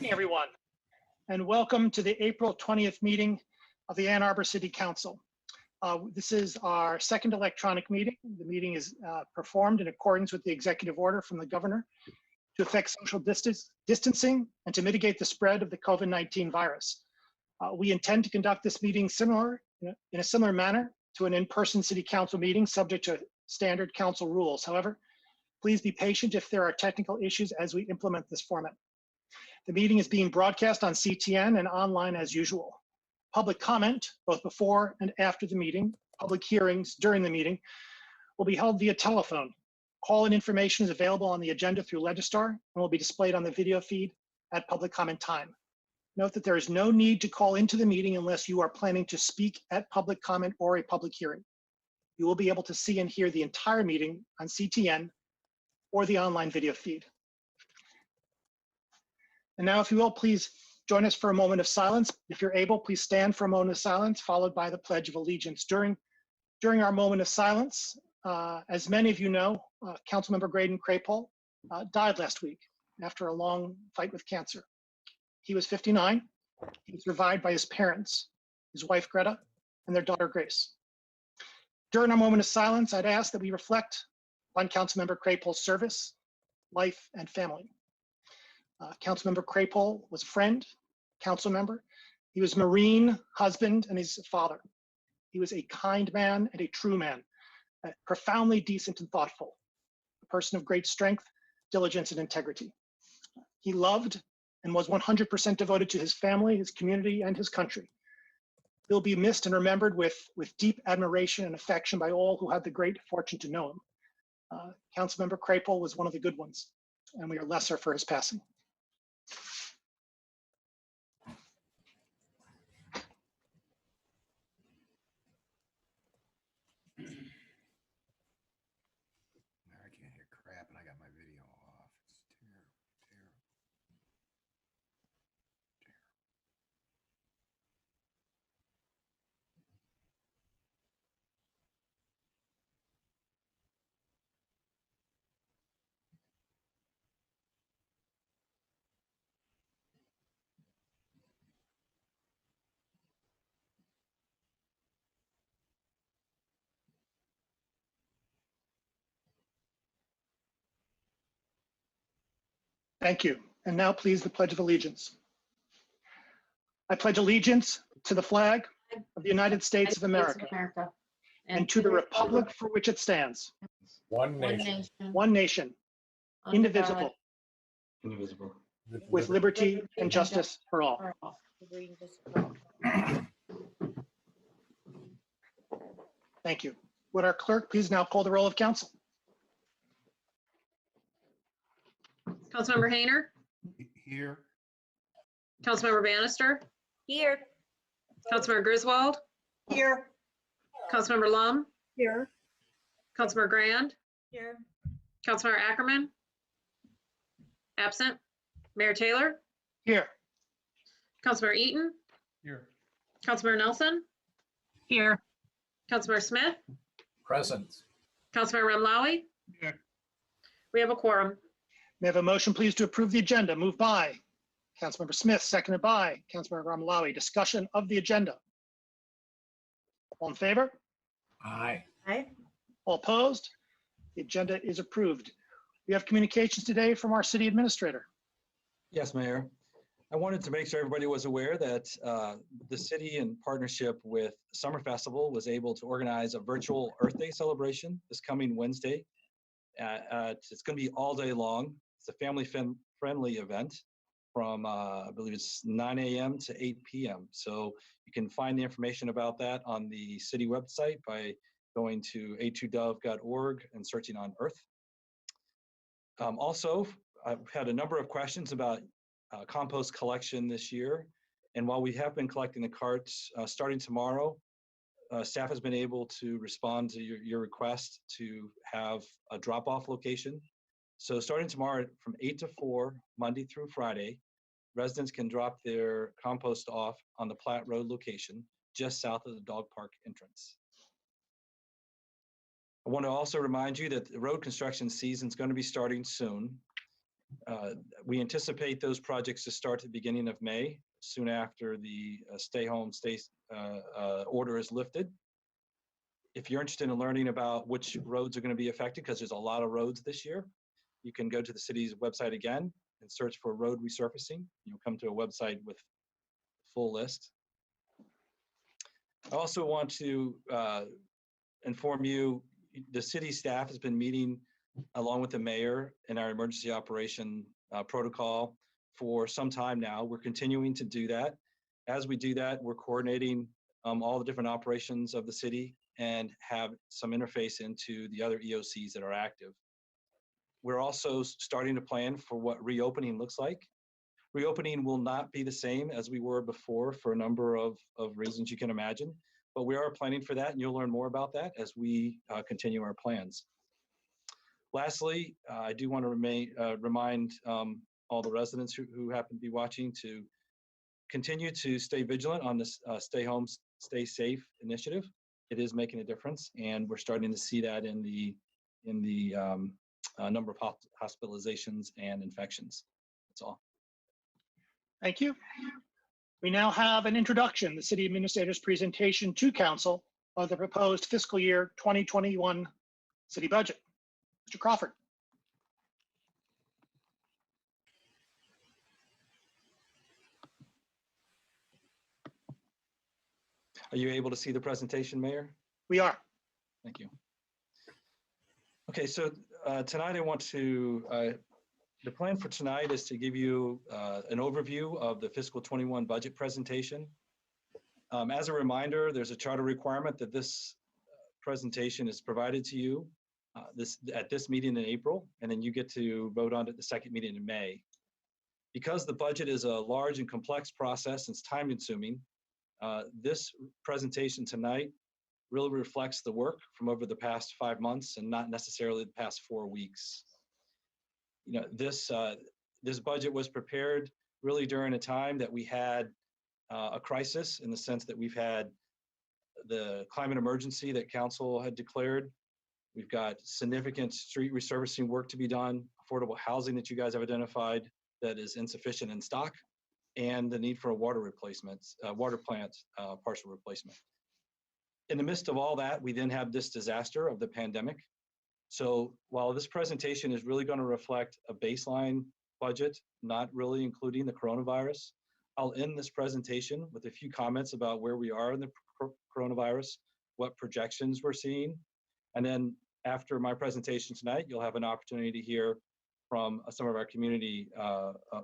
evening, everyone, and welcome to the April 20th meeting of the Ann Arbor City Council. This is our second electronic meeting. The meeting is performed in accordance with the executive order from the governor to affect social distancing and to mitigate the spread of the COVID-19 virus. We intend to conduct this meeting in a similar manner to an in-person city council meeting subject to standard council rules. However, please be patient if there are technical issues as we implement this format. The meeting is being broadcast on CTN and online as usual. Public comment, both before and after the meeting, public hearings during the meeting, will be held via telephone. Call-in information is available on the agenda through Legistar and will be displayed on the video feed at public comment time. Note that there is no need to call into the meeting unless you are planning to speak at public comment or a public hearing. You will be able to see and hear the entire meeting on CTN or the online video feed. And now, if you will, please join us for a moment of silence. If you're able, please stand for a moment of silence, followed by the Pledge of Allegiance. During our moment of silence, as many of you know, Councilmember Graydon Crapol died last week after a long fight with cancer. He was 59. He was survived by his parents, his wife Greta, and their daughter Grace. During our moment of silence, I'd ask that we reflect on Councilmember Crapol's service, life, and family. Councilmember Crapol was a friend, council member. He was Marine, husband, and his father. He was a kind man and a true man, profoundly decent and thoughtful, a person of great strength, diligence, and integrity. He loved and was 100% devoted to his family, his community, and his country. He'll be missed and remembered with deep admiration and affection by all who had the great fortune to know him. Councilmember Crapol was one of the good ones, and we are lesser for his passing. I can't hear crap, and I got my video off. It's terrible. Thank you. And now please the Pledge of Allegiance. I pledge allegiance to the flag of the United States of America and to the republic for which it stands, One nation. one nation, indivisible, with liberty and justice for all. Thank you. Would our clerk please now call the roll of council? Councilmember Hayner, Here. Councilmember Bannister, Here. Councilmember Griswold, Here. Councilmember Lum, Here. Councilmember Grand, Here. Councilmember Ackerman, absent, Mayor Taylor, Here. Councilmember Eaton, Here. Councilmember Nelson, Here. Councilmember Smith, Present. Councilmember Remlawi. Here. We have a quorum. May I have a motion please to approve the agenda? Moved by Councilmember Smith, seconded by Councilmember Ramalawi. Discussion of the agenda. All in favor? Aye. Aye. All opposed? The agenda is approved. We have communications today from our city administrator. Yes, Mayor. I wanted to make sure everybody was aware that the city, in partnership with Summer Festival, was able to organize a virtual Earth Day celebration this coming Wednesday. It's going to be all day long. It's a family-friendly event from, I believe it's 9 a.m. to 8 p.m. So you can find the information about that on the city website by going to a2dove.org and searching on Earth. Also, I've had a number of questions about compost collection this year. And while we have been collecting the carts, starting tomorrow, staff has been able to respond to your request to have a drop-off location. So starting tomorrow from 8 to 4, Monday through Friday, residents can drop their compost off on the Platte Road location, just south of the dog park entrance. I want to also remind you that the road construction season is going to be starting soon. We anticipate those projects to start at the beginning of May, soon after the stay order is lifted. If you're interested in learning about which roads are going to be affected, because there's a lot of roads this year, you can go to the city's website again and search for road resurfacing. You'll come to a website with a full list. I also want to inform you, the city staff has been meeting along with the mayor in our emergency operation protocol for some time now. We're continuing to do that. As we do that, we're coordinating all the different operations of the city and have some interface into the other EOCs that are active. We're also starting to plan for what reopening looks like. Reopening will not be the same as we were before for a number of reasons you can imagine, but we are planning for that, and you'll learn more about that as we continue our plans. Lastly, I do want to remind all the residents who happen to be watching to continue to stay vigilant on this Stay Home, Stay Safe initiative. It is making a difference, and we're starting to see that in the number of hospitalizations and infections. That's all. Thank you. We now have an introduction, the city administrator's presentation to council of the proposed fiscal year 2021 city budget. Mr. Crawford. Are you able to see the presentation, Mayor? We are. Thank you. Okay, so tonight I want to, the plan for tonight is to give you an overview of the fiscal 21 budget presentation. As a reminder, there's a charter requirement that this presentation is provided to you at this meeting in April, and then you get to vote on it at the second meeting in May. Because the budget is a large and complex process and it's time consuming, this presentation tonight really reflects the work from over the past 5 months and not necessarily the past 4 weeks. You know, this budget was prepared really during a time that we had a crisis, in the sense that we've had the climate emergency that council had declared. We've got significant street resurfacing work to be done, affordable housing that you guys have identified that is insufficient in stock, and the need for a water replacement, water plant partial replacement. In the midst of all that, we then have this disaster of the pandemic. So while this presentation is really going to reflect a baseline budget, not really including the coronavirus, I'll end this presentation with a few comments about where we are in the coronavirus, what projections we're seeing, and then after my presentation tonight, you'll have an opportunity to hear from some of our community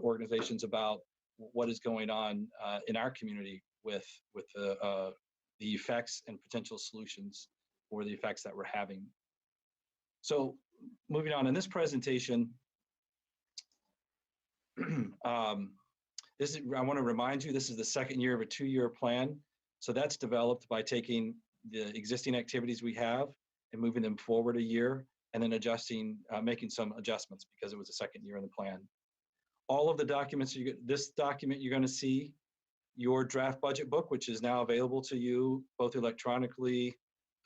organizations about what is going on in our community with the effects and potential solutions for the effects that we're having. So moving on, in this presentation, I want to remind you, this is the second year of a 2-year plan. So that's developed by taking the existing activities we have and moving them forward a year, and then adjusting, making some adjustments because it was the second year in the plan. All of the documents, this document you're going to see, your draft budget book, which is now available to you both electronically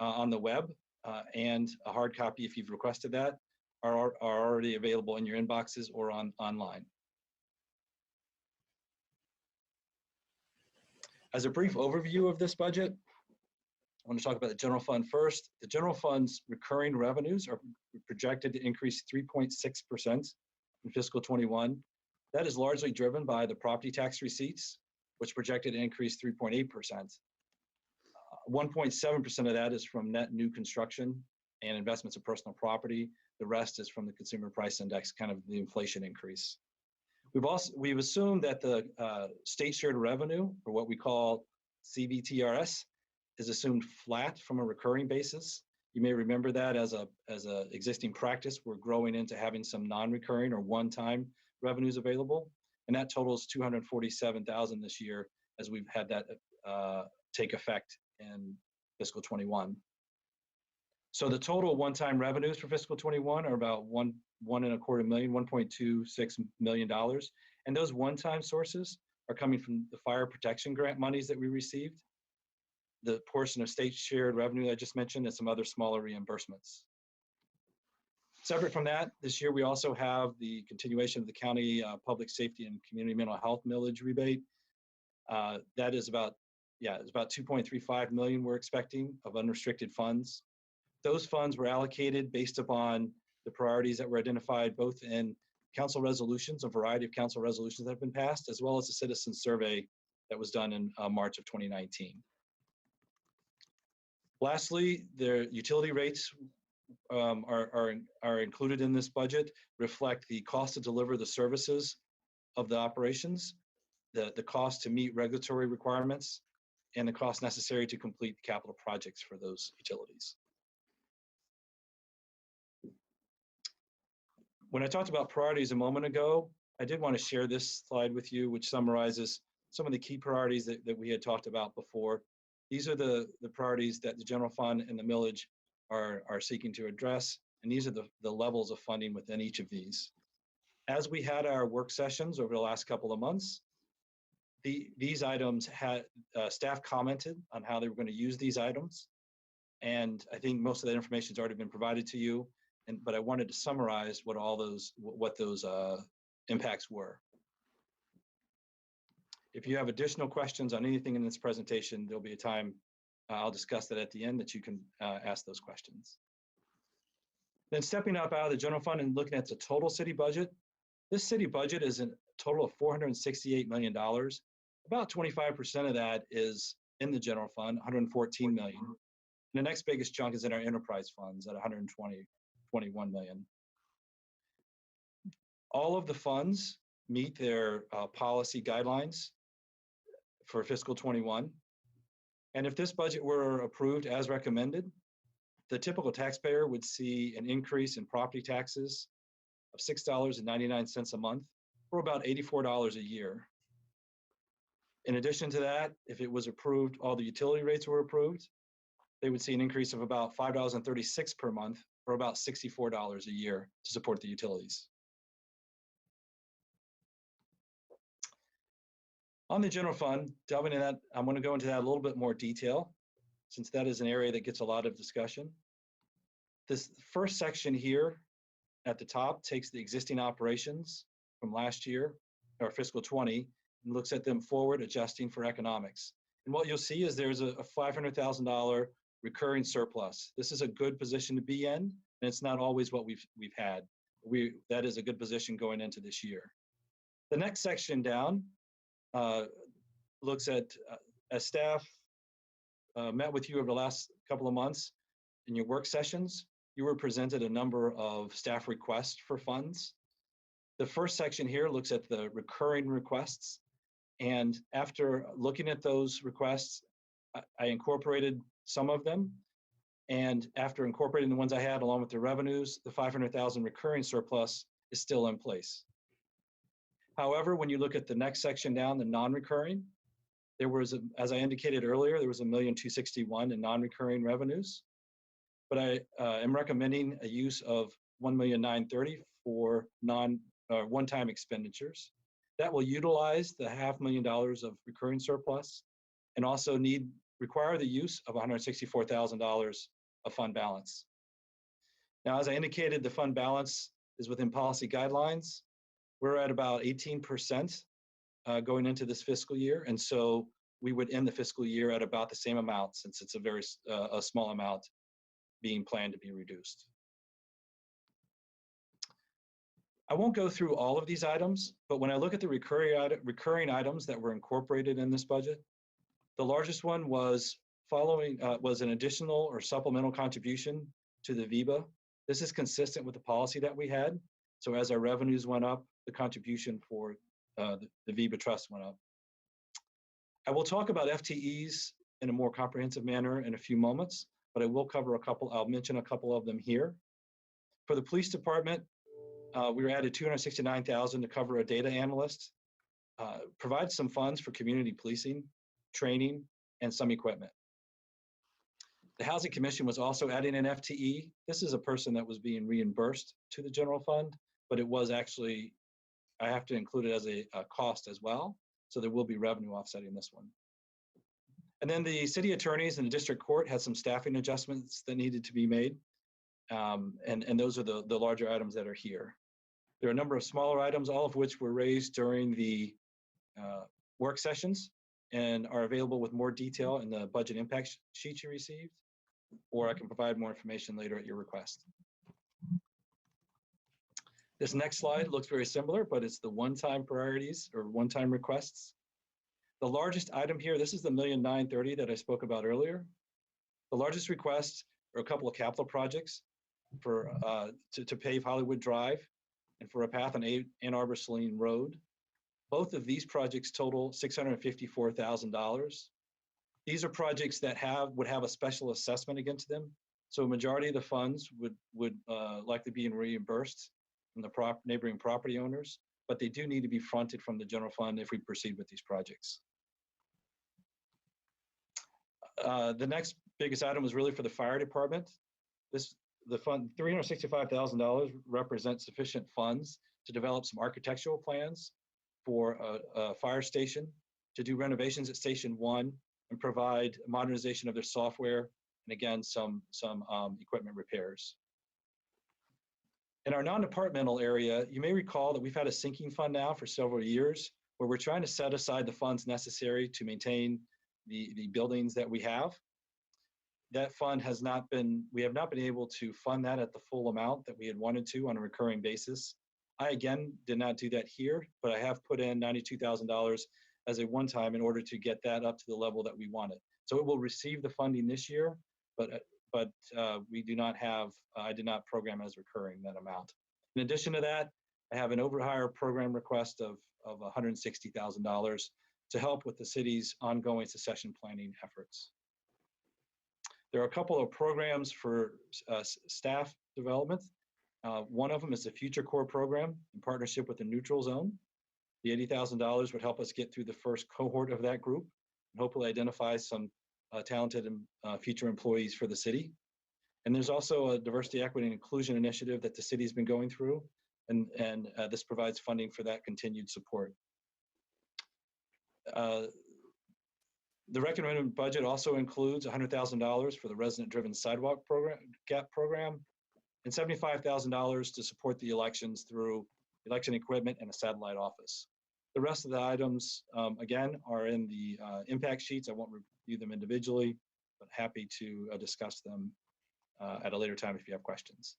on the web and a hard copy if you've requested that, are already available in your inboxes or online. As a brief overview of this budget, I want to talk about the general fund first. The general fund's recurring revenues are projected to increase 3.6% in fiscal 21. That is largely driven by the property tax receipts, which projected to increase 3.8%. 1.7% of that is from net new construction and investments in personal property. The rest is from the consumer price index, kind of the inflation increase. We've assumed that the state shared revenue, or what we call CBTRS, is assumed flat from a recurring basis. You may remember that as a existing practice, we're growing into having some non-recurring or one-time revenues available, and that totals $247,000 this year, as we've had that take effect in fiscal 21. So the total one-time revenues for fiscal 21 are about $1.26 million, and those one-time sources are coming from the fire protection grant monies that we received, the portion of state shared revenue I just mentioned, and some other smaller reimbursements. Separate from that, this year we also have the continuation of the county public safety and community mental health millage rebate. That is about, it's about 2.35 million we're expecting of unrestricted funds. Those funds were allocated based upon the priorities that were identified both in council resolutions, a variety of council resolutions that have been passed, as well as a citizen survey that was done in March of 2019. Lastly, the utility rates are included in this budget, reflect the cost to deliver the services of the operations, the cost to meet regulatory requirements, and the cost necessary to complete capital projects for those utilities. When I talked about priorities a moment ago, I did want to share this slide with you, which summarizes some of the key priorities that we had talked about before. These are the priorities that the general fund and the millage are seeking to address, and these are the levels of funding within each of these. As we had our work sessions over the last couple of months, these items had staff commented on how they were going to use these items, and I think most of that information has already been provided to you. But I wanted to summarize what those impacts were. If you have additional questions on anything in this presentation, there'll be a time I'll discuss that at the end that you can ask those questions. Then stepping up out of the general fund and looking at the total city budget, this city budget is a total of $468 million. About 25% of that is in the general fund, 114 million. And the next biggest chunk is in our enterprise funds at 121 million. All of the funds meet their policy guidelines for fiscal 21. And if this budget were approved as recommended, the typical taxpayer would see an increase in property taxes of $6.99 a month, or about $84 a year. In addition to that, if it was approved, all the utility rates were approved, they would see an increase of about $5.36 per month, or about $64 a year to support the utilities. On the general fund, delving into that, I'm going to go into that a little bit more detail, since that is an area that gets a lot of discussion. This first section here at the top takes the existing operations from last year, or fiscal 20, and looks at them forward, adjusting for economics. And what you'll see is there's a $500,000 recurring surplus. This is a good position to be in, and it's not always what we've had. That is a good position going into this year. The next section down looks at, as staff met with you over the last couple of months in your work sessions, you were presented a number of staff requests for funds. The first section here looks at the recurring requests. And after looking at those requests, I incorporated some of them. And after incorporating the ones I had along with the revenues, the 500,000 recurring surplus is still in place. However, when you look at the next section down, the non-recurring, there was, as I indicated earlier, there was $1,261,000 in non-recurring revenues. But I am recommending a use of $1,930,000 for one-time expenditures. That will utilize the $500,000 of recurring surplus and also require the use of $164,000 of fund balance. Now, as I indicated, the fund balance is within policy guidelines. We're at about 18% going into this fiscal year, and so we would end the fiscal year at about the same amount, since it's a very small amount being planned to be reduced. I won't go through all of these items, but when I look at the recurring items that were incorporated in this budget, the largest one was an additional or supplemental contribution to the VEBA. This is consistent with the policy that we had. So as our revenues went up, the contribution for the VEBA trust went up. I will talk about FTEs in a more comprehensive manner in a few moments, but I will cover I'll mention a couple of them here. For the police department, we were added $269,000 to cover a data analyst, provide some funds for community policing, training, and some equipment. The Housing Commission was also adding an FTE. This is a person that was being reimbursed to the general fund, but it was actually, I have to include it as a cost as well. So there will be revenue offsetting this one. And then the city attorneys and the district court had some staffing adjustments that needed to be made. And those are the larger items that are here. There are a number of smaller items, all of which were raised during the work sessions and are available with more detail in the budget impact sheet you received, or I can provide more information later at your request. This next slide looks very similar, but it's the one-time priorities or one-time requests. The largest item here, this is the $1,930,000 that I spoke about earlier. The largest requests are a couple of capital projects for to pave Hollywood Drive and for a path on Ann Arbor Saline Road. Both of these projects total $654,000. These are projects that would have a special assessment against them. So a majority of the funds would likely be reimbursed from the neighboring property owners, but they do need to be fronted from the general fund if we proceed with these projects. The next biggest item was really for the fire department. The fund, $365,000 represents sufficient funds to develop some architectural plans for a fire station, to do renovations at Station 1, and provide modernization of their software, and again, some equipment repairs. In our non-departmental area, you may recall that we've had a sinking fund now for several years, where we're trying to set aside the funds necessary to maintain the buildings that we have. That fund we have not been able to fund that at the full amount that we had wanted to on a recurring basis. I, again, did not do that here, but I have put in $92,000 as a one-time in order to get that up to the level that we wanted. So it will receive the funding this year, but we do not have, I did not program as recurring that amount. In addition to that, I have an overhire program request of $160,000 to help with the city's ongoing succession planning efforts. There are a couple of programs for staff development. One of them is the Future Core program in partnership with the Neutral Zone. The $80,000 would help us get through the first cohort of that group and hopefully identify some talented and future employees for the city. And there's also a diversity, equity, and inclusion initiative that the city's been going through, and this provides funding for that continued support. The recommended budget also includes $100,000 for the resident-driven sidewalk program, GAP program, and $75,000 to support the elections through election equipment and a satellite office. The rest of the items, again, are in the impact sheets. I won't review them individually, but happy to discuss them at a later time if you have questions.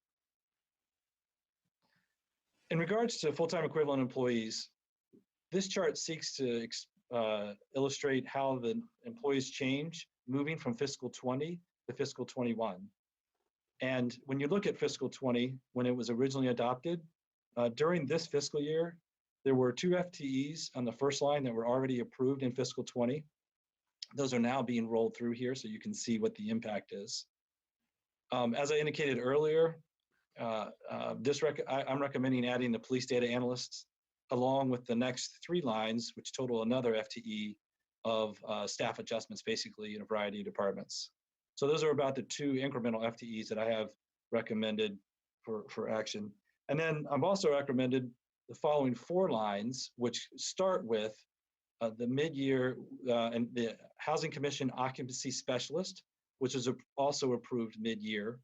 In regards to full-time equivalent employees, this chart seeks to illustrate how the employees change moving from fiscal 20 to fiscal 21. And when you look at fiscal 20, when it was originally adopted, during this fiscal year, there were 2 FTEs on the first line that were already approved in fiscal 20. Those are now being rolled through here so you can see what the impact is. As I indicated earlier, I'm recommending adding the police data analysts along with the next 3 lines, which total another FTE of staff adjustments, basically in a variety of departments. So those are about the 2 incremental FTEs that I have recommended for action. And then I've also recommended the following 4 lines, which start with the mid-year and the Housing Commission Occupancy Specialist, which is also approved mid-year.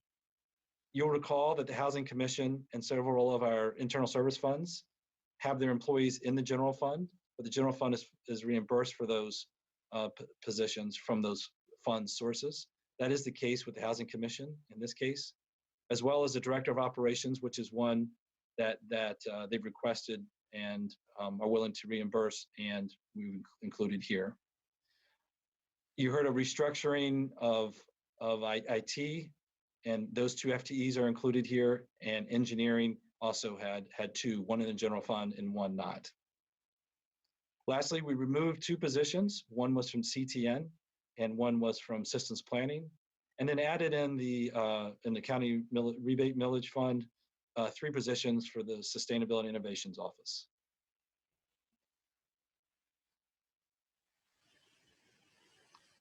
You'll recall that the Housing Commission and several of our internal service funds have their employees in the general fund, but the general fund is reimbursed for those positions from those fund sources. That is the case with the Housing Commission in this case, as well as the Director of Operations, which is one that they've requested and are willing to reimburse, and we've included here. You heard a restructuring of IT, and those 2 FTEs are included here, and engineering also had 2, one in the general fund and one not. Lastly, we removed 2 positions. One was from CTN and one was from systems planning, and then added in the county rebate millage fund 3 positions for the Sustainability Innovations Office.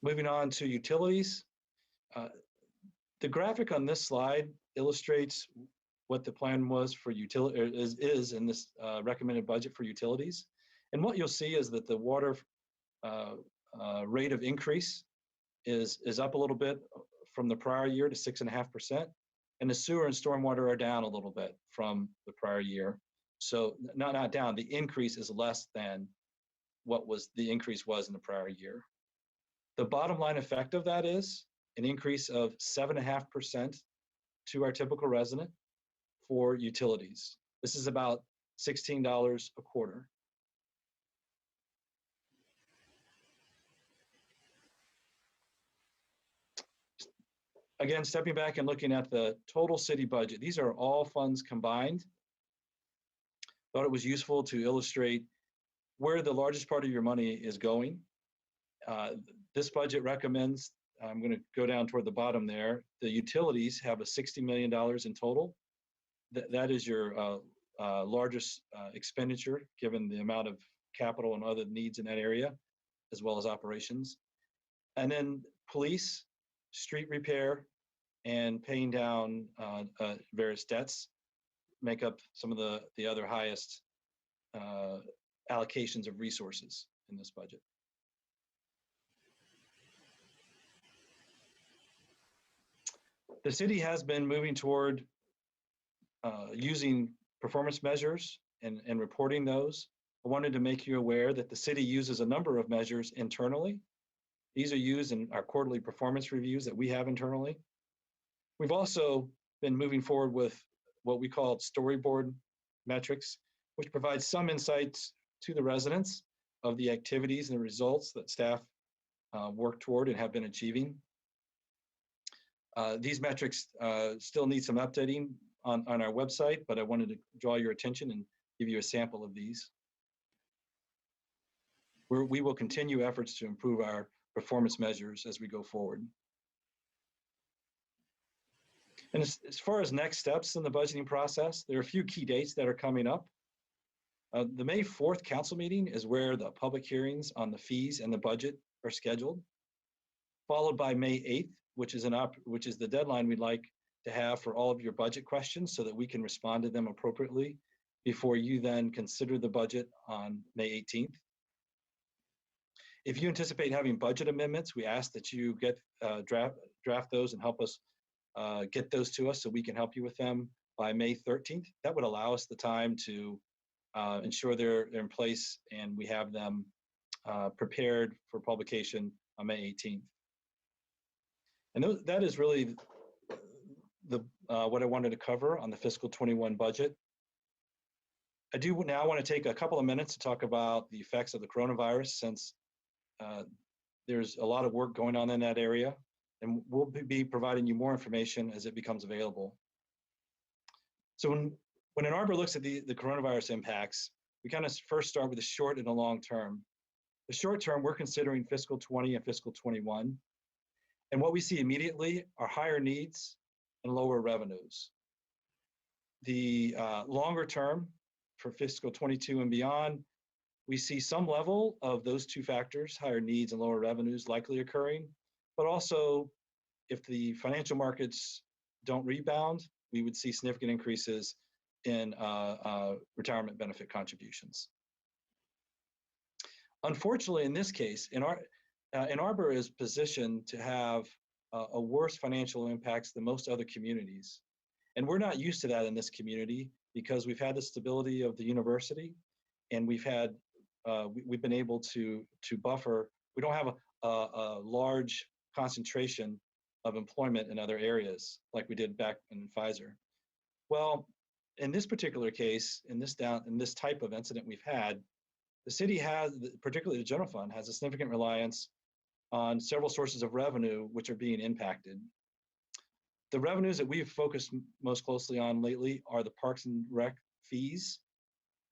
Moving on to utilities. The graphic on this slide illustrates what the plan was for is in this recommended budget for utilities. And what you'll see is that the water rate of increase is up a little bit from the prior year to 6.5%. And the sewer and stormwater are down a little bit from the prior year. So not down, the increase is less than what was the increase was in the prior year. The bottom line effect of that is an increase of 7.5% to our typical resident for utilities. This is about $16 a quarter. Again, stepping back and looking at the total city budget, these are all funds combined. Thought it was useful to illustrate where the largest part of your money is going. This budget recommends, I'm going to go down toward the bottom there, the utilities have a $60 million in total. That is your largest expenditure, given the amount of capital and other needs in that area, as well as operations. And then police, street repair, and paying down various debts make up some of the other highest allocations of resources in this budget. The city has been moving toward using performance measures and reporting those. I wanted to make you aware that the city uses a number of measures internally. These are used in our quarterly performance reviews that we have internally. We've also been moving forward with what we call storyboard metrics, which provides some insights to the residents of the activities and the results that staff work toward and have been achieving. These metrics still need some updating on our website, but I wanted to draw your attention and give you a sample of these. We will continue efforts to improve our performance measures as we go forward. And as far as next steps in the budgeting process, there are a few key dates that are coming up. The May 4th council meeting is where the public hearings on the fees and the budget are scheduled, followed by May 8th, which is the deadline we'd like to have for all of your budget questions so that we can respond to them appropriately before you then consider the budget on May 18th. If you anticipate having budget amendments, we ask that you get draft those and help us get those to us so we can help you with them by May 13th. That would allow us the time to ensure they're in place and we have them prepared for publication on May 18th. And that is really what I wanted to cover on the fiscal 21 budget. I do now want to take a couple of minutes to talk about the effects of the coronavirus, since there's a lot of work going on in that area, and we'll be providing you more information as it becomes available. So when Ann Arbor looks at the coronavirus impacts, we kind of first start with the short and the long term. The short term, we're considering fiscal 20 and fiscal 21. And what we see immediately are higher needs and lower revenues. The longer term, for fiscal 22 and beyond, we see some level of those two factors, higher needs and lower revenues, likely occurring. But also, if the financial markets don't rebound, we would see significant increases in retirement benefit contributions. Unfortunately, in this case, Ann Arbor is positioned to have a worse financial impacts than most other communities. And we're not used to that in this community because we've had the stability of the university, and we've been able to buffer. We don't have a large concentration of employment in other areas like we did back in Pfizer. Well, in this particular case, in this type of incident we've had, the city has, particularly the general fund, has a significant reliance on several sources of revenue which are being impacted. The revenues that we've focused most closely on lately are the Parks and Rec fees,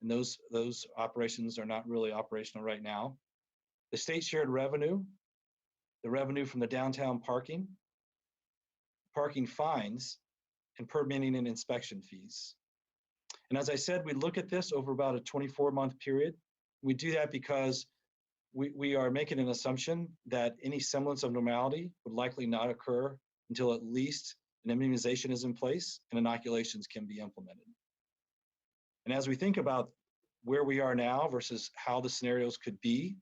and those operations are not really operational right now. The state shared revenue, the revenue from the downtown parking fines, and permitting and inspection fees. And as I said, we look at this over about a 24-month period. We do that because we are making an assumption that any semblance of normality would likely not occur until at least an immunization is in place and inoculations can be implemented. And as we think about where we are now versus how the scenarios could be,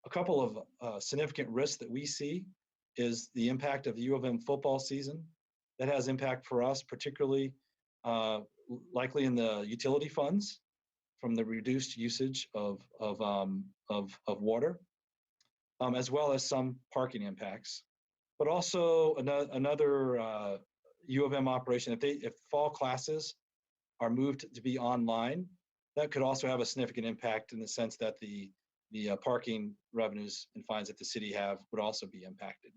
a couple of significant risks that we see is the impact of the U of M football season That has impact for us, particularly likely in the utility funds from the reduced usage of water, as well as some parking impacts. But also another U of M operation, if fall classes are moved to be online, that could also have a significant impact in the sense that the parking revenues and fines that the city have would also be impacted.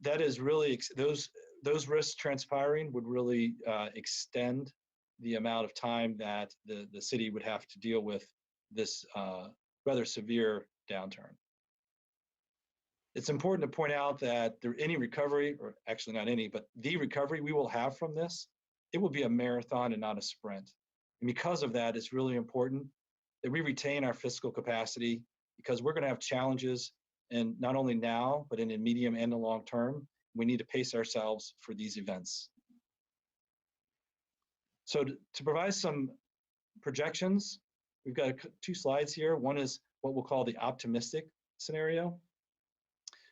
That is really, those risks transpiring would really extend the amount of time that the city would have to deal with this rather severe downturn. It's important to point out that any recovery, or actually not any, but the recovery we will have from this, it will be a marathon and not a sprint. And because of that, it's really important that we retain our fiscal capacity, because we're going to have challenges, and not only now, but in the medium and the long term. We need to pace ourselves for these events. So to provide some projections, we've got two slides here. One is what we'll call the optimistic scenario.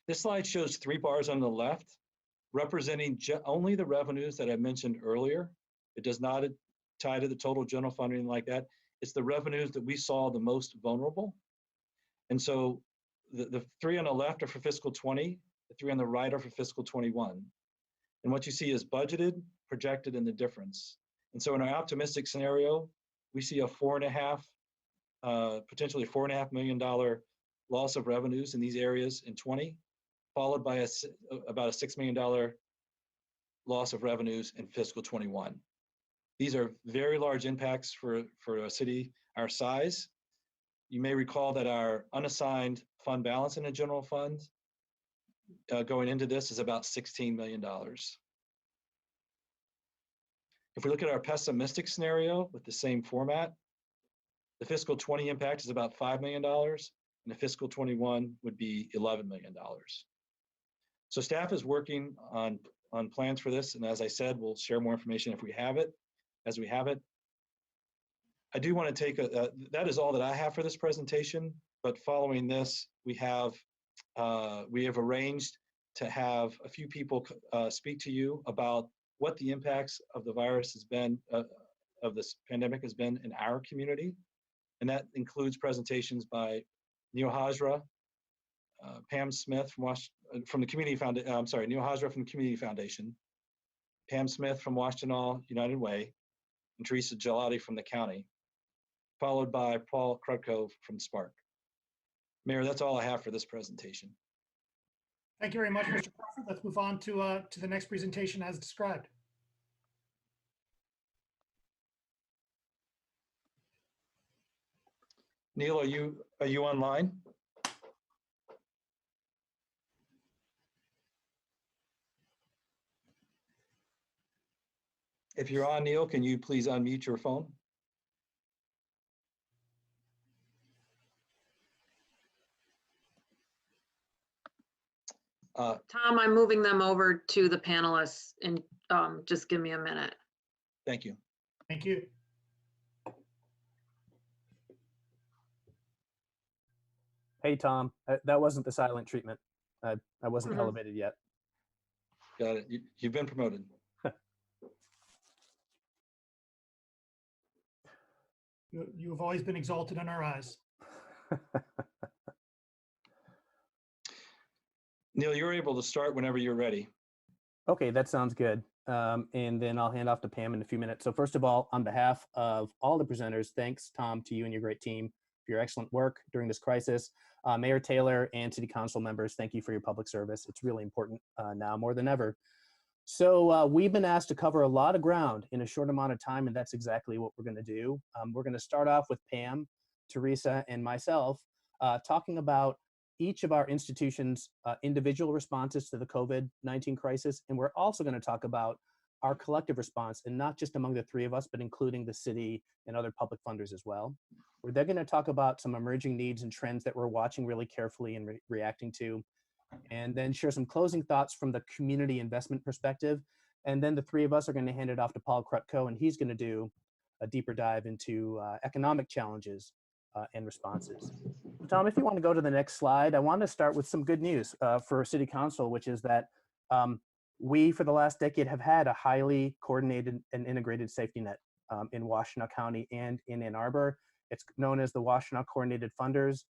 This slide shows 3 bars on the left, representing only the revenues that I mentioned earlier. It does not tie to the total general fund or anything like that. It's the revenues that we saw the most vulnerable. And so the 3 on the left are for fiscal 20, the 3 on the right are for fiscal 21. And what you see is budgeted, projected, and the difference. And so in our optimistic scenario, we see a potentially $4.5 million loss of revenues in these areas in 20, followed by about a $6 million loss of revenues in fiscal 21. These are very large impacts for a city our size. You may recall that our unassigned fund balance in the general fund going into this is about $16 million. If we look at our pessimistic scenario with the same format, the fiscal 20 impact is about $5 million, and the fiscal 21 would be $11 million. So staff is working on plans for this, and as I said, we'll share more information if we have it, as we have it. I do want to take that is all that I have for this presentation, but following this, we have arranged to have a few people speak to you about what the impacts of the virus has been, of this pandemic has been in our community. And that includes presentations by Neil Hajra, Pam Smith from the Community Foundation, Neil Hajra from the Community Foundation, Pam Smith from Washtenaw United Way, and Teresa Gelati from the county, followed by Paul Krutko from Spark. Mayor, that's all I have for this presentation. Thank you very much, Mr. Crawford. Let's move on to the next presentation as described. Neil, are you online? If you're on, Neil, can you please unmute your phone? Tom, I'm moving them over to the panelists, and just give me a minute. Thank you. Thank you. Hey, Tom, that wasn't the silent treatment. I wasn't elevated yet. Got it. You've been promoted. You have always been exalted in our eyes. Neil, you're able to start whenever you're ready. Okay, that sounds good. And then I'll hand off to Pam in a few minutes. So first of all, on behalf of all the presenters, thanks, Tom, to you and your great team for your excellent work during this crisis. Mayor Taylor and City Council members, thank you for your public service. It's really important now more than ever. So we've been asked to cover a lot of ground in a short amount of time, and that's exactly what we're going to do. We're going to start off with Pam, Teresa, and myself talking about each of our institutions' individual responses to the COVID-19 crisis, and we're also going to talk about our collective response, and not just among the 3 of us, but including the city and other public funders as well. We're then going to talk about some emerging needs and trends that we're watching really carefully and reacting to, and then share some closing thoughts from the community investment perspective. And then the 3 of us are going to hand it off to Paul Krutko, and he's going to do a deeper dive into economic challenges and responses. Tom, if you want to go to the next slide, I want to start with some good news for City Council, which is that We, for the last decade, have had a highly coordinated and integrated safety net in Washtenaw County and in Ann Arbor. It's known as the Washtenaw Coordinated Funders.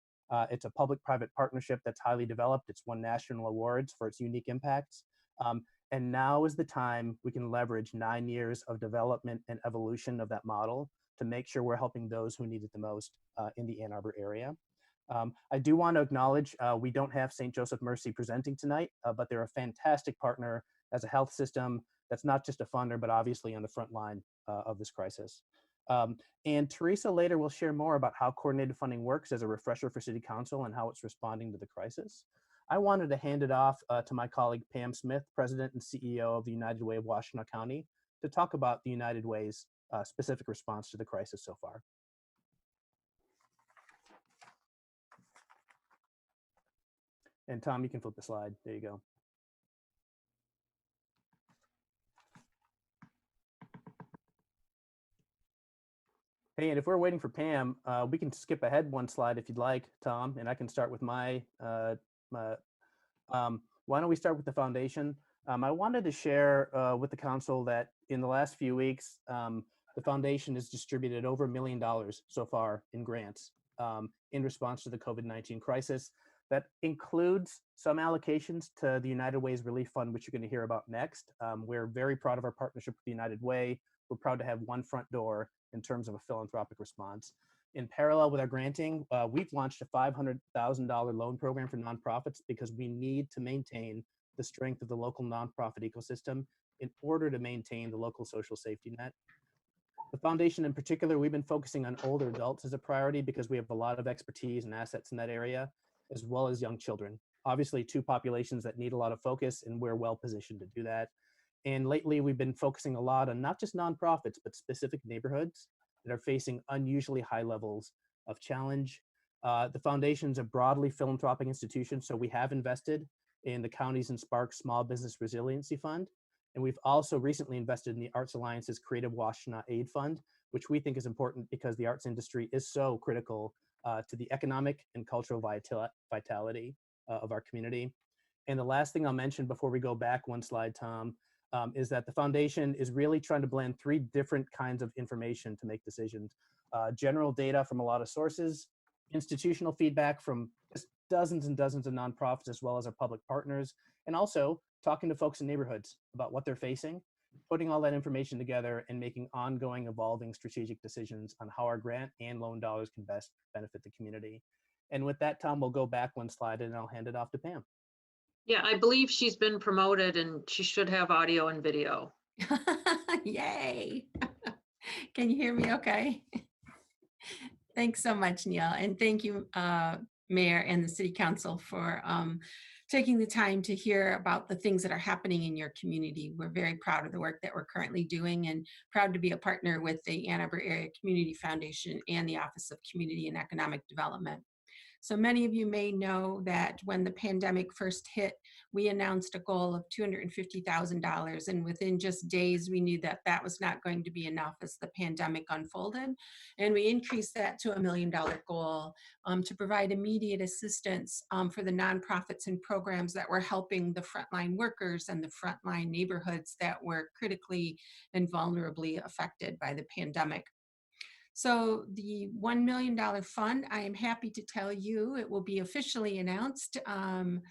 It's a public-private partnership that's highly developed. It's won national awards for its unique impacts. And now is the time we can leverage 9 years of development and evolution of that model to make sure we're helping those who need it the most in the Ann Arbor area. I do want to acknowledge we don't have St. Joseph Mercy presenting tonight, but they're a fantastic partner as a health system that's not just a funder, but obviously on the front line of this crisis. And Teresa later will share more about how coordinated funding works as a refresher for City Council and how it's responding to the crisis. I wanted to hand it off to my colleague Pam Smith, President and CEO of the United Way of Washtenaw County, to talk about the United Way's specific response to the crisis so far. And Tom, you can flip the slide. There you go. Hey, and if we're waiting for Pam, we can skip ahead one slide if you'd like, Tom, and I can start with my, why don't we start with the foundation? I wanted to share with the council that in the last few weeks, the foundation has distributed over $1 million so far in grants in response to the COVID-19 crisis. That includes some allocations to the United Way's Relief Fund, which you're going to hear about next. We're very proud of our partnership with the United Way. We're proud to have one front door in terms of a philanthropic response. In parallel with our granting, we've launched a $500,000 loan program for nonprofits because we need to maintain the strength of the local nonprofit ecosystem in order to maintain the local social safety net. The foundation in particular, we've been focusing on older adults as a priority because we have a lot of expertise and assets in that area, as well as young children. Obviously, two populations that need a lot of focus, and we're well positioned to do that. And lately, we've been focusing a lot on not just nonprofits, but specific neighborhoods that are facing unusually high levels of challenge. The foundation's a broadly philanthropic institution, so we have invested in the Counties and Sparks Small Business Resiliency Fund. And we've also recently invested in the Arts Alliance's Creative Washtenaw Aid Fund, which we think is important because the arts industry is so critical to the economic and cultural vitality of our community. And the last thing I'll mention before we go back one slide, Tom, is that the foundation is really trying to blend 3 different kinds of information to make decisions. General data from a lot of sources, institutional feedback from just dozens and dozens of nonprofits, as well as our public partners, and also talking to folks in neighborhoods about what they're facing, putting all that information together and making ongoing, evolving strategic decisions on how our grant and loan dollars can best benefit the community. And with that, Tom, we'll go back one slide and I'll hand it off to Pam. Yeah, I believe she's been promoted and she should have audio and video. Yay. Can you hear me okay? Thanks so much, Neil. And thank you, Mayor and the City Council for taking the time to hear about the things that are happening in your community. We're very proud of the work that we're currently doing and proud to be a partner with the Ann Arbor Area Community Foundation and the Office of Community and Economic Development. So many of you may know that when the pandemic first hit, we announced a goal of $250,000. And within just days, we knew that that was not going to be enough as the pandemic unfolded. And we increased that to $1 million goal to provide immediate assistance for the nonprofits and programs that were helping the frontline workers and the frontline neighborhoods that were critically and vulnerably affected by the pandemic. So the $1 million fund, I am happy to tell you, it will be officially announced on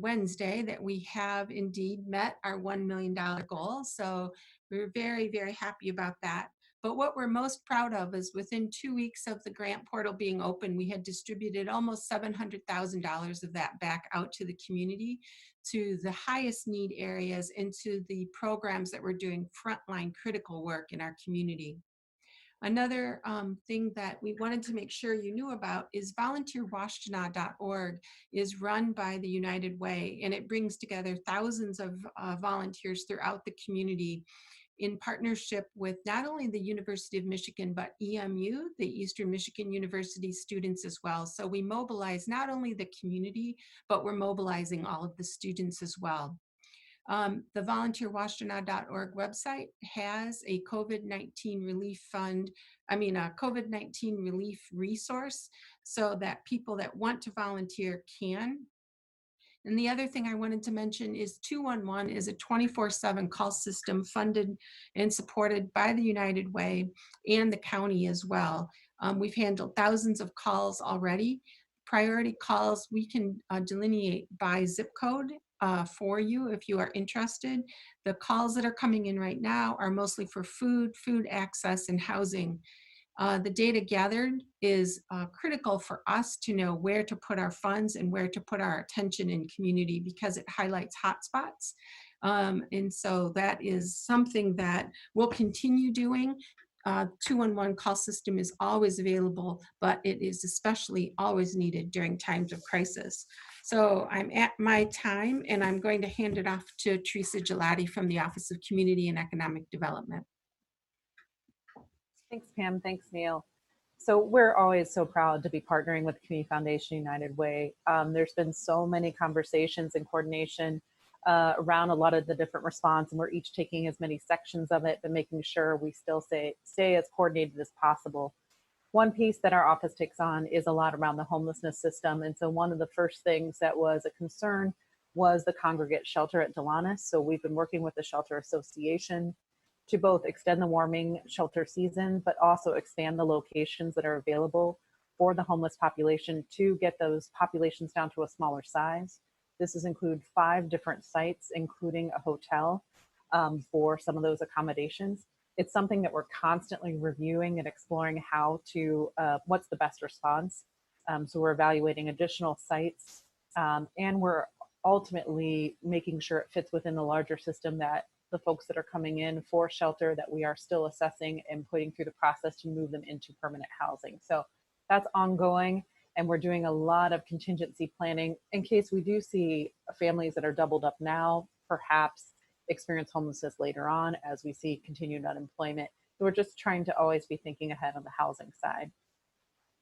Wednesday that we have indeed met our $1 million goal. So we're very, very happy about that. But what we're most proud of is within 2 weeks of the grant portal being open, we had distributed almost $700,000 of that back out to the community, to the highest need areas, and to the programs that were doing frontline critical work in our community. Another thing that we wanted to make sure you knew about is volunteerwashtenaw.org is run by the United Way, and it brings together thousands of volunteers throughout the community in partnership with not only the University of Michigan, but EMU, the Eastern Michigan University students as well. So we mobilize not only the community, but we're mobilizing all of the students as well. The volunteerwashtenaw.org website has a COVID-19 relief fund, a COVID-19 relief resource so that people that want to volunteer can. And the other thing I wanted to mention is 211 is a 24/7 call system funded and supported by the United Way and the county as well. We've handled thousands of calls already. Priority calls we can delineate by zip code for you if you are interested. The calls that are coming in right now are mostly for food access, and housing. The data gathered is critical for us to know where to put our funds and where to put our attention in community, because it highlights hotspots. And so that is something that we'll continue doing. 211 call system is always available, but it is especially always needed during times of crisis. So I'm at my time, and I'm going to hand it off to Teresa Gelati from the Office of Community and Economic Development. Thanks, Pam. Thanks, Neil. So we're always so proud to be partnering with Community Foundation United Way. There's been so many conversations and coordination around a lot of the different response, and we're each taking as many sections of it, but making sure we still stay as coordinated as possible. One piece that our office takes on is a lot around the homelessness system. And so one of the first things that was a concern was the congregate shelter at Delonis. So we've been working with the Shelter Association to both extend the warming shelter season, but also expand the locations that are available for the homeless population to get those populations down to a smaller size. This has included 5 different sites, including a hotel for some of those accommodations. It's something that we're constantly reviewing and exploring how to, what's the best response. So we're evaluating additional sites, and we're ultimately making sure it fits within the larger system that the folks that are coming in for shelter that we are still assessing and putting through the process to move them into permanent housing. So that's ongoing, and we're doing a lot of contingency planning in case we do see families that are doubled up now, perhaps experience homelessness later on as we see continued unemployment. So we're just trying to always be thinking ahead on the housing side.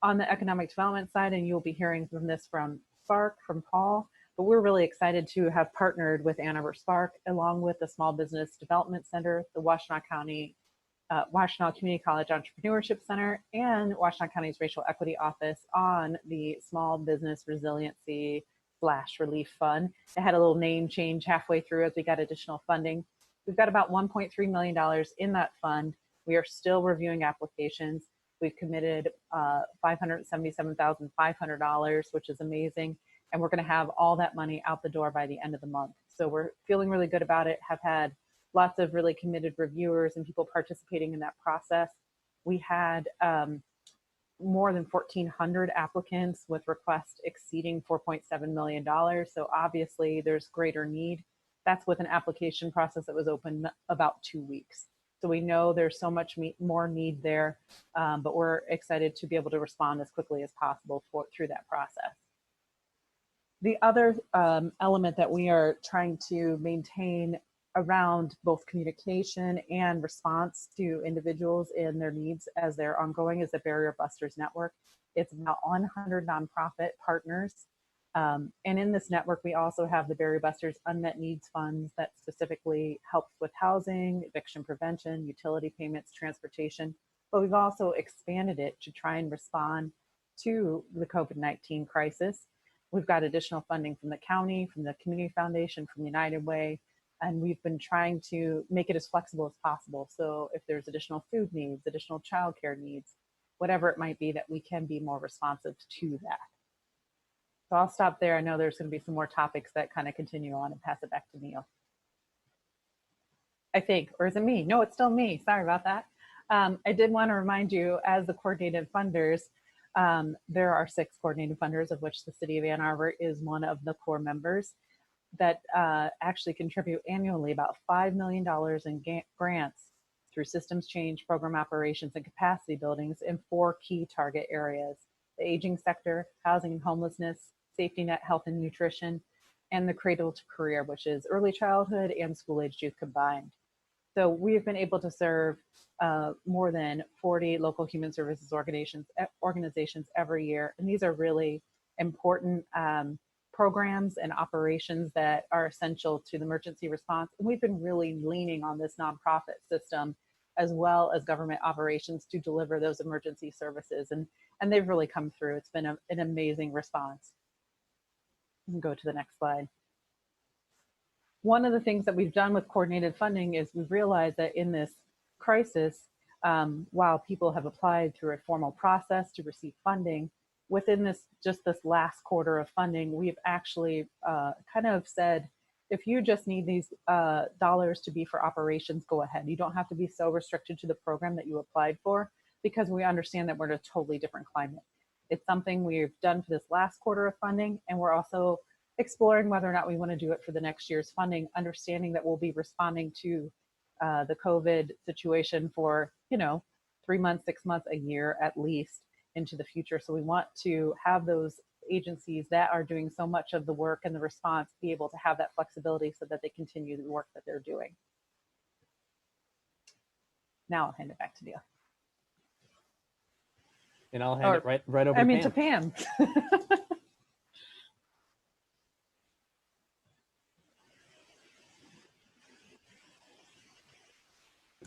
On the economic development side, and you'll be hearing from this from Spark, from Paul, but we're really excited to have partnered with Ann Arbor Spark along with the Small Business Development Center, the Washtenaw Community College Entrepreneurship Center, and Washtenaw County's Racial Equity Office on the Small Business Resiliency / Relief Fund. It had a little name change halfway through as we got additional funding. We've got about $1.3 million in that fund. We are still reviewing applications. We've committed $577,500, which is amazing. And we're going to have all that money out the door by the end of the month. So we're feeling really good about it, have had lots of really committed reviewers and people participating in that process. We had more than 1,400 applicants with requests exceeding $4.7 million. So obviously there's greater need. That's with an application process that was open about 2 weeks. So we know there's so much more need there, but we're excited to be able to respond as quickly as possible through that process. The other element that we are trying to maintain around both communication and response to individuals and their needs as they're ongoing is the Barrier Busters Network. It's about 100 nonprofit partners. And in this network, we also have the Barrier Busters Unmet Needs Funds that specifically helps with housing, eviction prevention, utility payments, transportation. But we've also expanded it to try and respond to the COVID-19 crisis. We've got additional funding from the county, from the Community Foundation, from United Way, and we've been trying to make it as flexible as possible. So if there's additional food needs, additional childcare needs, whatever it might be, that we can be more responsive to that. So I'll stop there. I know there's going to be some more topics that kind of continue on, and pass it back to Neil. I think, or is it me? No, it's still me. Sorry about that. I did want to remind you, as the coordinated funders, there are 6 coordinated funders, of which the City of Ann Arbor is one of the core members, that actually contribute annually about $5 million in grants through systems change, program operations, and capacity buildings in 4 key target areas: the aging sector, housing and homelessness, safety net, health and nutrition, and the cradle to career, which is early childhood and school-aged youth combined. So we've been able to serve more than 40 local human services organizations every year. And these are really important programs and operations that are essential to the emergency response. And we've been really leaning on this nonprofit system as well as government operations to deliver those emergency services. And they've really come through. It's been an amazing response. You can go to the next slide. One of the things that we've done with coordinated funding is we've realized that in this crisis, while people have applied through a formal process to receive funding, within this last quarter of funding, we've actually kind of said, if you just need these dollars to be for operations, go ahead. You don't have to be so restricted to the program that you applied for, because we understand that we're in a totally different climate. It's something we've done for this last quarter of funding, and we're also exploring whether or not we want to do it for the next year's funding, understanding that we'll be responding to the COVID situation for, 3 months, 6 months, a year at least into the future. So we want to have those agencies that are doing so much of the work and the response be able to have that flexibility so that they continue the work that they're doing. Now I'll hand it back to Neil. And I'll hand it right over to Pam.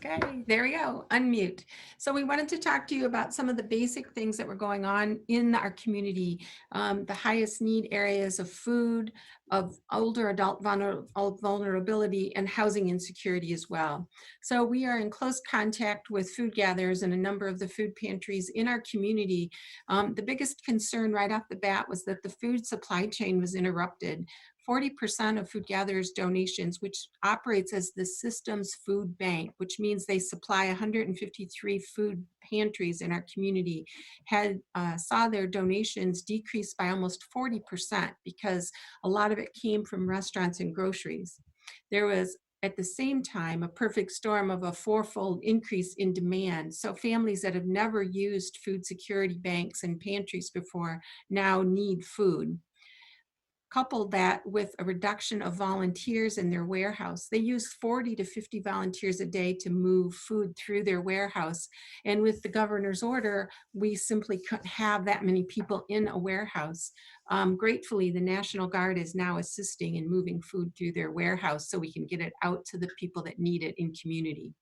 Okay, there we go, unmute. So we wanted to talk to you about some of the basic things that were going on in our community, the highest need areas of food, of older adult vulnerability, and housing insecurity as well. So we are in close contact with food gatherers and a number of the food pantries in our community. The biggest concern right off the bat was that the food supply chain was interrupted. 40% of food gatherers' donations, which operates as the system's food bank, which means they supply 153 food pantries in our community, saw their donations decrease by almost 40% because a lot of it came from restaurants and groceries. There was, at the same time, a perfect storm of a fourfold increase in demand. So families that have never used food security banks and pantries before now need food. Couple that with a reduction of volunteers in their warehouse. They use 40 to 50 volunteers a day to move food through their warehouse. And with the governor's order, we simply couldn't have that many people in a warehouse. Gratefully, the National Guard is now assisting in moving food through their warehouse so we can get it out to the people that need it in community.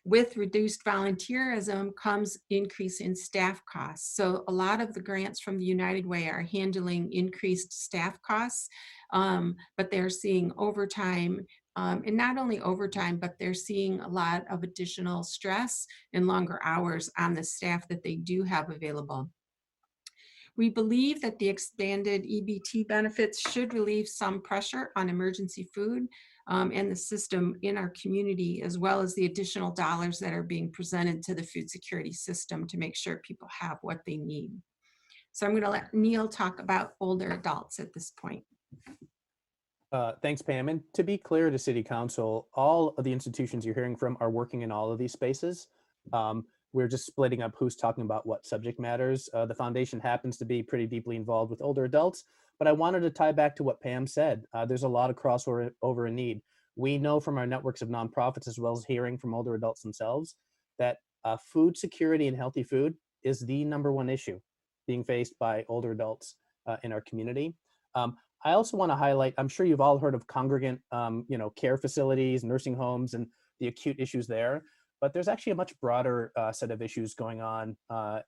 With reduced volunteerism comes increase in staff costs. So a lot of the grants from the United Way are handling increased staff costs, but they're seeing overtime, and not only overtime, but they're seeing a lot of additional stress and longer hours on the staff that they do have available. We believe that the expanded EBT benefits should relieve some pressure on emergency food and the system in our community, as well as the additional dollars that are being presented to the food security system to make sure people have what they need. So I'm going to let Neil talk about older adults at this point. Thanks, Pam. And to be clear to City Council, all of the institutions you're hearing from are working in all of these spaces. We're just splitting up who's talking about what subject matters. The foundation happens to be pretty deeply involved with older adults, but I wanted to tie back to what Pam said. There's a lot of crossover in need. We know from our networks of nonprofits, as well as hearing from older adults themselves, that food security and healthy food is the #1 issue being faced by older adults in our community. I also want to highlight, I'm sure you've all heard of congregant care facilities, nursing homes, and the acute issues there. But there's actually a much broader set of issues going on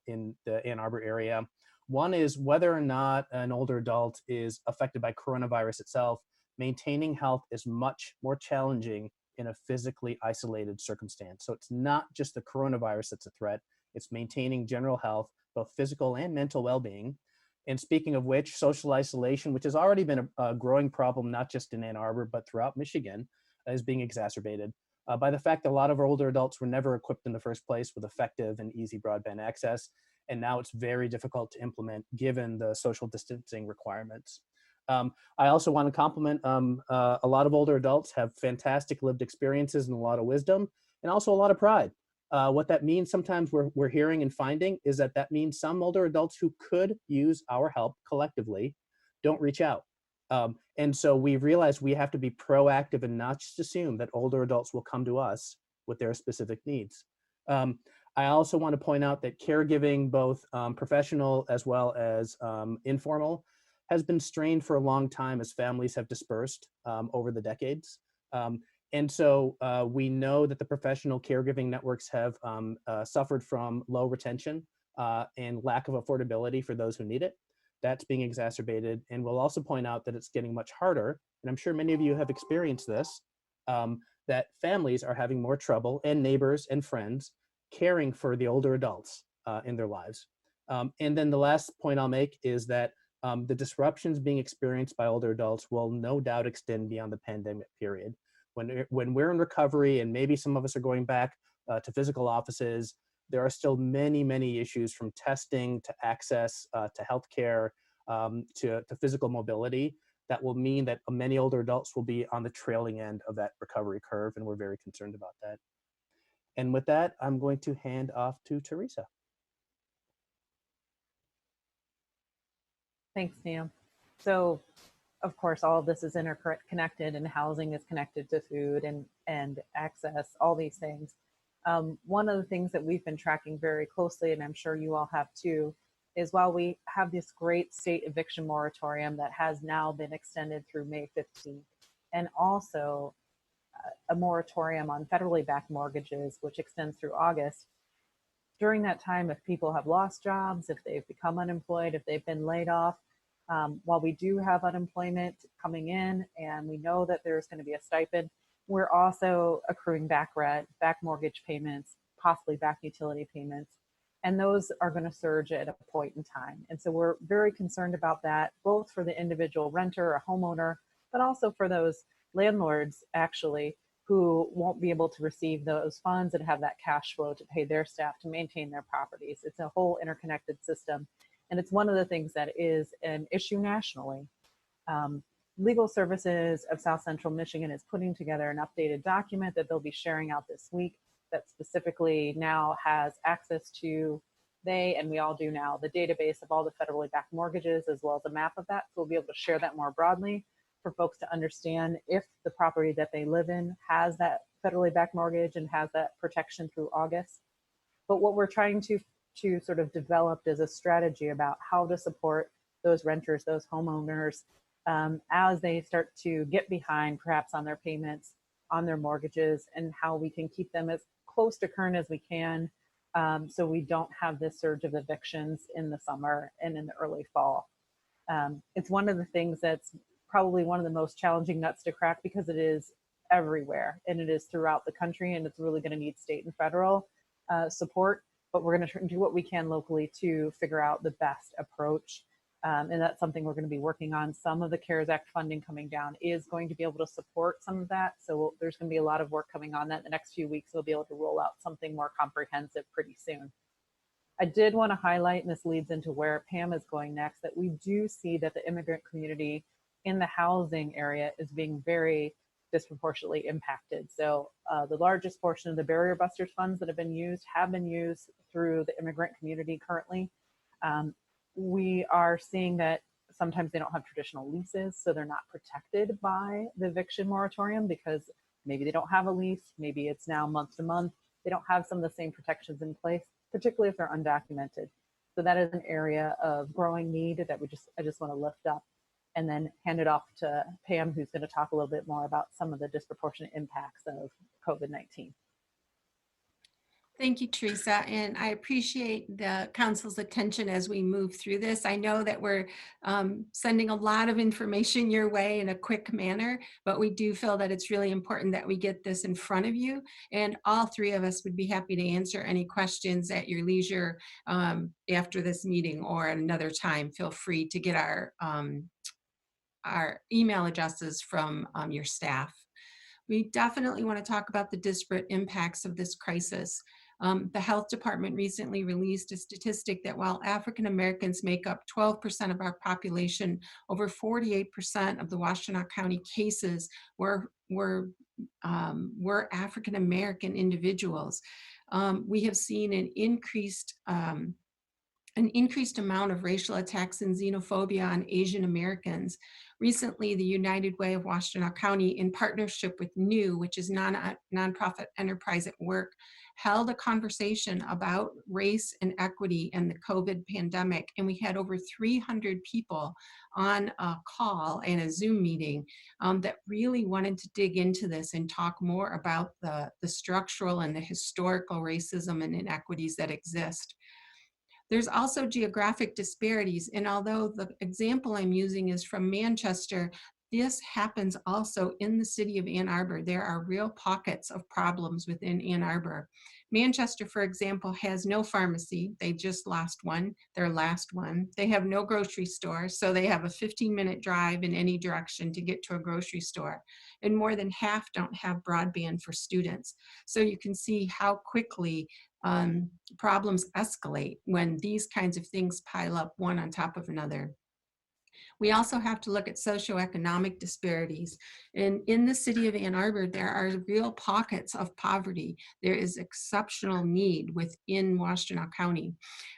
in the Ann Arbor area. One is whether or not an older adult is affected by coronavirus itself. Maintaining health is much more challenging in a physically isolated circumstance. So it's not just the coronavirus that's a threat, it's maintaining general health, both physical and mental well-being. And speaking of which, social isolation, which has already been a growing problem, not just in Ann Arbor, but throughout Michigan, is being exacerbated by the fact that a lot of our older adults were never equipped in the first place with effective and easy broadband access. And now it's very difficult to implement given the social distancing requirements. I also want to compliment a lot of older adults have fantastic lived experiences and a lot of wisdom and also a lot of pride. What that means sometimes we're hearing and finding is that means some older adults who could use our help collectively don't reach out. And so we realize we have to be proactive and not just assume that older adults will come to us with their specific needs. I also want to point out that caregiving, both professional as well as informal, has been strained for a long time as families have dispersed over the decades. And so we know that the professional caregiving networks have suffered from low retention and lack of affordability for those who need it. That's being exacerbated. And we'll also point out that it's getting much harder, and I'm sure many of you have experienced this, that families are having more trouble, and neighbors and friends, caring for the older adults in their lives. And then the last point I'll make is that the disruptions being experienced by older adults will no doubt extend beyond the pandemic period. When we're in recovery, and maybe some of us are going back to physical offices, there are still many, many issues, from testing to access to healthcare, to physical mobility, that will mean that many older adults will be on the trailing end of that recovery curve, and we're very concerned about that. And with that, I'm going to hand off to Teresa. Thanks, Neil. So, of course, all of this is interconnected, and housing is connected to food and access, all these things. One of the things that we've been tracking very closely, and I'm sure you all have too, is while we have this great state eviction moratorium that has now been extended through May 15th, and also a moratorium on federally backed mortgages, which extends through August. During that time, if people have lost jobs, if they've become unemployed, if they've been laid off, while we do have unemployment coming in and we know that there's going to be a stipend, we're also accruing back rent, back mortgage payments, possibly back utility payments, and those are going to surge at a point in time. And so we're very concerned about that, both for the individual renter or homeowner, but also for those landlords actually who won't be able to receive those funds and have that cash flow to pay their staff to maintain their properties. It's a whole interconnected system. And it's one of the things that is an issue nationally. Legal Services of South Central Michigan is putting together an updated document that they'll be sharing out this week that specifically now has access to, they and we all do now, the database of all the federally backed mortgages, as well as a map of that. So we'll be able to share that more broadly for folks to understand if the property that they live in has that federally backed mortgage and has that protection through August. But what we're trying to sort of develop is a strategy about how to support those renters, those homeowners, as they start to get behind perhaps on their payments, on their mortgages, and how we can keep them as close to current as we can, so we don't have this surge of evictions in the summer and in the early fall. It's one of the things that's probably one of the most challenging nuts to crack, because it is everywhere and it is throughout the country, and it's really going to need state and federal support, but we're going to do what we can locally to figure out the best approach. And that's something we're going to be working on. Some of the CARES Act funding coming down is going to be able to support some of that. So there's going to be a lot of work coming on that in the next few weeks. We'll be able to roll out something more comprehensive pretty soon. I did want to highlight, and this leads into where Pam is going next, that we do see that the immigrant community in the housing area is being very disproportionately impacted. So the largest portion of the Barrier Busters funds that have been used through the immigrant community currently. We are seeing that sometimes they don't have traditional leases, so they're not protected by the eviction moratorium because maybe they don't have a lease, maybe it's now month to month. They don't have some of the same protections in place, particularly if they're undocumented. So that is an area of growing need that I just want to lift up, and then hand it off to Pam, who's going to talk a little bit more about some of the disproportionate impacts of COVID-19. Thank you, Teresa, and I appreciate the council's attention as we move through this. I know that we're sending a lot of information your way in a quick manner, but we do feel that it's really important that we get this in front of you, and all three of us would be happy to answer any questions at your leisure after this meeting or at another time. Feel free to get our email addresses from your staff. We definitely want to talk about the disparate impacts of this crisis. The health department recently released a statistic that while African Americans make up 12% of our population, over 48% of the Washtenaw County cases were African American individuals. We have seen an increased amount of racial attacks and xenophobia on Asian Americans. Recently, the United Way of Washtenaw County, in partnership with NEW, which is nonprofit enterprise at work, held a conversation about race and equity and the COVID pandemic. And we had over 300 people on a call and a Zoom meeting that really wanted to dig into this and talk more about the structural and the historical racism and inequities that exist. There's also geographic disparities. And although the example I'm using is from Manchester, this happens also in the city of Ann Arbor. There are real pockets of problems within Ann Arbor. Manchester, for example, has no pharmacy. They just lost one, their last one. They have no grocery store, so they have a 15-minute drive in any direction to get to a grocery store. And more than half don't have broadband for students. So you can see how quickly problems escalate when these kinds of things pile up one on top of another. We also have to look at socioeconomic disparities. And in the city of Ann Arbor, there are real pockets of poverty. There is exceptional need within Washtenaw County.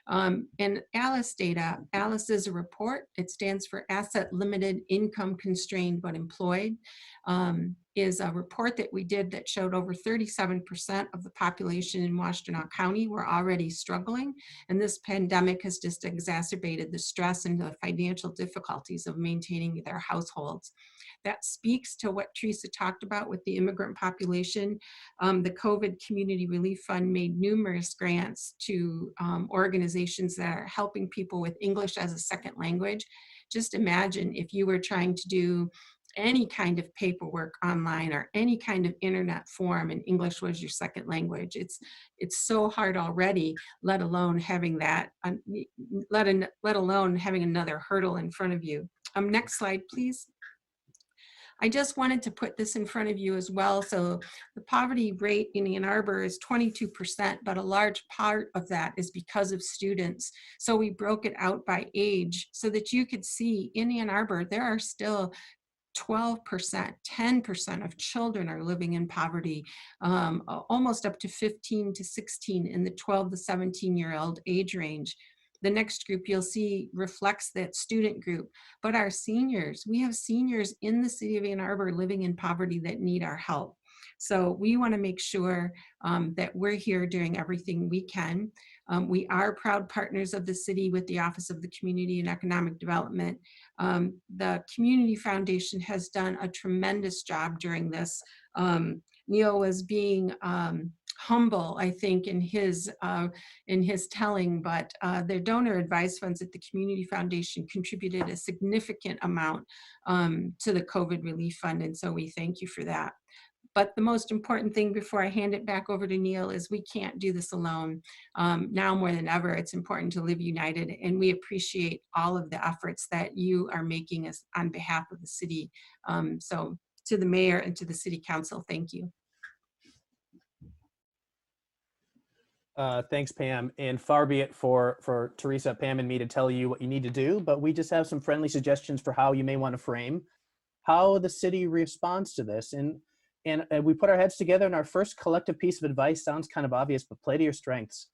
And ALICE data, ALICE is a report. It stands for Asset Limited, Income Constrained but Employed. Is a report that we did that showed over 37% of the population in Washtenaw County were already struggling. And this pandemic has just exacerbated the stress and the financial difficulties of maintaining their households. That speaks to what Teresa talked about with the immigrant population. The COVID Community Relief Fund made numerous grants to organizations that are helping people with English as a second language. Just imagine if you were trying to do any kind of paperwork online or any kind of internet form and English was your second language. It's so hard already, let alone having that, let alone having another hurdle in front of you. Next slide, please. I just wanted to put this in front of you as well. So the poverty rate in Ann Arbor is 22%, but a large part of that is because of students. So we broke it out by age so that you could see in Ann Arbor, there are still 12%, 10% of children are living in poverty, almost up to 15 to 16 in the 12 to 17-year-old age range. The next group you'll see reflects that student group, but our seniors, we have seniors in the city of Ann Arbor living in poverty that need our help. So we want to make sure that we're here doing everything we can. We are proud partners of the city with the Office of the Community and Economic Development. The Community Foundation has done a tremendous job during this. Neil was being humble, I think, in his telling, but their donor advised funds at the Community Foundation contributed a significant amount to the COVID relief fund, and so we thank you for that. But the most important thing before I hand it back over to Neil is we can't do this alone. Now more than ever, it's important to live united, and we appreciate all of the efforts that you are making us on behalf of the city. So to the mayor and to the city council, thank you. Thanks, Pam. And far be it for Teresa, Pam, and me to tell you what you need to do, but we just have some friendly suggestions for how you may want to frame how the city responds to this. And we put our heads together, and our first collective piece of advice sounds kind of obvious, but play to your strengths.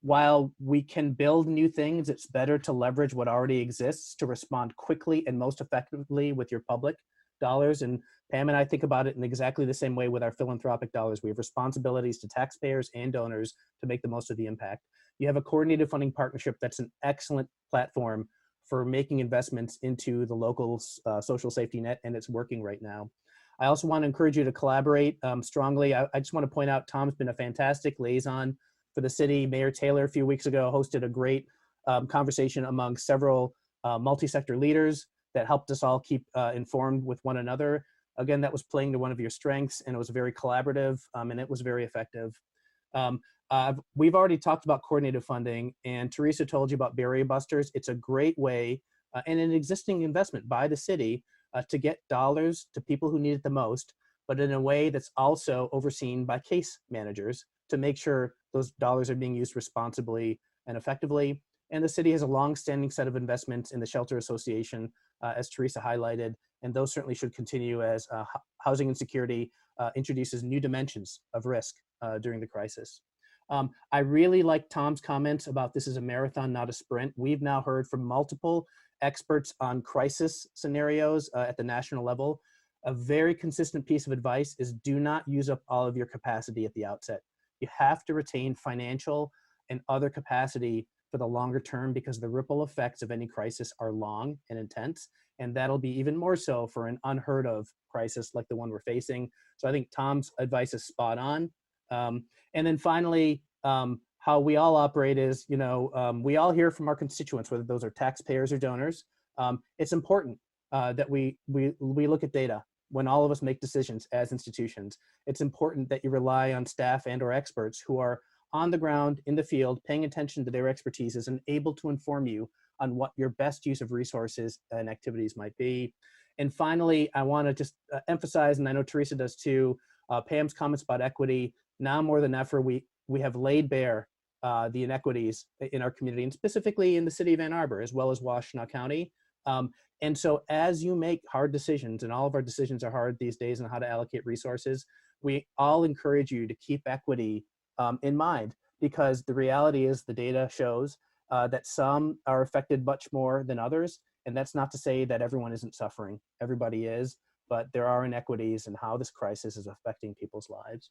While we can build new things, it's better to leverage what already exists to respond quickly and most effectively with your public dollars. And Pam and I think about it in exactly the same way with our philanthropic dollars. We have responsibilities to taxpayers and donors to make the most of the impact. You have a coordinated funding partnership that's an excellent platform for making investments into the local social safety net, and it's working right now. I also want to encourage you to collaborate strongly. I just want to point out Tom's been a fantastic liaison for the city. Mayor Taylor a few weeks ago hosted a great conversation among several multi-sector leaders that helped us all keep informed with one another. Again, that was playing to one of your strengths, and it was very collaborative, and it was very effective. We've already talked about coordinated funding, and Teresa told you about barrier busters. It's a great way and an existing investment by the city to get dollars to people who need it the most, but in a way that's also overseen by case managers to make sure those dollars are being used responsibly and effectively. And the city has a long-standing set of investments in the Shelter Association, as Teresa highlighted, and those certainly should continue as housing insecurity introduces new dimensions of risk during the crisis. I really like Tom's comments about this is a marathon, not a sprint. We've now heard from multiple experts on crisis scenarios at the national level. A very consistent piece of advice is do not use up all of your capacity at the outset. You have to retain financial and other capacity for the longer term because the ripple effects of any crisis are long and intense, and that'll be even more so for an unheard of crisis like the one we're facing. So I think Tom's advice is spot on. And then finally, how how we all operate is, we all hear from our constituents, whether those are taxpayers or donors. It's important that we look at data when all of us make decisions as institutions. It's important that you rely on staff and or experts who are on the ground in the field, paying attention to their expertises and able to inform you on what your best use of resources and activities might be. And finally, I want to just emphasize, and I know Teresa does too, Pam's comments about equity. Now more than ever, we have laid bare the inequities in our community, and specifically in the city of Ann Arbor, as well as Washtenaw County. And so as you make hard decisions, and all of our decisions are hard these days on how to allocate resources, we all encourage you to keep equity in mind, because the reality is the data shows that some are affected much more than others. And that's not to say that everyone isn't suffering. Everybody is, but there are inequities in how this crisis is affecting people's lives.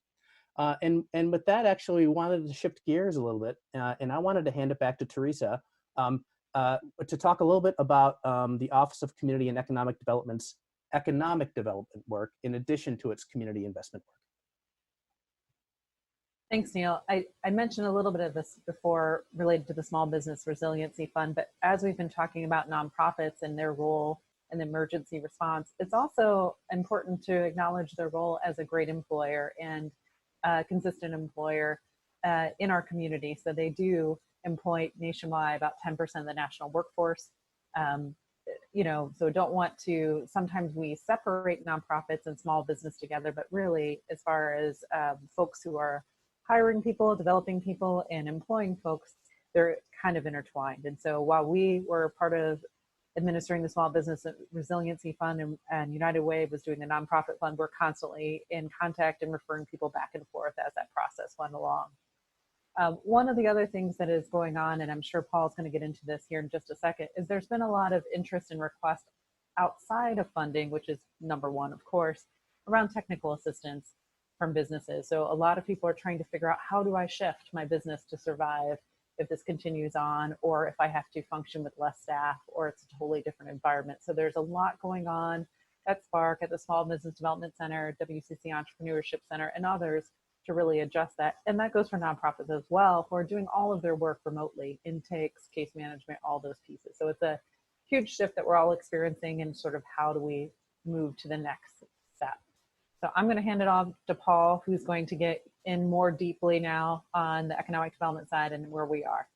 And with that, actually, we wanted to shift gears a little bit, and I wanted to hand it back to Teresa to talk a little bit about the Office of Community and Economic Development's economic development work in addition to its community investment work. Thanks, Neil. I mentioned a little bit of this before related to the Small Business Resiliency Fund, but as we've been talking about nonprofits and their role in the emergency response, it's also important to acknowledge their role as a great employer and consistent employer in our community. So they do employ nationwide about 10% of the national workforce. So don't want to, sometimes we separate nonprofits and small business together, but really as far as folks who are hiring people, developing people, and employing folks, they're kind of intertwined. And so while we were part of administering the Small Business Resiliency Fund and United Way was doing the nonprofit fund, we're constantly in contact and referring people back and forth as that process went along. One of the other things that is going on, and I'm sure Paul's going to get into this here in just a second, is there's been a lot of interest and requests outside of funding, which is number one, of course, around technical assistance from businesses. So a lot of people are trying to figure out, how do I shift my business to survive if this continues on, or if I have to function with less staff, or it's a totally different environment. So there's a lot going on at Spark, at the Small Business Development Center, WCC Entrepreneurship Center, and others to really adjust that. And that goes for nonprofits as well, who are doing all of their work remotely, intakes, case management, all those pieces. So it's a huge shift that we're all experiencing, and sort of how do we move to the next step. So I'm going to hand it off to Paul, who's going to get in more deeply now on the economic development side and where we are.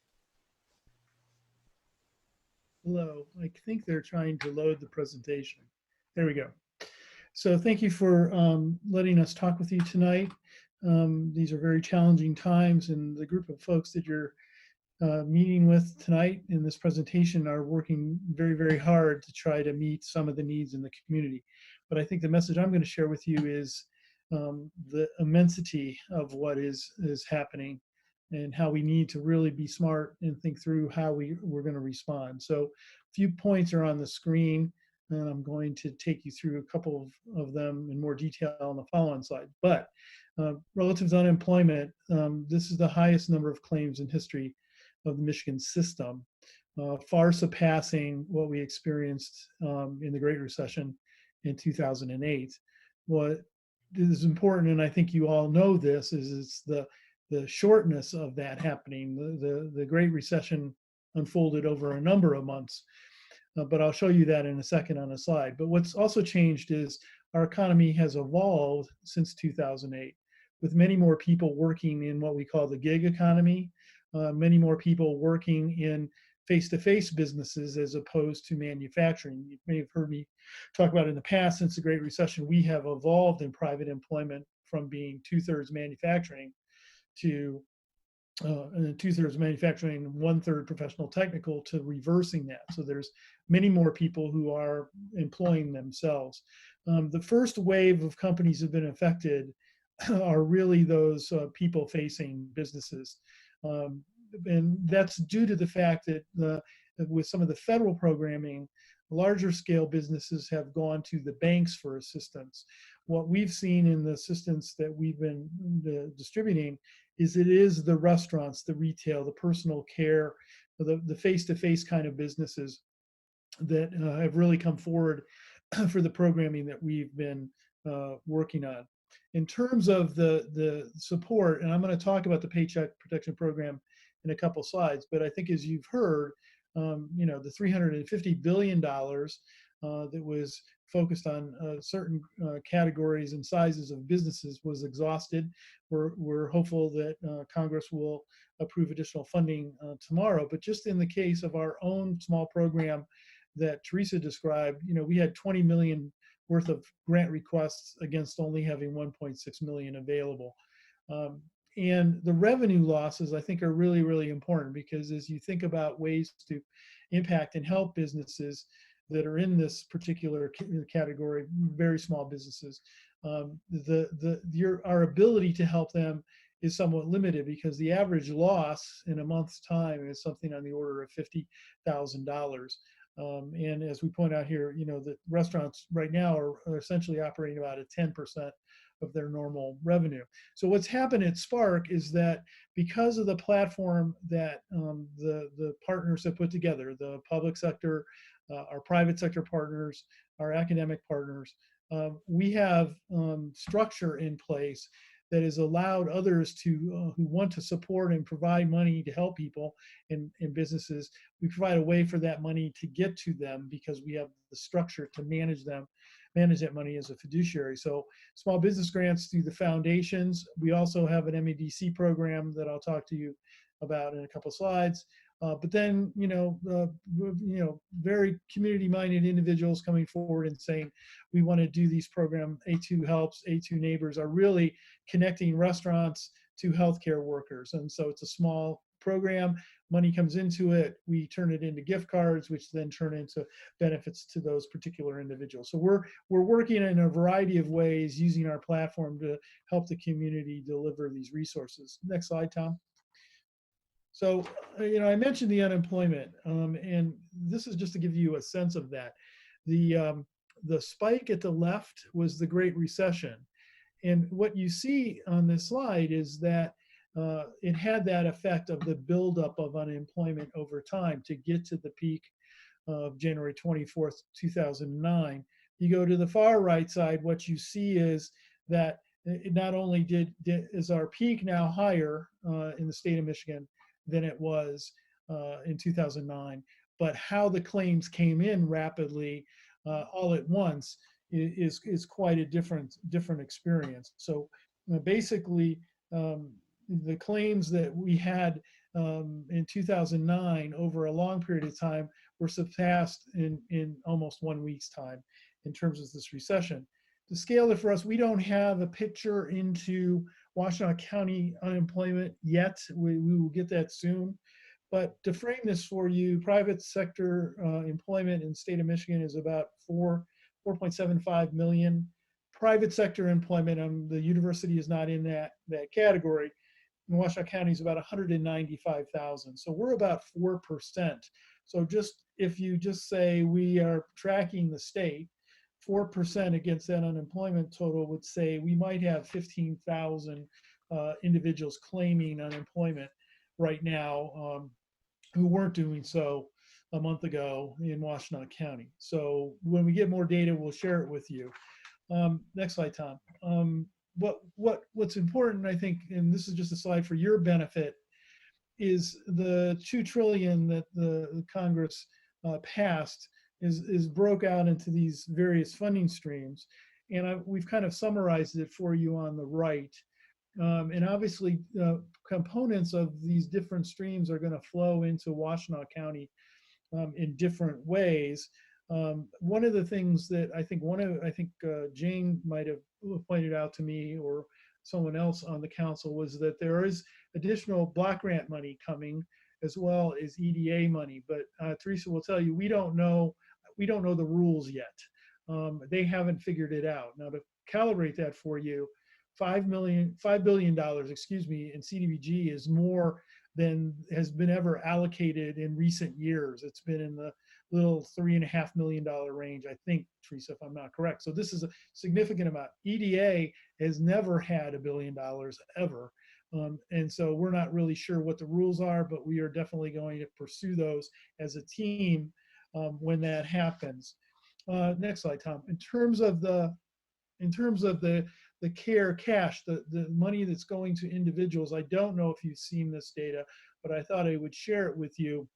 Hello, I think they're trying to load the presentation. There we go. So thank you for letting us talk with you tonight. These are very challenging times, and the group of folks that you're meeting with tonight in this presentation are working very, very hard to try to meet some of the needs in the community. But I think the message I'm going to share with you is the immensity of what is happening, and how we need to really be smart and think through how we're going to respond. So a few points are on the screen, and I'm going to take you through a couple of them in more detail on the following slide. But relative to unemployment, this is the highest number of claims in history of the Michigan system, far surpassing what we experienced in the Great Recession in 2008. What is important, and I think you all know this, is it's the shortness of that happening. The Great Recession unfolded over a number of months, but I'll show you that in a second on a slide. But what's also changed is our economy has evolved since 2008, with many more people working in what we call the gig economy, many more people working in face-to-face businesses as opposed to manufacturing. You may have heard me talk about in the past, since the Great Recession, we have evolved in private employment from being 2/3 manufacturing to 2/3 manufacturing and 1/3 professional technical, to reversing that. So there's many more people who are employing themselves. The first wave of companies that have been affected are really those people-facing businesses. And that's due to the fact that with some of the federal programming, larger scale businesses have gone to the banks for assistance. What we've seen in the assistance that we've been distributing is it is the restaurants, the retail, the personal care, the face-to-face kind of businesses that have really come forward for the programming that we've been working on. In terms of the support, and I'm going to talk about the Paycheck Protection Program in a couple slides. But I think as you've heard, the $350 billion that was focused on certain categories and sizes of businesses was exhausted. We're hopeful that Congress will approve additional funding tomorrow. But just in the case of our own small program that Teresa described, we had 20 million worth of grant requests against only having 1.6 million available. And the revenue losses, I think, are really, really important, because as you think about ways to impact and help businesses that are in this particular category, very small businesses, our ability to help them is somewhat limited, because the average loss in a month's time is something on the order of $50,000. And as we point out here, the restaurants right now are essentially operating about at 10% of their normal revenue. So what's happened at Spark is that because of the platform that the partners have put together, the public sector, our private sector partners, our academic partners, we have structure in place that has allowed others to who want to support and provide money to help people in businesses. We provide a way for that money to get to them, because we have the structure to manage that money as a fiduciary. So small business grants through the foundations. We also have an MEDC program that I'll talk to you about in a couple slides. But then, very community-minded individuals coming forward and saying, we want to do these programs. A2 Helps, A2 Neighbors are really connecting restaurants to healthcare workers. And so it's a small program. Money comes into it. We turn it into gift cards, which then turn into benefits to those particular individuals. So we're working in a variety of ways using our platform to help the community deliver these resources. Next slide, Tom. So, I mentioned the unemployment, and this is just to give you a sense of that. The spike at the left was the Great Recession. And what you see on this slide is that it had that effect of the buildup of unemployment over time to get to the peak of January 24th, 2009. You go to the far right side, what you see is that it not only is our peak now higher in the state of Michigan than it was in 2009, but how the claims came in rapidly all at once is quite a different experience. So basically, the claims that we had in 2009 over a long period of time were surpassed in almost 1 week's time in terms of this recession. To scale it for us, we don't have a picture into Washtenaw County unemployment yet. We will get that soon. But to frame this for you, private sector employment in the state of Michigan is about 4.75 million. Private sector employment, the university is not in that category. In Washtenaw County is about 195,000. So we're about 4%. So if you just say we are tracking the state, 4% against that unemployment total would say we might have 15,000 individuals claiming unemployment right now who weren't doing so a month ago in Washtenaw County. So when we get more data, we'll share it with you. Next slide, Tom. What's important, I think, and this is just a slide for your benefit, is the $2 trillion that the Congress passed is broke out into these various funding streams. And we've kind of summarized it for you on the right. And obviously, components of these different streams are going to flow into Washtenaw County in different ways. One of the things that I think Jane might have pointed out to me, or someone else on the council, was that there is additional block grant money coming, as well as EDA money. But Teresa will tell you, we don't know the rules yet. They haven't figured it out. Now, to calibrate that for you, $5 billion, in CDBG is more than has been ever allocated in recent years. It's been in the little $3.5 million range, I think, Teresa, if I'm not correct. So this is a significant amount. EDA has never had $1 billion ever. And so we're not really sure what the rules are, but we are definitely going to pursue those as a team when that happens. Next slide, Tom. In terms of the CARE cash, the money that's going to individuals, I don't know if you've seen this data, but I thought I would share it with you.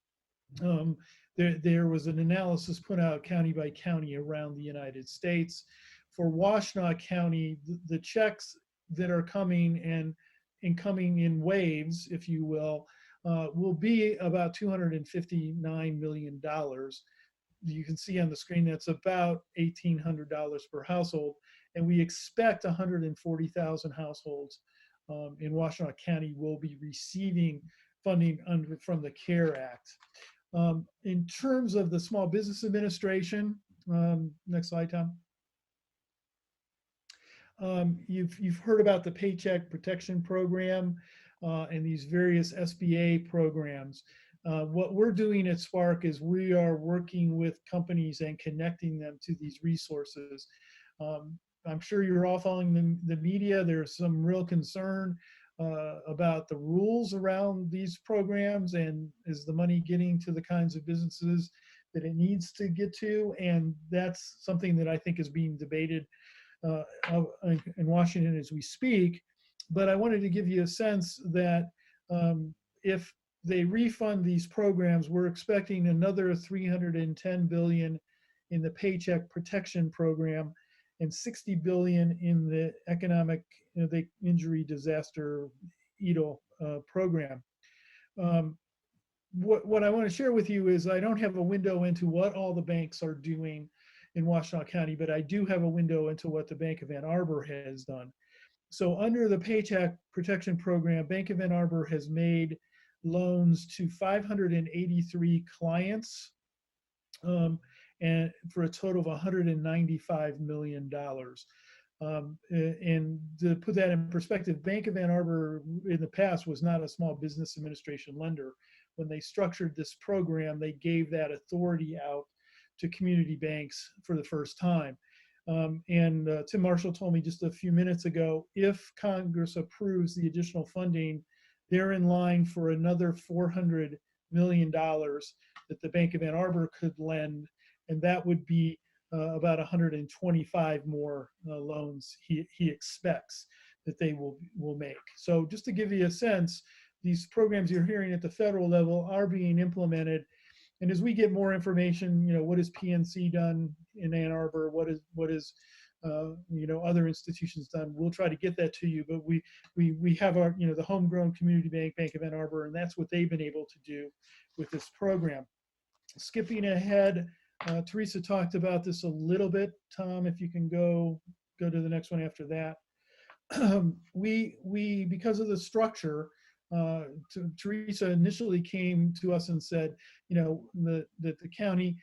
There was an analysis put out county by county around the United States. For Washtenaw County, the checks that are coming and coming in waves, if you will be about $259 million. You can see on the screen that's about $1,800 per household, and we expect 140,000 households in Washtenaw County will be receiving funding from the CARE Act. In terms of the Small Business Administration, next slide, Tom. You've heard about the Paycheck Protection Program and these various SBA programs. What we're doing at Spark is we are working with companies and connecting them to these resources. I'm sure you're all following the media. There's some real concern about the rules around these programs, and is the money getting to the kinds of businesses that it needs to get to? And that's something that I think is being debated in Washington as we speak. But I wanted to give you a sense that if they refund these programs, we're expecting another $310 billion in the Paycheck Protection Program and $60 billion in the Economic Injury Disaster EDL program. What I want to share with you is I don't have a window into what all the banks are doing in Washtenaw County, but I do have a window into what the Bank of Ann Arbor has done. So under the Paycheck Protection Program, Bank of Ann Arbor has made loans to 583 clients and for a total of $195 million. And to put that in perspective, Bank of Ann Arbor in the past was not a Small Business Administration lender. When they structured this program, they gave that authority out to community banks for the first time. And Tim Marshall told me just a few minutes ago, if Congress approves the additional funding, they're in line for another $400 million that the Bank of Ann Arbor could lend, and that would be about 125 more loans he expects that they will make. So just to give you a sense, these programs you're hearing at the federal level are being implemented. And as we get more information, what has PNC done in Ann Arbor? What is other institutions done? We'll try to get that to you. But we have our, the homegrown community bank, Bank of Ann Arbor, and that's what they've been able to do with this program. Skipping ahead, Teresa talked about this a little bit. Tom, if you can go to the next one after that. We because of the structure, Teresa initially came to us and said, that the county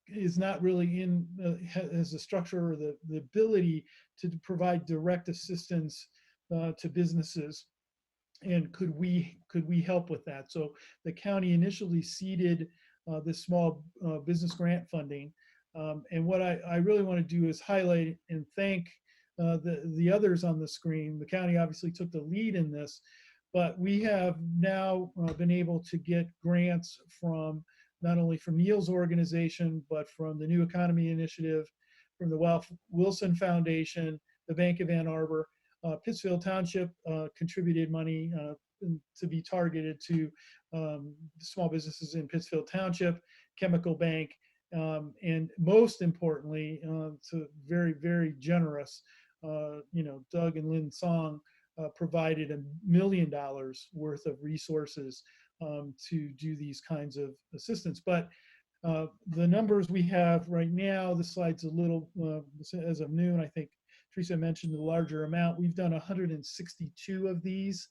is not really has the structure or the ability to provide direct assistance to businesses, and could we help with that? So the county initially seeded this small business grant funding, and what I really want to do is highlight and thank the others on the screen. The county obviously took the lead in this, but we have now been able to get grants from not only from Neil's organization, but from the New Economy Initiative, from the Ralph Wilson Foundation, the Bank of Ann Arbor. Pittsfield Township contributed money to be targeted to small businesses in Pittsfield Township, Chemical Bank, and most importantly, to very, very generous, Doug and Lynn Song provided $1 million worth of resources to do these kinds of assistance. But the numbers we have right now, the slide's a little, as of noon, I think Teresa mentioned the larger amount. We've done 162 of these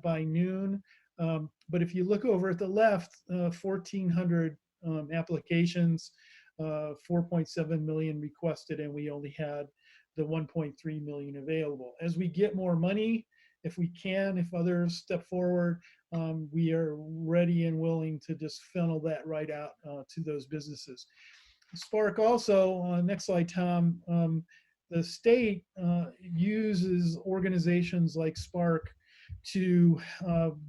by noon. But if you look over at the left, 1,400 applications, 4.7 million requested, and we only had the 1.3 million available. As we get more money, if we can, if others step forward, we are ready and willing to just funnel that right out to those businesses. Spark also, next slide, Tom, the state uses organizations like Spark to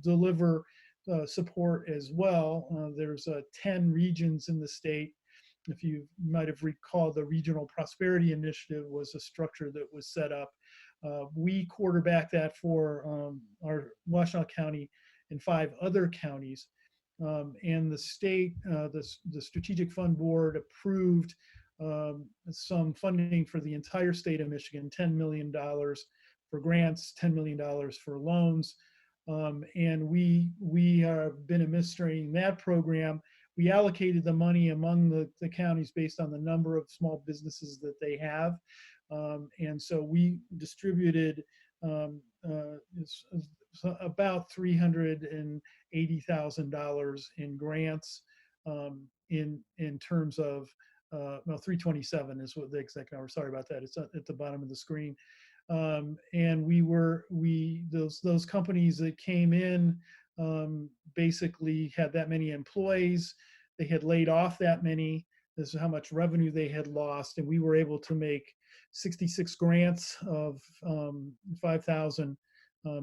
deliver support as well. There's 10 regions in the state. If you might have recalled, the Regional Prosperity Initiative was a structure that was set up. We quarterback that for our Washtenaw County and 5 other counties. And the state, the Strategic Fund Board approved some funding for the entire state of Michigan, $10 million for grants, $10 million for loans. And we have been administering that program. We allocated the money among the counties based on the number of small businesses that they have. And so we distributed about $380,000 in grants, in terms of, well, 327 is what the exact number. Sorry about that. It's at the bottom of the screen. And those companies that came in basically had that many employees. They had laid off that many. This is how much revenue they had lost, and we were able to make 66 grants of 5,000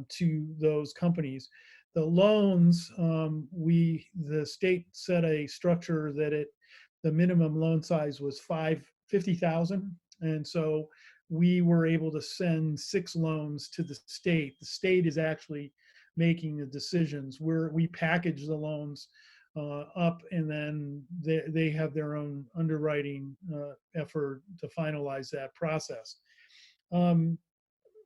to those companies. The loans, the state set a structure that the minimum loan size was $50,000, and so we were able to send 6 loans to the state. The state is actually making the decisions. We package the loans up, and then they have their own underwriting effort to finalize that process.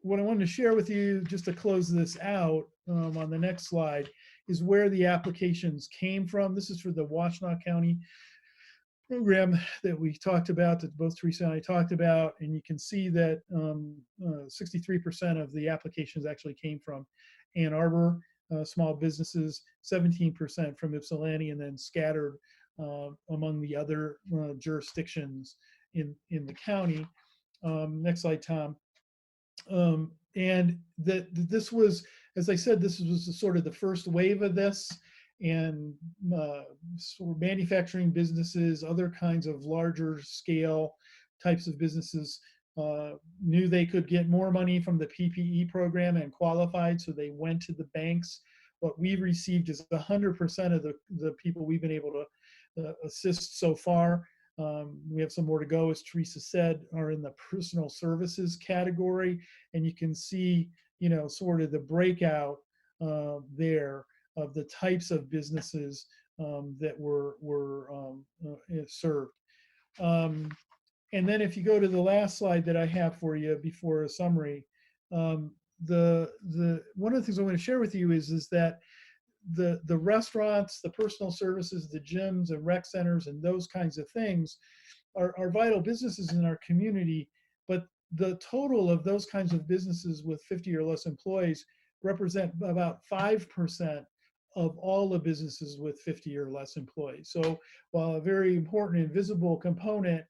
What I wanted to share with you, just to close this out, on the next slide, is where the applications came from. This is for the Washtenaw County program that we talked about, that both Teresa and I talked about, and you can see that 63% of the applications actually came from Ann Arbor small businesses, 17% from Ypsilanti, and then scattered among the other jurisdictions in the county. Next slide, Tom. And this was, as I said, this was sort of the first wave of this, and sort of manufacturing businesses, other kinds of larger scale types of businesses knew they could get more money from the PPE program and qualified, so they went to the banks. What we've received is 100% of the people we've been able to assist so far. We have some more to go, as Teresa said, are in the personal services category, and you can see, sort of the breakout there of the types of businesses that were served. And then if you go to the last slide that I have for you before a summary, one of the things I want to share with you is that the restaurants, the personal services, the gyms and rec centers and those kinds of things are vital businesses in our community, but the total of those kinds of businesses with 50 or less employees represent about 5% of all the businesses with 50 or less employees. So while a very important and visible component,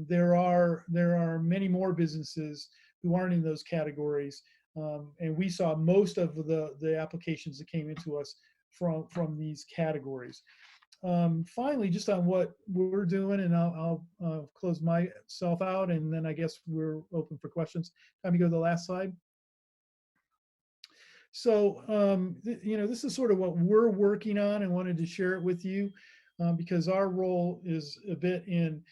there are many more businesses who aren't in those categories. And we saw most of the applications that came into us from these categories. Finally, just on what we're doing, and I'll close myself out, and then I guess we're open for questions. Time to go to the last slide. So, this is sort of what we're working on, and wanted to share it with you because our role is a bit in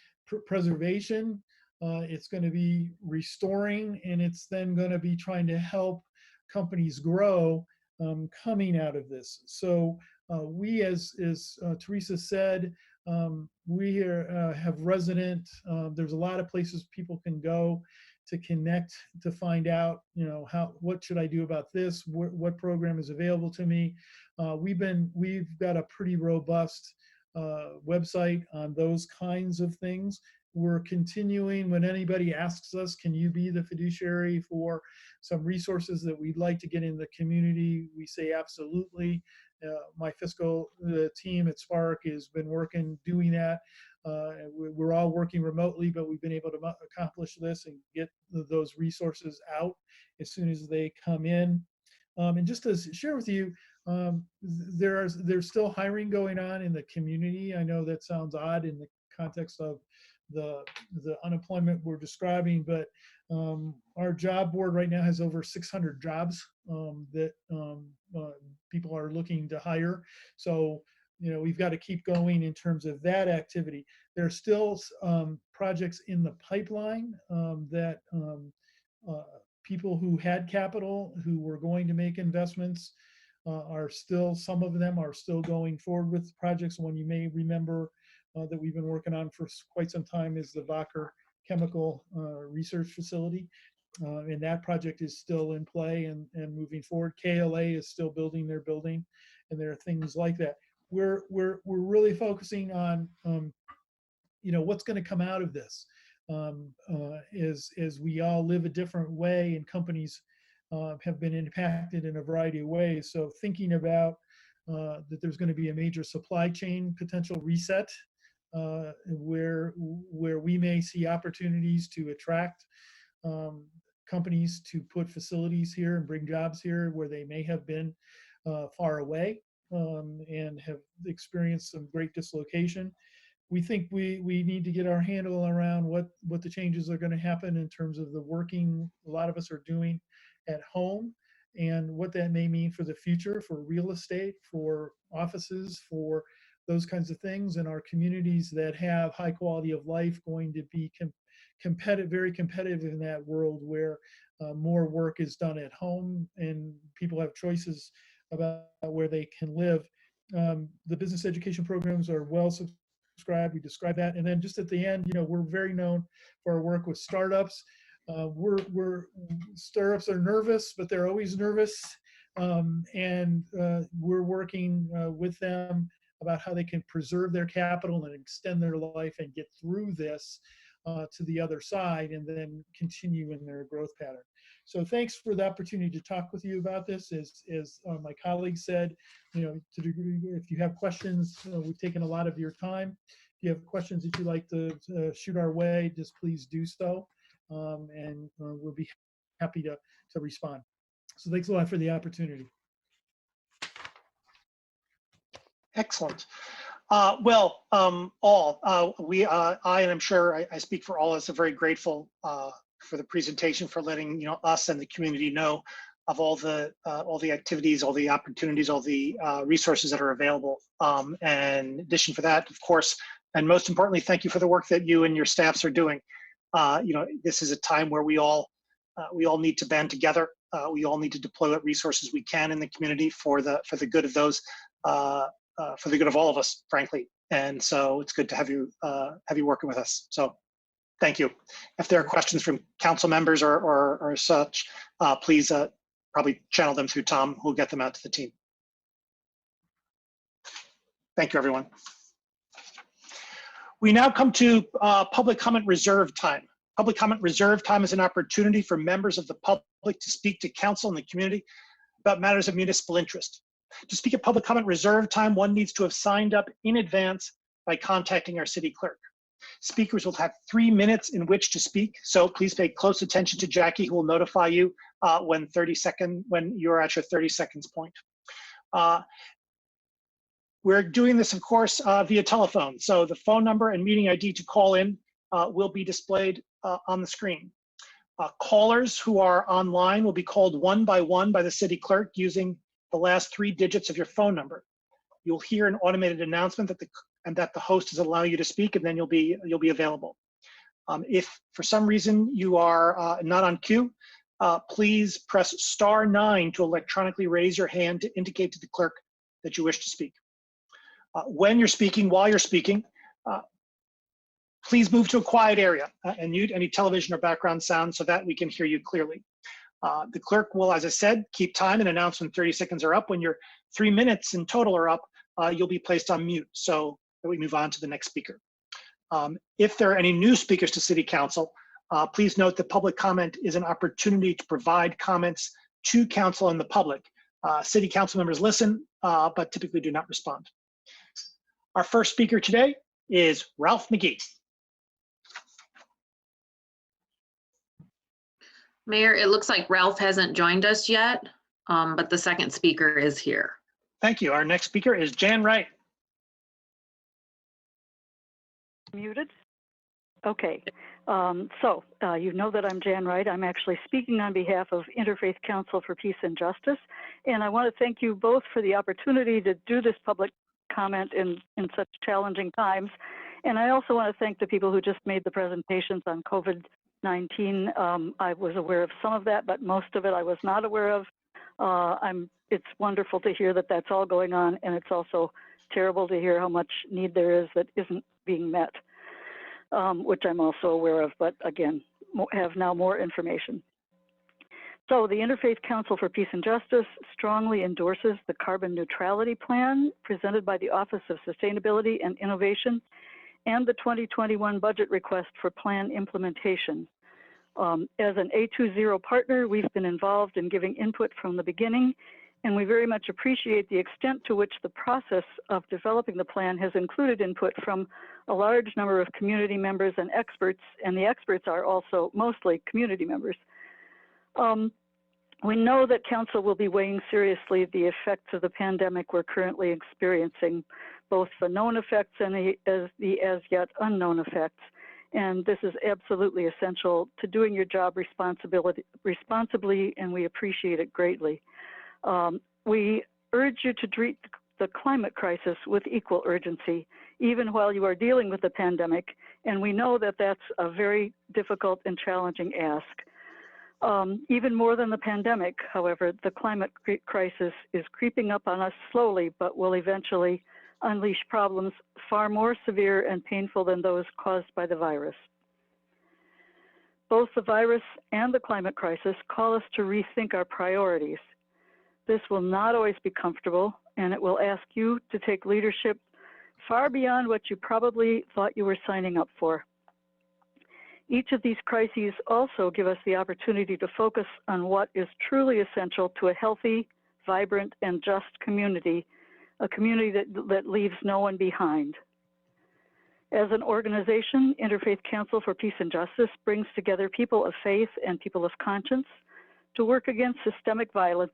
preservation. It's going to be restoring, and it's then going to be trying to help companies grow coming out of this. So we, as Teresa said, we have resident, there's a lot of places people can go to connect, to find out, what should I do about this? What program is available to me? We've got a pretty robust website on those kinds of things. We're continuing, when anybody asks us, can you be the fiduciary for some resources that we'd like to get in the community? We say absolutely. My fiscal team at Spark has been doing that. We're all working remotely, but we've been able to accomplish this and get those resources out as soon as they come in. And just to share with you, there's still hiring going on in the community. I know that sounds odd in the context of the unemployment we're describing, but our job board right now has over 600 jobs that people are looking to hire. So, we've got to keep going in terms of that activity. There are still projects in the pipeline that people who had capital, who were going to make investments, are still, some of them are still going forward with projects. One you may remember that we've been working on for quite some time is the Wacker Chemical Research Facility. And that project is still in play and moving forward. KLA is still building their building, and there are things like that. We're really focusing on what's going to come out of this as we all live a different way, and companies have been impacted in a variety of ways. So thinking about that there's going to be a major supply chain potential reset where we may see opportunities to attract companies to put facilities here and bring jobs here where they may have been far away and have experienced some great dislocation. We think we need to get our handle around what the changes are going to happen in terms of the working a lot of us are doing at home, and what that may mean for the future, for real estate, for offices, for those kinds of things, and our communities that have high quality of life going to be competitive, very competitive in that world where more work is done at home and people have choices about where they can live. The business education programs are well subscribed. We describe that. And then just at the end, we're very known for our work with startups. Startups are nervous, but they're always nervous. And we're working with them about how they can preserve their capital and extend their life and get through this to the other side and then continue in their growth pattern. So thanks for the opportunity to talk with you about this. As my colleague said, if you have questions, we've taken a lot of your time. If you have questions that you'd like to shoot our way, just please do so. And we'll be happy to respond. So thanks a lot for the opportunity. Excellent. I and I'm sure I speak for all of us, are very grateful for the presentation, for letting us and the community know of all the activities, all the opportunities, all the resources that are available. And in addition for that, of course, and most importantly, thank you for the work that you and your staffs are doing. This is a time where we all need to band together. We all need to deploy what resources we can in the community for the good of those. For the good of all of us, frankly. And so it's good to have you working with us. So thank you. If there are questions from council members or such, please probably channel them through Tom, who'll get them out to the team. Thank you, everyone. We now come to public comment reserve time. Public comment reserve time is an opportunity for members of the public to speak to council and the community about matters of municipal interest. To speak at public comment reserve time, one needs to have signed up in advance by contacting our city clerk. Speakers will have 3 minutes in which to speak, so please pay close attention to Jackie, who will notify you when you're at your 30 seconds point. We're doing this, of course, via telephone, so the phone number and meeting ID to call in will be displayed on the screen. Callers who are online will be called one by one by the city clerk using the last 3 digits of your phone number. You'll hear an automated announcement that the host is allowing you to speak, and then you'll be available. If for some reason you are not on queue, please press *9 to electronically raise your hand to indicate to the clerk that you wish to speak. When you're speaking, while you're speaking, please move to a quiet area and mute any television or background sound so that we can hear you clearly. The clerk will, as I said, keep time and announce when 30 seconds are up. When your 3 minutes in total are up, you'll be placed on mute so that we move on to the next speaker. If there are any new speakers to City Council, please note that public comment is an opportunity to provide comments to council and the public. City Council members listen, but typically do not respond. Our first speaker today is Ralph McGee. Mayor, it looks like Ralph hasn't joined us yet, but the second speaker is here. Thank you. Our next speaker is Jan Wright. Muted? Okay. You know that I'm Jan Wright. I'm actually speaking on behalf of Interfaith Council for Peace and Justice. And I want to thank you both for the opportunity to do this public comment in such challenging times. And I also want to thank the people who just made the presentations on COVID-19. I was aware of some of that, but most of it I was not aware of. I'm it's wonderful to hear that that's all going on, and it's also terrible to hear how much need there is that isn't being met, which I'm also aware of, but again, have now more information. So the Interfaith Council for Peace and Justice strongly endorses the carbon neutrality plan presented by the Office of Sustainability and Innovation and the 2021 budget request for plan implementation. As an A20 partner, we've been involved in giving input from the beginning, and we very much appreciate the extent to which the process of developing the plan has included input from a large number of community members and experts, and the experts are also mostly community members. We know that Council will be weighing seriously the effects of the pandemic we're currently experiencing, both the known effects and the as yet unknown effects. And this is absolutely essential to doing your job responsibly, and we appreciate it greatly. We urge you to treat the climate crisis with equal urgency, even while you are dealing with the pandemic. And we know that that's a very difficult and challenging ask. Even more than the pandemic, however, the climate crisis is creeping up on us slowly, but will eventually unleash problems far more severe and painful than those caused by the virus. Both the virus and the climate crisis call us to rethink our priorities. This will not always be comfortable, and it will ask you to take leadership far beyond what you probably thought you were signing up for. Each of these crises also give us the opportunity to focus on what is truly essential to a healthy, vibrant, and just community, a community that leaves no one behind. As an organization, Interfaith Council for Peace and Justice brings together people of faith and people of conscience to work against systemic violence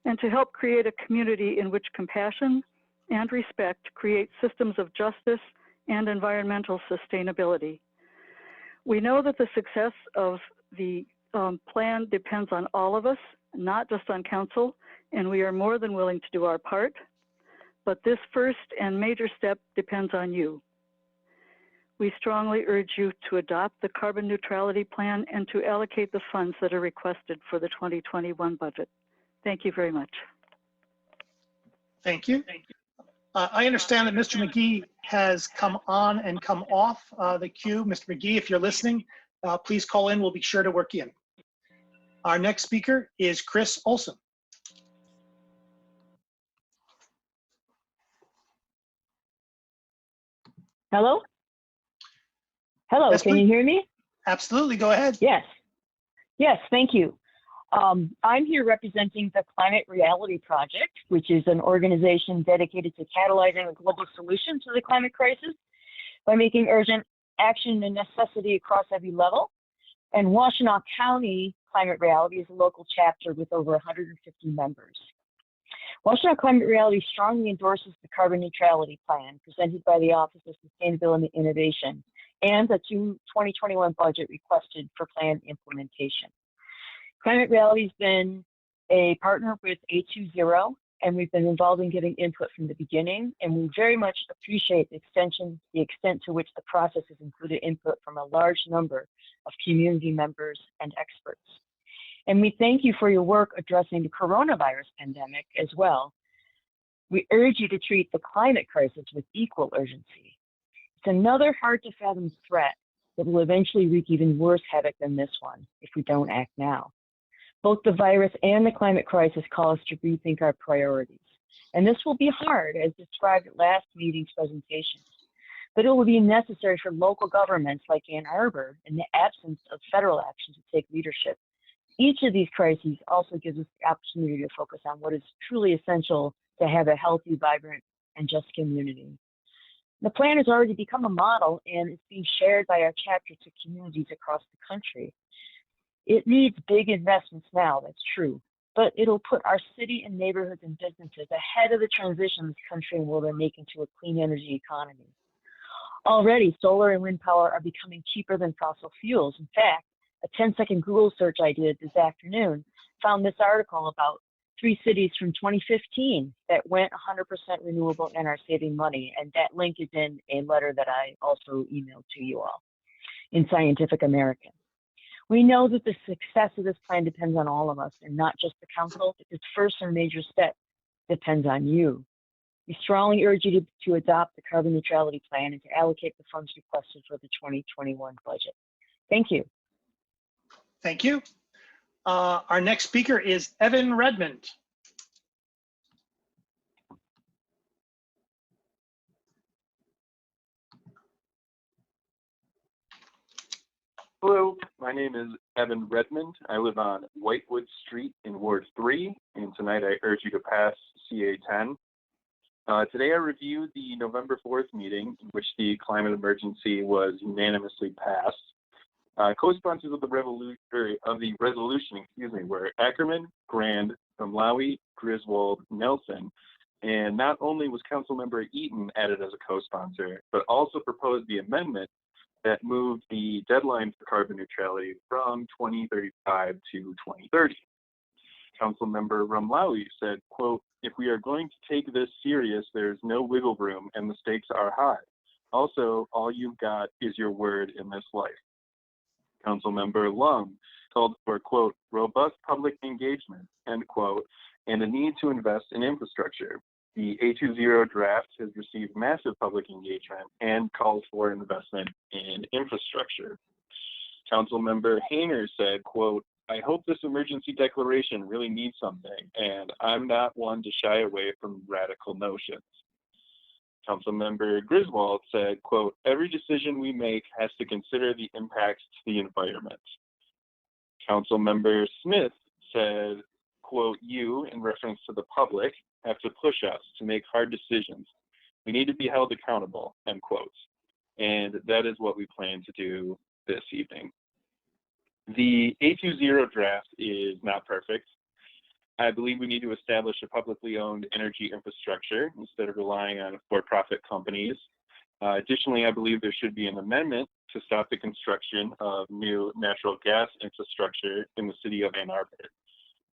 and to help create a community in which compassion and respect create systems of justice and environmental sustainability. We know that the success of the plan depends on all of us, not just on Council, and we are more than willing to do our part. But this first and major step depends on you. We strongly urge you to adopt the carbon neutrality plan and to allocate the funds that are requested for the 2021 budget. Thank you very much. Thank you. I understand that Mr. McGee has come on and come off the queue. Mr. McGee, if you're listening, please call in. We'll be sure to work in. Our next speaker is Chris Olson. Hello? Hello, Yes, can please. you hear me? Absolutely, go ahead. Yes. Yes, thank you. I'm here representing the Climate Reality Project, which is an organization dedicated to catalyzing a global solution to the climate crisis by making urgent action a necessity across every level. And Washtenaw County Climate Reality is a local chapter with over 150 members. Washtenaw Climate Reality strongly endorses the carbon neutrality plan presented by the Office of Sustainability and Innovation and the 2021 budget requested for plan implementation. Climate Reality has been a partner with A20, and we've been involved in giving input from the beginning, and we very much appreciate the extent to which the process has included input from a large number of community members and experts. And we thank you for your work addressing the coronavirus pandemic as well. We urge you to treat the climate crisis with equal urgency. It's another hard to fathom threat that will eventually wreak even worse havoc than this one if we don't act now. Both the virus and the climate crisis call us to rethink our priorities. And this will be hard, as described at last meeting's presentations. But it will be necessary for local governments like Ann Arbor, in the absence of federal action, to take leadership. Each of these crises also gives us the opportunity to focus on what is truly essential to have a healthy, vibrant, and just community. The plan has already become a model, and it's being shared by our chapter to communities across the country. It needs big investments now, that's true, but it'll put our city and neighborhoods and businesses ahead of the transition this country and world are making to a clean energy economy. Already, solar and wind power are becoming cheaper than fossil fuels. In fact, a 10-second Google search I did this afternoon found this article about 3 cities from 2015 that went 100% renewable and are saving money, and that link is in a letter that I also emailed to you all in Scientific American. We know that the success of this plan depends on all of us and not just the council. Its first and major step depends on you. We strongly urge you to adopt the carbon neutrality plan and to allocate the funds requested for the 2021 budget. Thank you. Thank you. Our next speaker is Evan Redmond. Hello, my name is Evan Redmond. I live on Whitewood Street in Ward 3, and tonight I urge you to pass CA 10. Today I reviewed the November 4th meeting in which the climate emergency was unanimously passed. Co-sponsors of the resolution, were Ackerman, Grand, Rumlawi, Griswold, Nelson, and not only was Councilmember Eaton added as a co-sponsor, but also proposed the amendment that moved the deadline for carbon neutrality from 2035 to 2030. Councilmember Rumlawi said, quote, "If we are going to take this serious, there's no wiggle room and the stakes are high. Also, all you've got is your word in this life." Councilmember Lung called for, quote, "robust public engagement," end quote, and a need to invest in infrastructure. The A20 draft has received massive public engagement and calls for investment in infrastructure. Councilmember Hayner said, quote, "I hope this emergency declaration really means something, and I'm not one to shy away from radical notions." Councilmember Griswold said, quote, "Every decision we make has to consider the impacts to the environment." Councilmember Smith said, quote, "You, in reference to the public, have to push us to make hard decisions. We need to be held accountable," end quote. And that is what we plan to do this evening. The A20 draft is not perfect. I believe we need to establish a publicly owned energy infrastructure instead of relying on for-profit companies. Additionally, I believe there should be an amendment to stop the construction of new natural gas infrastructure in the city of Ann Arbor.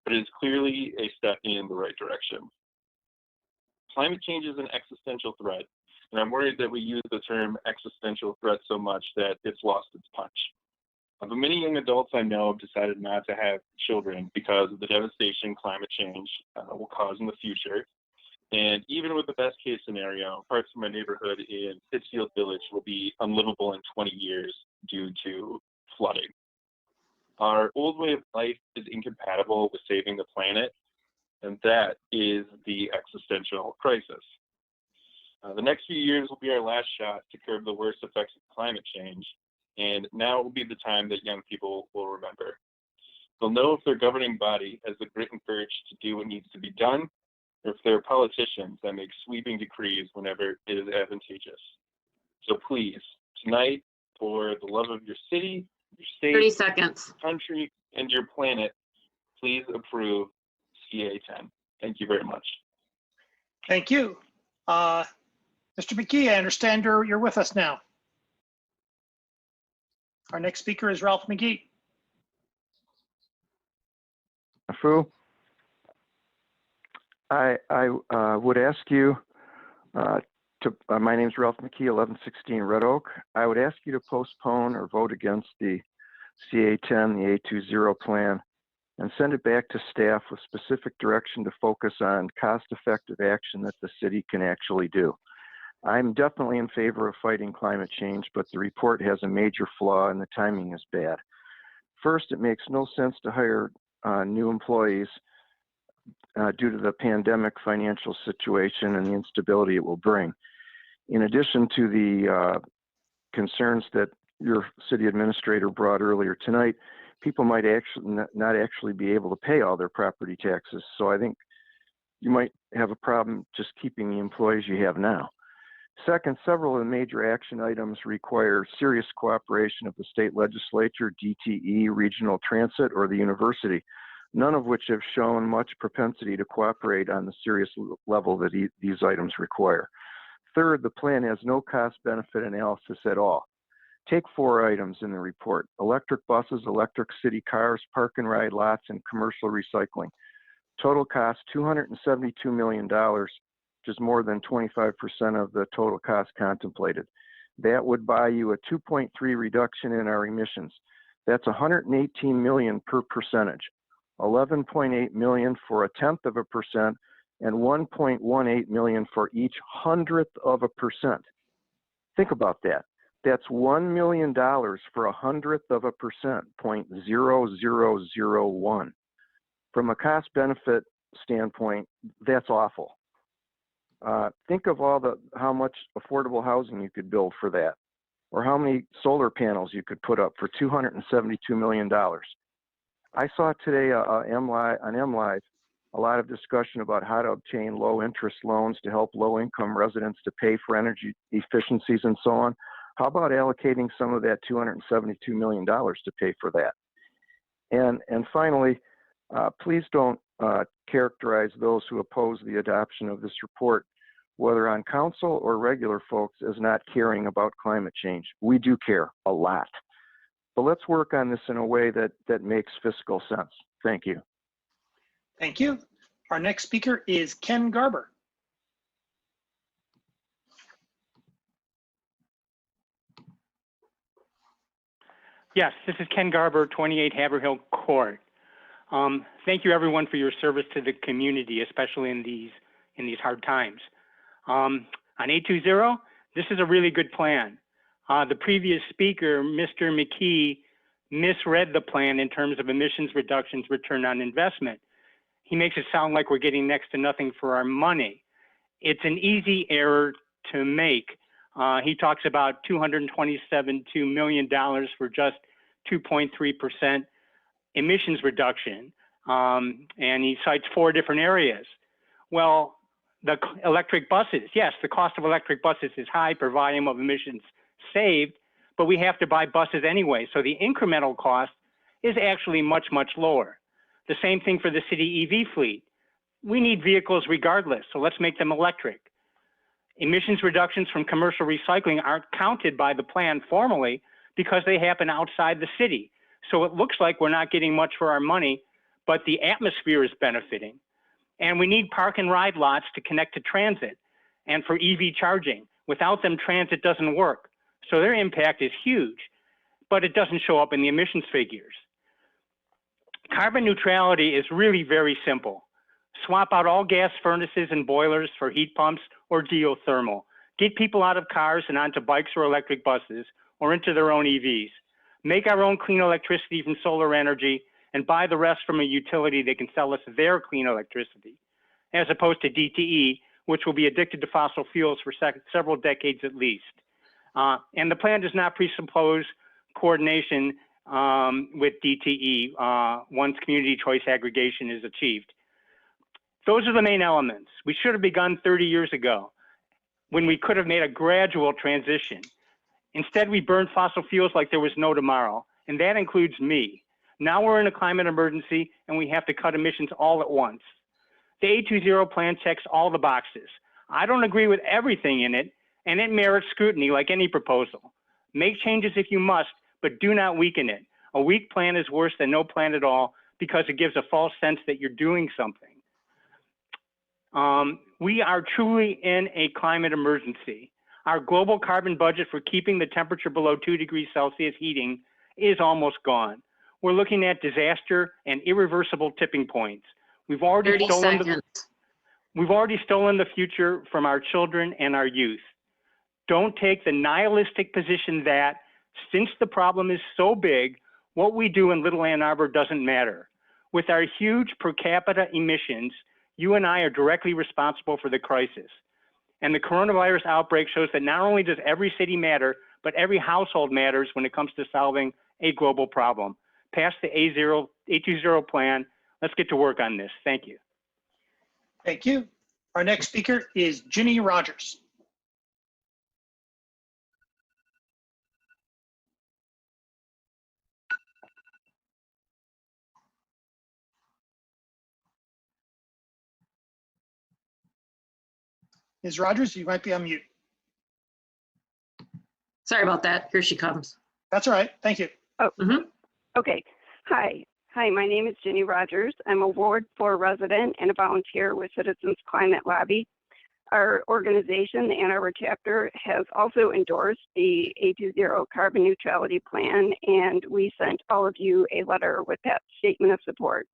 But it is clearly a step in the right direction. Climate change is an existential threat, and I'm worried that we use the term existential threat so much that it's lost its punch. But many young adults I know have decided not to have children because of the devastation climate change will cause in the future. And even with the best case scenario, parts of my neighborhood in Pittsfield Village will be unlivable in 20 years due to flooding. Our old way of life is incompatible with saving the planet, and that is the existential crisis. The next few years will be our last shot to curb the worst effects of climate change, and now will be the time that young people will remember. They'll know if their governing body has the grit and courage to do what needs to be done, or if there are politicians that make sweeping decrees whenever it is advantageous. So please, tonight, for the love of your city, your state, 30 seconds. country, and your planet, please approve CA 10. Thank you very much. Thank you. Mr. McKee, I understand you're with us now. Our next speaker is Ralph McGee. I would ask you my name is Ralph McKee, 1116 Red Oak. I would ask you to postpone or vote against the CA10, the A20 plan, and send it back to staff with specific direction to focus on cost-effective action that the city can actually do. I'm definitely in favor of fighting climate change, but the report has a major flaw and the timing is bad. First, it makes no sense to hire new employees due to the pandemic financial situation and the instability it will bring. In addition to the concerns that your city administrator brought earlier tonight, people might actually not actually be able to pay all their property taxes. So I think you might have a problem just keeping the employees you have now. Second, several of the major action items require serious cooperation of the state legislature, DTE, regional transit, or the university, none of which have shown much propensity to cooperate on the serious level that these items require. Third, the plan has no cost-benefit analysis at all. Take 4 items in the report: electric buses, electric city cars, park and ride lots, and commercial recycling. Total cost $272 million, which is more than 25% of the total cost contemplated. That would buy you a 2.3 reduction in our emissions. That's 118 million per percentage, 11.8 million for 0.1%, and 1.18 million for each 100th of a percent. Think about that. That's $1 million for 100th of a percent, 0.0001. From a cost benefit standpoint, that's awful. Think of how much affordable housing you could build for that, or how many solar panels you could put up for $272 million. I saw today on MLive a lot of discussion about how to obtain low interest loans to help low income residents to pay for energy efficiencies and so on. How about allocating some of that $272 million to pay for that? And finally, please don't characterize those who oppose the adoption of this report, whether on council or regular folks, as not caring about climate change. We do care a lot. But let's work on this in a way that makes fiscal sense. Thank you. Thank you. Our next speaker is Ken Garber. Yes, this is Ken Garber, 28 Haverhill Court. Thank you everyone for your service to the community, especially in these hard times. On 820, this is a really good plan. The previous speaker, Mr. McKee, misread the plan in terms of emissions reductions return on investment. He makes it sound like we're getting next to nothing for our money. It's an easy error to make. He talks about $227.2 million for just 2.3% emissions reduction, and he cites 4 different areas. Well, the electric buses, yes, the cost of electric buses is high per volume of emissions saved, but we have to buy buses anyway, so the incremental cost is actually much, much lower. The same thing for the city EV fleet. We need vehicles regardless, so let's make them electric. Emissions reductions from commercial recycling aren't counted by the plan formally because they happen outside the city. So it looks like we're not getting much for our money, but the atmosphere is benefiting. And we need park and ride lots to connect to transit and for EV charging. Without them, transit doesn't work. So their impact is huge, but it doesn't show up in the emissions figures. Carbon neutrality is really very simple. Swap out all gas furnaces and boilers for heat pumps or geothermal. Get people out of cars and onto bikes or electric buses or into their own EVs. Make our own clean electricity from solar energy and buy the rest from a utility that can sell us their clean electricity, as opposed to DTE, which will be addicted to fossil fuels for several decades at least. And the plan does not presuppose coordination with DTE once community choice aggregation is achieved. Those are the main elements. We should have begun 30 years ago when we could have made a gradual transition. Instead, we burned fossil fuels like there was no tomorrow, and that includes me. Now we're in a climate emergency and we have to cut emissions all at once. The 820 plan checks all the boxes. I don't agree with everything in it, and it merits scrutiny like any proposal. Make changes if you must, but do not weaken it. A weak plan is worse than no plan at all because it gives a false sense that you're doing something. We are truly in a climate emergency. Our global carbon budget for keeping the temperature below 2 degrees Celsius heating is almost gone. We're looking at disaster and irreversible tipping points. We've already stolen the future from our children and our youth. Don't take the nihilistic position that, since the problem is so big, what we do in Little Ann Arbor doesn't matter. With our huge per capita emissions, you and I are directly responsible for the crisis. And the coronavirus outbreak shows that not only does every city matter, but every household matters when it comes to solving a global problem. Pass the 820 plan. Let's get to work on this. Thank you. Thank you. Our next speaker is Ginny Rogers. Ms. Rogers, you might be on mute. Sorry about that. Here she comes. That's all right. Thank you. Oh, okay. Hi, my name is Ginny Rogers. I'm a Ward 4 resident and a volunteer with Citizens Climate Lobby. Our organization, the Ann Arbor chapter, has also endorsed the A20 carbon neutrality plan, and we sent all of you a letter with that statement of support.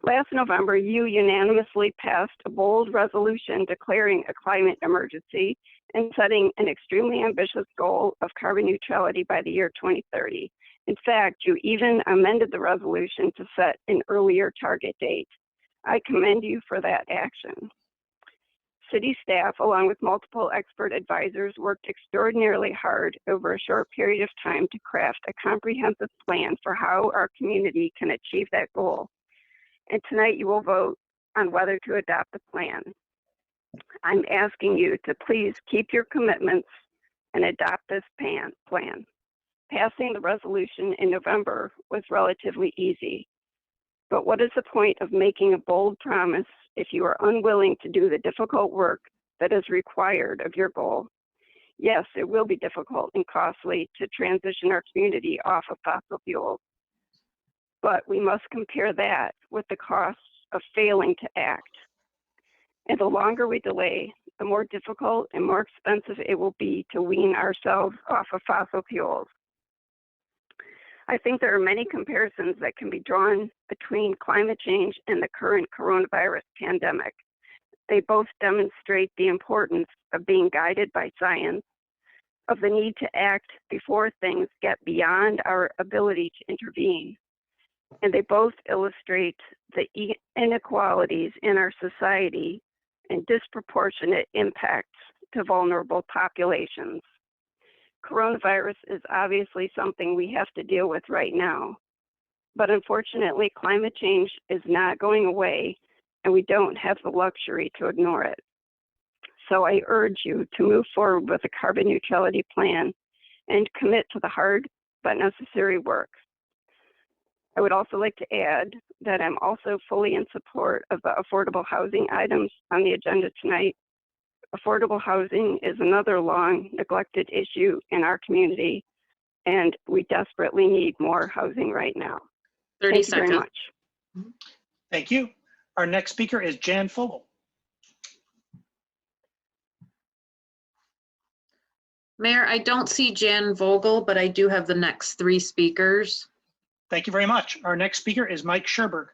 Last November, you unanimously passed a bold resolution declaring a climate emergency and setting an extremely ambitious goal of carbon neutrality by the year 2030. In fact, you even amended the resolution to set an earlier target date. I commend you for that action. City staff, along with multiple expert advisors, worked extraordinarily hard over a short period of time to craft a comprehensive plan for how our community can achieve that goal. And tonight you will vote on whether to adopt the plan. I'm asking you to please keep your commitments and adopt this plan. Passing the resolution in November was relatively easy. But what is the point of making a bold promise if you are unwilling to do the difficult work that is required of your goal? Yes, it will be difficult and costly to transition our community off of fossil fuels. But we must compare that with the costs of failing to act. And the longer we delay, the more difficult and more expensive it will be to wean ourselves off of fossil fuels. I think there are many comparisons that can be drawn between climate change and the current coronavirus pandemic. They both demonstrate the importance of being guided by science, of the need to act before things get beyond our ability to intervene. And they both illustrate the inequalities in our society and disproportionate impacts to vulnerable populations. Coronavirus is obviously something we have to deal with right now, but unfortunately, climate change is not going away, and we don't have the luxury to ignore it. So I urge you to move forward with a carbon neutrality plan and commit to the hard but necessary work. I would also like to add that I'm also fully in support of the affordable housing items on the agenda tonight. Affordable housing is another long neglected issue in our community, and we desperately need more housing right now. 30 Thank you seconds. very much. Thank you. Our next speaker is Jan Fogel. Mayor, I don't see Jan Vogel, but I do have the next 3 speakers. Thank you very much. Our next speaker is Mike Scherberg.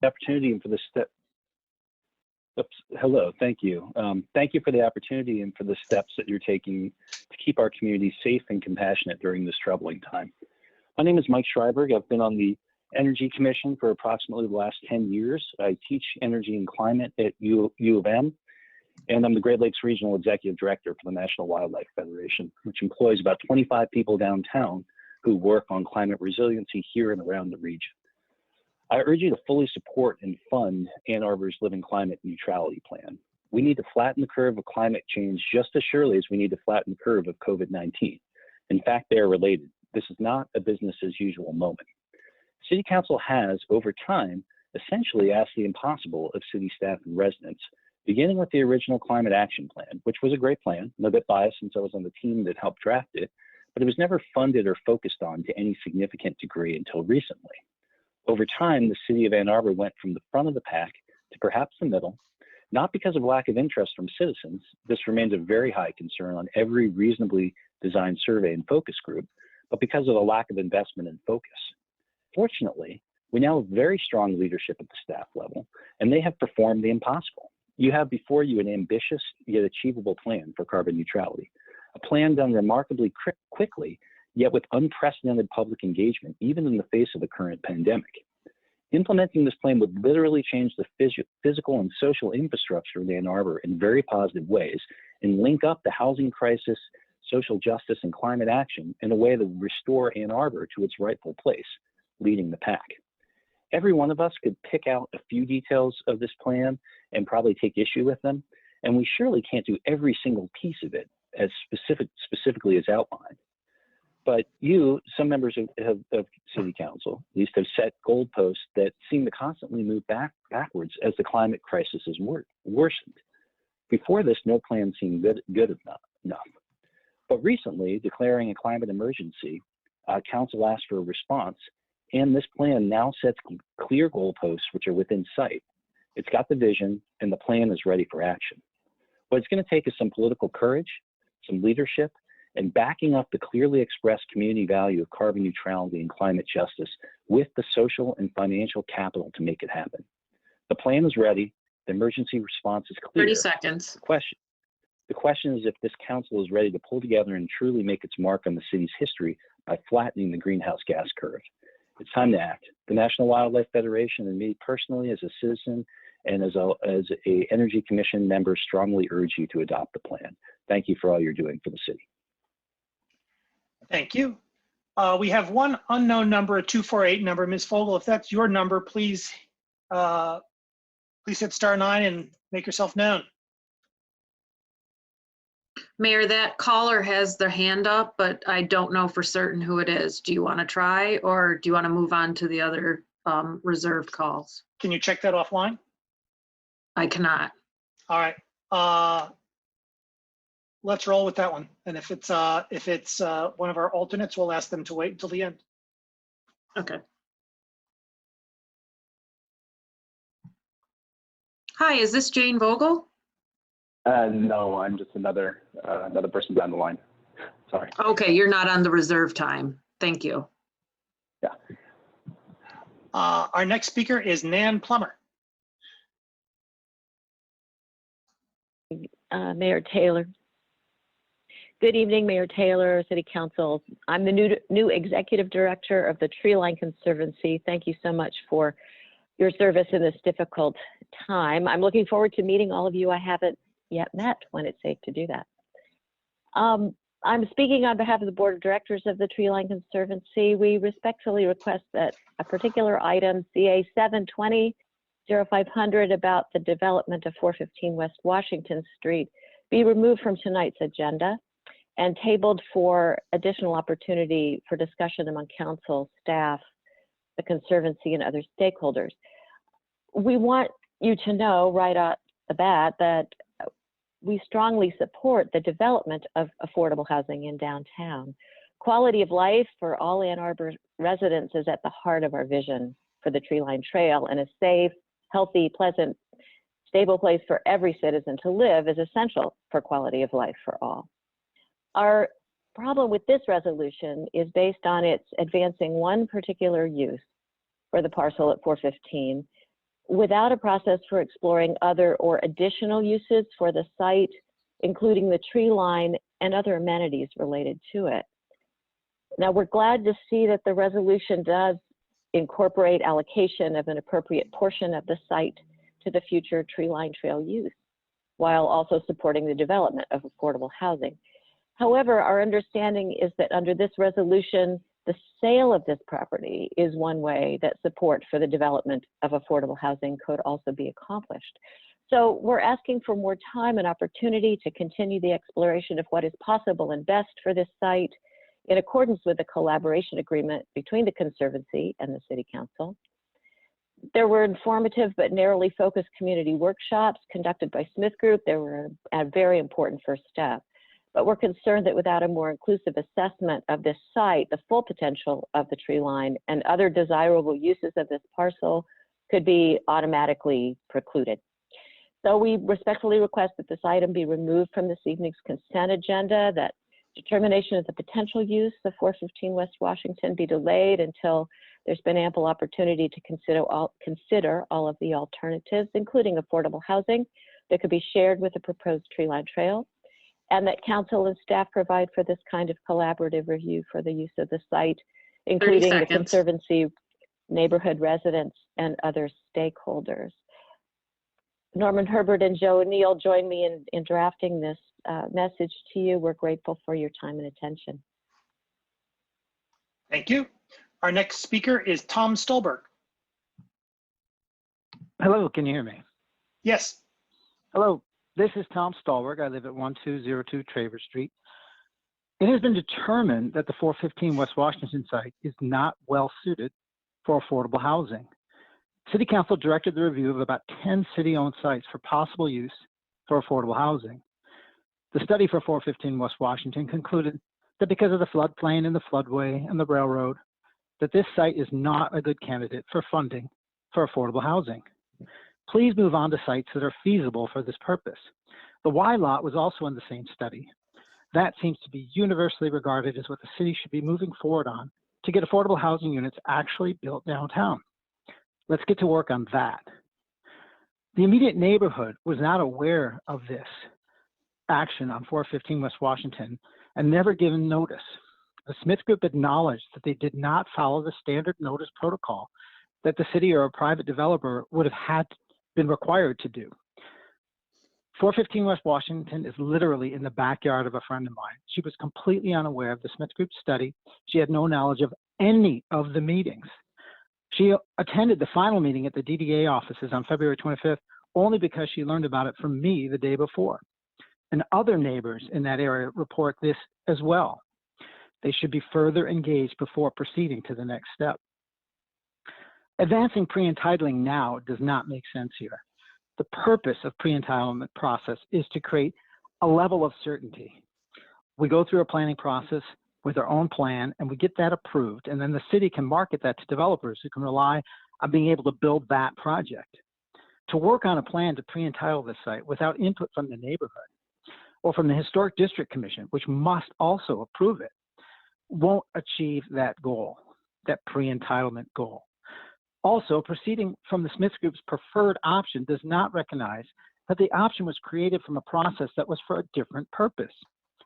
Opportunity and for the step. Oops, hello, thank you. Thank you for the opportunity and for the steps that you're taking to keep our community safe and compassionate during this troubling time. My name is Mike Schreiberg. I've been on the Energy Commission for approximately the last 10 years. I teach energy and climate at U of M, and I'm the Great Lakes Regional Executive Director for the National Wildlife Federation, which employs about 25 people downtown who work on climate resiliency here and around the region. I urge you to fully support and fund Ann Arbor's Living Climate Neutrality Plan. We need to flatten the curve of climate change just as surely as we need to flatten the curve of COVID-19. In fact, they are related. This is not a business as usual moment. City Council has, over time, essentially asked the impossible of city staff and residents, beginning with the original Climate Action Plan, which was a great plan. I'm a bit biased since I was on the team that helped draft it, but it was never funded or focused on to any significant degree until recently. Over time, the city of Ann Arbor went from the front of the pack to perhaps the middle, not because of lack of interest from citizens. This remains a very high concern on every reasonably designed survey and focus group, but because of the lack of investment and focus. Fortunately, we now have very strong leadership at the staff level, and they have performed the impossible. You have before you an ambitious yet achievable plan for carbon neutrality, a plan done remarkably quickly, yet with unprecedented public engagement, even in the face of the current pandemic. Implementing this plan would literally change the physical and social infrastructure of Ann Arbor in very positive ways and link up the housing crisis, social justice, and climate action in a way that would restore Ann Arbor to its rightful place, leading the pack. Every one of us could pick out a few details of this plan and probably take issue with them, and we surely can't do every single piece of it as specifically as outlined. But you, some members of City Council, at least have set goalposts that seem to constantly move backwards as the climate crisis has worsened. Before this, no plan seemed good enough. But recently, declaring a climate emergency, Council asked for a response And this plan now sets clear goalposts which are within sight. It's got the vision, and the plan is ready for action. What it's going to take is some political courage, some leadership, and backing up the clearly expressed community value of carbon neutrality and climate justice with the social and financial capital to make it happen. The plan is ready. The emergency response is clear. 30 seconds. The question is if this council is ready to pull together and truly make its mark on the city's history by flattening the greenhouse gas curve. It's time to act. The National Wildlife Federation and me personally as a citizen and as a Energy Commission member strongly urge you to adopt the plan. Thank you for all you're doing for the city. Thank you. We have one unknown number, a 248 number. Ms. Fogel, if that's your number, please hit *9 and make yourself known. Mayor, that caller has their hand up, but I don't know for certain who it is. Do you want to try, or do you want to move on to the other reserved calls? Can you check that offline? I cannot. All right. Let's roll with that one. And if it's one of our alternates, we'll ask them to wait until the end. Okay. Hi, is this Jane Vogel? No, I'm just another person down the line. Sorry. Okay, you're not on the reserve time. Thank you. Yeah. Our next speaker is Nan Plummer. Mayor Taylor. Good evening, Mayor Taylor, City Council. I'm the new Executive Director of the Treeline Conservancy. Thank you so much for your service in this difficult time. I'm looking forward to meeting all of you I haven't yet met when it's safe to do that. I'm speaking on behalf of the Board of Directors of the Treeline Conservancy. We respectfully request that a particular item, CA 720-0500, about the development of 415 West Washington Street, be removed from tonight's agenda and tabled for additional opportunity for discussion among council, staff, the Conservancy, and other stakeholders. We want you to know right off the bat that we strongly support the development of affordable housing in downtown. Quality of life for all Ann Arbor residents is at the heart of our vision for the Treeline Trail, and a safe, healthy, pleasant, stable place for every citizen to live is essential for quality of life for all. Our problem with this resolution is based on its advancing one particular use for the parcel at 415 without a process for exploring other or additional uses for the site, including the tree line and other amenities related to it. Now, we're glad to see that the resolution does incorporate allocation of an appropriate portion of the site to the future Treeline Trail use, while also supporting the development of affordable housing. However, our understanding is that under this resolution, the sale of this property is one way that support for the development of affordable housing could also be accomplished. So we're asking for more time and opportunity to continue the exploration of what is possible and best for this site in accordance with the collaboration agreement between the Conservancy and the City Council. There were informative but narrowly focused community workshops conducted by Smith Group. They were a very important first step. But we're concerned that without a more inclusive assessment of this site, the full potential of the tree line and other desirable uses of this parcel could be automatically precluded. So we respectfully request that this item be removed from this evening's consent agenda, that determination of the potential use of 415 West Washington be delayed until there's been ample opportunity to consider all of the alternatives, including affordable housing that could be shared with the proposed Treeline Trail, and that council and staff provide for this kind of collaborative review for the use of the site, including the Conservancy, neighborhood residents, and other stakeholders. Norman Herbert and Joe O'Neill joined me in drafting this message to you. We're grateful for your time and attention. Thank you. Our next speaker is Tom Stolberg. Hello, can you hear me? Yes. Hello, this is Tom Stolberg. I live at 1202 Travers Street. It has been determined that the 415 West Washington site is not well suited for affordable housing. City Council directed the review of about 10 city-owned sites for possible use for affordable housing. The study for 415 West Washington concluded that because of the floodplain and the floodway and the railroad, that this site is not a good candidate for funding for affordable housing. Please move on to sites that are feasible for this purpose. The Y lot was also in the same study. That seems to be universally regarded as what the city should be moving forward on to get affordable housing units actually built downtown. Let's get to work on that. The immediate neighborhood was not aware of this action on 415 West Washington and never given notice. The Smith Group acknowledged that they did not follow the standard notice protocol that the city or a private developer would have been required to do. 415 West Washington is literally in the backyard of a friend of mine. She was completely unaware of the Smith Group study. She had no knowledge of any of the meetings. She attended the final meeting at the DDA offices on February 25th only because she learned about it from me the day before. And other neighbors in that area report this as well. They should be further engaged before proceeding to the next step. Advancing pre-entitling now does not make sense here. The purpose of pre-entitlement process is to create a level of certainty. We go through a planning process with our own plan and we get that approved, and then the city can market that to developers who can rely on being able to build that project. To work on a plan to pre-entitle this site without input from the neighborhood or from the Historic District Commission, which must also approve it, won't achieve that goal, that pre-entitlement goal. Also, proceeding from the Smith Group's preferred option does not recognize that the option was created from a process that was for a different purpose.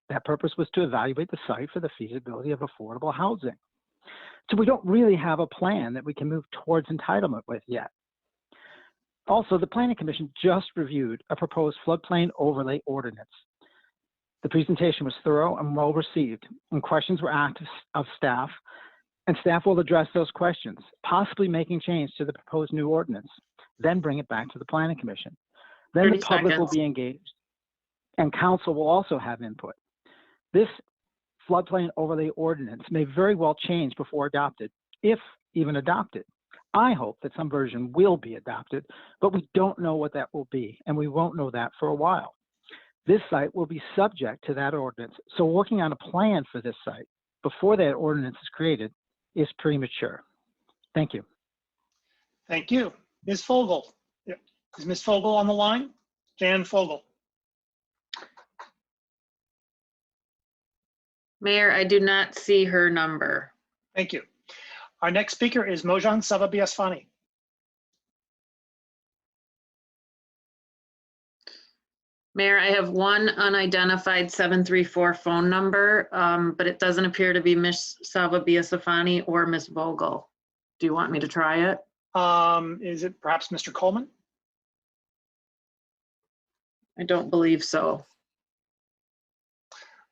That purpose was to evaluate the site for the feasibility of affordable housing. So we don't really have a plan that we can move towards entitlement with yet. Also, the Planning Commission just reviewed a proposed floodplain overlay ordinance. The presentation was thorough and well received, and questions were asked of staff, and staff will address those questions, possibly making change to the proposed new ordinance, then bring it back to the Planning Commission. Then the public will be engaged, and council will also have input. This floodplain overlay ordinance may very well change before adopted, if even adopted. I hope that some version will be adopted, but we don't know what that will be, and we won't know that for a while. This site will be subject to that ordinance, so working on a plan for this site before that ordinance is created is premature. Thank you. Thank you. Ms. Fogel. Is Ms. Fogel on the line? Jan Fogel. Mayor, I do not see her number. Thank you. Our next speaker is Mojan Savabiasfani. Mayor, I have one unidentified 734 phone number, but it doesn't appear to be Ms. Savabiasfani or Ms. Vogel. Do you want me to try it? Is it perhaps Mr. Coleman? I don't believe so.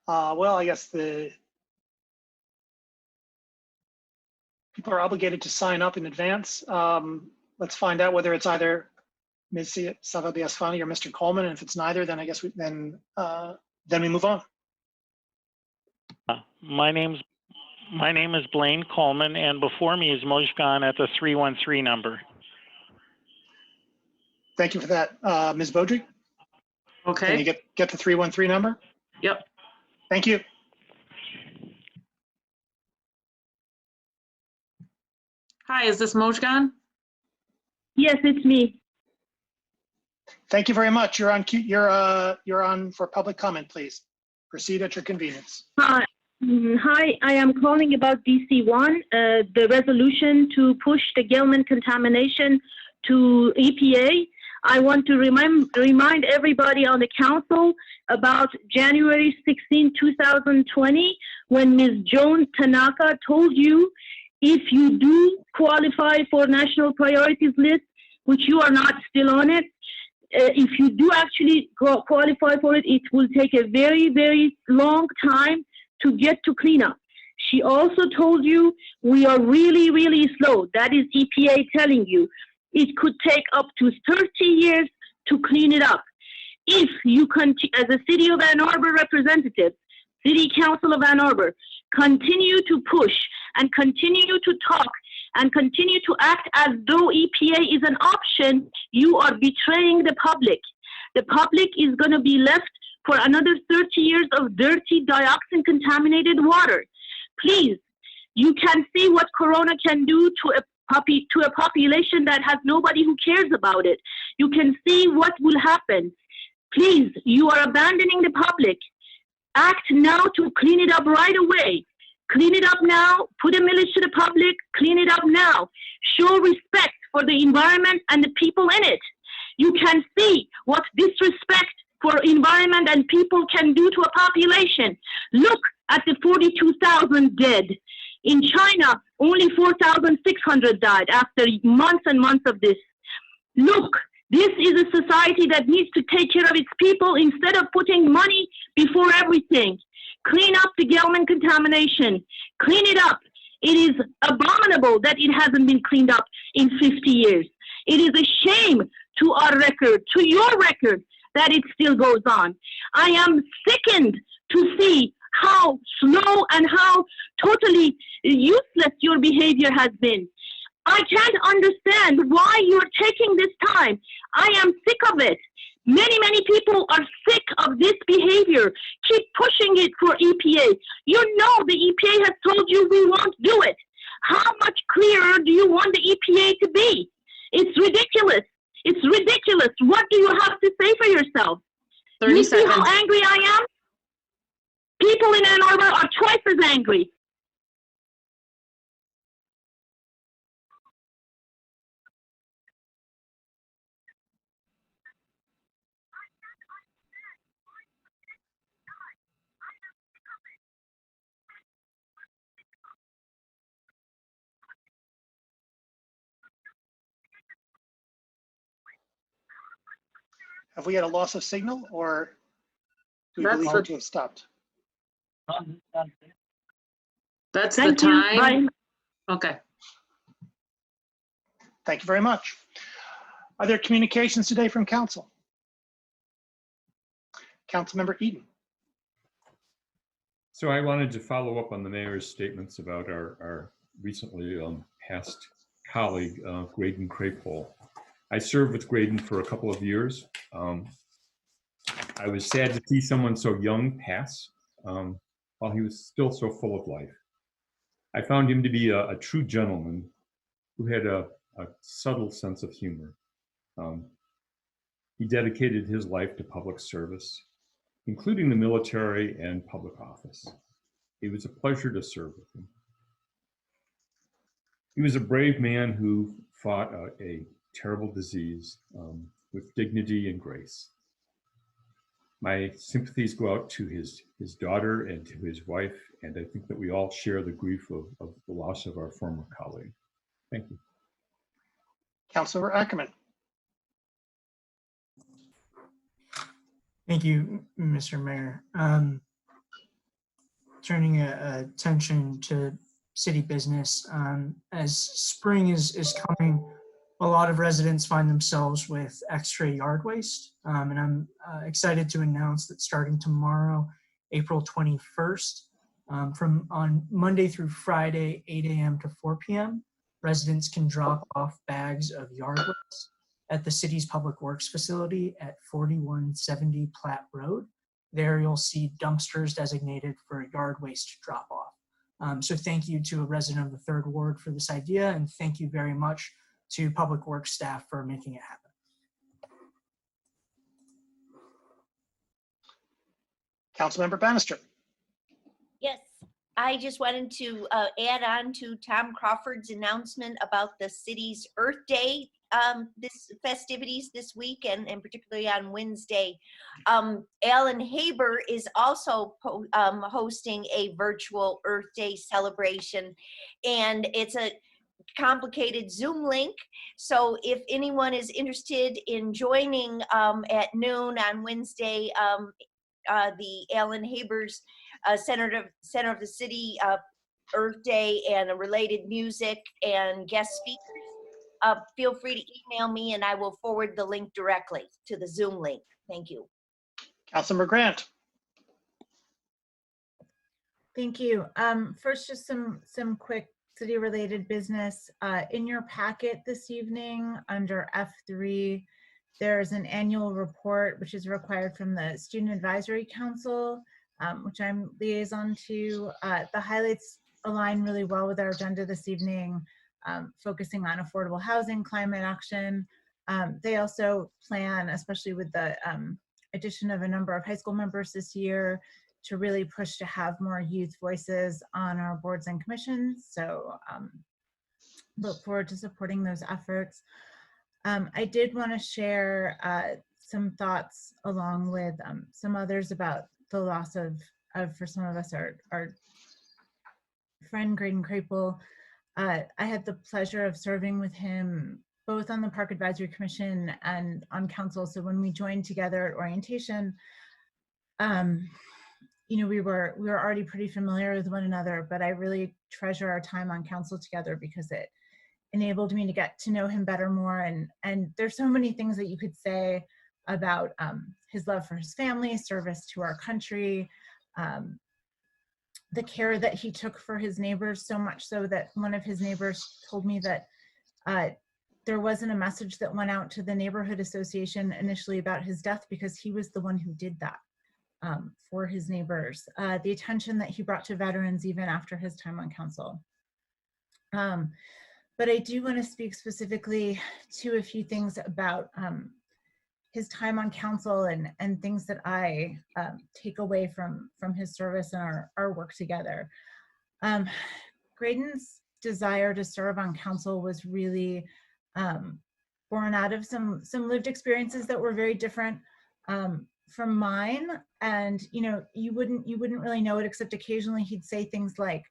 Well, I guess the people are obligated to sign up in advance. Let's find out whether it's either Ms. Savabiasfani or Mr. Coleman, and if it's neither, then I guess we move on. My name is Blaine Coleman, and before me is Mojgan at the 313 number. Thank you for that, Ms. Beaudry. Okay. Can you get the 313 number? Yep. Thank you. Hi, is this Mojgan? Yes, it's me. Thank you very much. You're on you're on for public comment, please. Proceed at your convenience. Hi, I am calling about DC1, the resolution to push the Gelman contamination to EPA. I want to remind everybody on the council about January 16, 2020, when Ms. Joan Tanaka told you if you do qualify for national priorities list, which you are not still on it, if you do actually qualify for it, it will take a very, very long time to get to cleanup. She also told you we are really, really slow. That is EPA telling you. It could take up to 30 years to clean it up. If you continue, as a City of Ann Arbor representative, City Council of Ann Arbor, continue to push and continue to talk and continue to act as though EPA is an option, you are betraying the public. The public is going to be left for another 30 years of dirty dioxin-contaminated water. Please, You can see what Corona can do to a population that has nobody who cares about it. You can see what will happen. Please, you are abandoning the public. Act now to clean it up right away. Clean it up now, put a millage to the public, clean it up now. Show respect for the environment and the people in it. You can see what disrespect for environment and people can do to a population. Look at the 42,000 dead. In China, only 4,600 died after months and months of this. Look, this is a society that needs to take care of its people instead of putting money before everything. Clean up the Gelman contamination. Clean it up. It is abominable that it hasn't been cleaned up in 50 years. It is a shame to our record, to your record, that it still goes on. I am sickened to see how slow and how totally useless your behavior has been. I can't understand why you're taking this time. I am sick of it. Many, many people are sick of this behavior. Keep pushing it for EPA. You know the EPA has told you we won't do it. How much clearer do you want the EPA to be? It's ridiculous. It's ridiculous. What do you have to say for yourself? 30 you see seconds. how angry I am? People in Ann Arbor are twice as angry. Have we had a loss of signal, or do we That's believe the- it to have stopped? That's the Thank you. time. Bye. Okay. Thank you very much. Are there communications today from council? Councilmember Eden. So I wanted to follow up on the mayor's statements about our recently passed colleague, Graydon Craypole. I served with Graydon for a couple of years. I was sad to see someone so young pass while he was still so full of life. I found him to be a true gentleman who had a subtle sense of humor. He dedicated his life to public service, including the military and public office. It was a pleasure to serve with him. He was a brave man who fought a terrible disease with dignity and grace. My sympathies go out to his daughter and to his wife, and I think that we all share the grief of the loss of our former colleague. Thank you. Councilmember Ackerman. Thank you, Mr. Mayor. Turning attention to city business, as spring is coming, a lot of residents find themselves with extra yard waste, and I'm excited to announce that starting tomorrow, April 21st, from on Monday through Friday, 8 a.m. to 4 p.m., residents can drop off bags of yard waste at the city's public works facility at 4170 Platt Road. There you'll see dumpsters designated for yard waste drop off. So thank you to a resident of the 3rd Ward for this idea, and thank you very much to public works staff for making it happen. Councilmember Bannister. Yes, I just wanted to add on to Tom Crawford's announcement about the city's Earth Day festivities this week, and particularly on Wednesday. Alan Haber is also hosting a virtual Earth Day celebration, and it's a complicated Zoom link. So if anyone is interested in joining at noon on Wednesday, the Alan Haber's Center of the City Earth Day and a related music and guest speakers, feel free to email me and I will forward the link directly to the Zoom link. Thank you. Councilmember Grant. Thank you. First, just some quick city-related business. In your packet this evening, under F3, there's an annual report which is required from the Student Advisory Council, which I'm liaison to. The highlights align really well with our agenda this evening, focusing on affordable housing, climate action. They also plan, especially with the addition of a number of high school members this year, to really push to have more youth voices on our boards and commissions. So look forward to supporting those efforts. I did want to share some thoughts along with some others about the loss of for some of us, our friend Graydon Crapel. I had the pleasure of serving with him both on the Park Advisory Commission and on council. So when we joined together at orientation, you know, we were already pretty familiar with one another, but I really treasure our time on council together because it enabled me to get to know him better more. And there's so many things that you could say about his love for his family, service to our country, the care that he took for his neighbors, so much so that one of his neighbors told me that there wasn't a message that went out to the neighborhood association initially about his death because he was the one who did that for his neighbors. The attention that he brought to veterans even after his time on council. But I do want to speak specifically to a few things about his time on council and things that I take away from his service and our work together. Graydon's desire to serve on council was really born out of some lived experiences that were very different from mine. And you know, you wouldn't really know it, except occasionally he'd say things like,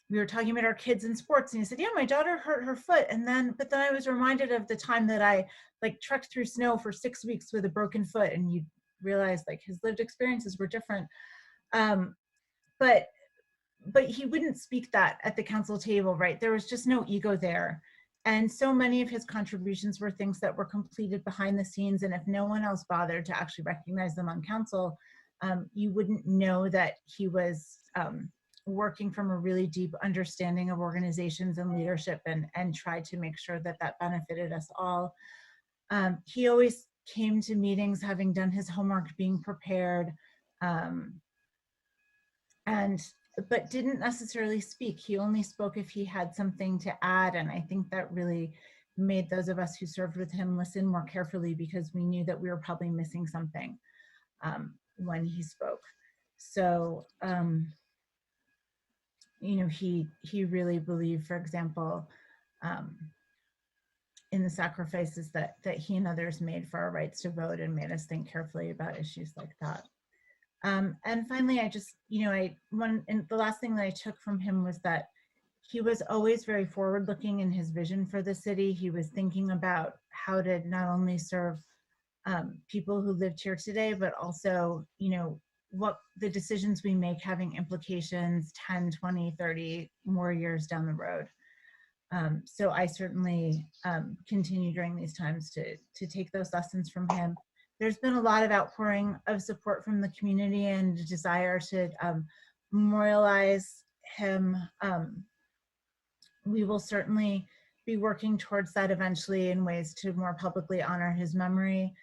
we were talking about our kids in sports and he said, yeah, my daughter hurt her foot. But then I was reminded of the time that I like trekked through snow for 6 weeks with a broken foot, and you realize like his lived experiences were different. But he wouldn't speak that at the council table, right? There was just no ego there. And so many of his contributions were things that were completed behind the scenes. And if no one else bothered to actually recognize them on council, you wouldn't know that he was working from a really deep understanding of organizations and leadership and tried to make sure that that benefited us all. He always came to meetings having done his homework, being prepared, but didn't necessarily speak. He only spoke if he had something to add. And I think that really made those of us who served with him listen more carefully because we knew that we were probably missing something when he spoke. So, you know, he really believed, for example, in the sacrifices that he and others made for our rights to vote and made us think carefully about issues like that. And finally, I just, you know, and the last thing that I took from him was that he was always very forward looking in his vision for the city. He was thinking about how to not only serve people who lived here today, but also, you know, what the decisions we make having implications 10, 20, 30 more years down the road. So I certainly continue during these times to take those lessons from him. There's been a lot of outpouring of support from the community and a desire to memorialize him. We will certainly be working towards that eventually in ways to more publicly honor his memory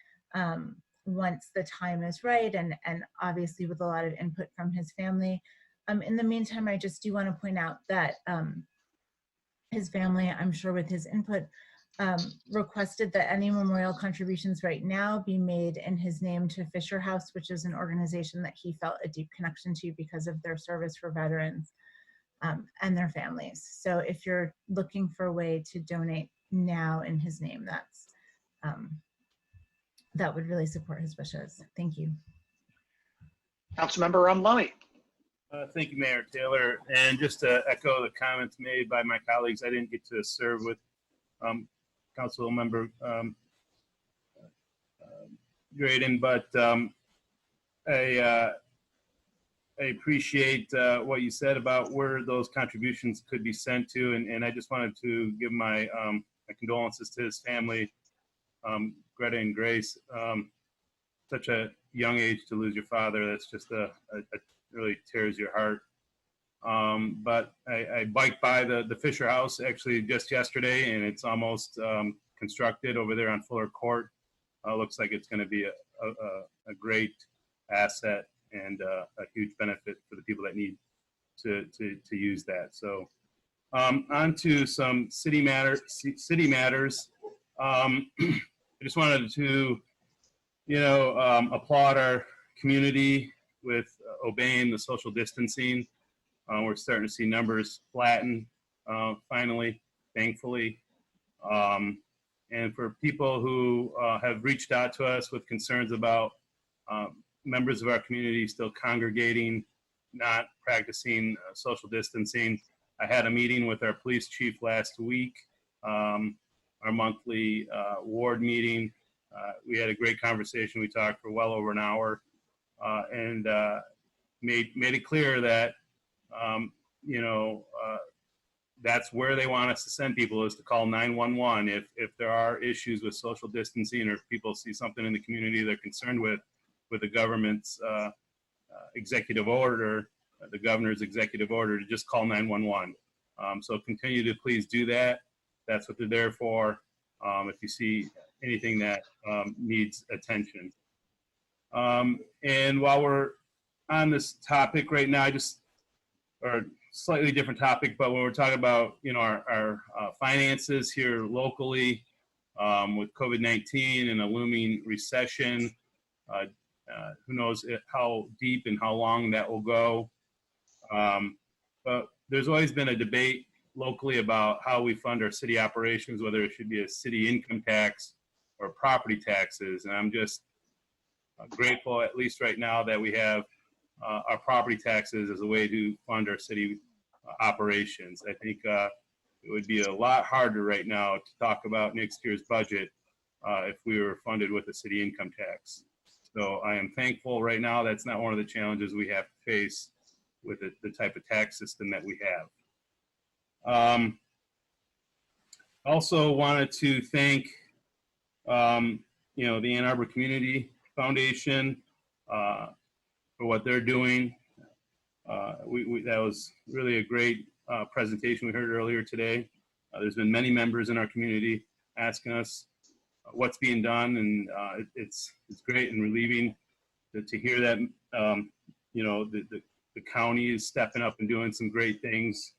once the time is right, and obviously with a lot of input from his family. In the meantime, I just do want to point out that his family, I'm sure with his input, requested that any memorial contributions right now be made in his name to Fisher House, which is an organization that he felt a deep connection to because of their service for veterans and their families. So if you're looking for a way to donate now in his name, that would really support his wishes. Thank you. Councilmember Lumley. Thank you, Mayor Taylor. And just to echo the comments made by my colleagues, I didn't get to serve with Council Member Graydon, but I appreciate what you said about where those contributions could be sent to, and I just wanted to give my condolences to his family, Greta and Grace. Such a young age to lose your father, that's just really tears your heart. But I biked by the Fisher House actually just yesterday, and it's almost constructed over there on Fuller Court. Looks like it's going to be a great asset and a huge benefit for the people that need to use that. So on to some city matters. I just wanted to, applaud our community with obeying the social distancing. We're starting to see numbers flatten finally, thankfully. And for people who have reached out to us with concerns about members of our community still congregating, not practicing social distancing, I had a meeting with our police chief last week, our monthly ward meeting. We had a great conversation. We talked for well over an hour and made it clear that, that's where they want us to send people, is to call 911 if there are issues with social distancing, or if people see something in the community they're concerned with the government's executive order, the governor's executive order, to just call 911. So continue to please do that. That's what they're there for. If you see anything that needs attention. And while we're on this topic right now, or slightly different topic, but when we're talking about, our finances here locally with COVID-19 and a looming recession, who knows how deep and how long that will go. But there's always been a debate locally about how we fund our city operations, whether it should be a city income tax or property taxes. And I'm just grateful, at least right now, that we have our property taxes as a way to fund our city operations. I think it would be a lot harder right now to talk about next year's budget if we were funded with a city income tax. So I am thankful right now that's not one of the challenges we have to face with the type of tax system that we have. Also wanted to thank the Ann Arbor Community Foundation for what they're doing. That was really a great presentation we heard earlier today. There's been many members in our community asking us what's being done, and it's great and relieving to hear that the county is stepping up and doing some great things.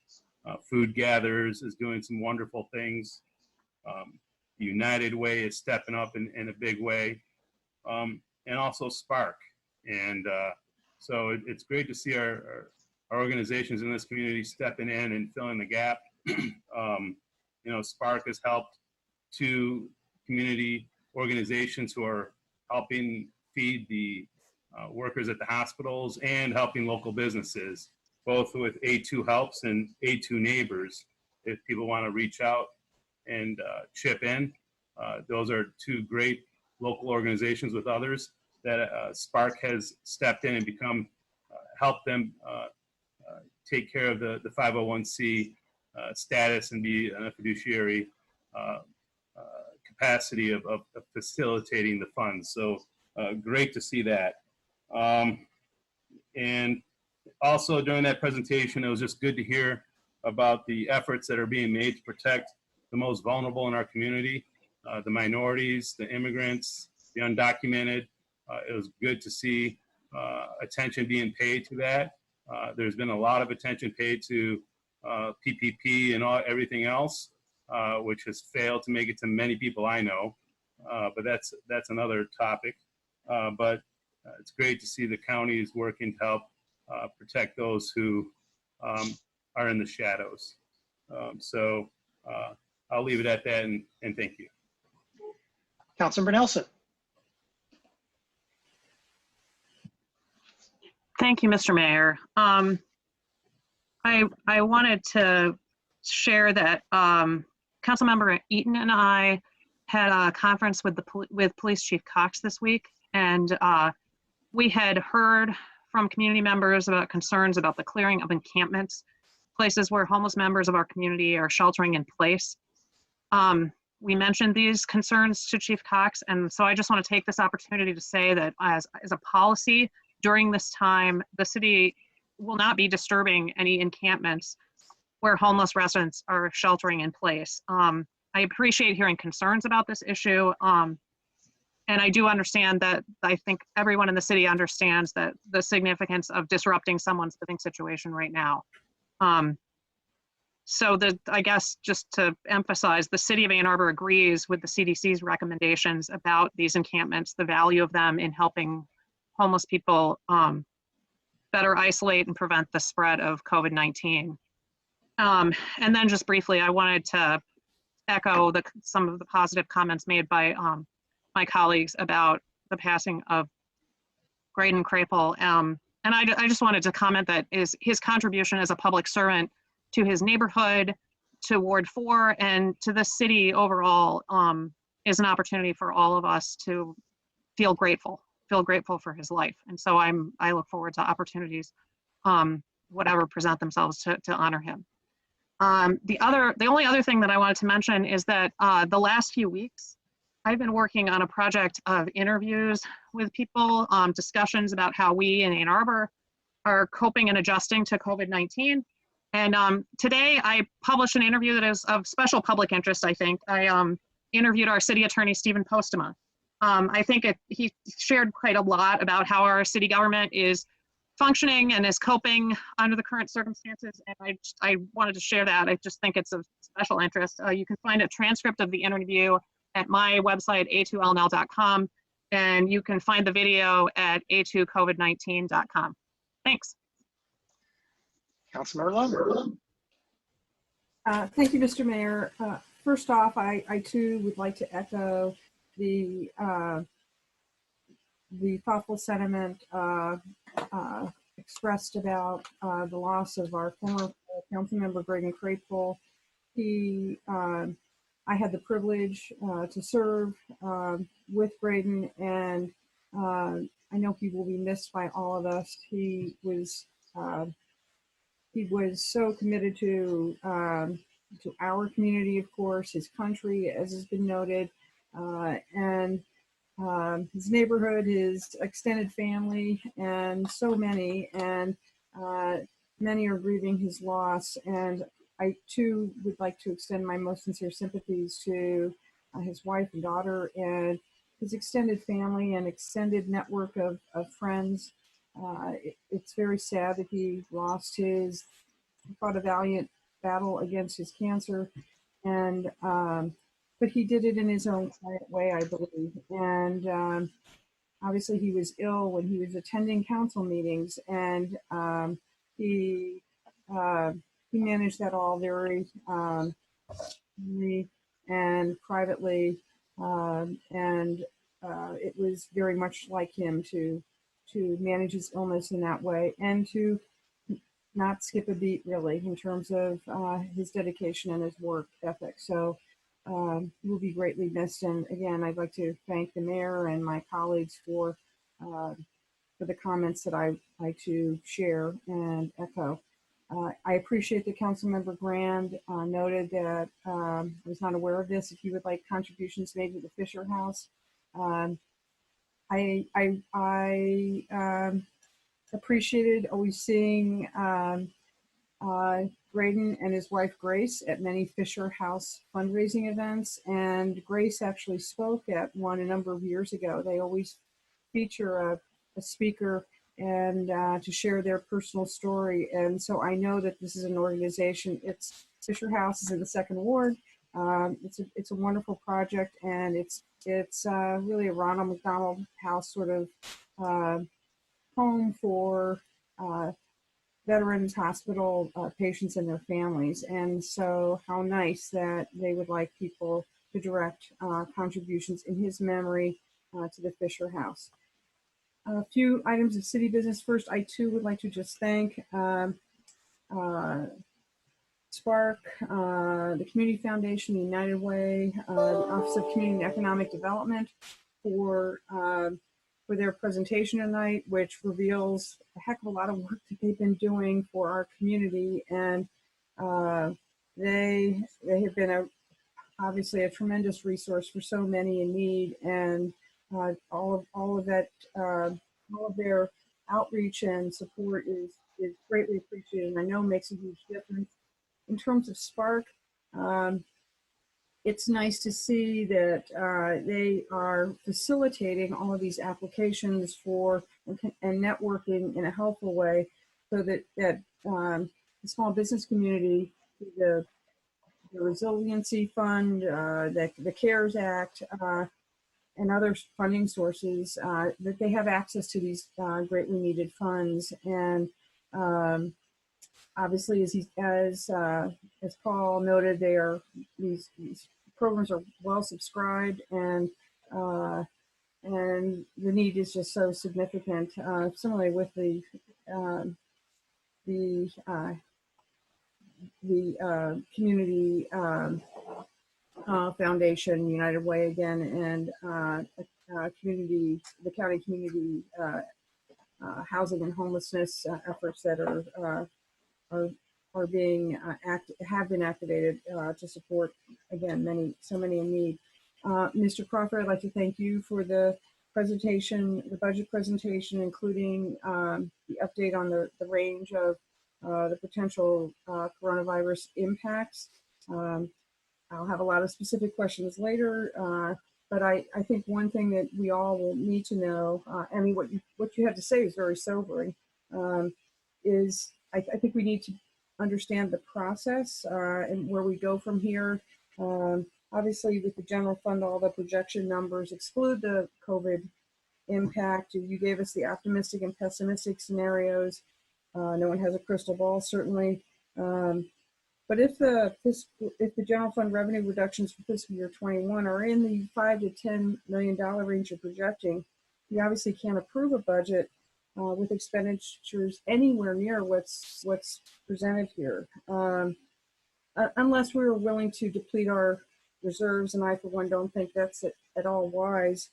Food Gatherers is doing some wonderful things. The United Way is stepping up in a big way, and also Spark. And so it's great to see our organizations in this community stepping in and filling the gap. Spark has helped 2 community organizations who are helping feed the workers at the hospitals and helping local businesses, both with A2 Helps and A2 Neighbors. If people want to reach out and chip in, those are 2 great local organizations with others that Spark has stepped in and helped them take care of the 501c status and be in a fiduciary capacity of facilitating the funds. So great to see that. And also during that presentation, it was just good to hear about the efforts that are being made to protect the most vulnerable in our community, the minorities, the immigrants, the undocumented. It was good to see attention being paid to that. There's been a lot of attention paid to PPP and everything else, which has failed to make it to many people I know. But that's another topic. But it's great to see the county is working to help protect those who are in the shadows. So I'll leave it at that, and thank you. Councilmember Nelson. Thank you, Mr. Mayor. I wanted to share that Councilmember Eaton and I had a conference with Police Chief Cox this week, and we had heard from community members about concerns about the clearing of encampments, places where homeless members of our community are sheltering in place. We mentioned these concerns to Chief Cox, and so I just want to take this opportunity to say that as a policy, during this time, the city will not be disturbing any encampments where homeless residents are sheltering in place. I appreciate hearing concerns about this issue. And I do understand that, I think everyone in the city understands that the significance of disrupting someone's living situation right now. So I guess just to emphasize, the city of Ann Arbor agrees with the CDC's recommendations about these encampments, the value of them in helping homeless people better isolate and prevent the spread of COVID-19. And then just briefly, I wanted to echo some of the positive comments made by my colleagues about the passing of Graydon Crapel. And I just wanted to comment that his contribution as a public servant to his neighborhood, to Ward 4, and to the city overall is an opportunity for all of us to feel grateful for his life. And so I look forward to opportunities, whatever present themselves, to honor him. The only other thing that I wanted to mention is that the last few weeks, I've been working on a project of interviews with people, discussions about how we in Ann Arbor are coping and adjusting to COVID-19. And today I published an interview that is of special public interest, I think. I interviewed our city attorney, Stephen Postema. I think he shared quite a lot about how our city government is functioning and is coping under the current circumstances. And I wanted to share that. I just think it's of special interest. You can find a transcript of the interview at my website, a2lnl.com, and you can find the video at a2covid19.com. Thanks. Councilmember Lund. Thank you, Mr. Mayor. First off, I too would like to echo the thoughtful sentiment expressed about the loss of our former council member, Graydon Crapel. I had the privilege to serve with Graydon, and I know he will be missed by all of us. He was so committed to our community, of course, his country, as has been noted, and his neighborhood, his extended family, and so many, and many are grieving his loss. And I too would like to extend my most sincere sympathies to his wife and daughter and his extended family and extended network of friends. It's very sad that he fought a valiant battle against his cancer, and but he did it in his own quiet way, I believe. And obviously he was ill when he was attending council meetings, and he managed that all very and privately, and it was very much like him to manage his illness in that way and to not skip a beat, really, in terms of his dedication and his work ethic. So he will be greatly missed. And again, I'd like to thank the mayor and my colleagues for the comments that I too share and echo. I appreciate that Councilmember Grand noted that I was not aware of this. If you would like contributions made to the Fisher House, I appreciated always seeing Graydon and his wife Grace at many Fisher House fundraising events, and Grace actually spoke at one a number of years ago. They always feature a speaker and to share their personal story. And so I know that this is an organization. It's Fisher House is in the 2nd Ward. It's a wonderful project, and it's really a Ronald McDonald House sort of home for Veterans Hospital patients and their families. And so how nice that they would like people to direct contributions in his memory to the Fisher House. A few items of city business. First, I too would like to just thank Spark, the Community Foundation, the United Way, the Office of Community and Economic Development for their presentation tonight, which reveals a heck of a lot of work that they've been doing for our community. And they have been obviously a tremendous resource for so many in need, and all of their outreach and support is greatly appreciated, and I know makes a huge difference. In terms of Spark, it's nice to see that they are facilitating all of these applications for and networking in a helpful way, so that the small business community, the resiliency fund, the CARES Act, and other funding sources, that they have access to these greatly needed funds. And obviously, as Paul noted, these programs are well subscribed, and the need is just so significant. Similarly, with the community foundation, United Way again, and the county community housing and homelessness efforts that are being have been activated to support, again, so many in need. Mr. Crawford, I'd like to thank you for the presentation, the budget presentation, including the update on the range of the potential coronavirus impacts. I'll have a lot of specific questions later, but I think one thing that we all will need to know, I mean, what you have to say is very sobering, is I think we need to understand the process and where we go from here. Obviously, with the general fund, all the projection numbers exclude the COVID impact. You gave us the optimistic and pessimistic scenarios. No one has a crystal ball, certainly. But if the general fund revenue reductions for fiscal year 21 are in the $5 to $10 million range you're projecting, you obviously can't approve a budget with expenditures anywhere near what's presented here, unless we were willing to deplete our reserves, and I, for one, don't think that's at all wise,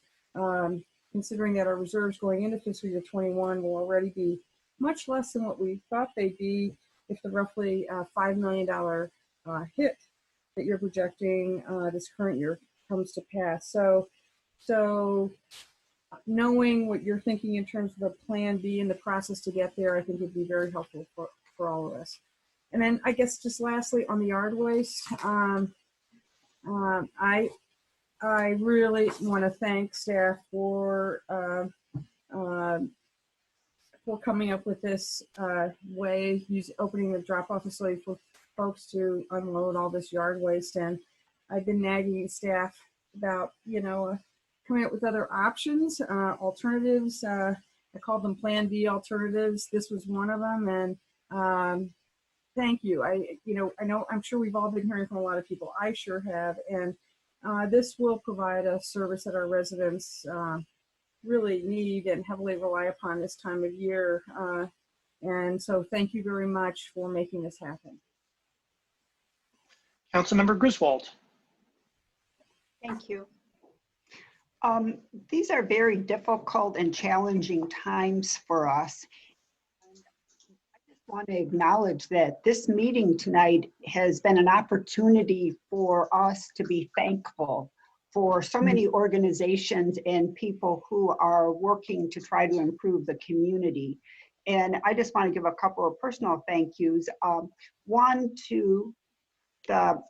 considering that our reserves going into fiscal year 21 will already be much less than what we thought they'd be if the roughly $5 million hit that you're projecting this current year comes to pass. So knowing what you're thinking in terms of the plan B and the process to get there, I think would be very helpful for all of us. And then I guess just lastly on the yard waste, I really want to thank staff for coming up with this way, opening the drop-off facility for folks to unload all this yard waste. And I've been nagging staff about, coming up with other options, alternatives. I called them Plan B alternatives. This was one of them, and thank you. I'm sure we've all been hearing from a lot of people. I sure have, and this will provide a service that our residents really need and heavily rely upon this time of year. And so thank you very much for making this happen. Councilmember Griswold. Thank you. These are very difficult and challenging times for us. I just want to acknowledge that this meeting tonight has been an opportunity for us to be thankful for so many organizations and people who are working to try to improve the community. And I just want to give a couple of personal thank yous. One to the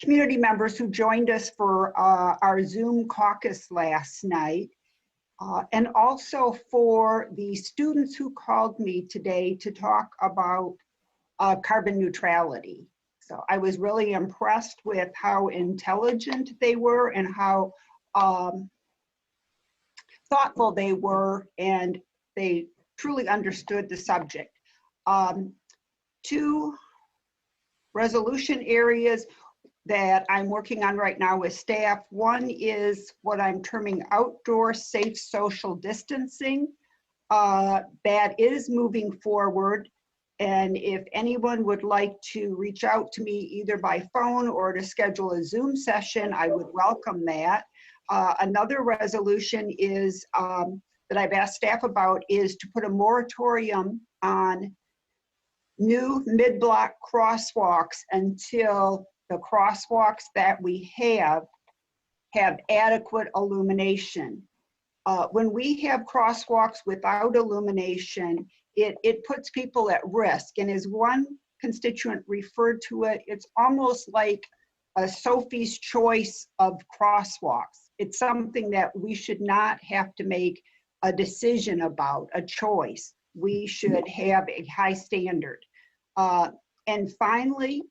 community members who joined us for our Zoom caucus last night, and also for the students who called me today to talk about carbon neutrality. So I was really impressed with how intelligent they were and how thoughtful they were, and they truly understood the subject. Two resolution areas that I'm working on right now with staff. One is what I'm terming outdoor safe social distancing. That is moving forward. And if anyone would like to reach out to me either by phone or to schedule a Zoom session, I would welcome that. Another resolution is that I've asked staff about is to put a moratorium on new mid-block crosswalks until the crosswalks that we have adequate illumination. When we have crosswalks without illumination, it puts people at risk. And as one constituent referred to it, it's almost like a Sophie's choice of crosswalks. It's something that we should not have to make a decision about, a choice. We should have a high standard. And finally,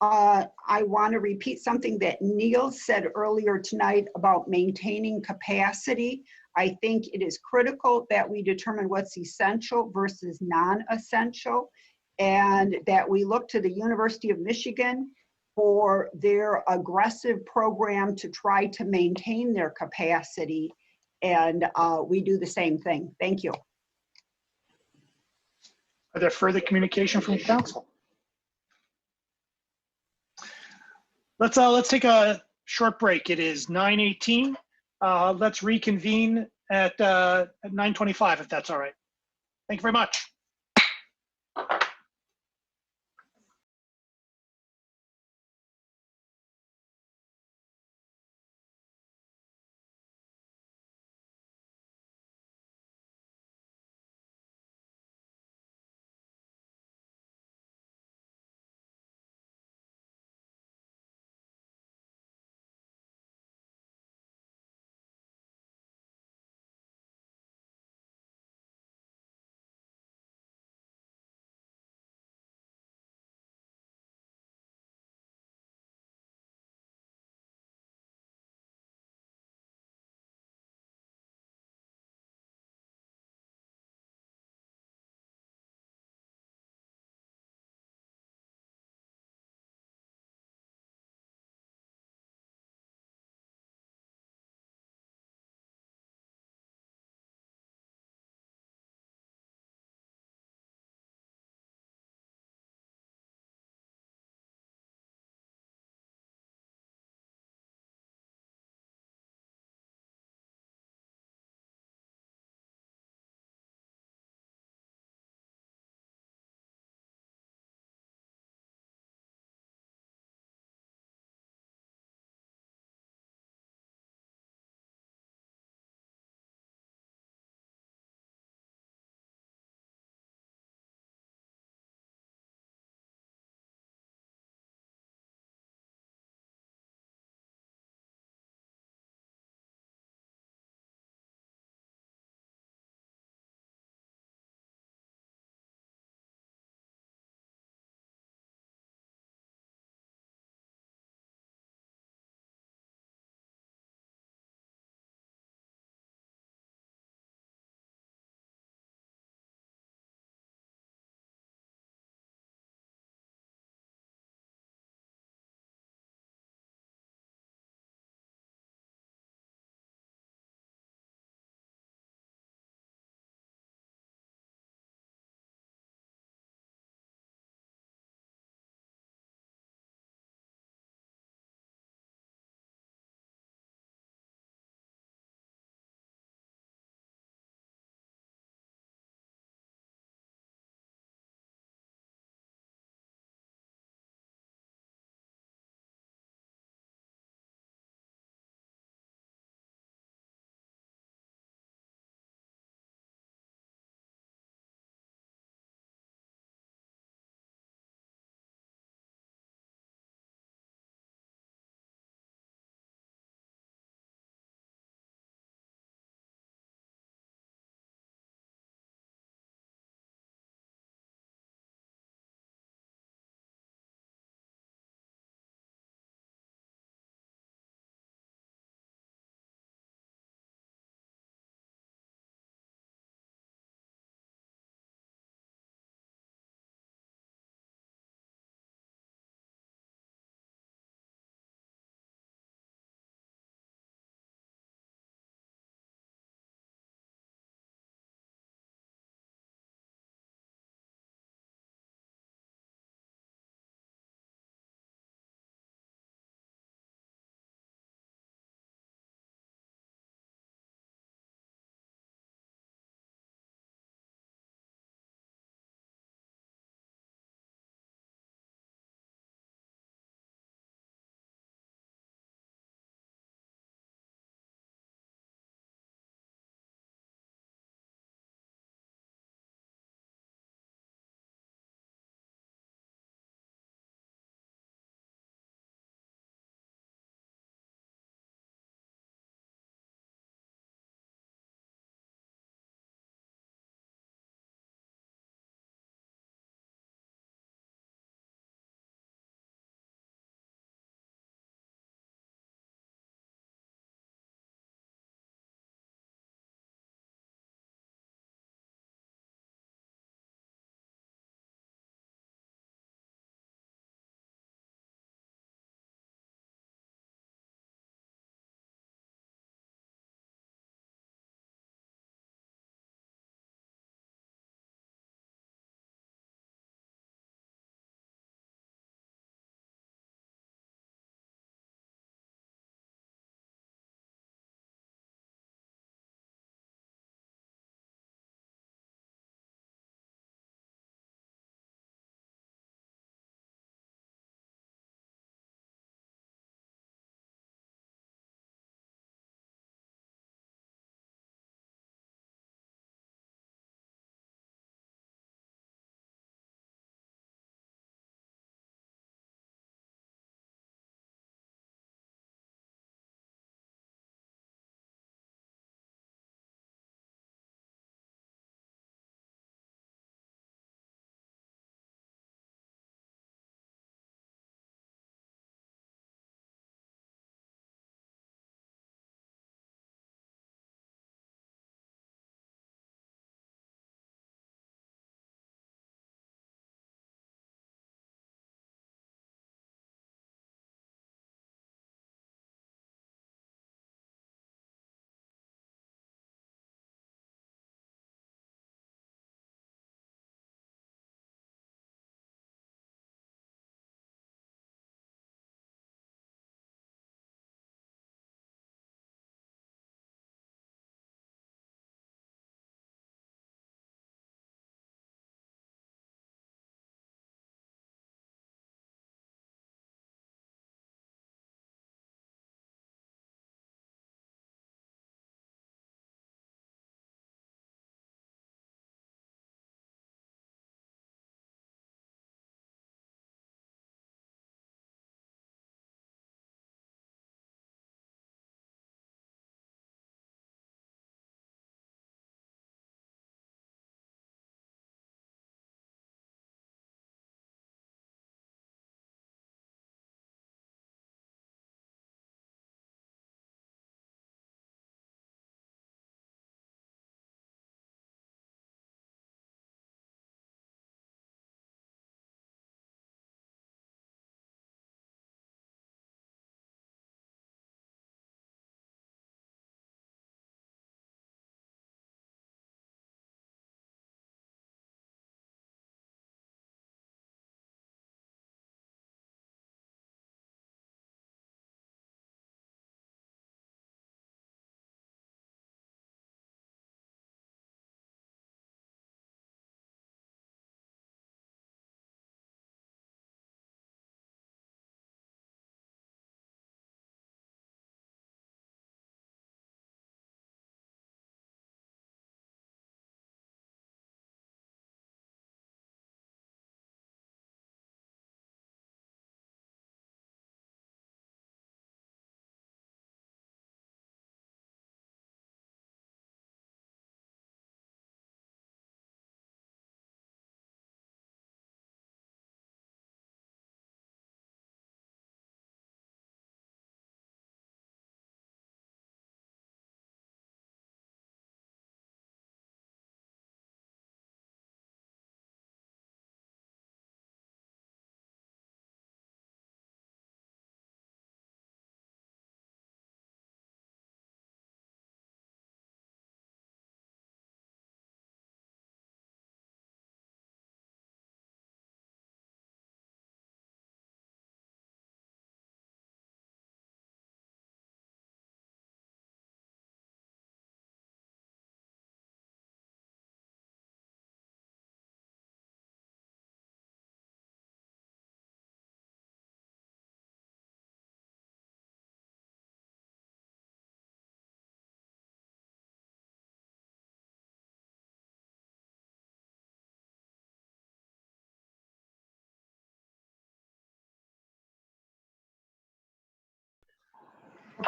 I want to repeat something that Neil said earlier tonight about maintaining capacity. I think it is critical that we determine what's essential versus non-essential, and that we look to the University of Michigan for their aggressive program to try to maintain their capacity, and we do the same thing. Thank you. Are there further communication from council? Let's take a short break. It is 9:18. Let's reconvene at 9:25 if that's all right. Thank you very much.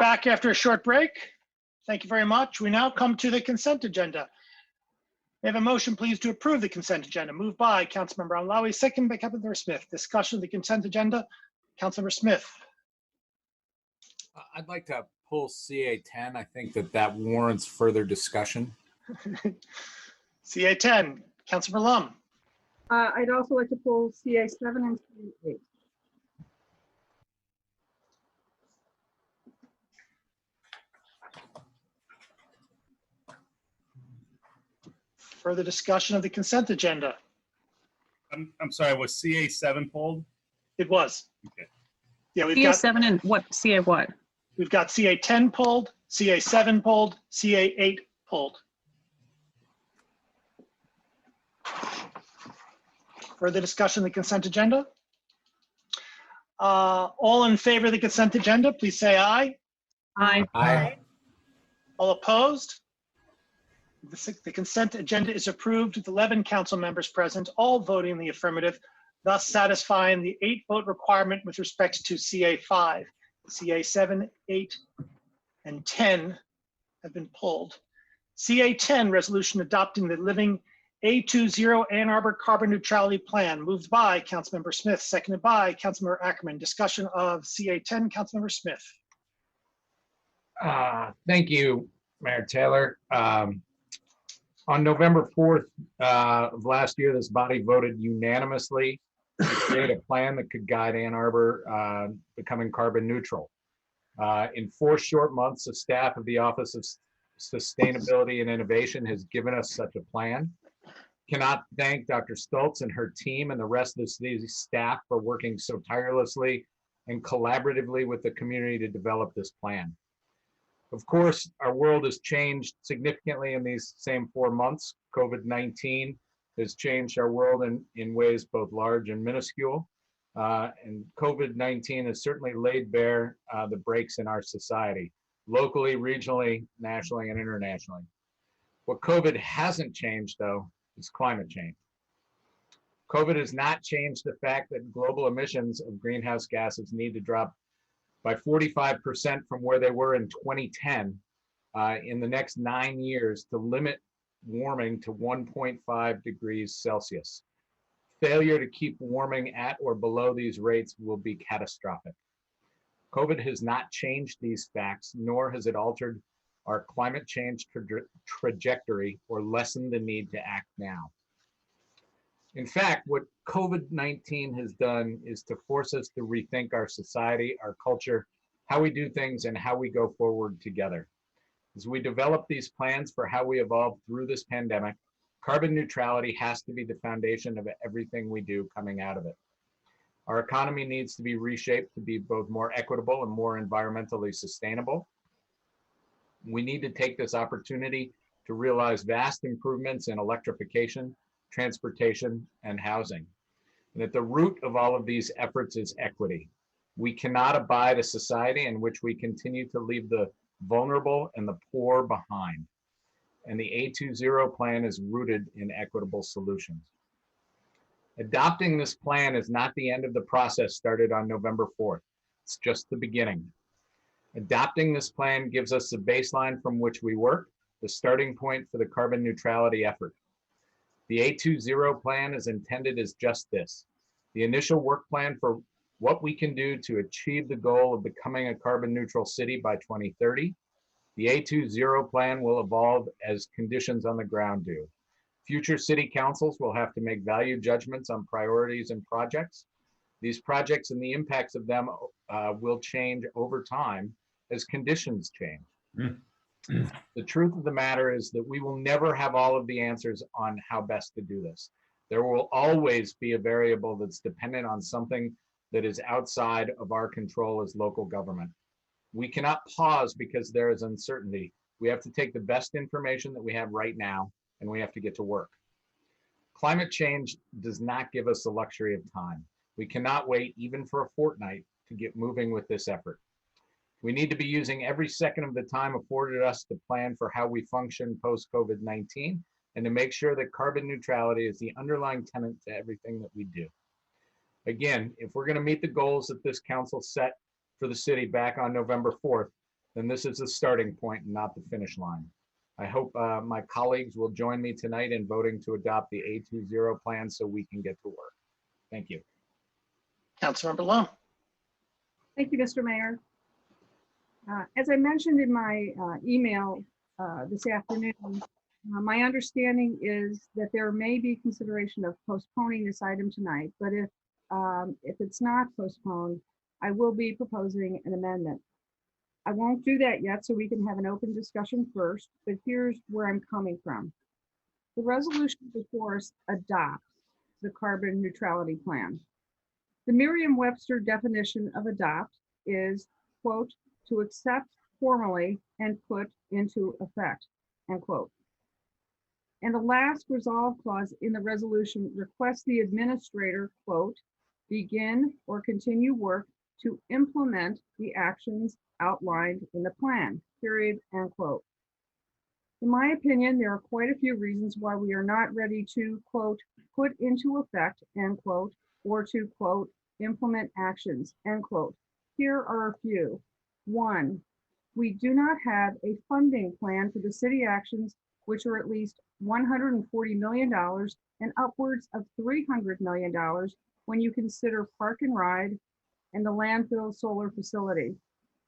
back after a short break. Thank you very much. We now come to the consent agenda. May I have a motion, please, to approve the consent agenda? Moved by Councilmember Alawi, second by Councilmember Smith. Discussion of the consent agenda. Councilmember Smith. I'd like to pull CA 10. I think that warrants further discussion. CA 10, Councilmember Lum. I'd also like to pull CA 7 and CA 8. Further discussion of the consent agenda. I'm sorry, was CA 7 pulled? It was. Okay. Yeah, we've CA got 7 and what, CA what? We've got CA 10 pulled, CA 7 pulled, CA 8 pulled. Further discussion of the consent agenda? All in favor of the consent agenda, please say aye. Aye. Aye. All opposed? The consent agenda is approved with 11 council members present, all voting in the affirmative, thus satisfying the 8-vote requirement with respect to CA 5. CA 7, 8, and 10 have been pulled. CA 10, resolution adopting the Living A20 Ann Arbor Carbon Neutrality Plan, moved by Councilmember Smith, seconded by Councilmember Ackerman. Discussion of CA 10, Councilmember Smith. Thank you, Mayor Taylor. On November 4th of last year, this body voted unanimously to create a plan that could guide Ann Arbor becoming carbon neutral. In 4 short months, the staff of the Office of Sustainability and Innovation has given us such a plan. Cannot thank Dr. Stoltz and her team and the rest of the city staff for working so tirelessly and collaboratively with the community to develop this plan. Of course, our world has changed significantly in these same 4 months. COVID-19 has changed our world in ways both large and minuscule. And COVID-19 has certainly laid bare the breaks in our society, locally, regionally, nationally, and internationally. What COVID hasn't changed, though, is climate change. COVID has not changed the fact that global emissions of greenhouse gases need to drop by 45% from where they were in 2010 in the next 9 years to limit warming to 1.5 degrees Celsius. Failure to keep warming at or below these rates will be catastrophic. COVID has not changed these facts, nor has it altered our climate change trajectory or lessened the need to act now. In fact, what COVID-19 has done is to force us to rethink our society, our culture, how we do things, and how we go forward together. As we develop these plans for how we evolve through this pandemic, carbon neutrality has to be the foundation of everything we do coming out of it. Our economy needs to be reshaped to be both more equitable and more environmentally sustainable. We need to take this opportunity to realize vast improvements in electrification, transportation, and housing. And at the root of all of these efforts is equity. We cannot abide a society in which we continue to leave the vulnerable and the poor behind. And the A20 plan is rooted in equitable solutions. Adopting this plan is not the end of the process started on November 4th. It's just the beginning. Adopting this plan gives us the baseline from which we work, the starting point for the carbon neutrality effort. The A20 plan is intended as just this, the initial work plan for what we can do to achieve the goal of becoming a carbon neutral city by 2030. The A20 plan will evolve as conditions on the ground do. Future city councils will have to make value judgments on priorities and projects. These projects and the impacts of them will change over time as conditions change. The truth of the matter is that we will never have all of the answers on how best to do this. There will always be a variable that's dependent on something that is outside of our control as local government. We cannot pause because there is uncertainty. We have to take the best information that we have right now, and we have to get to work. Climate change does not give us the luxury of time. We cannot wait even for a fortnight to get moving with this effort. We need to be using every second of the time afforded us to plan for how we function post-COVID-19 and to make sure that carbon neutrality is the underlying tenet to everything that we do. Again, if we're going to meet the goals that this council set for the city back on November 4th, then this is the starting point and not the finish line. I hope my colleagues will join me tonight in voting to adopt the A20 plan so we can get to work. Thank you. Councilmember Long. Thank you, Mr. Mayor. As I mentioned in my email this afternoon, my understanding is that there may be consideration of postponing this item tonight, but if it's not postponed, I will be proposing an amendment. I won't do that yet, so we can have an open discussion first, but here's where I'm coming from. The resolution before us adopts the carbon neutrality plan. The Merriam-Webster definition of adopt is, quote, to accept formally and put into effect, end quote. And the last resolve clause in the resolution requests the administrator, quote, begin or continue work to implement the actions outlined in the plan, period, end quote. In my opinion, there are quite a few reasons why we are not ready to, quote, put into effect, end quote, or to, quote, implement actions, end quote. Here are a few. One, we do not have a funding plan for the city actions, which are at least $140 million and upwards of $300 million when you consider park and ride and the landfill solar facility.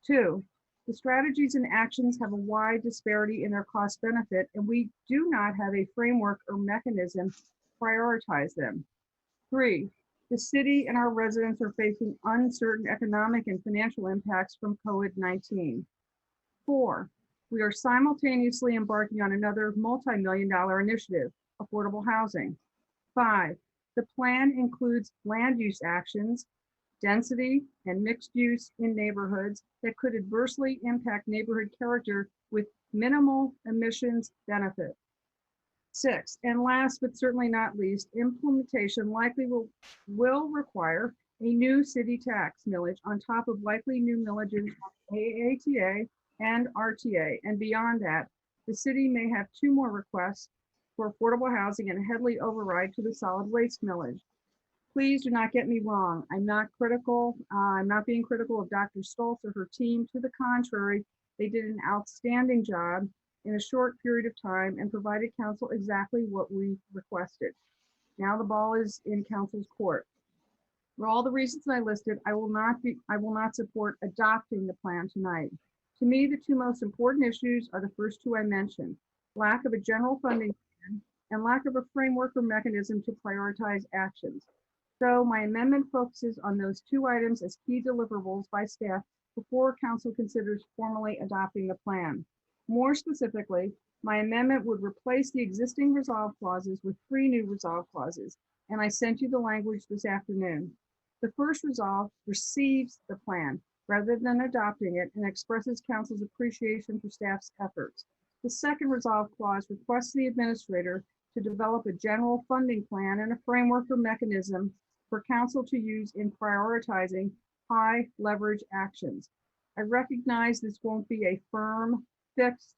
Two, the strategies and actions have a wide disparity in their cost benefit, and we do not have a framework or mechanism to prioritize them. Three, the city and our residents are facing uncertain economic and financial impacts from COVID-19. Four, we are simultaneously embarking on another multi-million-dollar initiative, affordable housing. Five, the plan includes land use actions, density, and mixed use in neighborhoods that could adversely impact neighborhood character with minimal emissions benefit. Six, and last but certainly not least, implementation likely will require a new city tax millage on top of likely new millages on AATA and RTA. And beyond that, the city may have two more requests for affordable housing and a heavily override to the solid waste millage. Please do not get me wrong. I'm not critical. I'm not being critical of Dr. Stoltz or her team. To the contrary, they did an outstanding job in a short period of time and provided council exactly what we requested. Now the ball is in council's court. For all the reasons I listed, I will not support adopting the plan tonight. To me, the two most important issues are the first two I mentioned: lack of a general funding plan and lack of a framework or mechanism to prioritize actions. So my amendment focuses on those two items as key deliverables by staff before council considers formally adopting the plan. More specifically, my amendment would replace the existing resolve clauses with 3 new resolve clauses, and I sent you the language this afternoon. The first resolve receives the plan rather than adopting it and expresses council's appreciation for staff's efforts. The second resolve clause requests the administrator to develop a general funding plan and a framework or mechanism for council to use in prioritizing high leverage actions. I recognize this won't be a firm, fixed,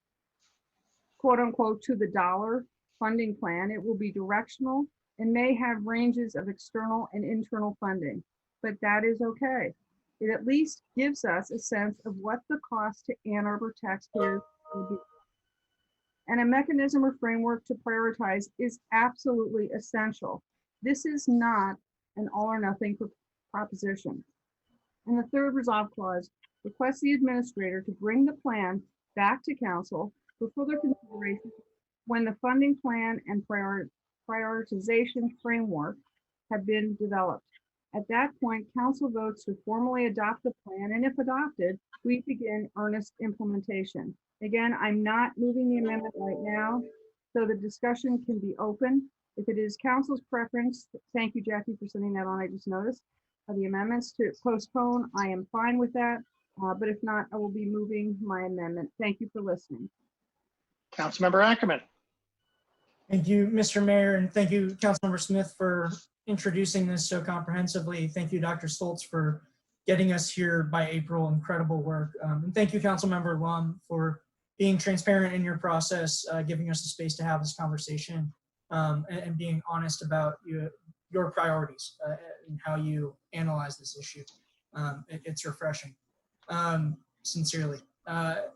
quote unquote, to the dollar funding plan. It will be directional and may have ranges of external and internal funding, but that is okay. It at least gives us a sense of what the cost to Ann Arbor taxpayers will be. And a mechanism or framework to prioritize is absolutely essential. This is not an all or nothing proposition. And the third resolve clause requests the administrator to bring the plan back to council for further consideration when the funding plan and prioritization framework have been developed. At that point, council votes to formally adopt the plan, and if adopted, we begin earnest implementation. Again, I'm not moving the amendment right now, so the discussion can be open. If it is council's preference, thank you, Jackie, for sending that on, I just noticed, the amendments to postpone, I am fine with that. But if not, I will be moving my amendment. Thank you for listening. Councilmember Ackerman. Thank you, Mr. Mayor, and thank you, Councilmember Smith, for introducing this so comprehensively. Thank you, Dr. Stoltz, for getting us here by April. Incredible work. And thank you, Councilmember Lum, for being transparent in your process, giving us the space to have this conversation, and being honest about your priorities and how you analyze this issue. It's refreshing, sincerely. I'll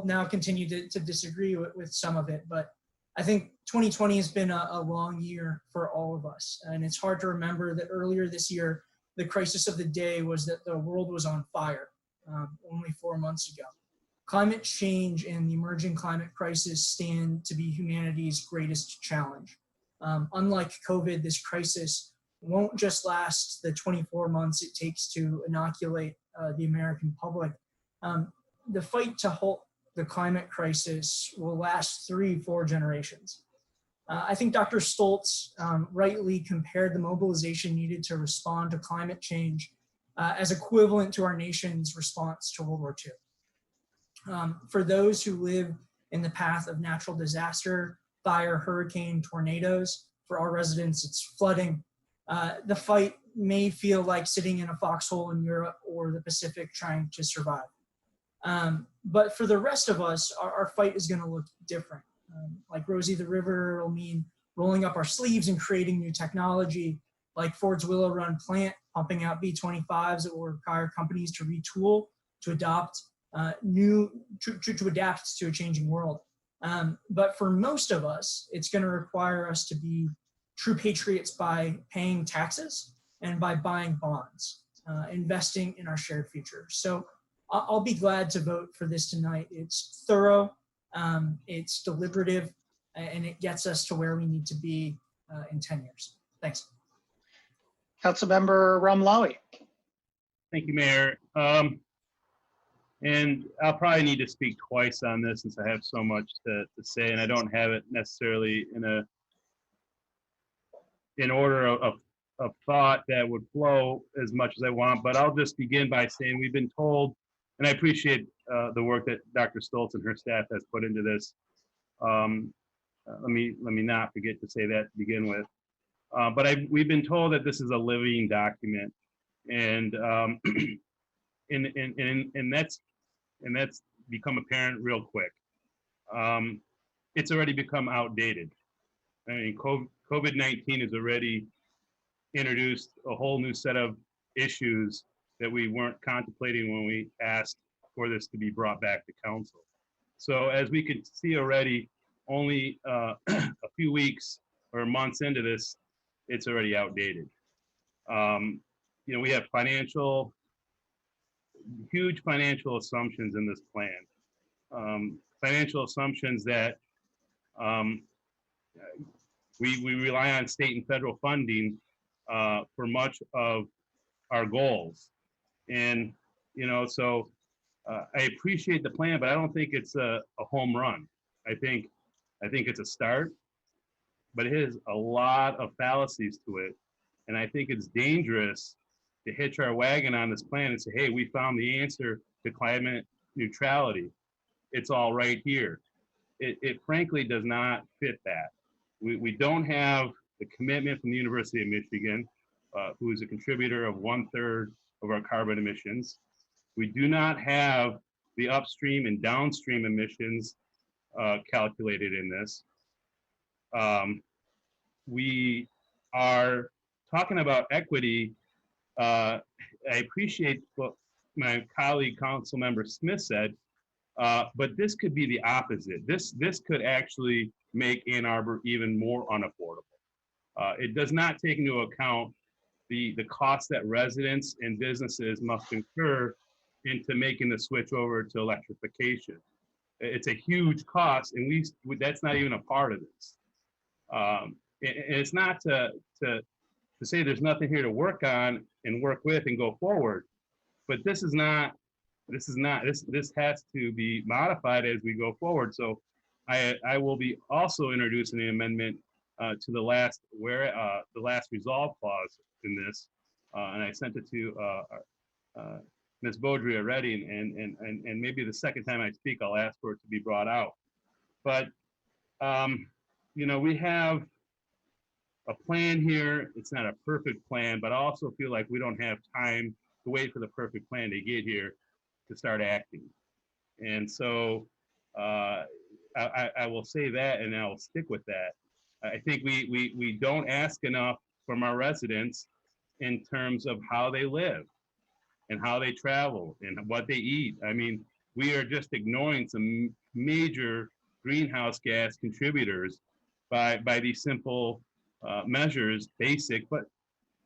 now continue to disagree with some of it, but I think 2020 has been a long year for all of us. And it's hard to remember that earlier this year, the crisis of the day was that the world was on fire only 4 months ago. Climate change and the emerging climate crisis stand to be humanity's greatest challenge. Unlike COVID, this crisis won't just last the 24 months it takes to inoculate the American public. The fight to halt the climate crisis will last 3-4 generations. I think Dr. Stoltz rightly compared the mobilization needed to respond to climate change as equivalent to our nation's response to World War II. For those who live in the path of natural disaster, fire, hurricane, tornadoes, for our residents, it's flooding. The fight may feel like sitting in a foxhole in Europe or the Pacific trying to survive. But for the rest of us, our fight is going to look different. Like Rosie the River will mean rolling up our sleeves and creating new technology, like Ford's Willow Run plant pumping out B-25s that will require companies to retool, to adopt to adapt to a changing world. But for most of us, it's going to require us to be true patriots by paying taxes and by buying bonds, investing in our shared future. So I'll be glad to vote for this tonight. It's thorough, it's deliberative, and it gets us to where we need to be in 10 years. Thanks. Councilmember Ramlawi. Thank you, Mayor. And I'll probably need to speak twice on this since I have so much to say, and I don't have it necessarily in order of thought that would flow as much as I want. But I'll just begin by saying we've been told, and I appreciate the work that Dr. Stoltz and her staff has put into this. Let me not forget to say that to begin with. But we've been told that this is a living document, and that's become apparent real quick. It's already become outdated. I mean, COVID-19 has already introduced a whole new set of issues that we weren't contemplating when we asked for this to be brought back to council. So as we can see already, only a few weeks or months into this, it's already outdated. We have huge financial assumptions in this plan. Financial assumptions that we rely on state and federal funding for much of our goals. And, so I appreciate the plan, but I don't think it's a home run. I think it's a start, but it has a lot of fallacies to it. And I think it's dangerous to hitch our wagon on this plan and say, hey, we found the answer to climate neutrality. It's all right here. It frankly does not fit that. We don't have the commitment from the University of Michigan, who is a contributor of 1/3 of our carbon emissions. We do not have the upstream and downstream emissions calculated in this. We are talking about equity. I appreciate what my colleague, Councilmember Smith, said, but this could be the opposite. This could actually make Ann Arbor even more unaffordable. It does not take into account the costs that residents and businesses must incur into making the switch over to electrification. It's a huge cost, and that's not even a part of this. And it's not to say there's nothing here to work on and work with and go forward, but this has to be modified as we go forward. So I will be also introducing an amendment to the last resolve clause in this, and I sent it to Ms. Beaudry already, and maybe the second time I speak, I'll ask for it to be brought out. But we have a plan here. It's not a perfect plan, but I also feel like we don't have time to wait for the perfect plan to get here to start acting. And so I will say that, and I'll stick with that. I think we don't ask enough from our residents in terms of how they live. and how they travel and what they eat. I mean, we are just ignoring some major greenhouse gas contributors by these simple measures, basic but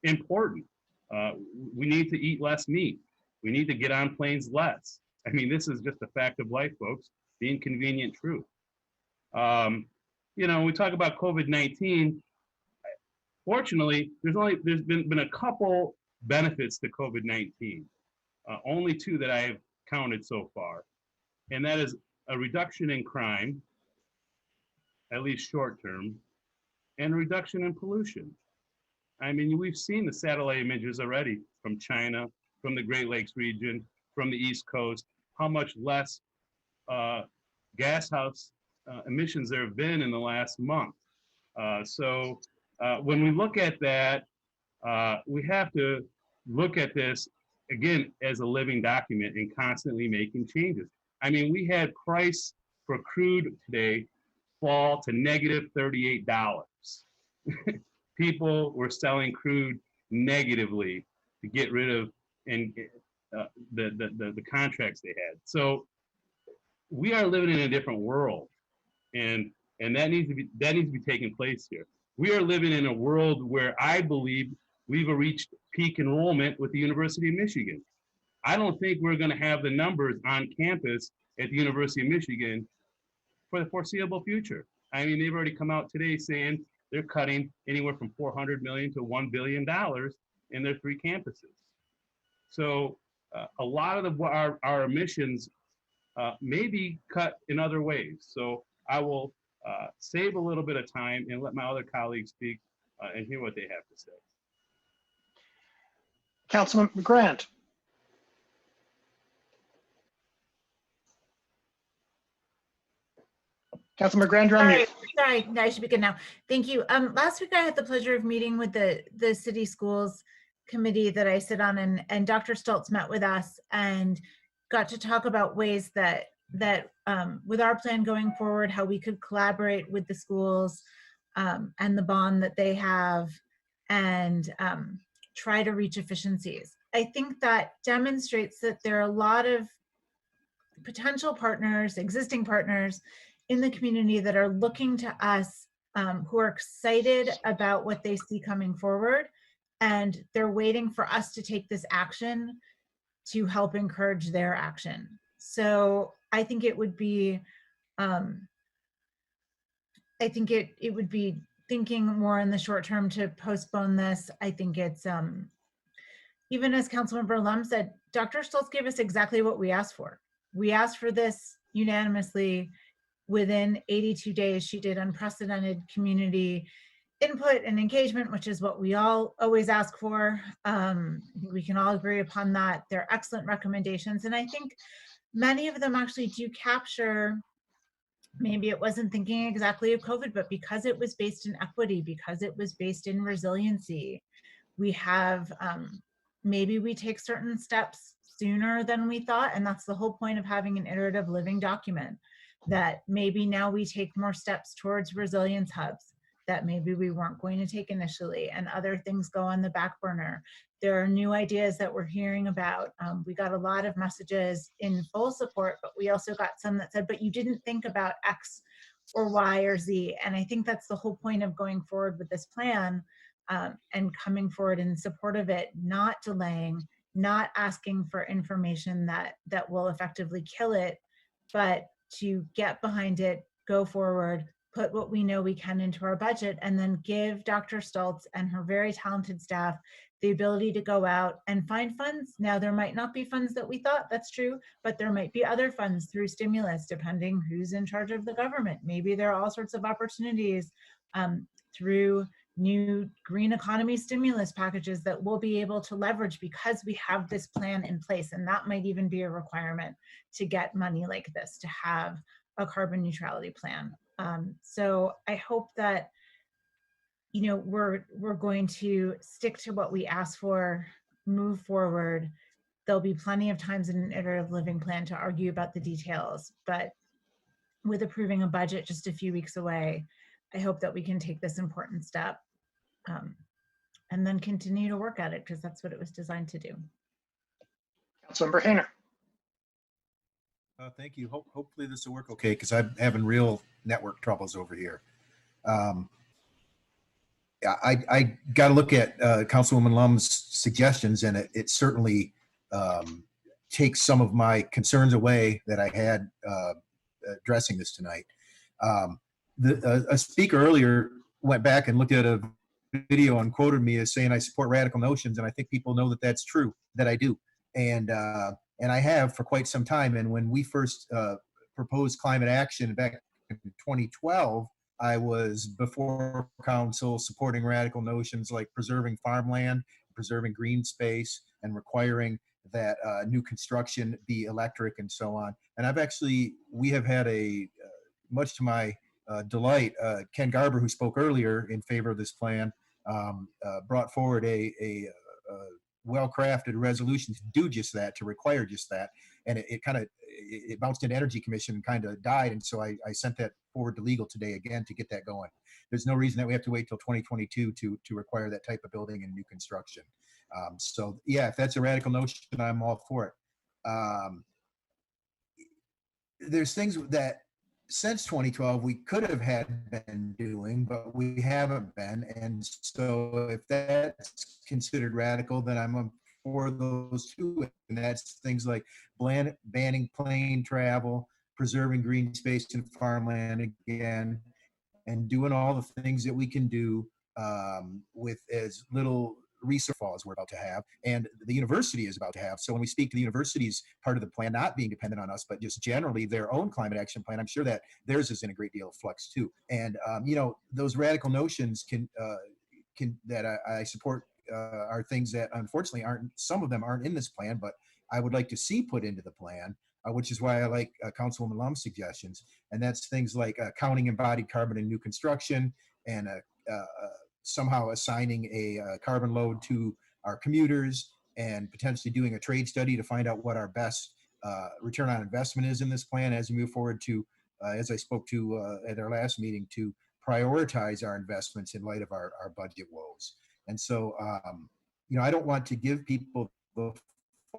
important. We need to eat less meat. We need to get on planes less. I mean, this is just a fact of life, folks, the inconvenient truth. You know, when we talk about COVID-19, fortunately, there's been a couple benefits to COVID-19, only two that I have counted so far, and that is a reduction in crime, at least short term, and a reduction in pollution. I mean, we've seen the satellite images already from China, from the Great Lakes region, from the East Coast, how much less gas house emissions there have been in the last month. So when we look at that, we have to look at this again as a living document and constantly making changes. I mean, we had price for crude today fall to negative $38. People were selling crude negatively to get rid of the contracts they had. So we are living in a different world, and that needs to be taking place here. We are living in a world where I believe we've reached peak enrollment with the University of Michigan. I don't think we're going to have the numbers on campus at the University of Michigan for the foreseeable future. I mean, they've already come out today saying they're cutting anywhere from $400 million to $1 billion in their 3 campuses. So a lot of our emissions may be cut in other ways. So I will save a little bit of time and let my other colleagues speak and hear what they have to say. Councilman Grant. Councilman Grant, you're on mute. Sorry, I should be good now. Thank you. Last week I had the pleasure of meeting with the city schools committee that I sit on, and Dr. Stoltz met with us and got to talk about ways that with our plan going forward, how we could collaborate with the schools and the bond that they have and try to reach efficiencies. I think that demonstrates that there are a lot of potential partners, existing partners in the community that are looking to us, who are excited about what they see coming forward, and they're waiting for us to take this action to help encourage their action. So I think it would be, it would be thinking more in the short term to postpone this. I think it's, even as Councilmember Lum said, Dr. Stoltz gave us exactly what we asked for. We asked for this unanimously. Within 82 days, she did unprecedented community input and engagement, which is what we all always ask for. We can all agree upon that. They're excellent recommendations. And I think many of them actually do capture, maybe it wasn't thinking exactly of COVID, but because it was based in equity, because it was based in resiliency, we have, maybe we take certain steps sooner than we thought. And that's the whole point of having an iterative living document, that maybe now we take more steps towards resilience hubs that maybe we weren't going to take initially, and other things go on the back burner. There are new ideas that we're hearing about. We got a lot of messages in full support, but we also got some that said, but you didn't think about X or Y or Z. And I think that's the whole point of going forward with this plan, and coming forward in support of it, not delaying, not asking for information that will effectively kill it, but to get behind it, go forward, put what we know we can into our budget, and then give Dr. Stoltz and her very talented staff the ability to go out and find funds. Now, there might not be funds that we thought, that's true, but there might be other funds through stimulus, depending who's in charge of the government. Maybe there are all sorts of opportunities through new green economy stimulus packages that we'll be able to leverage because we have this plan in place. And that might even be a requirement to get money like this, to have a carbon neutrality plan. So I hope that, you know, we're going to stick to what we asked for, move forward. There'll be plenty of times in an iterative living plan to argue about the details, but with approving a budget just a few weeks away, I hope that we can take this important step and then continue to work at it, because that's what it was designed to do. Councilmember Hayner. Thank you. Hopefully this will work okay, because I'm having real network troubles over here. I got to look at Councilwoman Lum's suggestions, and it certainly takes some of my concerns away that I had addressing this tonight. A speaker earlier went back and looked at a video and quoted me as saying I support radical notions, and I think people know that that's true, that I do. And I have for quite some time. And when we first proposed climate action back in 2012, I was before council supporting radical notions like preserving farmland, preserving green space, and requiring that new construction be electric and so on. And we have had much to my delight, Ken Garber, who spoke earlier in favor of this plan, brought forward a well-crafted resolution to do just that, to require just that. And it bounced into Energy Commission and kind of died. And so I sent that forward to legal today again to get that going. There's no reason that we have to wait till 2022 to require that type of building in new construction. So yeah, if that's a radical notion, I'm all for it. There's things that since 2012 we could have been doing, but we haven't been. And so if that's considered radical, then I'm for those too. And that's things like banning plane travel, preserving green space and farmland again, and doing all the things that we can do with as little research falls we're about to have, and the university is about to have. So when we speak to the university's part of the plan not being dependent on us, but just generally their own climate action plan, I'm sure that theirs is in a great deal of flux too. And those radical notions that I support are things that unfortunately some of them aren't in this plan, but I would like to see put into the plan, which is why I like Councilwoman Lum's suggestions. And that's things like counting embodied carbon in new construction, and somehow assigning a carbon load to our commuters, and potentially doing a trade study to find out what our best return on investment is in this plan as we move forward to, as I spoke to at our last meeting, to prioritize our investments in light of our budget woes. And so, I don't want to give people the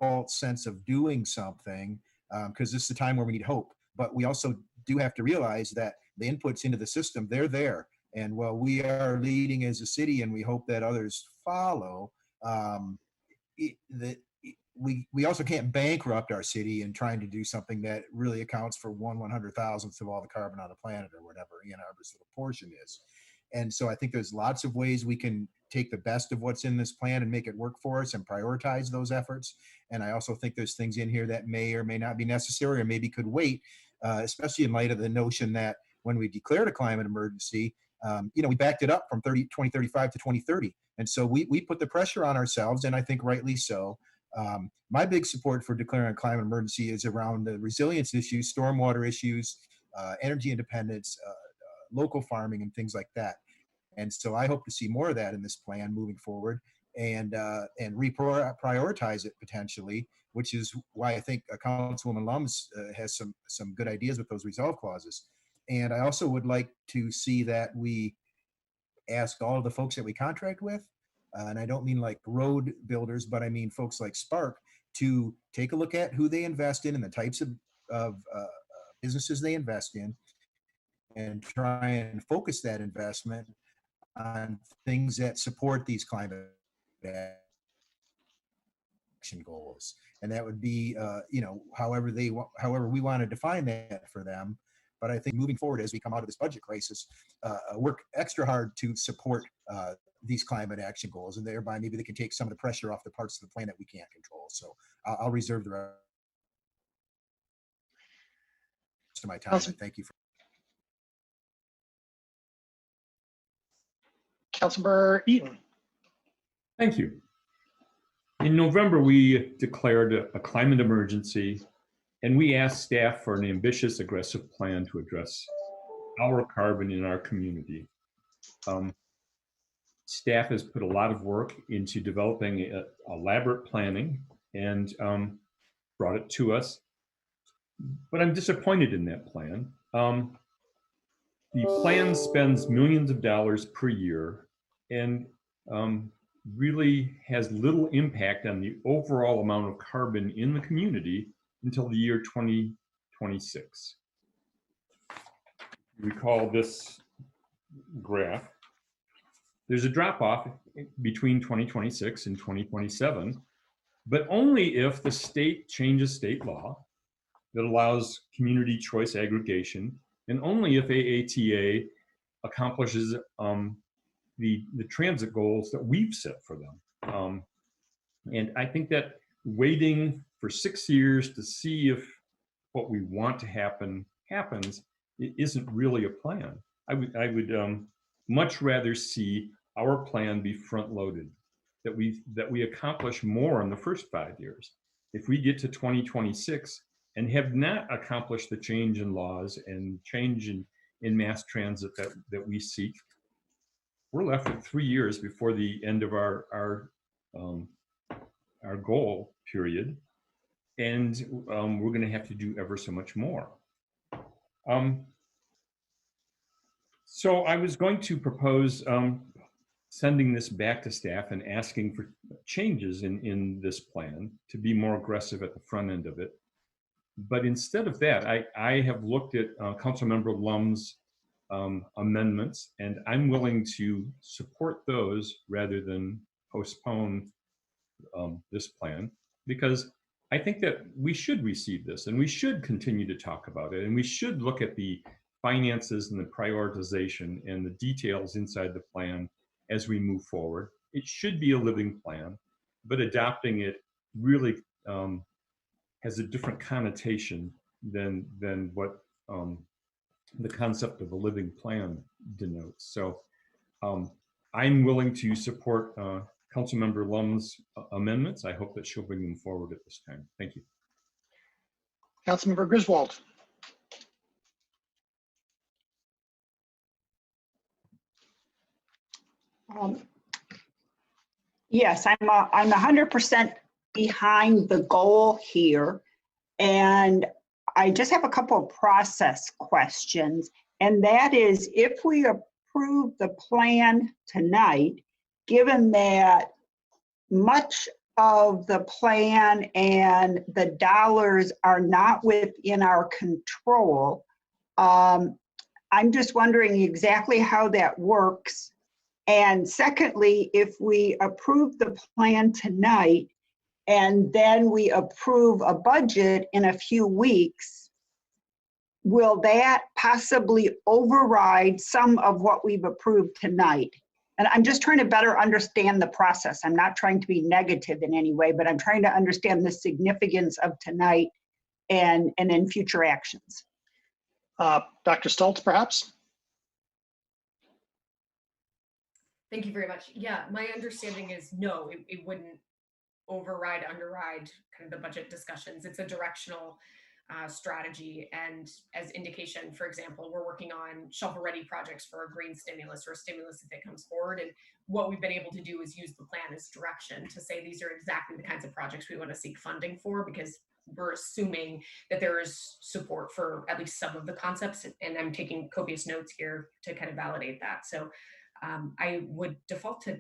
false sense of doing something, because this is the time where we need hope. But we also do have to realize that the inputs into the system, they're there. And while we are leading as a city, and we hope that others follow, we also can't bankrupt our city in trying to do something that really accounts for 1/100,000th of all the carbon on the planet, or whatever Ann Arbor's little portion is. And so I think there's lots of ways we can take the best of what's in this plan and make it work for us and prioritize those efforts. And I also think there's things in here that may or may not be necessary, or maybe could wait, especially in light of the notion that when we declared a climate emergency, we backed it up from 2035 to 2030. And so we put the pressure on ourselves, and I think rightly so. My big support for declaring a climate emergency is around the resilience issues, stormwater issues, energy independence, local farming, and things like that. And so I hope to see more of that in this plan moving forward, and reprioritize it potentially, which is why I think Councilwoman Lums has some good ideas with those resolve clauses. And I also would like to see that we ask all of the folks that we contract with, and I don't mean like road builders, but I mean folks like Spark, to take a look at who they invest in and the types of businesses they invest in, and try and focus that investment on things that support these climate action goals. And that would be, however we want to define that for them. But I think moving forward, as we come out of this budget crisis, work extra hard to support these climate action goals, and thereby maybe they can take some of the pressure off the parts of the plan that we can't control. So I'll reserve the rest of my time. And thank you for. Councilmember Eaton. Thank you. In November, we declared a climate emergency, and we asked staff for an ambitious, aggressive plan to address our carbon in our community. Staff has put a lot of work into developing elaborate planning and brought it to us. But I'm disappointed in that plan. The plan spends millions of dollars per year, and really has little impact on the overall amount of carbon in the community until the year 2026. Recall this graph. There's a drop off between 2026 and 2027, but only if the state changes state law that allows community choice aggregation, and only if AATA accomplishes the transit goals that we've set for them. And I think that waiting for 6 years to see if what we want to happen happens, it isn't really a plan. I would much rather see our plan be front-loaded, that we accomplish more in the first 5 years. If we get to 2026 and have not accomplished the change in laws and change in mass transit that we seek, we're left with 3 years before the end of our goal period, and we're going to have to do ever so much more. So I was going to propose sending this back to staff and asking for changes in this plan to be more aggressive at the front end of it. But instead of that, I have looked at Councilmember Lum's amendments, and I'm willing to support those rather than postpone this plan, because I think that we should receive this and we should continue to talk about it, and we should look at the finances and the prioritization and the details inside the plan as we move forward. It should be a living plan, but adopting it really has a different connotation than what the concept of a living plan denotes. So I'm willing to support Councilmember Lum's amendments. I hope that she'll bring them forward at this time. Thank you. Councilmember Griswold. Yes, I'm 100% behind the goal here. And I just have a couple of process questions. And that is, if we approve the plan tonight, given that much of the plan and the dollars are not within our control, I'm just wondering exactly how that works. And secondly, if we approve the plan tonight and then we approve a budget in a few weeks, will that possibly override some of what we've approved tonight? And I'm just trying to better understand the process. I'm not trying to be negative in any way, but I'm trying to understand the significance of tonight and in future actions. Dr. Stoltz, perhaps? Thank you very much. Yeah, my understanding is no, it wouldn't override, underride kind of the budget discussions. It's a directional strategy. And as indication, for example, we're working on shovel-ready projects for a green stimulus or a stimulus if it comes forward. And what we've been able to do is use the plan as direction to say these are exactly the kinds of projects we want to seek funding for, because we're assuming that there is support for at least some of the concepts. And I'm taking copious notes here to kind of validate that. So I would default to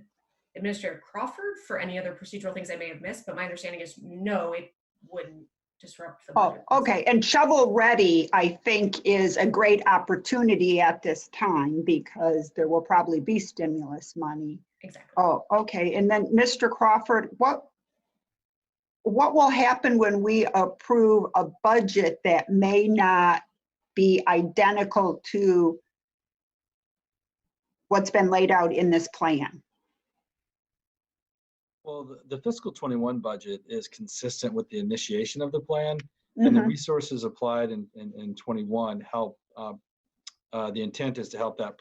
Administrator Crawford for any other procedural things I may have missed, but my understanding is no, it wouldn't disrupt the budget. Oh, okay. And shovel ready, I think, is a great opportunity at this time because there will probably be stimulus money. Exactly. Oh, okay. And then Mr. Crawford, what will happen when we approve a budget that may not be identical to what's been laid out in this plan? Well, the fiscal 21 budget is consistent with the initiation of the plan, and the resources applied in 21 help. The intent is to help that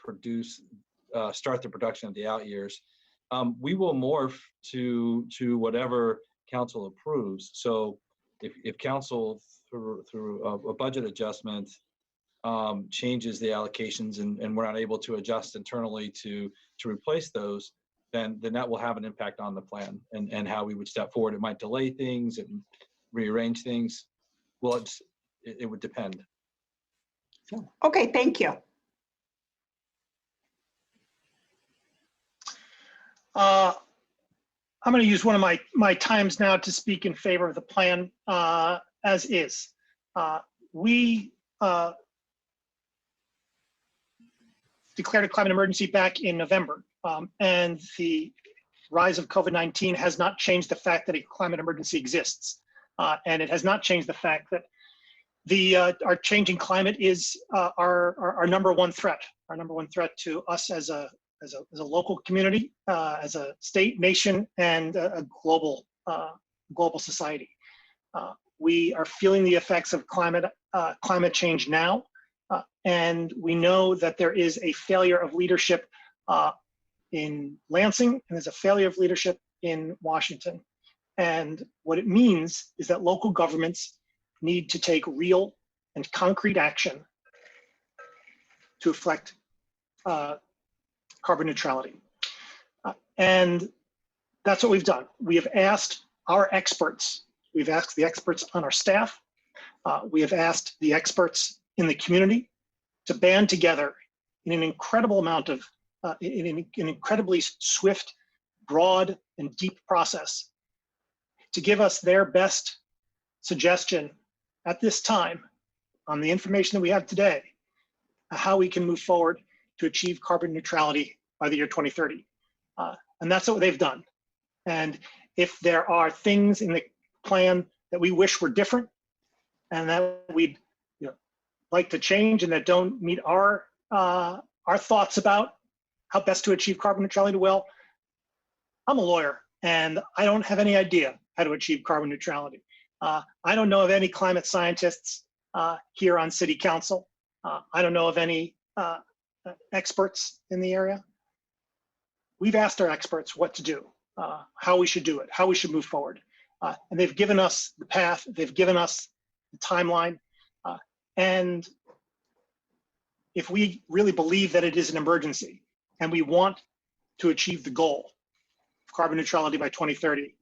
start the production of the out years. We will morph to whatever council approves. So if council through a budget adjustment changes the allocations and we're not able to adjust internally to replace those, then that will have an impact on the plan and how we would step forward. It might delay things and rearrange things. Well, it would depend. Okay, thank you. I'm going to use one of my times now to speak in favor of the plan as is. We declared a climate emergency back in November, and the rise of COVID-19 has not changed the fact that a climate emergency exists, and it has not changed the fact that our changing climate is our number one threat. Our number one threat to us as a local community, as a state, nation, and a global society. We are feeling the effects of climate change now, and we know that there is a failure of leadership in Lansing, and there's a failure of leadership in Washington. And what it means is that local governments need to take real and concrete action to affect carbon neutrality. And that's what we've done. We have asked our experts, we've asked the experts on our staff, we have asked the experts in the community to band together in an incredible amount of, in an incredibly swift, broad, and deep process to give us their best suggestion at this time on the information that we have today, how we can move forward to achieve carbon neutrality by the year 2030. And that's what they've done. And if there are things in the plan that we wish were different and that we'd like to change and that don't meet our thoughts about how best to achieve carbon neutrality, well, I'm a lawyer and I don't have any idea how to achieve carbon neutrality. I don't know of any climate scientists here on City Council. I don't know of any experts in the area. We've asked our experts what to do, how we should do it, how we should move forward. And they've given us the path, they've given us the timeline. And if we really believe that it is an emergency and we want to achieve the goal of carbon neutrality by 2030,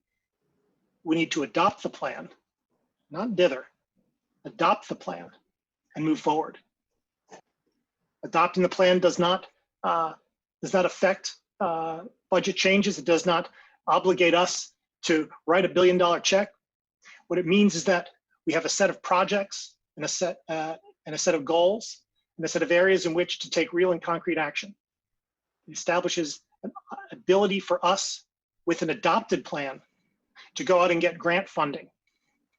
we need to adopt the plan, not dither, adopt the plan and move forward. Adopting the plan does not affect budget changes. It does not obligate us to write $1 billion check. What it means is that we have a set of projects and a set of goals and a set of areas in which to take real and concrete action. It establishes an ability for us with an adopted plan to go out and get grant funding,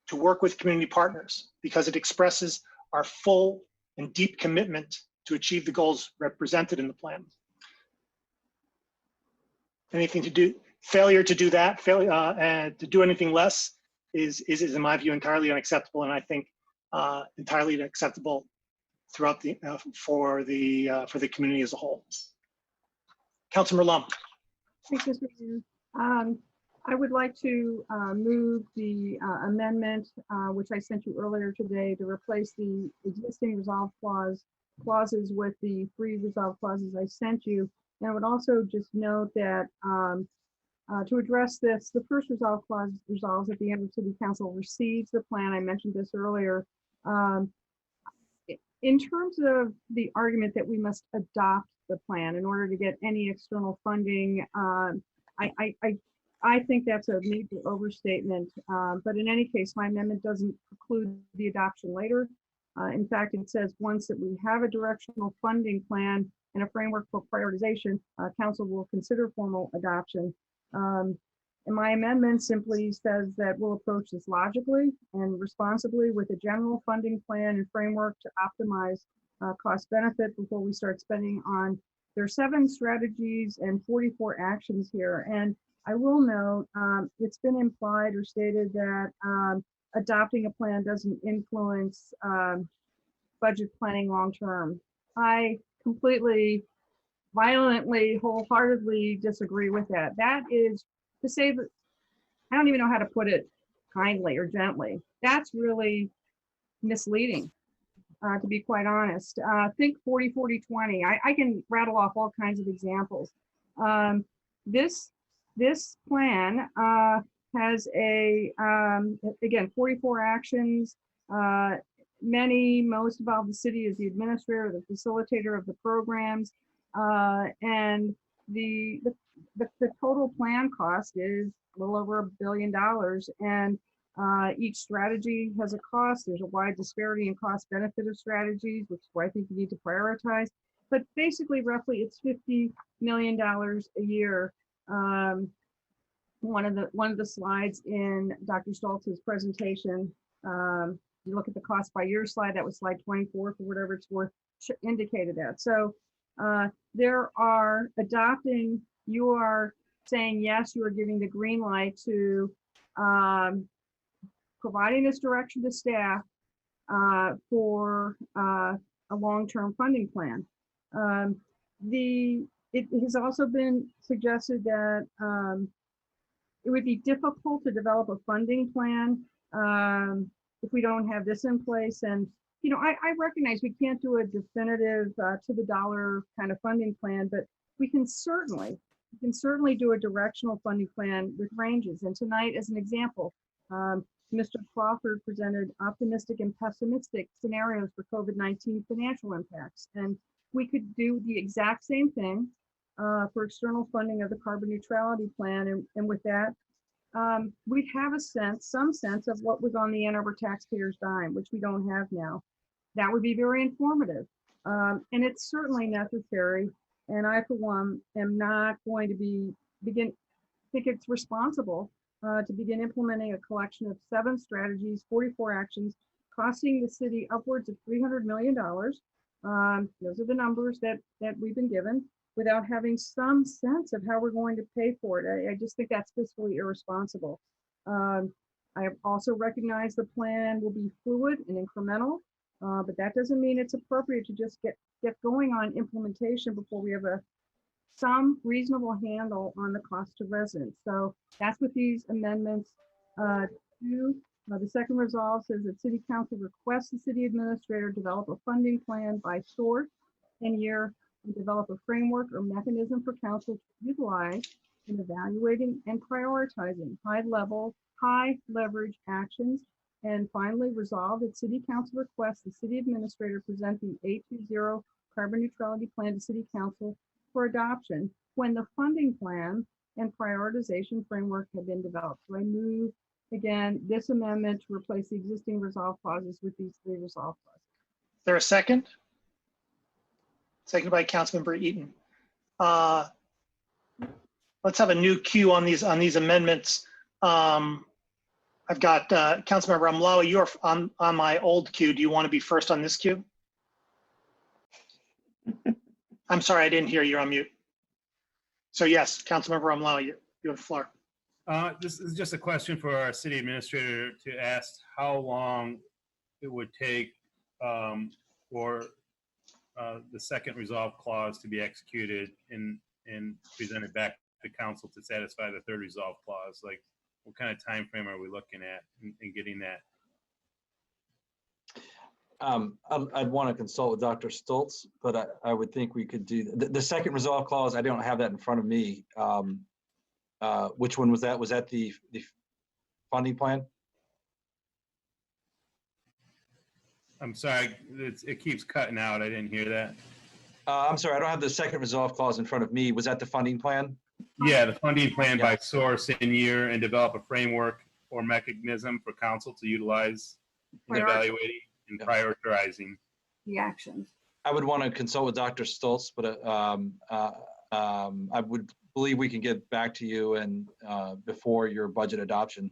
to work with community partners, because it expresses our full and deep commitment to achieve the goals represented in the plan. Failure to do that, to do anything less is in my view entirely unacceptable, and I think entirely unacceptable throughout for the community as a whole. Councilmember Lum. Thank you, Mr. Mayor. I would like to move the amendment, which I sent you earlier today, to replace the existing resolve clauses with the 3 resolve clauses I sent you. And I would also just note that to address this, the first resolve clause resolves that the Ann Arbor City Council receives the plan. I mentioned this earlier. In terms of the argument that we must adopt the plan in order to get any external funding, I think that's a major overstatement. But in any case, my amendment doesn't preclude the adoption later. In fact, it says once that we have a directional funding plan and a framework for prioritization, council will consider formal adoption. And my amendment simply says that we'll approach this logically and responsibly with a general funding plan and framework to optimize cost benefit before we start spending on. There are 7 strategies and 44 actions here. And I will note, it's been implied or stated that adopting a plan doesn't influence budget planning long-term. I completely, violently, wholeheartedly disagree with that. That is to say that, I don't even know how to put it kindly or gently. That's really misleading, to be quite honest. Think 40-40-20. I can rattle off all kinds of examples. This plan has again, 44 actions. Most involve the city as the administrator, the facilitator of the programs. And the the total plan cost is a little over $1 billion, and each strategy has a cost. There's a wide disparity in cost benefit of strategies, which is why I think you need to prioritize. But basically, roughly, it's $50 million a year. One of the slides in Dr. Stoltz's presentation, you look at the cost by year slide, that was slide 24 for whatever it's worth, indicated that. So there are adopting, you are saying, yes, you are giving the green light to providing this direction to staff for a long-term funding plan. It has also been suggested that it would be difficult to develop a funding plan if we don't have this in place. And, you know, I recognize we can't do a definitive to the dollar kind of funding plan, but we can certainly do a directional funding plan with ranges. And tonight, as an example, Mr. Crawford presented optimistic and pessimistic scenarios for COVID-19 financial impacts. And we could do the exact same thing for external funding of the carbon neutrality plan. And with that, we'd have some sense of what was on the Ann Arbor taxpayers' dime, which we don't have now. That would be very informative. And it's certainly necessary. And I, for one, am not going to think it's responsible to begin implementing a collection of 7 strategies, 44 actions, costing the city upwards of $300 million. Those are the numbers that we've been given, without having some sense of how we're going to pay for it. I just think that's fiscally irresponsible. I also recognize the plan will be fluid and incremental, but that doesn't mean it's appropriate to just get going on implementation before we have some reasonable handle on the cost to residents. So that's what these amendments do. The second resolve says that City Council requests the city administrator develop a funding plan by source and year, and develop a framework or mechanism for council to utilize in evaluating and prioritizing high leverage actions. And finally, resolve that City Council requests the city administrator present the 820 carbon neutrality plan to City Council for adoption when the funding plan and prioritization framework have been developed. So I move, again, this amendment to replace the existing resolve clauses with these 3 resolve clauses. Is there a second? Seconded by Councilmember Eaton. Let's have a new queue on these amendments. I've got Councilmember Amlawi. You're on my old queue. Do you want to be first on this queue? I'm sorry, I didn't hear you. On mute. So yes, Councilmember Amlawi, you have the floor. This is just a question for our city administrator to ask how long it would take for the second resolve clause to be executed and presented back to council to satisfy the third resolve clause. Like, what kind of time frame are we looking at in getting that? I'd want to consult with Dr. Stoltz, but I would think we could do the second resolve clause. I don't have that in front of me. Which one was that? Was that the funding plan? I'm sorry, it keeps cutting out. I didn't hear that. I'm sorry, I don't have the second resolve clause in front of me. Was that the funding plan? Yeah, the funding plan by source and year, and develop a framework or mechanism for council to utilize in evaluating and prioritizing the actions. I would want to consult with Dr. Stoltz, but I would believe we can get back to you and before your budget adoption.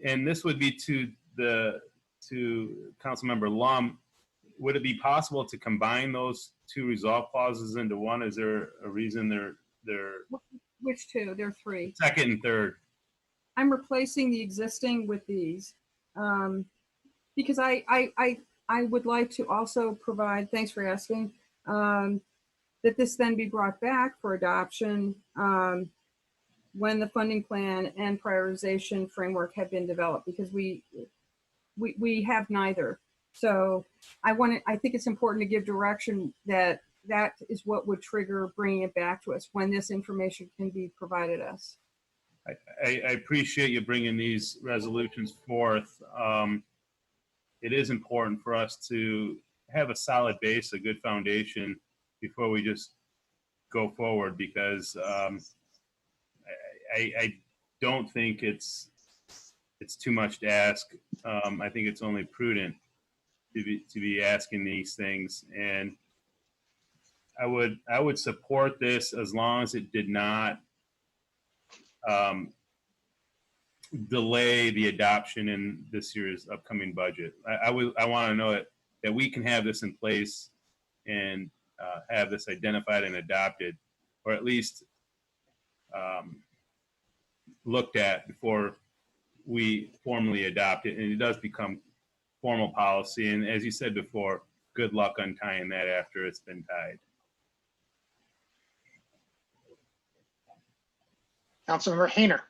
And this would be to Councilmember Lum. Would it be possible to combine those 2 resolve clauses into one? Is there a reason they're Which 2? There are 3. Second and third. I'm replacing the existing with these because I would like to also provide, thanks for asking, that this then be brought back for adoption when the funding plan and prioritization framework have been developed, because we have neither. So I think it's important to give direction that is what would trigger bringing it back to us when this information can be provided us. I appreciate you bringing these resolutions forth. It is important for us to have a solid base, a good foundation before we just go forward, because I don't think it's too much to ask. I think it's only prudent to be asking these things, and I would support this as long as it did not delay the adoption in this year's upcoming budget. I want to know that we can have this in place and have this identified and adopted, or at least looked at before we formally adopt it, and it does become formal policy. And as you said before, good luck untying that after it's been tied. Councilmember Hayner.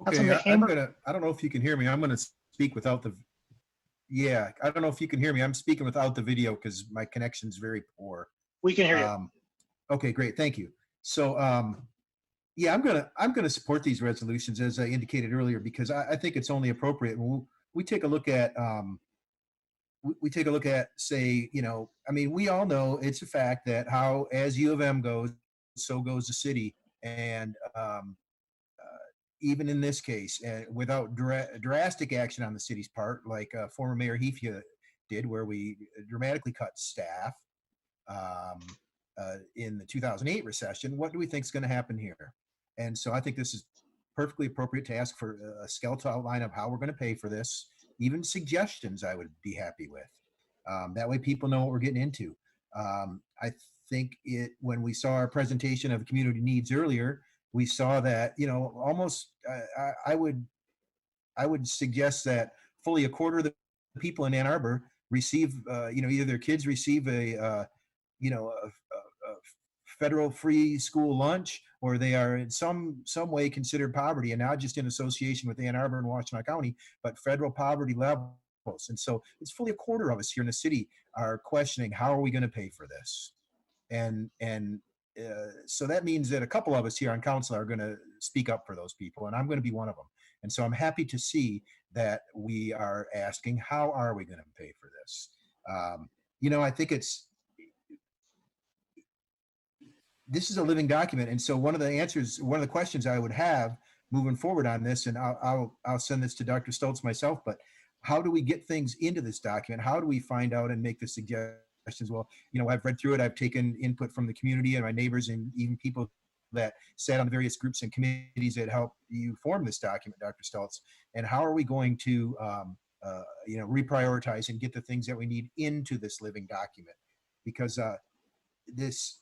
Okay, I don't know if you can hear me. I'm gonna speak without the, yeah, I don't know if you can hear me. I'm speaking without the video because my connection's very poor. We can hear you. Okay, great, thank you. So, yeah, I'm gonna support these resolutions as I indicated earlier, because I think it's only appropriate. When we take a look at, we take a look at, say, you know, I mean, we all know it's a fact that how, as U of M goes, so goes the city. And even in this case, without drastic action on the city's part, like former Mayor Heafia did, where we dramatically cut staff in the 2008 recession, what do we think is going to happen here? And so I think this is perfectly appropriate to ask for a skeletal outline of how we're going to pay for this. Even suggestions I would be happy with. That way people know what we're getting into. I think when we saw our presentation of community needs earlier, we saw that, you know, almost I would suggest that fully a quarter of the people in Ann Arbor receive, you know, either their kids receive a federal free school lunch, or they are in some way considered poverty, and not just in association with Ann Arbor and Washtenaw County, but federal poverty levels. And so it's fully a quarter of us here in the city are questioning, how are we going to pay for this? And so that means that a couple of us here on council are going to speak up for those people, and I'm going to be one of them. And so I'm happy to see that we are asking, how are we going to pay for this? You know, I think this is a living document. And so one of the questions I would have moving forward on this, and I'll send this to Dr. Stoltz myself, but how do we get things into this document? How do we find out and make the suggestions? Well, you know, I've read through it. I've taken input from the community and my neighbors and even people that sat on the various groups and committees that help you form this document, Dr. Stoltz. And how are we going to, you know, reprioritize and get the things that we need into this living document? Because this,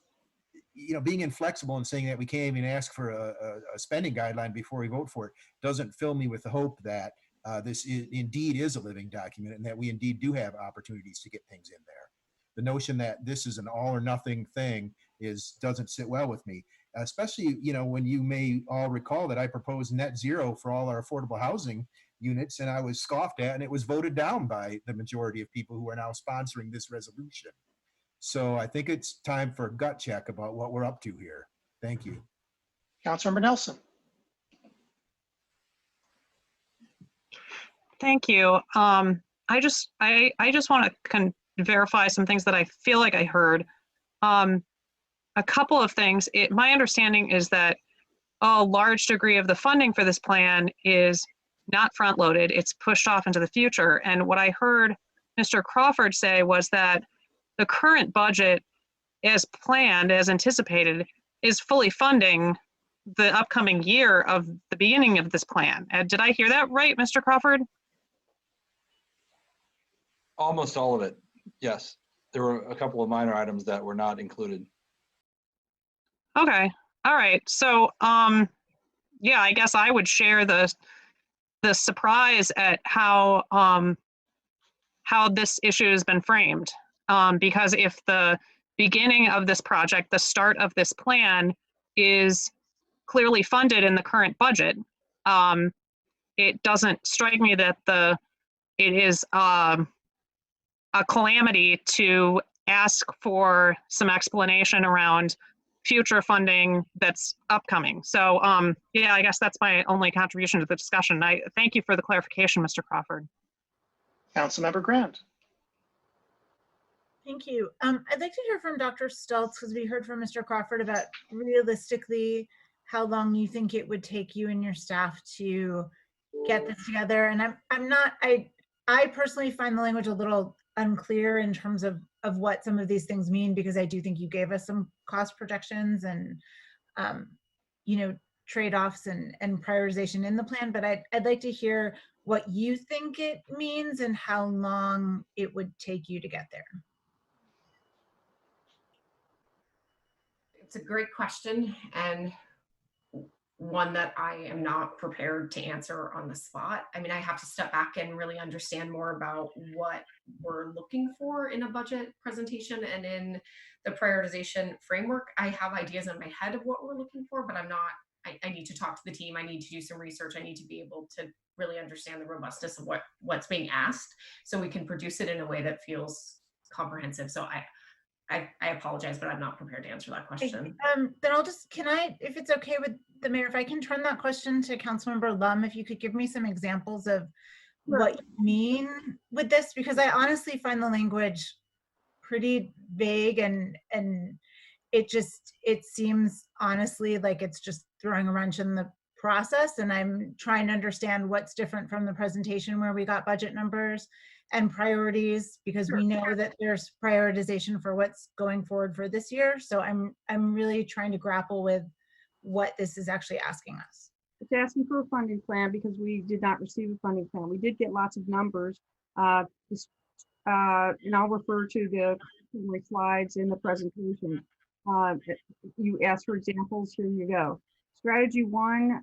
you know, being inflexible and saying that we can't even ask for a spending guideline before we vote for it doesn't fill me with the hope that this indeed is a living document and that we indeed do have opportunities to get things in there. The notion that this is an all or nothing thing doesn't sit well with me, especially, you know, when you may all recall that I proposed net zero for all our affordable housing units, and I was scoffed at, and it was voted down by the majority of people who are now sponsoring this resolution. So I think it's time for a gut check about what we're up to here. Thank you. Councilmember Nelson. Thank you. I just want to verify some things that I feel like I heard. A couple of things. My understanding is that a large degree of the funding for this plan is not front loaded. It's pushed off into the future. And what I heard Mr. Crawford say was that the current budget, as planned, as anticipated, is fully funding the upcoming year of the beginning of this plan. Did I hear that right, Mr. Crawford? Almost all of it, yes. There were a couple of minor items that were not included. Okay, all right. So, yeah, I guess I would share the surprise at how this issue has been framed. Because if the beginning of this project, the start of this plan, is clearly funded in the current budget, it doesn't strike me that it is a calamity to ask for some explanation around future funding that's upcoming. So yeah, I guess that's my only contribution to the discussion. I thank you for the clarification, Mr. Crawford. Councilmember Grant. Thank you. I'd like to hear from Dr. Stultz because we heard from Mr. Crawford about realistically how long you think it would take you and your staff to get this together. And I personally find the language a little unclear in terms of what some of these things mean, because I do think you gave us some cost projections and, you know, trade-offs and prioritization in the plan, but I'd like to hear what you think it means and how long it would take you to get there. It's a great question, and one that I am not prepared to answer on the spot. I mean, I have to step back and really understand more about what we're looking for in a budget presentation and in the prioritization framework. I have ideas in my head of what we're looking for, but I'm not, I need to talk to the team. I need to do some research. I need to be able to really understand the robustness of what's being asked so we can produce it in a way that feels comprehensive. So I apologize, but I'm not prepared to answer that question. Then I'll just, if it's okay with the mayor, if I can turn that question to Councilmember Lum, if you could give me some examples of what you mean with this, because I honestly find the language pretty vague and it seems honestly like it's just throwing a wrench in the process. And I'm trying to understand what's different from the presentation where we got budget numbers and priorities, because we know that there's prioritization for what's going forward for this year. So I'm really trying to grapple with what this is actually asking us. It's asking for a funding plan because we did not receive a funding plan. We did get lots of numbers. And I'll refer to my slides in the presentation. You asked for examples, here you go. Strategy 1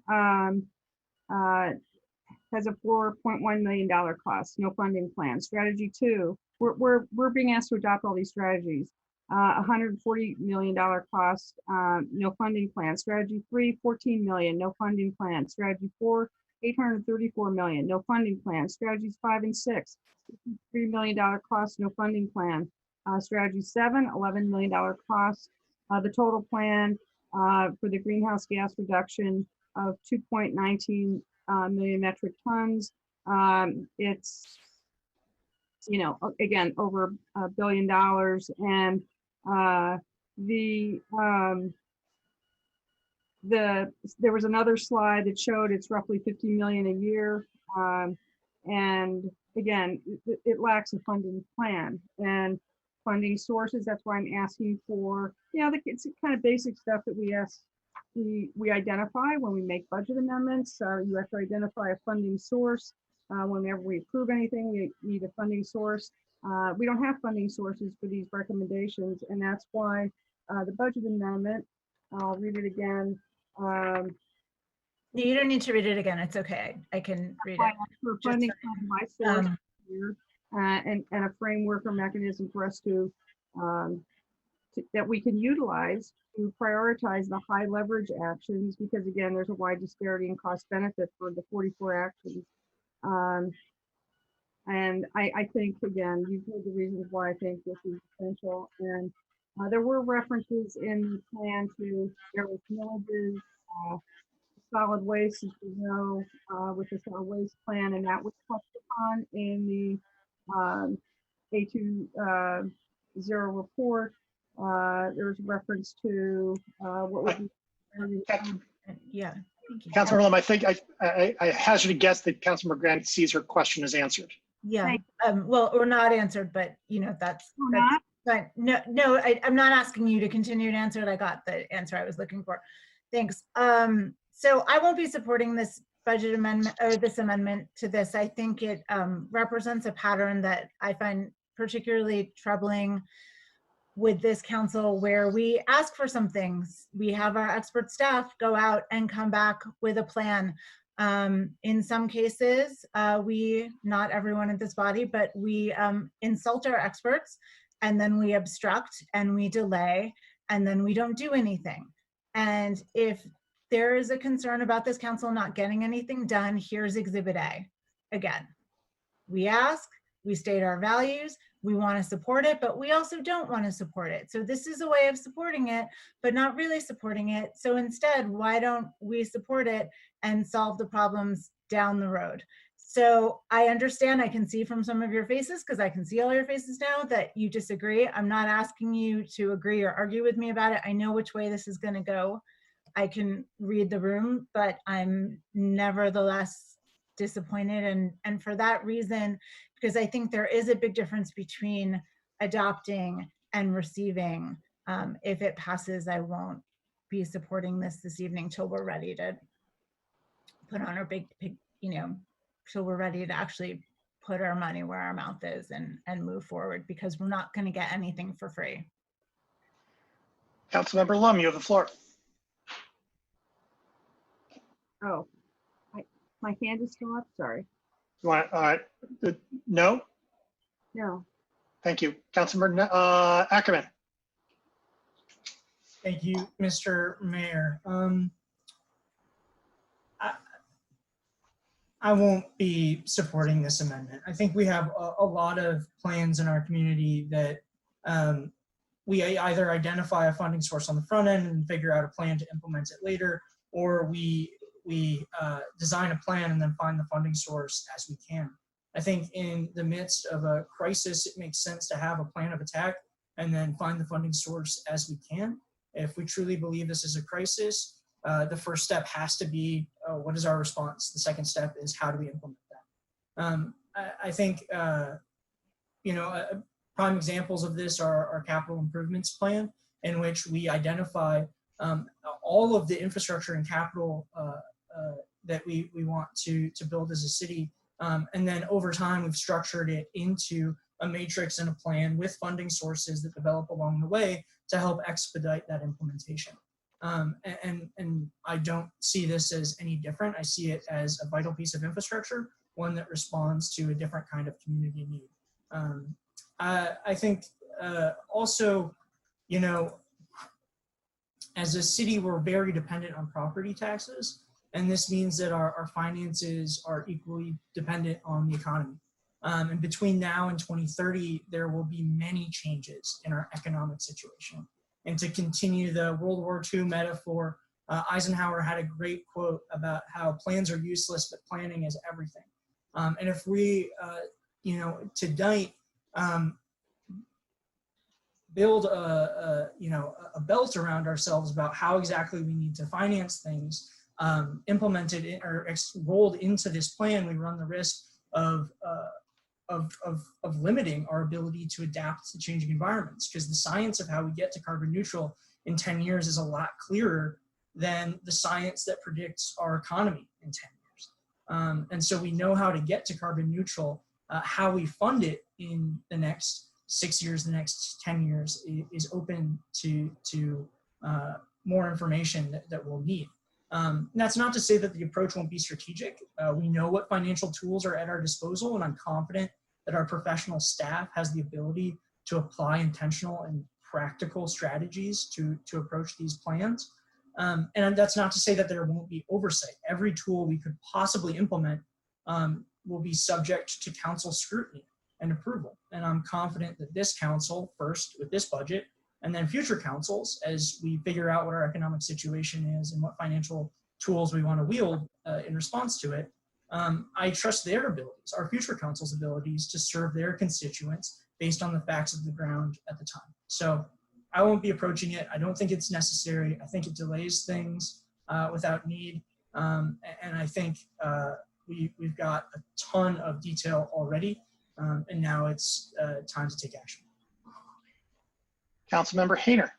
has a $4.1 million cost, no funding plan. Strategy 2, we're being asked to adopt all these strategies. $140 million cost, no funding plan. Strategy 3, $14 million, no funding plan. Strategy 4, $834 million, no funding plan. Strategies 5 and 6, $3 million cost, no funding plan. Strategy 7, $11 million cost. The total plan for the greenhouse gas reduction of 2.19 million metric tons. It's, you know, again, over $1 billion. And there was another slide that showed it's roughly 50 million a year. And again, it lacks a funding plan and funding sources. That's why I'm asking for, it's kind of basic stuff that we identify when we make budget amendments. You have to identify a funding source. Whenever we approve anything, we need a funding source. We don't have funding sources for these recommendations, and that's why the budget amendment, I'll read it again. You don't need to read it again. It's okay. I can read it. For funding by source here, and a framework or mechanism for us to that we can utilize to prioritize the high leverage actions, because again, there's a wide disparity in cost benefit for the 44 actions. And I think, again, you've heard the reasons why I think this is essential. And there were references in the plan to various villages, solid waste, as you know, with the solid waste plan, and that was touched upon in the A20 report. There was reference to what would be. Yeah. Thank you. Councilmember Lum, I think I hazard a guess that Councilmember Grant sees her question as answered. Yeah. Well, or not answered, but that's but no, I'm not asking you to continue to answer it. I got the answer I was looking for. Thanks. So I won't be supporting this budget amendment or this amendment to this. I think it represents a pattern that I find particularly troubling with this council, where we ask for some things. We have our expert staff go out and come back with a plan. In some cases, not everyone in this body, but we insult our experts, and then we obstruct and we delay, and then we don't do anything. And if there is a concern about this council not getting anything done, here's Exhibit A. Again, we ask, we state our values, we want to support it, but we also don't want to support it. So this is a way of supporting it, but not really supporting it. So instead, why don't we support it and solve the problems down the road? So I understand, I can see from some of your faces, because I can see all your faces now, that you disagree. I'm not asking you to agree or argue with me about it. I know which way this is going to go. I can read the room, but I'm nevertheless disappointed. And for that reason, because I think there is a big difference between adopting and receiving. If it passes, I won't be supporting this evening till we're ready to put on our big, till we're ready to actually put our money where our mouth is and move forward, because we're not going to get anything for free. Councilmember Lum, you have the floor. Oh, my hand is still up, sorry. You want, no? No. Thank you. Councilmember Ackerman. Thank you, Mr. Mayor. I won't be supporting this amendment. I think we have a lot of plans in our community that we either identify a funding source on the front end and figure out a plan to implement it later, or we design a plan and then find the funding source as we can. I think in the midst of a crisis, it makes sense to have a plan of attack and then find the funding source as we can. If we truly believe this is a crisis, the first step has to be, what is our response? The second step is, how do we implement that? I think, prime examples of this are our capital improvements plan, in which we identify all of the infrastructure and capital that we want to build as a city. And then over time, we've structured it into a matrix and a plan with funding sources that develop along the way to help expedite that implementation. And I don't see this as any different. I see it as a vital piece of infrastructure, one that responds to a different kind of community need. I think also, as a city, we're very dependent on property taxes, and this means that our finances are equally dependent on the economy. And between now and 2030, there will be many changes in our economic situation. And to continue the World War II metaphor, Eisenhower had a great quote about how plans are useless, but planning is everything. And if we, tonight, build a belt around ourselves about how exactly we need to finance things, implemented or rolled into this plan, we run the risk of limiting our ability to adapt to changing environments, because the science of how we get to carbon neutral in 10 years is a lot clearer than the science that predicts our economy in 10 years. And so we know how to get to carbon neutral. How we fund it in the next 6 years, the next 10 years is open to more information that we'll need. That's not to say that the approach won't be strategic. We know what financial tools are at our disposal, and I'm confident that our professional staff has the ability to apply intentional and practical strategies to approach these plans. And that's not to say that there won't be oversight. Every tool we could possibly implement will be subject to council scrutiny and approval. And I'm confident that this council, first with this budget, and then future councils, as we figure out what our economic situation is and what financial tools we want to wield in response to it, I trust their abilities, our future council's abilities, to serve their constituents based on the facts of the ground at the time. So I won't be approaching it. I don't think it's necessary. I think it delays things without need. And I think we've got a ton of detail already, and now it's time to take action. Councilmember Hayner.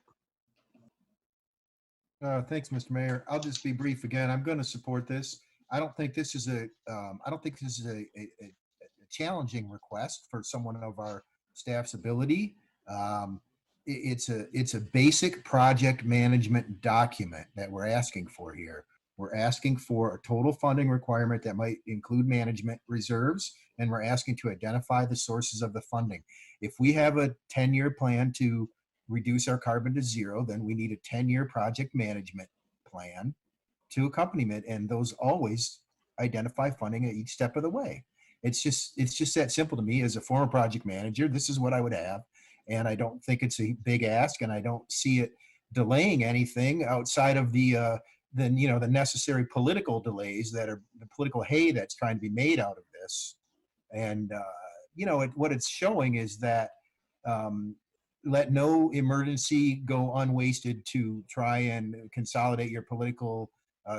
Thanks, Mr. Mayor. I'll just be brief again. I'm going to support this. I don't think this is a challenging request for someone of our staff's ability. It's a basic project management document that we're asking for here. We're asking for a total funding requirement that might include management reserves, and we're asking to identify the sources of the funding. If we have a 10-year plan to reduce our carbon to zero, then we need a 10-year project management plan to accompaniment, and those always identify funding at each step of the way. It's just that simple to me. As a former project manager, this is what I would have, and I don't think it's a big ask, and I don't see it delaying anything outside of the necessary political delays that are the political hay that's trying to be made out of this. And, what it's showing is that let no emergency go unwasted to try and consolidate your political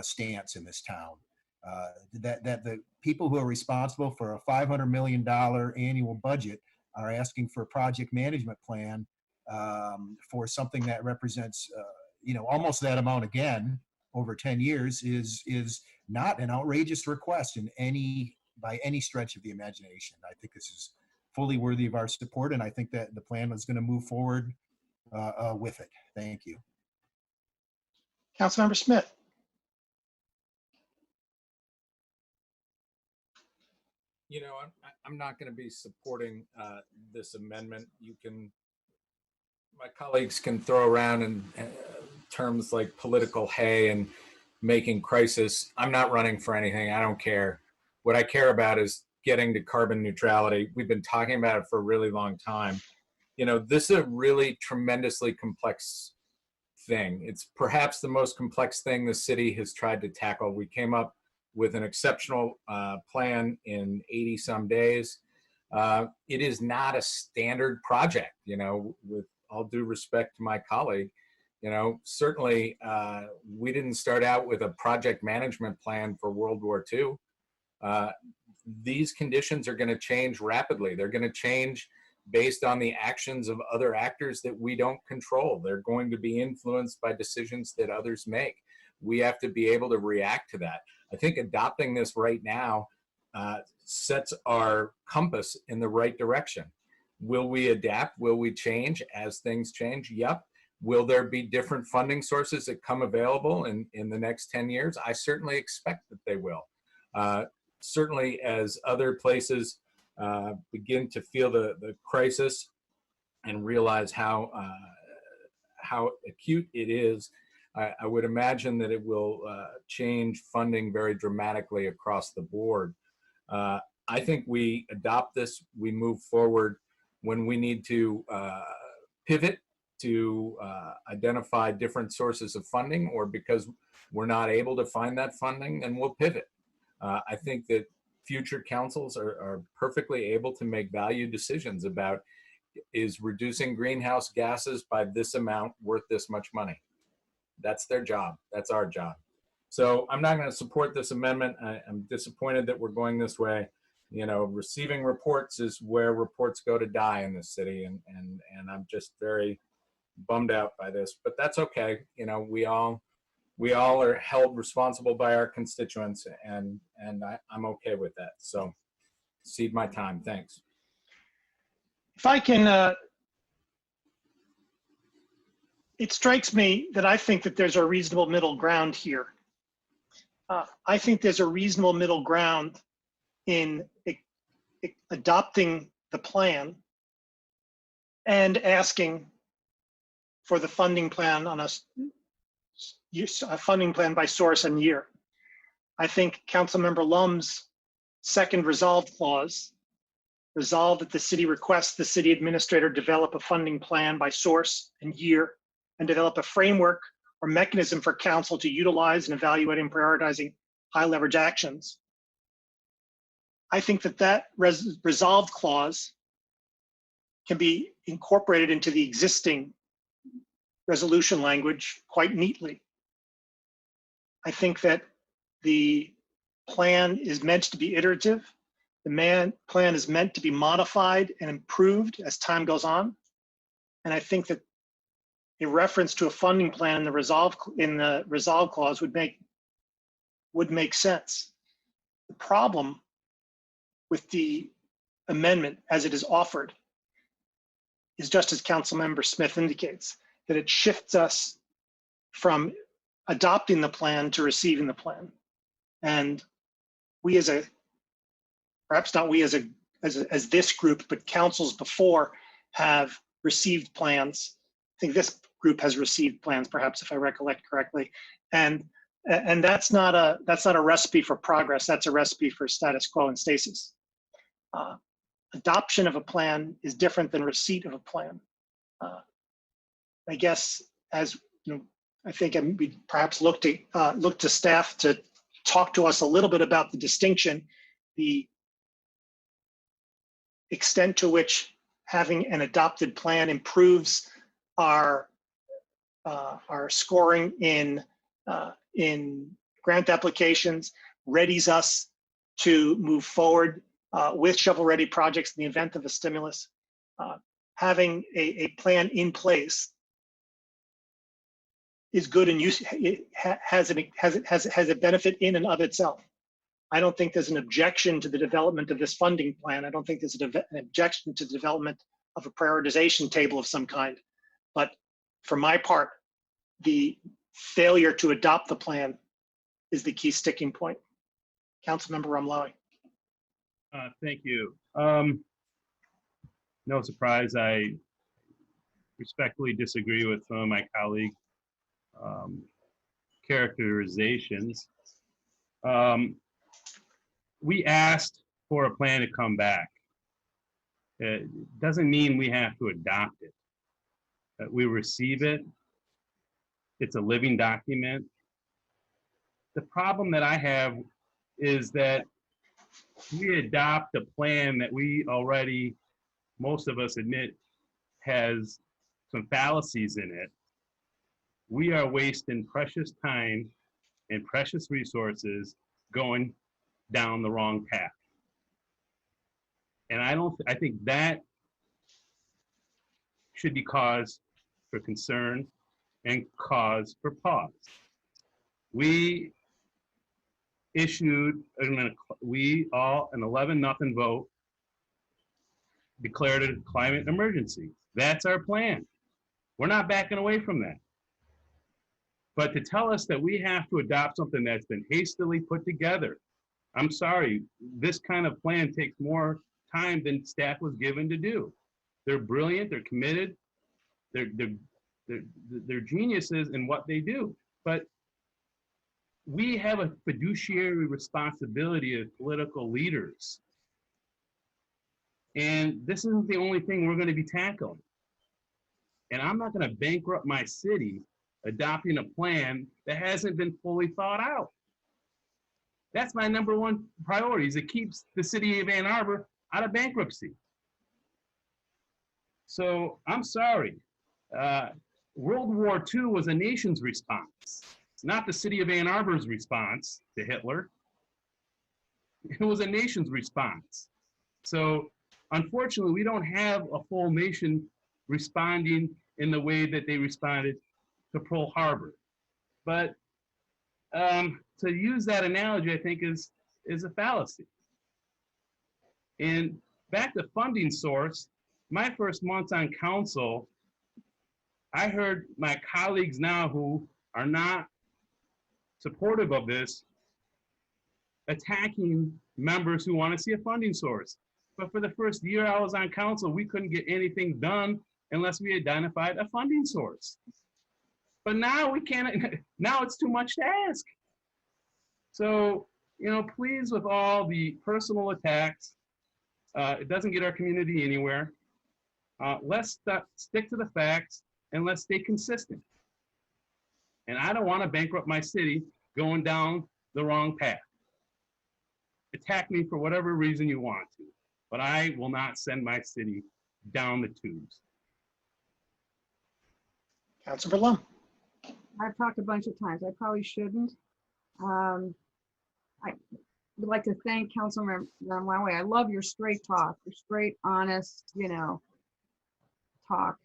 stance in this town. That the people who are responsible for a $500 million annual budget are asking for a project management plan for something that represents, almost that amount again over 10 years is not an outrageous request by any stretch of the imagination. I think this is fully worthy of our support, and I think that the plan is going to move forward with it. Thank you. Councilmember Smith. I'm not going to be supporting this amendment. My colleagues can throw around in terms like political hay and making crisis. I'm not running for anything. I don't care. What I care about is getting to carbon neutrality. We've been talking about it for a really long time. This is a really tremendously complex thing. It's perhaps the most complex thing the city has tried to tackle. We came up with an exceptional plan in 80 some days. It is not a standard project, with all due respect to my colleague. Certainly we didn't start out with a project management plan for World War II. These conditions are going to change rapidly. They're going to change based on the actions of other actors that we don't control. They're going to be influenced by decisions that others make. We have to be able to react to that. I think adopting this right now sets our compass in the right direction. Will we adapt? Will we change as things change? Yep. Will there be different funding sources that come available in the next 10 years? I certainly expect that they will. Certainly as other places begin to feel the crisis and realize how acute it is, I would imagine that it will change funding very dramatically across the board. I think we adopt this, we move forward when we need to pivot to identify different sources of funding, or because we're not able to find that funding, then we'll pivot. I think that future councils are perfectly able to make value decisions about, is reducing greenhouse gases by this amount worth this much money? That's their job. That's our job. So I'm not going to support this amendment. I'm disappointed that we're going this way. Receiving reports is where reports go to die in this city. And I'm just very bummed out by this, but that's okay. We all are held responsible by our constituents, and I'm okay with that. So cede my time. Thanks. If I can, it strikes me that I think that there's a reasonable middle ground here. I think there's a reasonable middle ground in adopting the plan and asking for the funding plan on a funding plan by source and year. I think Councilmember Lum's second resolve clause, resolve that the city requests the city administrator develop a funding plan by source and year, and develop a framework or mechanism for council to utilize in evaluating and prioritizing high leverage actions. I think that resolve clause can be incorporated into the existing resolution language quite neatly. I think that the plan is meant to be iterative. The plan is meant to be modified and improved as time goes on. And I think that a reference to a funding plan in the resolve clause would make sense. The problem with the amendment as it is offered is, just as Councilmember Smith indicates, that it shifts us from adopting the plan to receiving the plan. And we perhaps not we as this group, but councils before have received plans. I think this group has received plans, perhaps, if I recollect correctly. And that's not a recipe for progress. That's a recipe for status quo and stasis. Adoption of a plan is different than receipt of a plan. I guess, as you know, I think we perhaps look to staff to talk to us a little bit about the distinction. The extent to which having an adopted plan improves our scoring in grant applications, readies us to move forward with shovel-ready projects in the event of a stimulus. Having a plan in place is good and it has a benefit in and of itself. I don't think there's an objection to the development of this funding plan. I don't think there's an objection to the development of a prioritization table of some kind. But for my part, the failure to adopt the plan is the key sticking point. Councilmember Ramlawi. Thank you. No surprise, I respectfully disagree with some of my colleague characterizations. We asked for a plan to come back. It doesn't mean we have to adopt it. We receive it. It's a living document. The problem that I have is that we adopt a plan that we already, most of us admit, has some fallacies in it. We are wasting precious time and precious resources going down the wrong path. And I think that should be cause for concern and cause for pause. We issued, we all, an 11-0 vote, declared a climate emergency. That's our plan. We're not backing away from that. But to tell us that we have to adopt something that's been hastily put together, I'm sorry, this kind of plan takes more time than staff was given to do. They're brilliant, they're committed, they're geniuses in what they do. But we have a fiduciary responsibility as political leaders. And this isn't the only thing we're going to be tackling. And I'm not going to bankrupt my city adopting a plan that hasn't been fully thought out. That's my #1 priority, is it keeps the city of Ann Arbor out of bankruptcy. So I'm sorry. World War II was a nation's response, not the city of Ann Arbor's response to Hitler. It was a nation's response. So unfortunately, we don't have a full nation responding in the way that they responded to Pearl Harbor. But to use that analogy, I think is a fallacy. And back to funding source, my first months on council, I heard my colleagues now who are not supportive of this attacking members who want to see a funding source. But for the first year I was on council, we couldn't get anything done unless we identified a funding source. But now we can't, now it's too much to ask. So, you know, please, with all the personal attacks, it doesn't get our community anywhere. Let's stick to the facts and let's stay consistent. And I don't want to bankrupt my city going down the wrong path. Attack me for whatever reason you want to, but I will not send my city down the tubes. Councilor Lum. I've talked a bunch of times. I probably shouldn't. I would like to thank Councilmember Ramlawi. I love your straight talk, your straight, honest, you know, talk.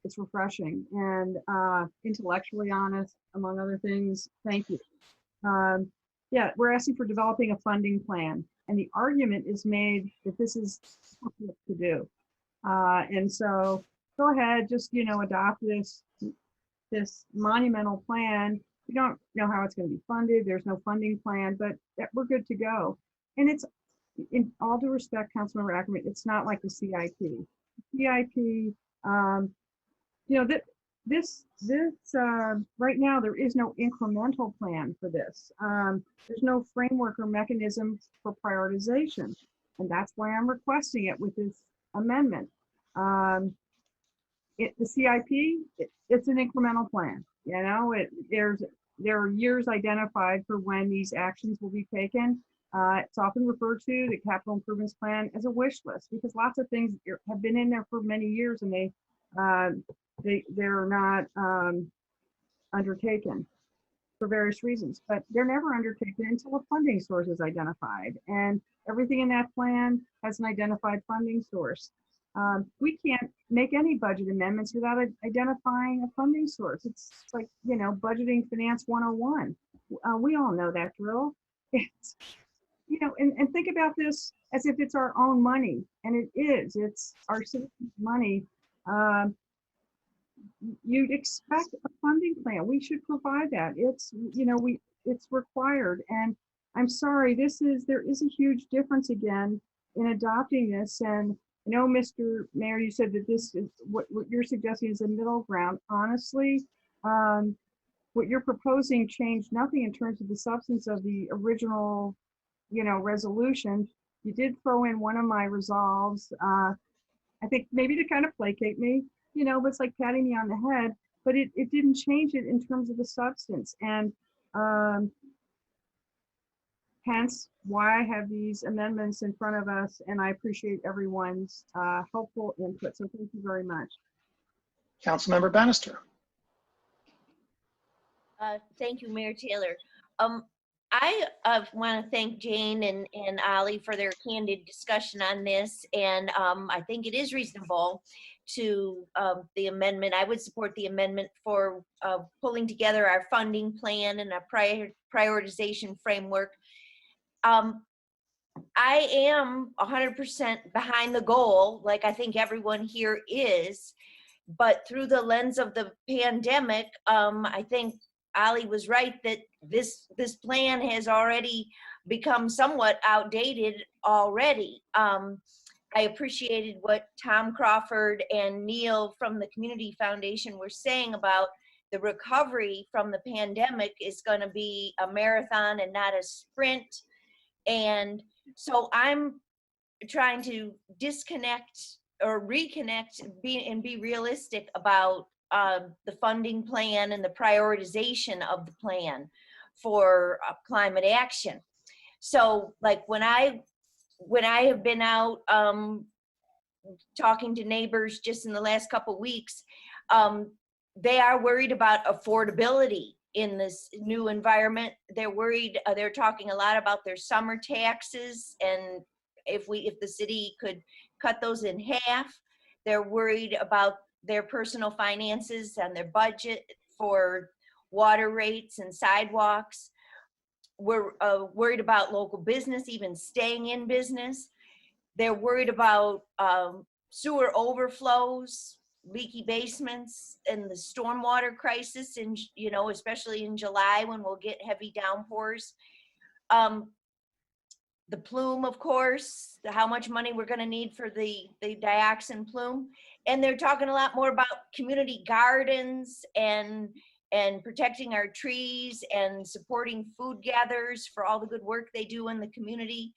It's refreshing and intellectually honest, among other things. Thank you. Yeah, we're asking for developing a funding plan, and the argument is made that this is difficult to do. And so go ahead, just, you know, adopt this monumental plan. We don't know how it's going to be funded. There's no funding plan, but we're good to go. And it's, in all due respect, Councilmember Ackerman, it's not like the CIP. CIP, you know, right now there is no incremental plan for this. There's no framework or mechanism for prioritization, and that's why I'm requesting it with this amendment. The CIP, it's an incremental plan. You know, there are years identified for when these actions will be taken. It's often referred to, the capital improvements plan, as a wish list because lots of things have been in there for many years and they're not undertaken for various reasons, but they're never undertaken until a funding source is identified. And everything in that plan has an identified funding source. We can't make any budget amendments without identifying a funding source. It's like, you know, budgeting finance 101. We all know that drill. It's, you know, and think about this as if it's our own money, and it is. It's our citizens' money. You'd expect a funding plan. We should provide that. It's, you know, it's required. And I'm sorry, there is a huge difference again in adopting this. And I know, Mr. Mayor, you said that this is what you're suggesting is a middle ground. Honestly, what you're proposing changed nothing in terms of the substance of the original, you know, resolution. You did throw in one of my resolves, I think maybe to kind of placate me, you know, but it's like patting me on the head, but it didn't change it in terms of the substance. And hence why I have these amendments in front of us, and I appreciate everyone's helpful input. So thank you very much. Councilmember Bannister. Thank you, Mayor Taylor. I want to thank Jane and Ollie for their candid discussion on this, and I think it is reasonable to the amendment. I would support the amendment for pulling together our funding plan and a prioritization framework. I am 100% behind the goal, like I think everyone here is, but through the lens of the pandemic, I think Ali was right that this plan has already become somewhat outdated already. I appreciated what Tom Crawford and Neil from the Community Foundation were saying about the recovery from the pandemic is going to be a marathon and not a sprint. And so I'm trying to disconnect or reconnect and be realistic about the funding plan and the prioritization of the plan for climate action. So like when I have been out talking to neighbors just in the last couple weeks, they are worried about affordability in this new environment. They're worried, they're talking a lot about their summer taxes, and if the city could cut those in half. They're worried about their personal finances and their budget for water rates and sidewalks. We're worried about local business even staying in business. They're worried about sewer overflows, leaky basements, and the stormwater crisis, and you know, especially in July when we'll get heavy downpours. The plume, of course, how much money we're going to need for the dioxin plume. And they're talking a lot more about community gardens and protecting our trees and supporting food gatherers for all the good work they do in the community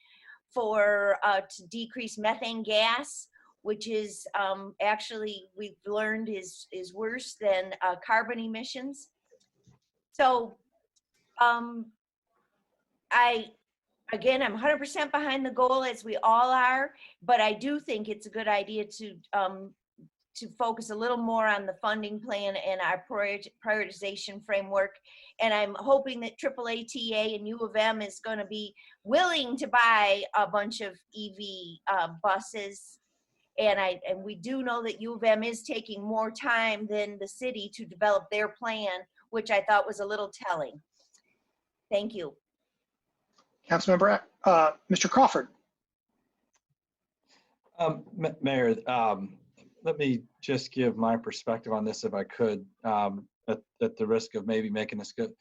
for to decrease methane gas, which is actually, we've learned is worse than carbon emissions. So again, I'm 100% behind the goal, as we all are, but I do think it's a good idea to focus a little more on the funding plan and our prioritization framework. And I'm hoping that AAATA and U of M is going to be willing to buy a bunch of EV buses. And we do know that U of M is taking more time than the city to develop their plan, which I thought was a little telling. Thank you. Councilmember, Mr. Crawford. Mayor, let me just give my perspective on this, if I could, at the risk of maybe making this go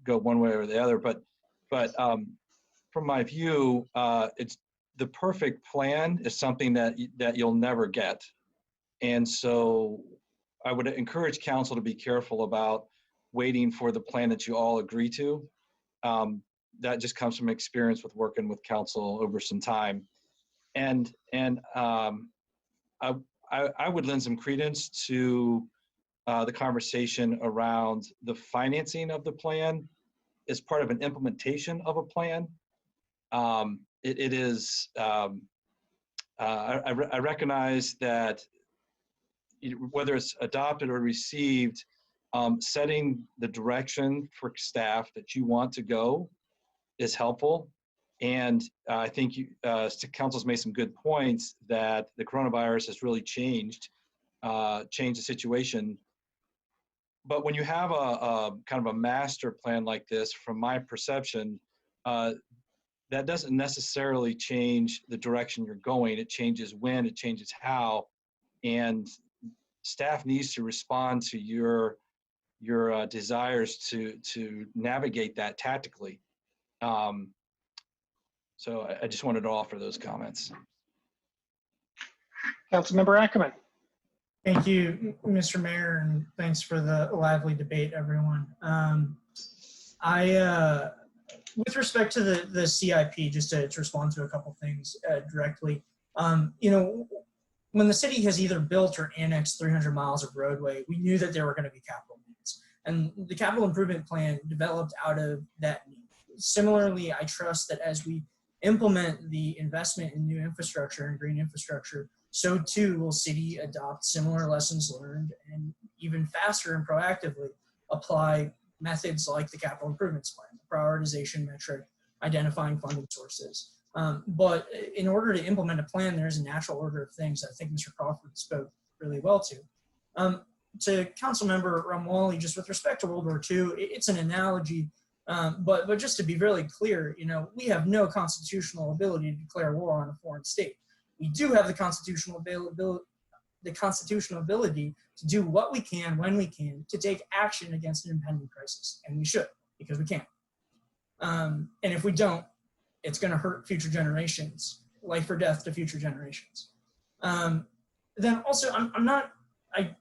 one way or the other. But from my view, it's the perfect plan is something that you'll never get, and so I would encourage council to be careful about waiting for the plan that you all agree to. That just comes from experience with working with council over some time. And I would lend some credence to the conversation around the financing of the plan as part of an implementation of a plan. it is, I recognize that whether it's adopted or received, setting the direction for staff that you want to go is helpful. And I think council's made some good points that the coronavirus has really changed the situation. But when you have a kind of a master plan like this, from my perception, that doesn't necessarily change the direction you're going. It changes when, it changes how, and staff needs to respond to your desires to navigate that tactically. So I just wanted to offer those comments. Councilmember Ackerman. Thank you, Mr. Mayor, and thanks for the lively debate, everyone. With respect to the CIP, just to respond to a couple things directly, you know, when the city has either built or annexed 300 miles of roadway, we knew that there were going to be capital needs, and the capital improvement plan developed out of that need. Similarly, I trust that as we implement the investment in new infrastructure and green infrastructure, so too will city adopt similar lessons learned and even faster and proactively apply methods like the capital improvements plan, the prioritization metric, identifying funding sources. But in order to implement a plan, there's a natural order of things that I think Mr. Crawford spoke really well to. To Councilmember Ramwali, just with respect to World War II, it's an analogy, but just to be really clear, you know, we have no constitutional ability to declare war on a foreign state. We do have the constitutional ability to do what we can when we can to take action against an impending crisis, and we should, because we can. And if we don't, it's going to hurt future generations, life or death to future generations. Then also, I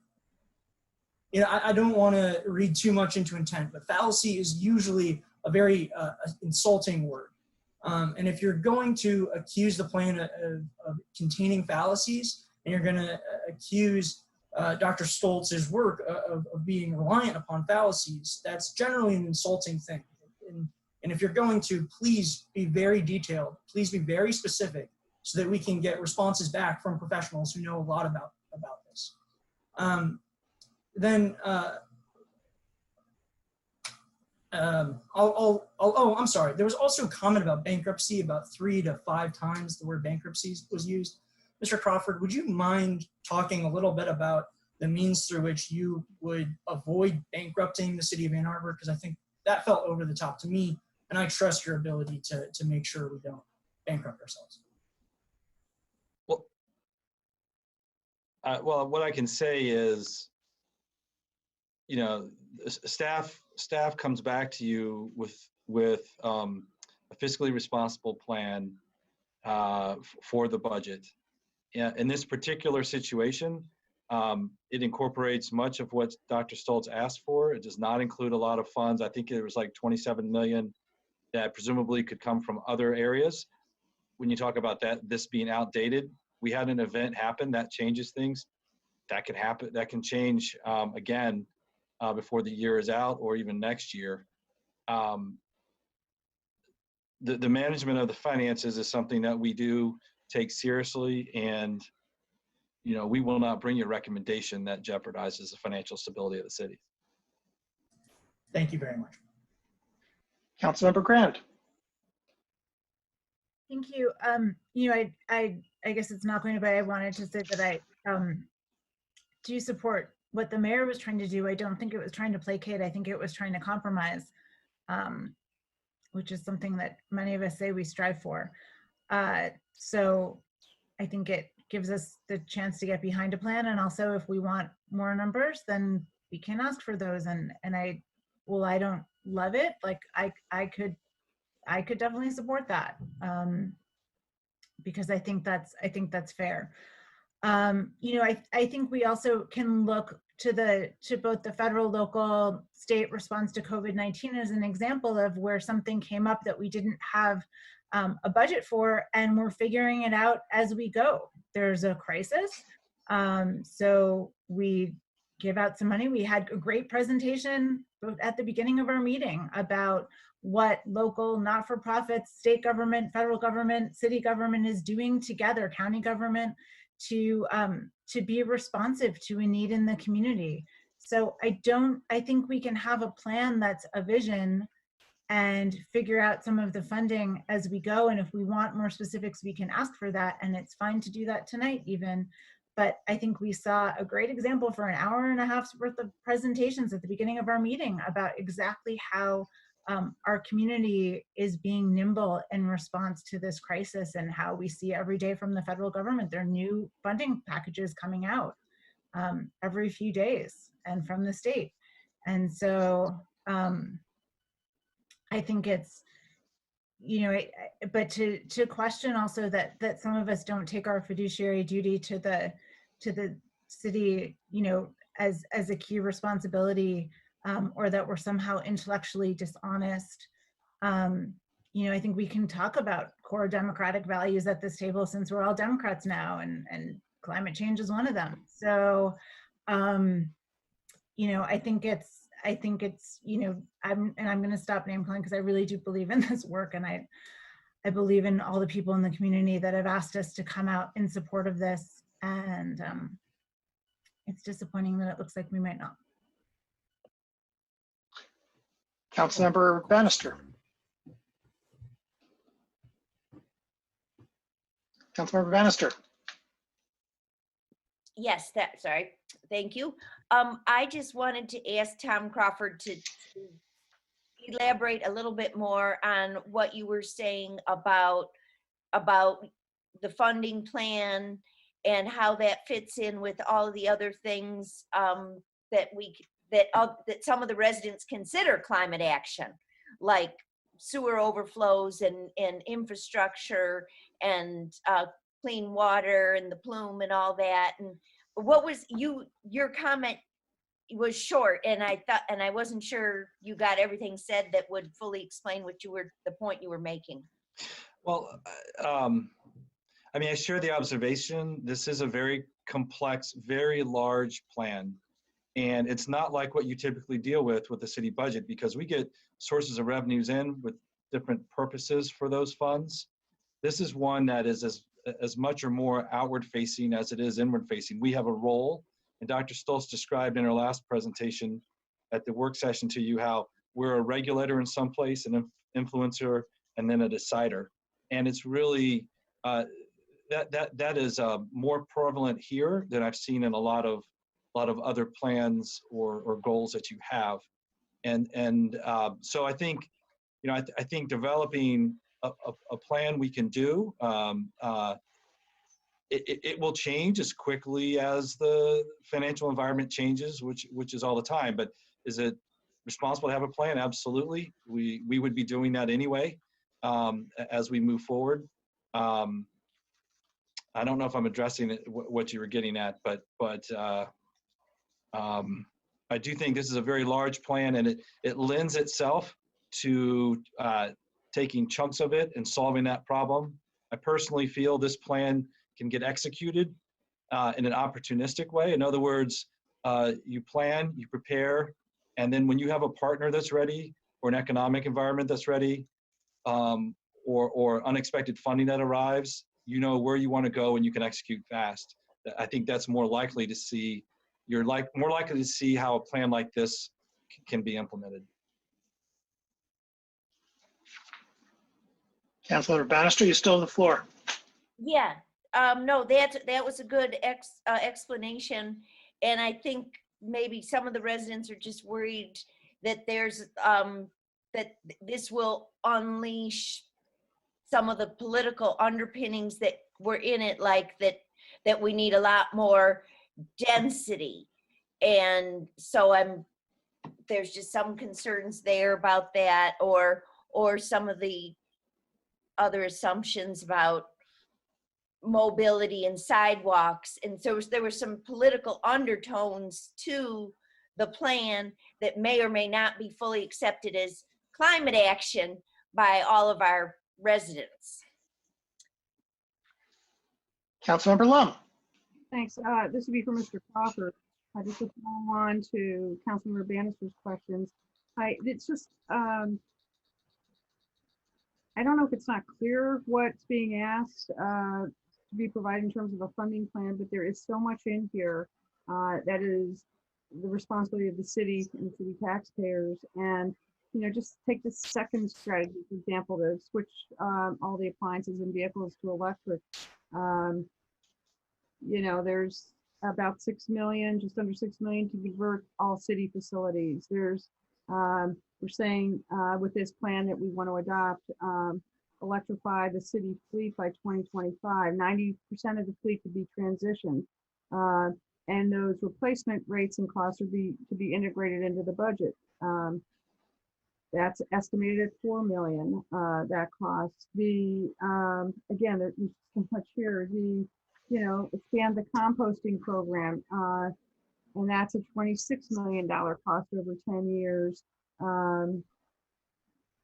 don't want to read too much into intent, but fallacy is usually a very insulting word. And if you're going to accuse the plan of containing fallacies, and you're going to accuse Dr. Stoltz's work of being reliant upon fallacies, that's generally an insulting thing. And if you're going to, please be very detailed, please be very specific, so that we can get responses back from professionals who know a lot about this. I'm sorry. There was also a comment about bankruptcy, about 3 to 5 times the word bankruptcy was used. Mr. Crawford, would you mind talking a little bit about the means through which you would avoid bankrupting the city of Ann Arbor? Because I think that felt over the top to me, and I trust your ability to make sure we don't bankrupt ourselves. Well, what I can say is, you know, staff comes back to you with a fiscally responsible plan for the budget. In this particular situation, it incorporates much of what Dr. Stoltz asked for. It does not include a lot of funds. I think it was like 27 million that presumably could come from other areas. When you talk about this being outdated, we had an event happen that changes things. That can happen. That can change again before the year is out, or even next year. The management of the finances is something that we do take seriously, and you know, we will not bring you a recommendation that jeopardizes the financial stability of the city. Thank you very much. Councilmember Grant. Thank you. You know, I guess it's not going to, but I wanted to say that I do support what the mayor was trying to do. I don't think it was trying to placate. I think it was trying to compromise, which is something that many of us say we strive for. So I think it gives us the chance to get behind a plan. And also, if we want more numbers, then we can ask for those. And I don't love it. Like I could definitely support that, because I think that's fair. You know, I think we also can look to both the federal, local, state response to COVID-19 as an example of where something came up that we didn't have a budget for, and we're figuring it out as we go. There's a crisis, so we give out some money. We had a great presentation at the beginning of our meeting about what local not-for-profits, state government, federal government, city government is doing together, county government, to be responsive to a need in the community. So I think we can have a plan that's a vision and figure out some of the funding as we go. And if we want more specifics, we can ask for that. And it's fine to do that tonight even. But I think we saw a great example for an hour and a half's worth of presentations at the beginning of our meeting about exactly how our community is being nimble in response to this crisis, and how we see every day from the federal government, there are new funding packages coming out every few days, and from the state. And so I think it's, but to question also that some of us don't take our fiduciary duty to the city, as a key responsibility, or that we're somehow intellectually dishonest. I think we can talk about core democratic values at this table, since we're all Democrats now, and climate change is one of them. So, I think it's, I'm going to stop name calling, because I really do believe in this work, and I believe in all the people in the community that have asked us to come out in support of this. And it's disappointing that it looks like we might not. Councilmember Bannister. Councilmember Bannister. Yes, sorry. Thank you. I just wanted to ask Tom Crawford to elaborate a little bit more on what you were saying about the funding plan and how that fits in with all of the other things that some of the residents consider climate action, like sewer overflows and infrastructure and clean water and the plume and all that. And what was your comment was short, and I wasn't sure you got everything said that would fully explain the point you were making. Well, I mean, I share the observation. This is a very complex, very large plan. And it's not like what you typically deal with the city budget, because we get sources of revenues in with different purposes for those funds. This is one that is as much or more outward facing as it is inward facing. We have a role, and Dr. Stoltz described in her last presentation at the work session to you how we're a regulator in some place, an influencer, and then a decider. And it's really, that is more prevalent here than I've seen in a lot of other plans or goals that you have. And so I think, I think developing a plan we can do, it will change as quickly as the financial environment changes, which is all the time. But is it responsible to have a plan? Absolutely. We would be doing that anyway as we move forward. I don't know if I'm addressing what you were getting at, but I do think this is a very large plan, and it lends itself to taking chunks of it and solving that problem. I personally feel this plan can get executed in an opportunistic way. In other words, you plan, you prepare, and then when you have a partner that's ready, or an economic environment that's ready, or unexpected funding that arrives, you know where you want to go and you can execute fast. I think that's more likely to see, more likely to see how a plan like this can be implemented. Councilor Bannister, you still have the floor. Yeah, no, that was a good explanation. And I think maybe some of the residents are just worried that that this will unleash some of the political underpinnings that were in it, like that we need a lot more density. And so there's just some concerns there about that, or some of the other assumptions about mobility and sidewalks. And so there were some political undertones to the plan that may or may not be fully accepted as climate action by all of our residents. Councilmember Lum. Thanks. This would be for Mr. Crawford. I just would go on to Councilmember Bannister's questions. It's just, I don't know if it's not clear what's being asked to be provided in terms of a funding plan, but there is so much in here that is the responsibility of the city and city taxpayers. And, you know, just take the second strategy, for example, to switch all the appliances and vehicles to electric. You know, there's about 6 million, just under 6 million to convert all city facilities. There's, we're saying with this plan that we want to adopt, electrify the city fleet by 2025. 90% of the fleet to be transitioned. And those replacement rates and costs would be to be integrated into the budget. That's estimated at 4 million, that cost. The, again, there's so much here. The, you know, expand the composting program, and that's a $26 million cost over 10 years.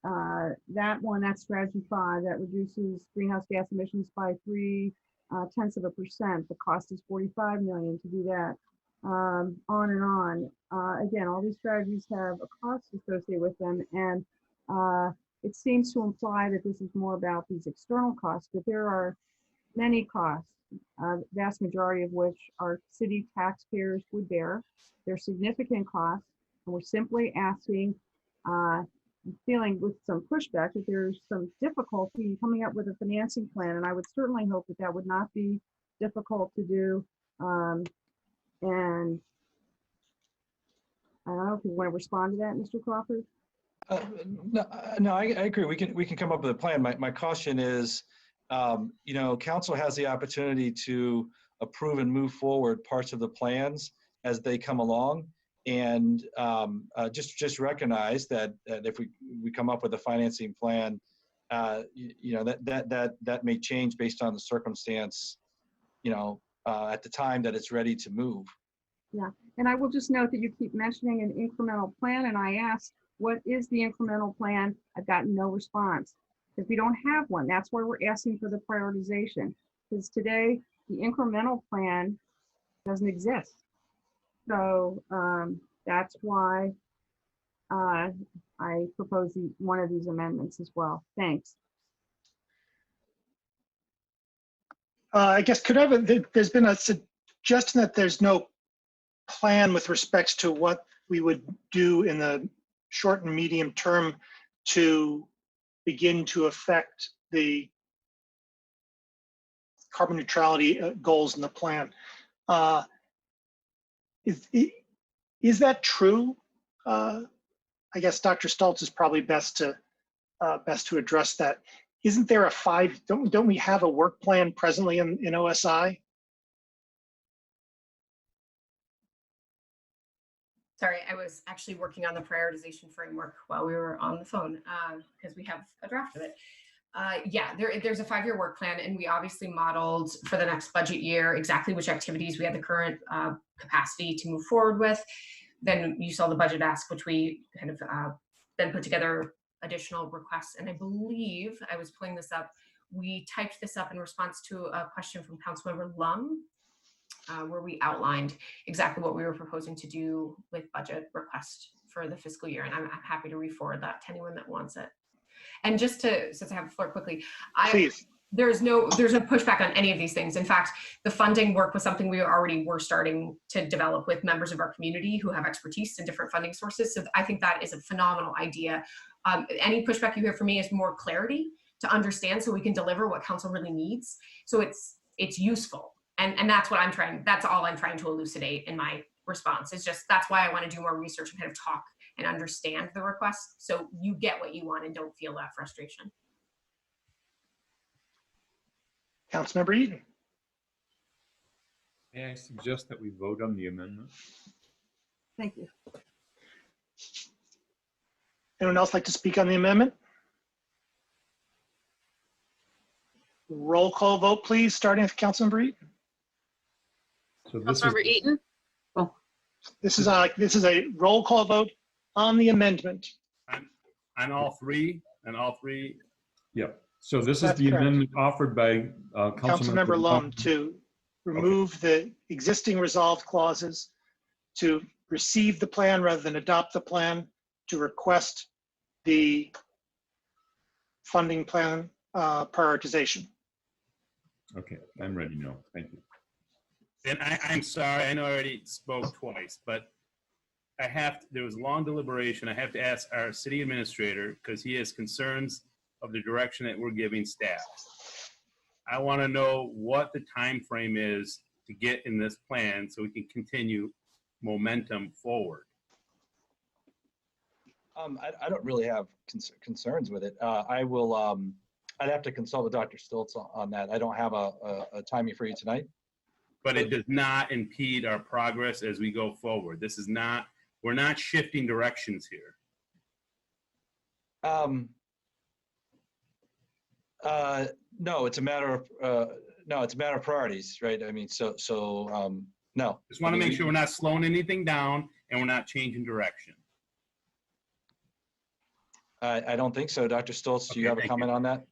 That one, that's strategy 5, that reduces greenhouse gas emissions by 0.3%. The cost is $45 million to do that. On and on. Again, all these strategies have a cost associated with them, and it seems to imply that this is more about these external costs, but there are many costs, vast majority of which our city taxpayers would bear. They're significant costs, and we're simply asking, feeling with some pushback that there's some difficulty in coming up with a financing plan, and I would certainly hope that that would not be difficult to do. And I don't know if you want to respond to that, Mr. Crawford. No, I agree. We can come up with a plan. My caution is, you know, council has the opportunity to approve and move forward parts of the plans as they come along, and just recognize that if we come up with a financing plan, you know, that may change based on the circumstance, you know, at the time that it's ready to move. Yeah, and I will just note that you keep mentioning an incremental plan, and I asked, what is the incremental plan? I've gotten no response. If we don't have one, that's why we're asking for the prioritization. Because today, the incremental plan doesn't exist. So that's why I propose one of these amendments as well. Thanks. I guess there's been a suggestion that there's no plan with respects to what we would do in the short and medium term to begin to affect the carbon neutrality goals in the plan. Is that true? I guess Dr. Stultz is probably best to address that. Isn't there a don't we have a work plan presently in OSI? Sorry, I was actually working on the prioritization framework while we were on the phone because we have a draft of it. Yeah, there's a 5-year work plan, and we obviously modeled for the next budget year exactly which activities we had the current capacity to move forward with. Then you saw the budget ask, which we kind of then put together additional requests. And I believe, I was pulling this up, we typed this up in response to a question from Councilmember Lum, where we outlined exactly what we were proposing to do with budget request for the fiscal year. And I'm happy to re-forward that to anyone that wants it. And just to, since I have the floor quickly, there's no pushback on any of these things. In fact, the funding work was something we already were starting to develop with members of our community who have expertise in different funding sources. So I think that is a phenomenal idea. Any pushback you hear from me is more clarity to understand so we can deliver what council really needs. So it's useful. And that's what that's all I'm trying to elucidate in my response. It's just, that's why I want to do more research and kind of talk and understand the request so you get what you want and don't feel that frustration. Councilmember Eaton. May I suggest that we vote on the amendment? Thank you. Anyone else like to speak on the amendment? Roll call vote, please, starting with Councilmember Eaton. So this Councilmember Eaton? Oh. This is a roll call vote on the amendment. On all three? Yep. So this is That's the correct. amendment offered by Councilmember Lum to remove the existing resolved clauses, to receive the plan rather than adopt the plan, to request the funding plan prioritization. Okay, I'm ready now. Thank you. And I'm sorry, I know I already spoke twice, but there was long deliberation. I have to ask our city administrator, because he has concerns of the direction that we're giving staff. I want to know what the time frame is to get in this plan so we can continue momentum forward. I don't really have concerns with it. I will, I'd have to consult with Dr. Stoltz on that. I don't have a timing for you tonight. But it does not impede our progress as we go forward. This is not, we're not shifting directions here. No, it's a matter of, no, it's a matter of priorities, right? I mean, no. Just want to make sure we're not slowing anything down and we're not changing direction. I don't think so. Dr. Stoltz, do you have a comment on that?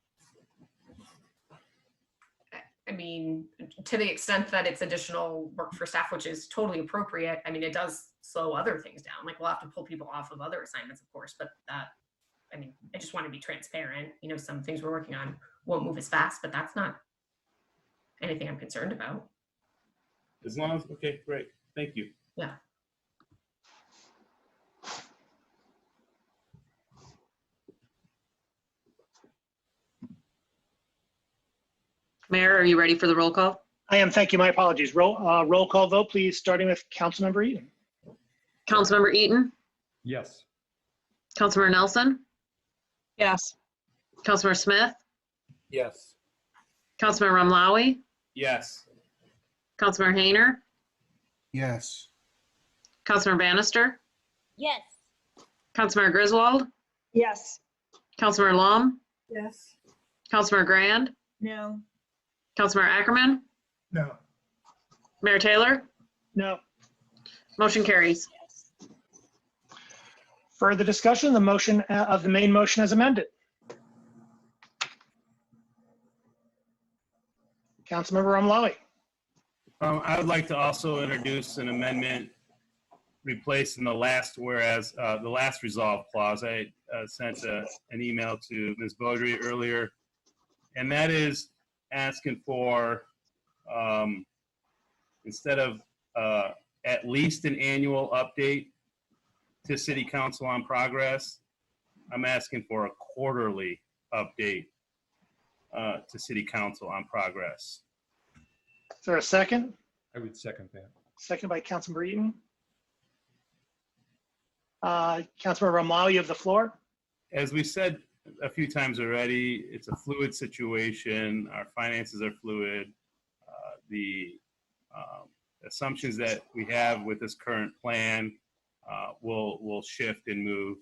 I mean, to the extent that it's additional work for staff, which is totally appropriate, I mean, it does slow other things down. Like we'll have to pull people off of other assignments, of course, but that, I mean, I just want to be transparent. You know, some things we're working on won't move as fast, but that's not anything I'm concerned about. As long as, okay, great. Thank you. Yeah. Mayor, are you ready for the roll call? I am. Thank you. My apologies. Roll call vote, please, starting with Councilmember Eaton. Councilmember Eaton, Yes. Councilmember Nelson, Yes. Councilmember Smith, Yes. Councilmember Ramlawi, Yes. Councilmember Hayner, Yes. Councilmember Bannister, Yes. Councilmember Griswold, Yes. Councilmember Lum, Yes. Councilmember Grand, No. Councilmember Ackerman, No. Mayor Taylor, No. motion carries. Further discussion, the motion of the main motion as amended. Councilmember Ramlawi. I would like to also introduce an amendment replacing the last whereas, the last resolve clause. I sent an email to Ms. Beaudry earlier, and that is asking for, instead of at least an annual update to City Council on progress, I'm asking for a quarterly update to City Council on progress. Is there a second? I would second that. Second by Councilmember Eaton. Councilmember Ramlawi, you have the floor. As we said a few times already, it's a fluid situation. Our finances are fluid. The assumptions that we have with this current plan will shift and move.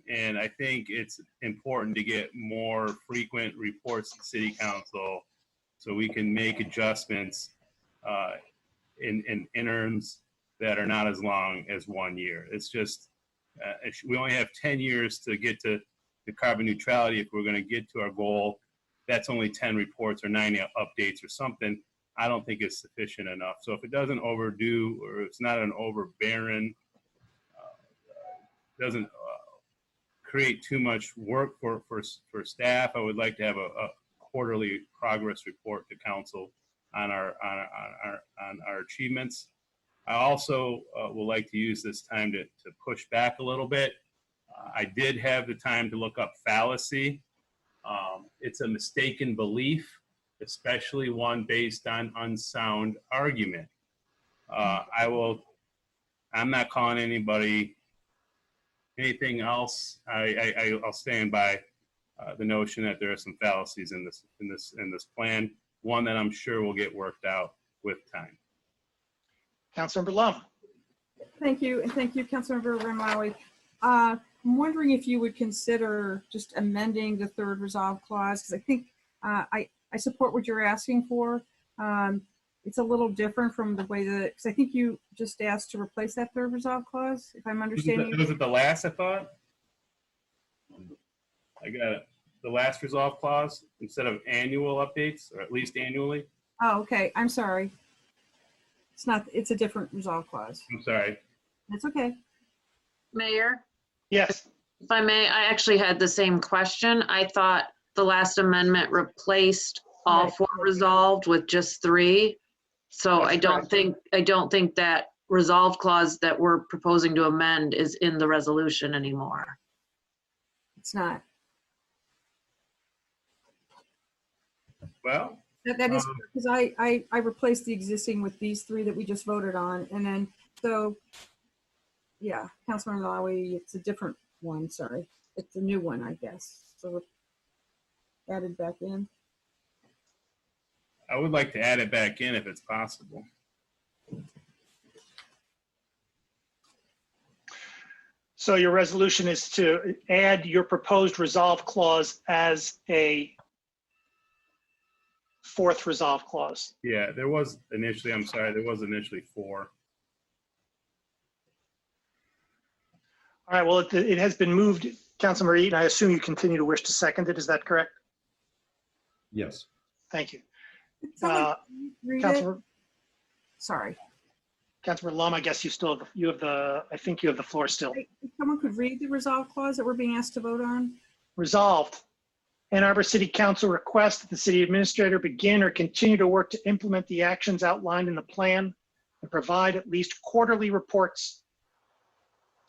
And I think it's important to get more frequent reports to City Council so we can make adjustments in interims that are not as long as 1 year. It's just, we only have 10 years to get to the carbon neutrality. If we're going to get to our goal, that's only 10 reports or 90 updates or something. I don't think it's sufficient enough. So if it doesn't overdo, or it's not an overbearing, doesn't create too much work for staff, I would like to have a quarterly progress report to council on our achievements. I also would like to use this time to push back a little bit. I did have the time to look up fallacy. It's a mistaken belief, especially one based on unsound argument. I'm not calling anybody anything else. I'll stand by the notion that there are some fallacies in this plan. One that I'm sure will get worked out with time. Councilmember Lum. Thank you, and thank you, Councilmember Ramlawi. I'm wondering if you would consider just amending the third resolve clause, because I think I support what you're asking for. It's a little different from the way that, because I think you just asked to replace that third resolve clause, if I'm understanding. Was it the last, I thought? I got it. The last resolve clause, instead of annual updates, or at least annually? Oh, okay, I'm sorry. It's not, it's a different resolve clause. I'm sorry. That's okay. Mayor, Yes. If I may, I actually had the same question. I thought the last amendment replaced all Right. 4 resolved with just 3. So I don't think that resolve clause that we're proposing to amend is in the resolution anymore. It's not. Well, That is because I replaced the existing with these 3 that we just voted on, and then so yeah, Councilmember Lowy, it's a different one. Sorry, it's a new one, I guess. So added back in. I would like to add it back in if it's possible. So your resolution is to add your proposed resolve clause as a 4th resolve clause. Yeah, there was initially, I'm sorry, there was initially 4. All right, well, it has been moved, Councilmember Eaton. I assume you continue to wish to second it. Is that correct? Yes. Thank you. Someone read it? Councilmember, Sorry. Councilmember Lum, I guess you have the floor still. If someone could read the resolve clause that we're being asked to vote on. Resolved. Ann Arbor City Council requests that the city administrator begin or continue to work to implement the actions outlined in the plan and provide at least quarterly reports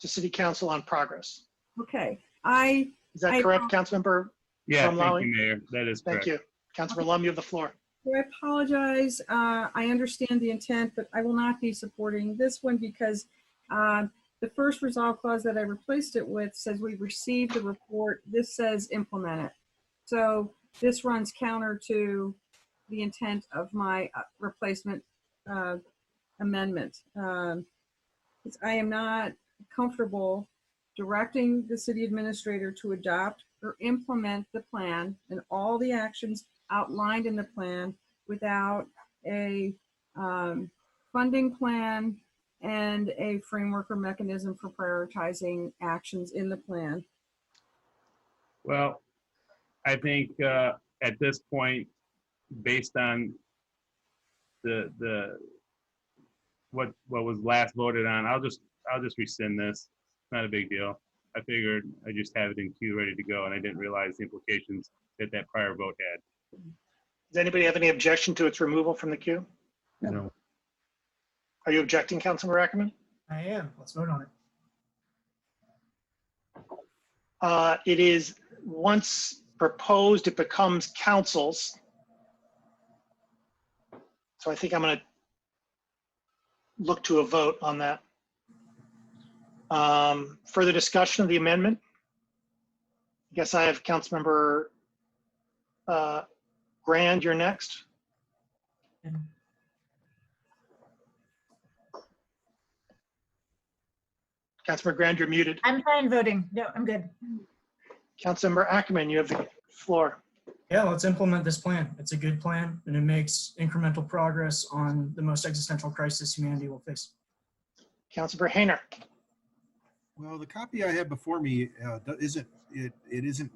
to City Council on progress. Okay. Is that correct, Councilmember? Yeah, thank Lawley? you, Mayor. That is correct. Thank you. Councilmember Lum, you have the floor. I apologize. I understand the intent, but I will not be supporting this one because the first resolve clause that I replaced it with says we received the report. This says implement it. So this runs counter to the intent of my replacement amendment. Because I am not comfortable directing the city administrator to adopt or implement the plan and all the actions outlined in the plan without a funding plan and a framework or mechanism for prioritizing actions in the plan. Well, I think at this point, based on what was last voted on, I'll just rescind this. It's not a big deal. I figured I just have it in queue ready to go, and I didn't realize the implications that prior vote had. Does anybody have any objection to its removal from the queue? No. Are you objecting, Councilmember Ackerman? I am. Let's vote on it. It is, once proposed, it becomes council's. So I think I'm going to look to a vote on that. Further discussion of the amendment? I guess I have Councilmember Grand, you're next. Councilmember Grand, you're muted. I'm fine voting. No, I'm good. Councilmember Ackerman, you have the floor. Yeah, let's implement this plan. It's a good plan and it makes incremental progress on the most existential crisis humanity will face. Councilmember Hayner. Well, the copy I have before me isn't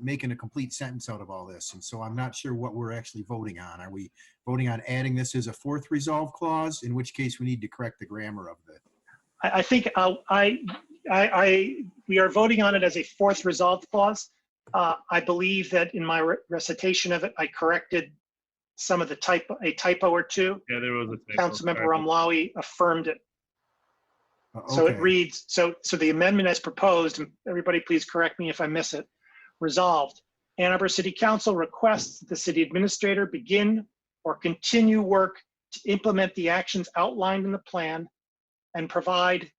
making a complete sentence out of all this, and so I'm not sure what we're actually voting on. Are we voting on adding this as a 4th resolve clause? In which case, we need to correct the grammar of the. I think we are voting on it as a 4th resolve clause. I believe that in my recitation of it, I corrected some of the a typo or two. Yeah, there was a typo. Councilmember Ramlawi affirmed it. So it reads, so the amendment as proposed, and everybody please correct me if I miss it, resolved. Ann Arbor City Council requests that the city administrator begin or continue work to implement the actions outlined in the plan and provide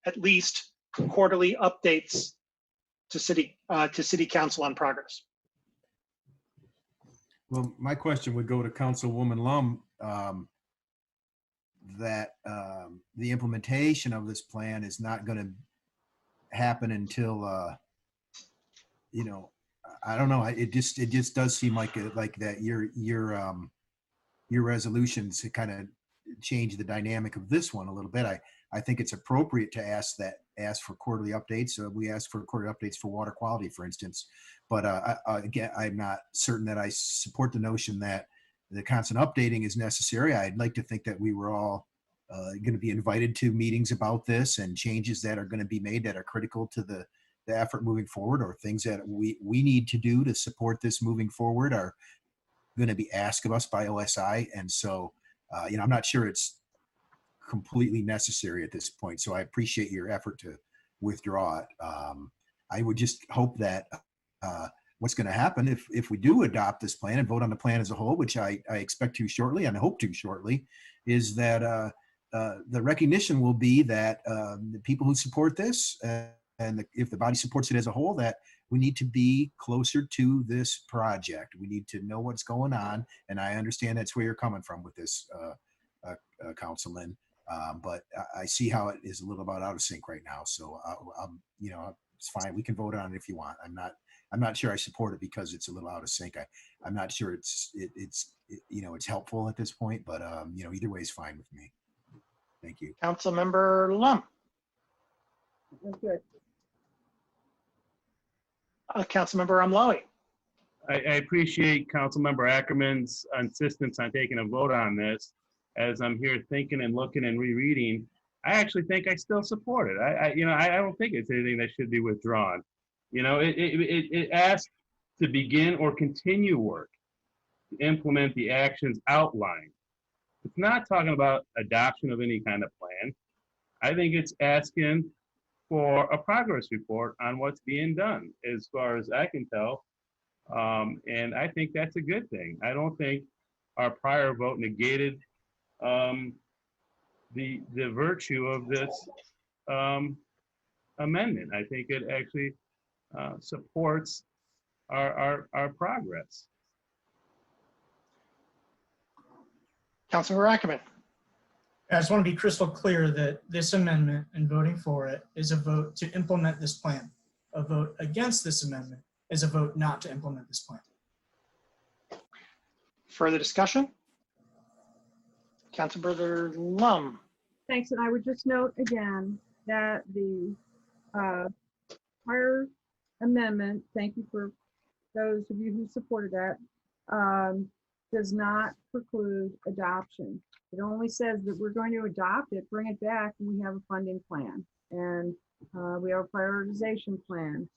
at least quarterly updates to city council on progress. Well, my question would go to Councilwoman Lum, that the implementation of this plan is not going to happen until, I don't know. It just does seem like that your resolutions kind of change the dynamic of this one a little bit. I think it's appropriate to ask for quarterly updates. So we ask for quarterly updates for water quality, for instance. But again, I'm not certain that I support the notion that the constant updating is necessary. I'd like to think that we were all going to be invited to meetings about this and changes that are going to be made that are critical to effort moving forward, or things that we need to do to support this moving forward, are going to be asked of us by OSI. And so, I'm not sure it's completely necessary at this point. So I appreciate your effort to withdraw it. I would just hope that what's going to happen if we do adopt this plan and vote on the plan as a whole, which I expect to shortly and hope to shortly, is that the recognition will be that the people who support this, and if the body supports it as a whole, that we need to be closer to this project. We need to know what's going on. And I understand that's where you're coming from with this, Councilman. But I see how it is a little bit out of sync right now. So, it's fine. We can vote on it if you want. I'm not sure I support it because it's a little out of sync. I'm not sure it's helpful at this point, but either way is fine with me. Thank you. Councilmember Lum. Good. Councilmember Amlawi. I appreciate Councilmember Ackerman's insistence on taking a vote on this. As I'm here thinking and looking and rereading, I actually think I still support it. I don't think it's anything that should be withdrawn. It asks to begin or continue work to implement the actions outlined. It's not talking about adoption of any kind of plan. I think it's asking for a progress report on what's being done, as far as I can tell. And I think that's a good thing. I don't think our prior vote negated the virtue of this amendment. I think it actually supports our progress. Councilmember Ackerman. I just want to be crystal clear that this amendment and voting for it is a vote to implement this plan. A vote against this amendment is a vote not to implement this plan. Further discussion? Councilmember Lum. Thanks, and I would just note again that the prior amendment, thank you for those of you who supported that, does not preclude adoption. It only says that we're going to adopt it, bring it back, and we have a funding plan, and we have a prioritization plan.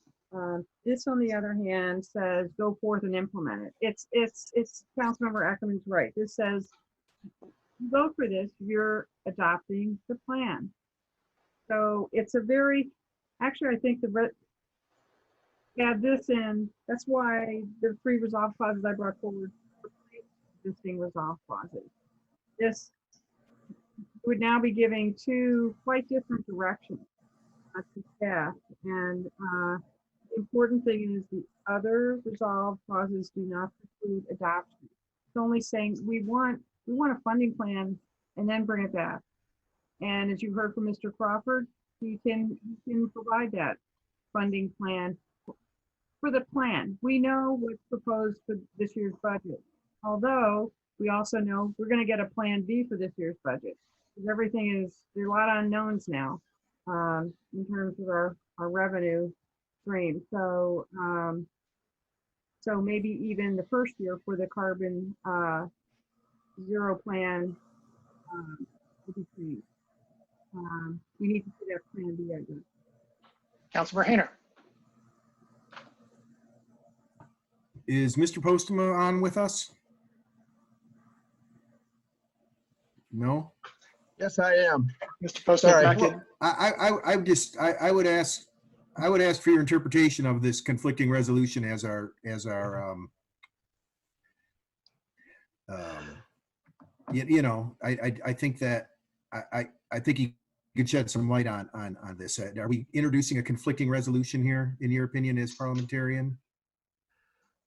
This, on the other hand, says go forth and implement it. It's Councilmember Ackerman's right. This says vote for this, you're adopting the plan. So it's a very, actually, I think add this in, that's why the 3 resolve clauses I brought forward replace existing resolve clauses. This would now be giving 2 quite different directions to staff. And the important thing is the other resolve clauses do not preclude adoption. It's only saying we want a funding plan and then bring it back. And as you heard from Mr. Crawford, he can provide that funding plan for the plan. We know what's proposed for this year's budget. Although we also know we're going to get a plan B for this year's budget. Because everything is, there are a lot of unknowns now in terms of our revenue stream. So, so maybe even the first year for the carbon zero plan will be changed. We need to see that plan B, I guess. Councilmember Hayner. Is Mr. Postma on with us? No? Yes, I am. Mr. Postma, Sorry. I would ask for your interpretation of this conflicting resolution as our I think that I think you could shed some light on this. Are we introducing a conflicting resolution here, in your opinion, as parliamentarian?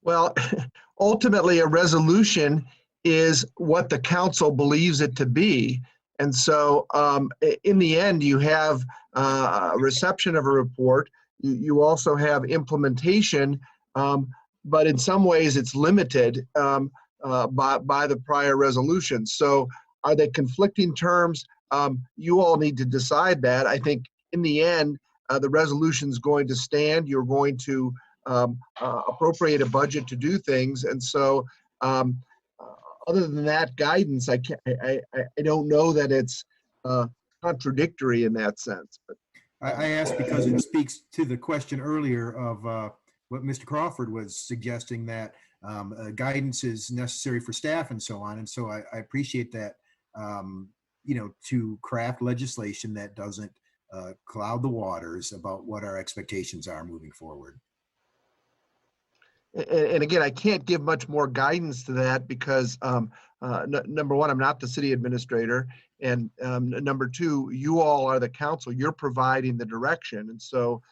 Well, ultimately, a resolution is what the council believes it to be. And so in the end, you have a reception of a report. You also have implementation, but in some ways it's limited by the prior resolution. So are they conflicting terms? You all need to decide that. I think in the end, the resolution is going to stand. You're going to appropriate a budget to do things. And so other than that guidance, I don't know that it's contradictory in that sense. But I asked because it speaks to the question earlier of what Mr. Crawford was suggesting, that guidance is necessary for staff and so on. And so I appreciate that, to craft legislation that doesn't cloud the waters about what our expectations are moving forward. And again, I can't give much more guidance to that because number one, I'm not the city administrator. And number two, you all are the council. You're providing the direction. And so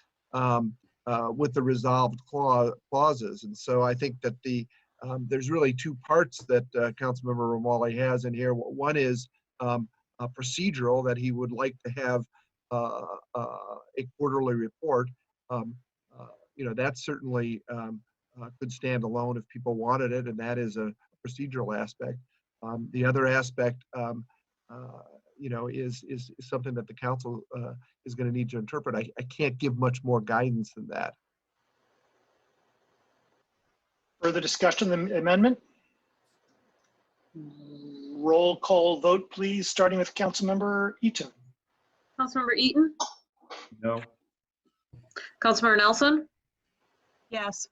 with the resolved clauses. And so I think that there's really two parts that Councilmember Ramali has in here. One is a procedural, that he would like to have a quarterly report. That certainly could stand alone if people wanted it, and that is a procedural aspect. The other aspect, is something that the council is going to need to interpret. I can't give much more guidance than that. Further discussion on the amendment? Roll call vote, please, starting with Councilmember Eaton. Councilmember Eaton, No. Councilmember Nelson, Yes.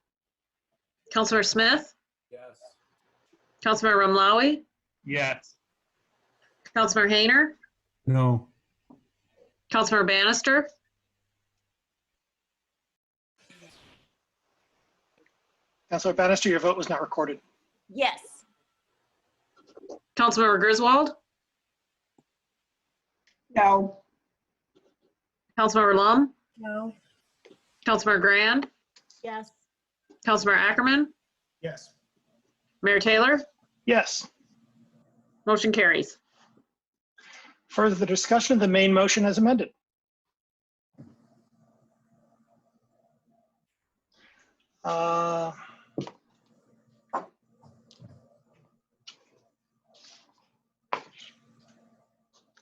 Councilmember Smith, Yes. Councilmember Ramlawi, Yes. Councilmember Hayner, No. Councilmember Bannister, Councilor Bannister, your vote was not recorded. Yes. Councilmember Griswold, No. Councilmember Lum, No. Councilmember Grand, Yes. Councilmember Ackerman, Yes. Mayor Taylor, Yes. motion carries. Further discussion of the main motion as amended.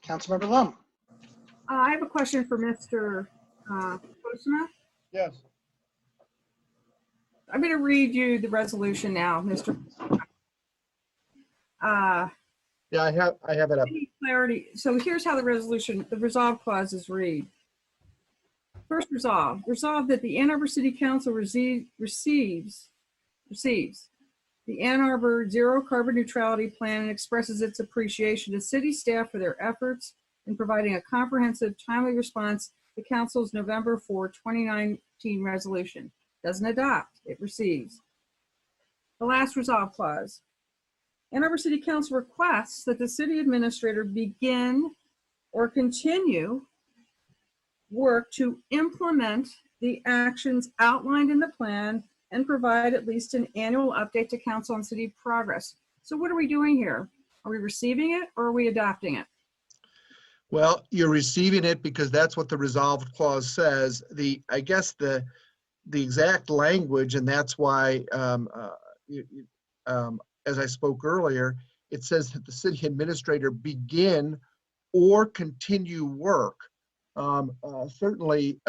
Councilmember Lum. I have a question for Mr. Postma. Yes. I'm going to read you the resolution now, Mr. Yeah, I have it up. Clarity. So here's how the resolve clauses read. First resolve that the Ann Arbor City Council receives the Ann Arbor Zero Carbon Neutrality Plan and expresses its appreciation to city staff for their efforts in providing a comprehensive, timely response to Council's November 4, 2019 resolution. Doesn't adopt, it receives. The last resolve clause. Ann Arbor City Council requests that the city administrator begin or continue work to implement the actions outlined in the plan and provide at least an annual update to council on city progress. So what are we doing here? Are we receiving it or are we adopting it? Well, you're receiving it because that's what the resolved clause says. I guess the exact language, and that's why, as I spoke earlier, it says that the city administrator begin or continue work. Certainly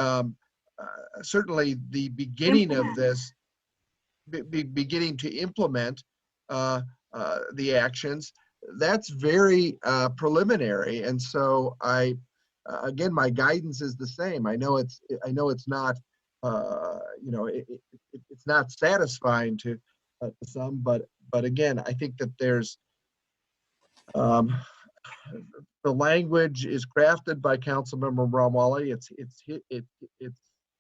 the beginning of this, beginning to implement the actions, that's very preliminary. And so again, my guidance is the same. I know it's not, it's not satisfying to some, but again, I think that there's the language is crafted by Councilmember Ramali. It's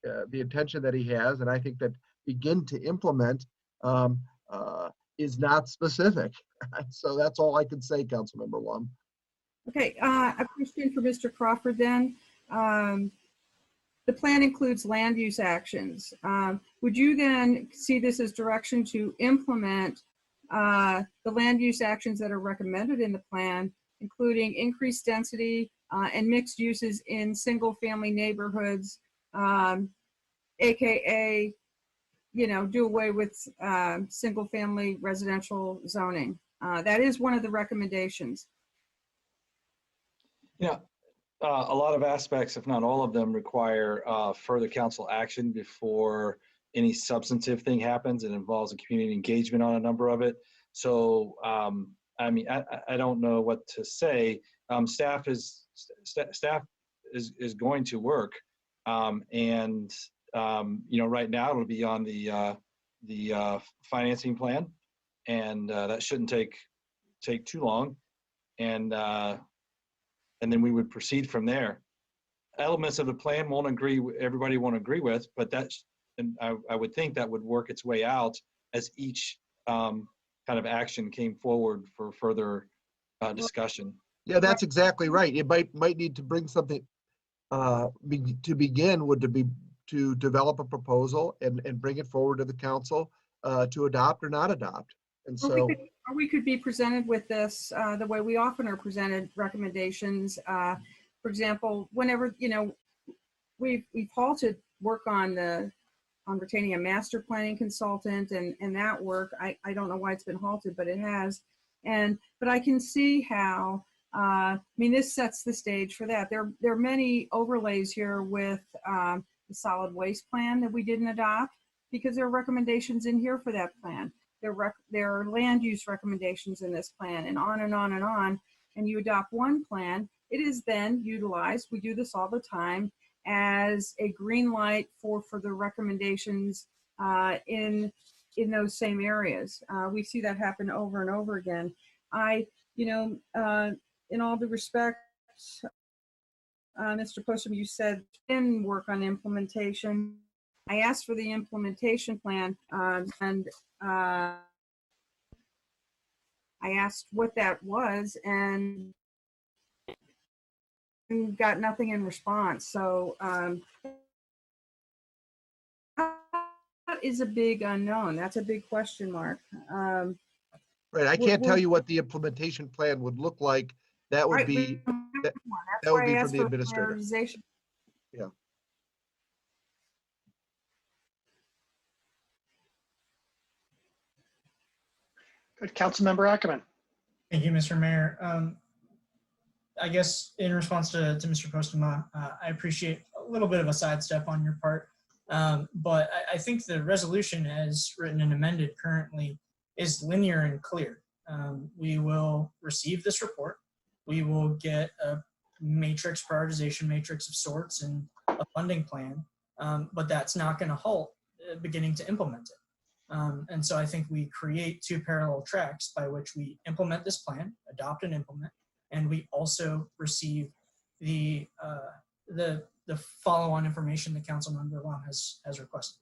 the intention that he has, and I think that begin to implement is not specific. So that's all I can say, Councilmember Lum. Okay, a question for Mr. Crawford then. The plan includes land use actions. Would you then see this as direction to implement the land use actions that are recommended in the plan, including increased density and mixed uses in single family neighborhoods, AKA, do away with single family residential zoning? That is one of the recommendations. A lot of aspects, if not all of them, require further council action before any substantive thing happens. It involves a community engagement on a number of it. So, I don't know what to say. Staff is going to work Right now it'll be on the financing plan, and that shouldn't take too long, and then we would proceed from there. Elements of the plan everybody won't agree with, but and I would think that would work its way out as each kind of action came forward for further discussion. Yeah, that's exactly right. You might need to bring something to begin would to develop a proposal and bring it forward to the council to adopt or not adopt. And so Or we could be presented with this the way we often are presented recommendations. For example, whenever, we've halted work on retaining a master planning consultant and that work. I don't know why it's been halted, but it has. But I can see how, this sets the stage for that. There are many overlays here with the solid waste plan that we didn't adopt because there are recommendations in here for that plan. There are land use recommendations in this plan, and on and on and on. And you adopt one plan, it is then utilized, we do this all the time, as a green light for the recommendations in those same areas. We see that happen over and over again. In all due respect, Mr. Postum, you said didn't work on implementation. I asked for the implementation plan, and I asked what that was and got nothing in response. So that is a big unknown. That's a big question mark. right, I can't tell you what the implementation plan would look like. That would be that would be from the administrator. Yeah. Good. Councilmember Ackerman. Thank you, Mr. Mayor. I guess in response to Mr. Postuma, I appreciate a little bit of a sidestep on your part, but I think the resolution as written and amended currently is linear and clear. We will receive this report. We will get a prioritization matrix of sorts and a funding plan, but that's not going to halt beginning to implement it. And so I think we create two parallel tracks by which we implement this plan, adopt and implement, and we also receive the follow-on information that Councilmember Lum has requested.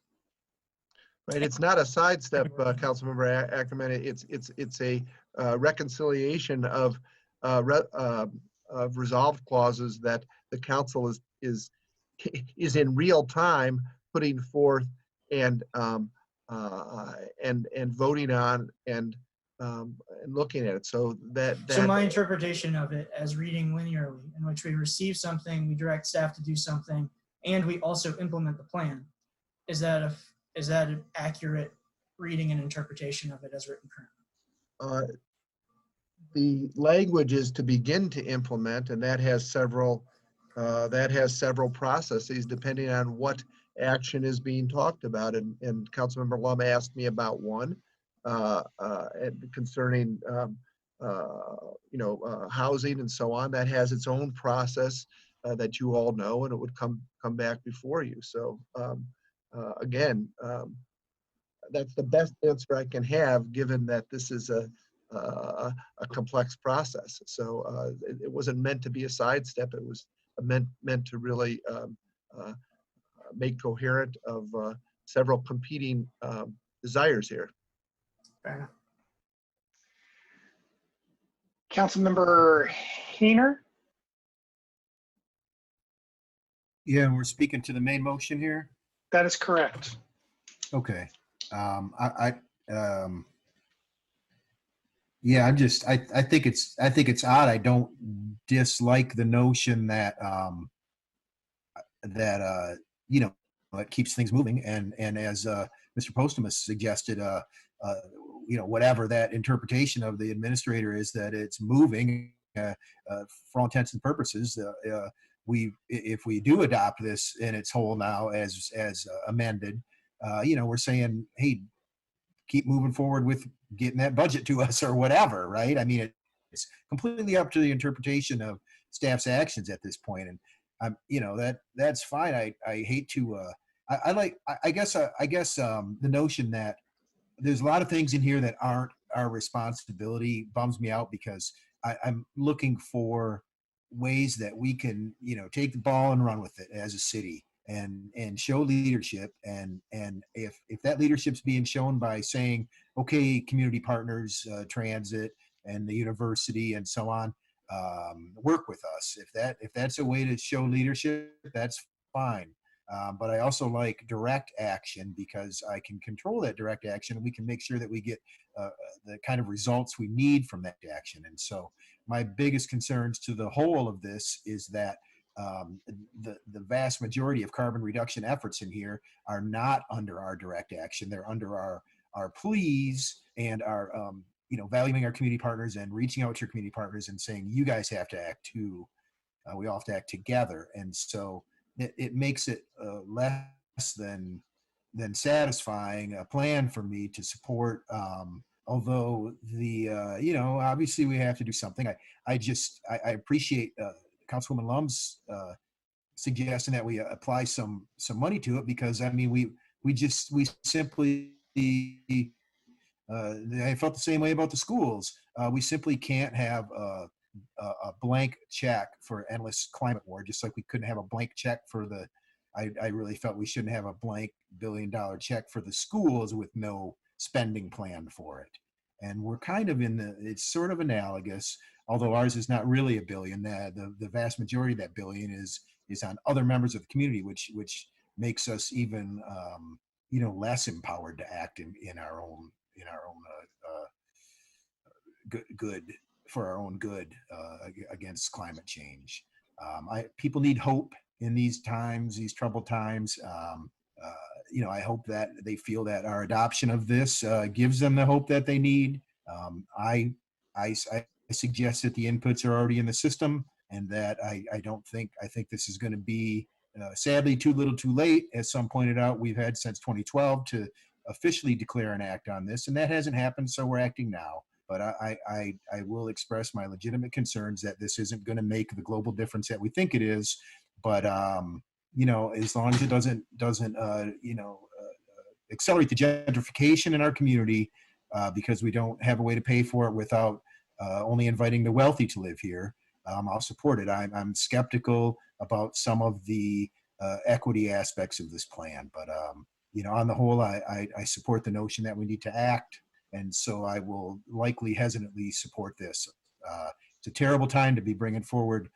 Right, it's not a sidestep, Councilmember Ackerman. It's a reconciliation of resolved clauses that the council is in real time putting forth and voting on and looking at it. So So my interpretation of it as reading linearly, in which we receive something, we direct staff to do something, and we also implement the plan, is that an accurate reading and interpretation of it as written currently? The language is to begin to implement, and that has several processes depending on what action is being talked about. And Councilmember Lum asked me about one concerning housing and so on. That has its own process that you all know, and it would come back before you. So again, that's the best answer I can have, given that this is a complex process. So it wasn't meant to be a sidestep. It was meant to really make coherent of several competing desires here. Fair enough. Councilmember Hayner. Yeah, and we're speaking to the main motion here. That is correct. Okay. Yeah, I think it's odd. I don't dislike the notion that it keeps things moving, and as Mr. Postumus suggested, whatever that interpretation of the administrator is, that it's moving for all intents and purposes. If we do adopt this in its whole now as amended, we're saying, hey, keep moving forward with getting that budget to us or whatever, right? I mean, it's completely up to the interpretation of staff's actions at this point. And that's fine. I hate to, I guess the notion that there's a lot of things in here that aren't our responsibility bums me out, because I'm looking for ways that we can, take the ball and run with it as a city and show leadership. And if that leadership's being shown by saying, okay, community partners, transit and the university and so on, work with us. If that's a way to show leadership, that's fine. But I also like direct action, because I can control that direct action, and we can make sure that we get the kind of results we need from that action. And so my biggest concerns to the whole of this is that the vast majority of carbon reduction efforts in here are not under our direct action. They're under our pleas and our valuing our community partners and reaching out to your community partners and saying, you guys have to act too. We all have to act together. And so it makes it less than satisfying a plan for me to support. Although obviously we have to do something. I appreciate Councilwoman Lum's suggestion that we apply some money to it, because I mean we simply. I felt the same way about the schools. We simply can't have a blank check for endless climate war, just like we couldn't have a blank check for I really felt we shouldn't have a blank $1 billion check for the schools with no spending plan for it. And we're kind of it's sort of analogous, although ours is not really $1 billion. The vast majority of that $1 billion is on other members of the community, which makes us even less empowered to act in our own good for our own good against climate change. People need hope in these times, these troubled times. I hope that they feel that our adoption of this gives them the hope that they need. I suggest that the inputs are already in the system, and that I think this is going to be sadly too little too late. As some pointed out, we've had since 2012 to officially declare an act on this, and that hasn't happened, so we're acting now. But I will express my legitimate concerns that this isn't going to make the global difference that we think it is. But as long as it doesn't accelerate the gentrification in our community, because we don't have a way to pay for it without only inviting the wealthy to live here, I'll support it. I'm skeptical about some of the equity aspects of this plan, but on the whole, I support the notion that we need to act. And so I will likely hesitantly support this. It's a terrible time to be bringing forward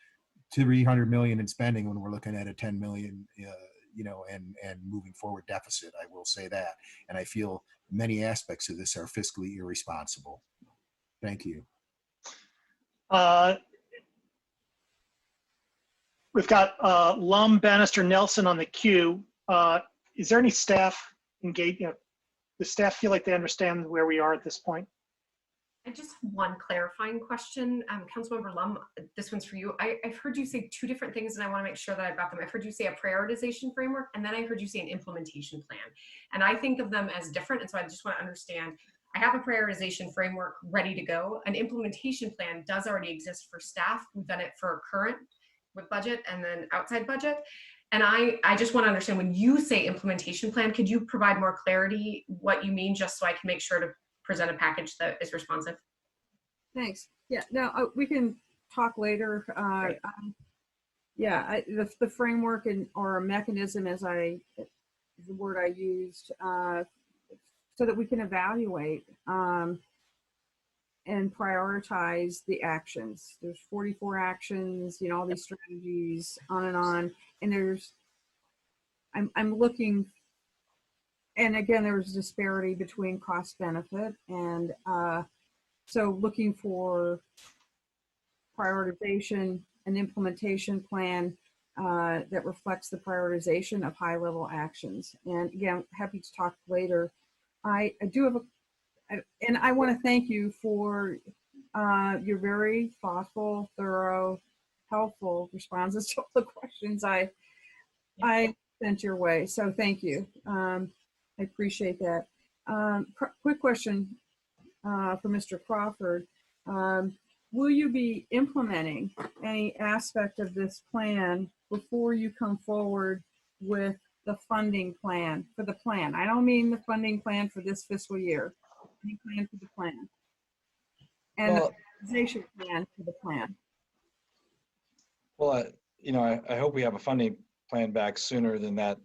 $300 million in spending when we're looking at a 10 million, and moving forward deficit. I will say that. And I feel many aspects of this are fiscally irresponsible. Thank you. We've got Lum, Bannister, Nelson on the queue. Is there any staff engaged? Does staff feel like they understand where we are at this point? I just have one clarifying question. Councilmember Lum, this one's for you. I've heard you say two different things, and I want to make sure that I've got them. I've heard you say a prioritization framework, and then I heard you say an implementation plan. And I think of them as different, and so I just want to understand. I have a prioritization framework ready to go. An implementation plan does already exist for staff. We've done it for current with budget and then outside budget. And I just want to understand, when you say implementation plan, could you provide more clarity what you mean, just so I can make sure to present a package that is responsive? Thanks. Yeah, no, we can talk later. The framework or a mechanism, as the word I used, so that we can evaluate and prioritize the actions. There's 44 actions, all these strategies, on and on. And I'm looking, and again, there's disparity between cost benefit. And so looking for prioritization and implementation plan that reflects the prioritization of high level actions. And again, happy to talk later. I do have and I want to thank you for your very thoughtful, thorough, helpful responses to all the questions I sent your way. So thank you. I appreciate that. Quick question for Mr. Crawford. will you be implementing any aspect of this plan before you come forward with the funding plan for the plan? I don't mean the funding plan for this fiscal year, the plan for the plan. And Well, the organization plan for the plan. Well, I hope we have a funding plan back sooner than that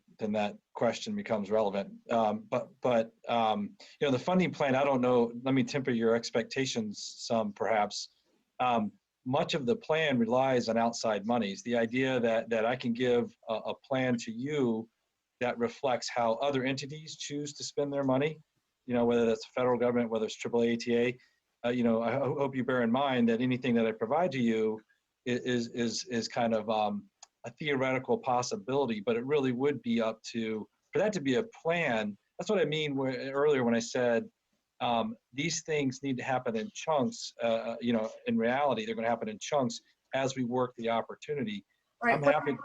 question becomes relevant. But the funding plan, I don't know, let me temper your expectations some perhaps. Much of the plan relies on outside monies. The idea that I can give a plan to you that reflects how other entities choose to spend their money, whether that's the federal government, whether it's AAA, ATA, I hope you bear in mind that anything that I provide to you is kind of a theoretical possibility, but it really would be up to, for that to be a plan. That's what I mean earlier when I said these things need to happen in chunks. In reality, they're going to happen in chunks as we work the opportunity. Right, I'm happy.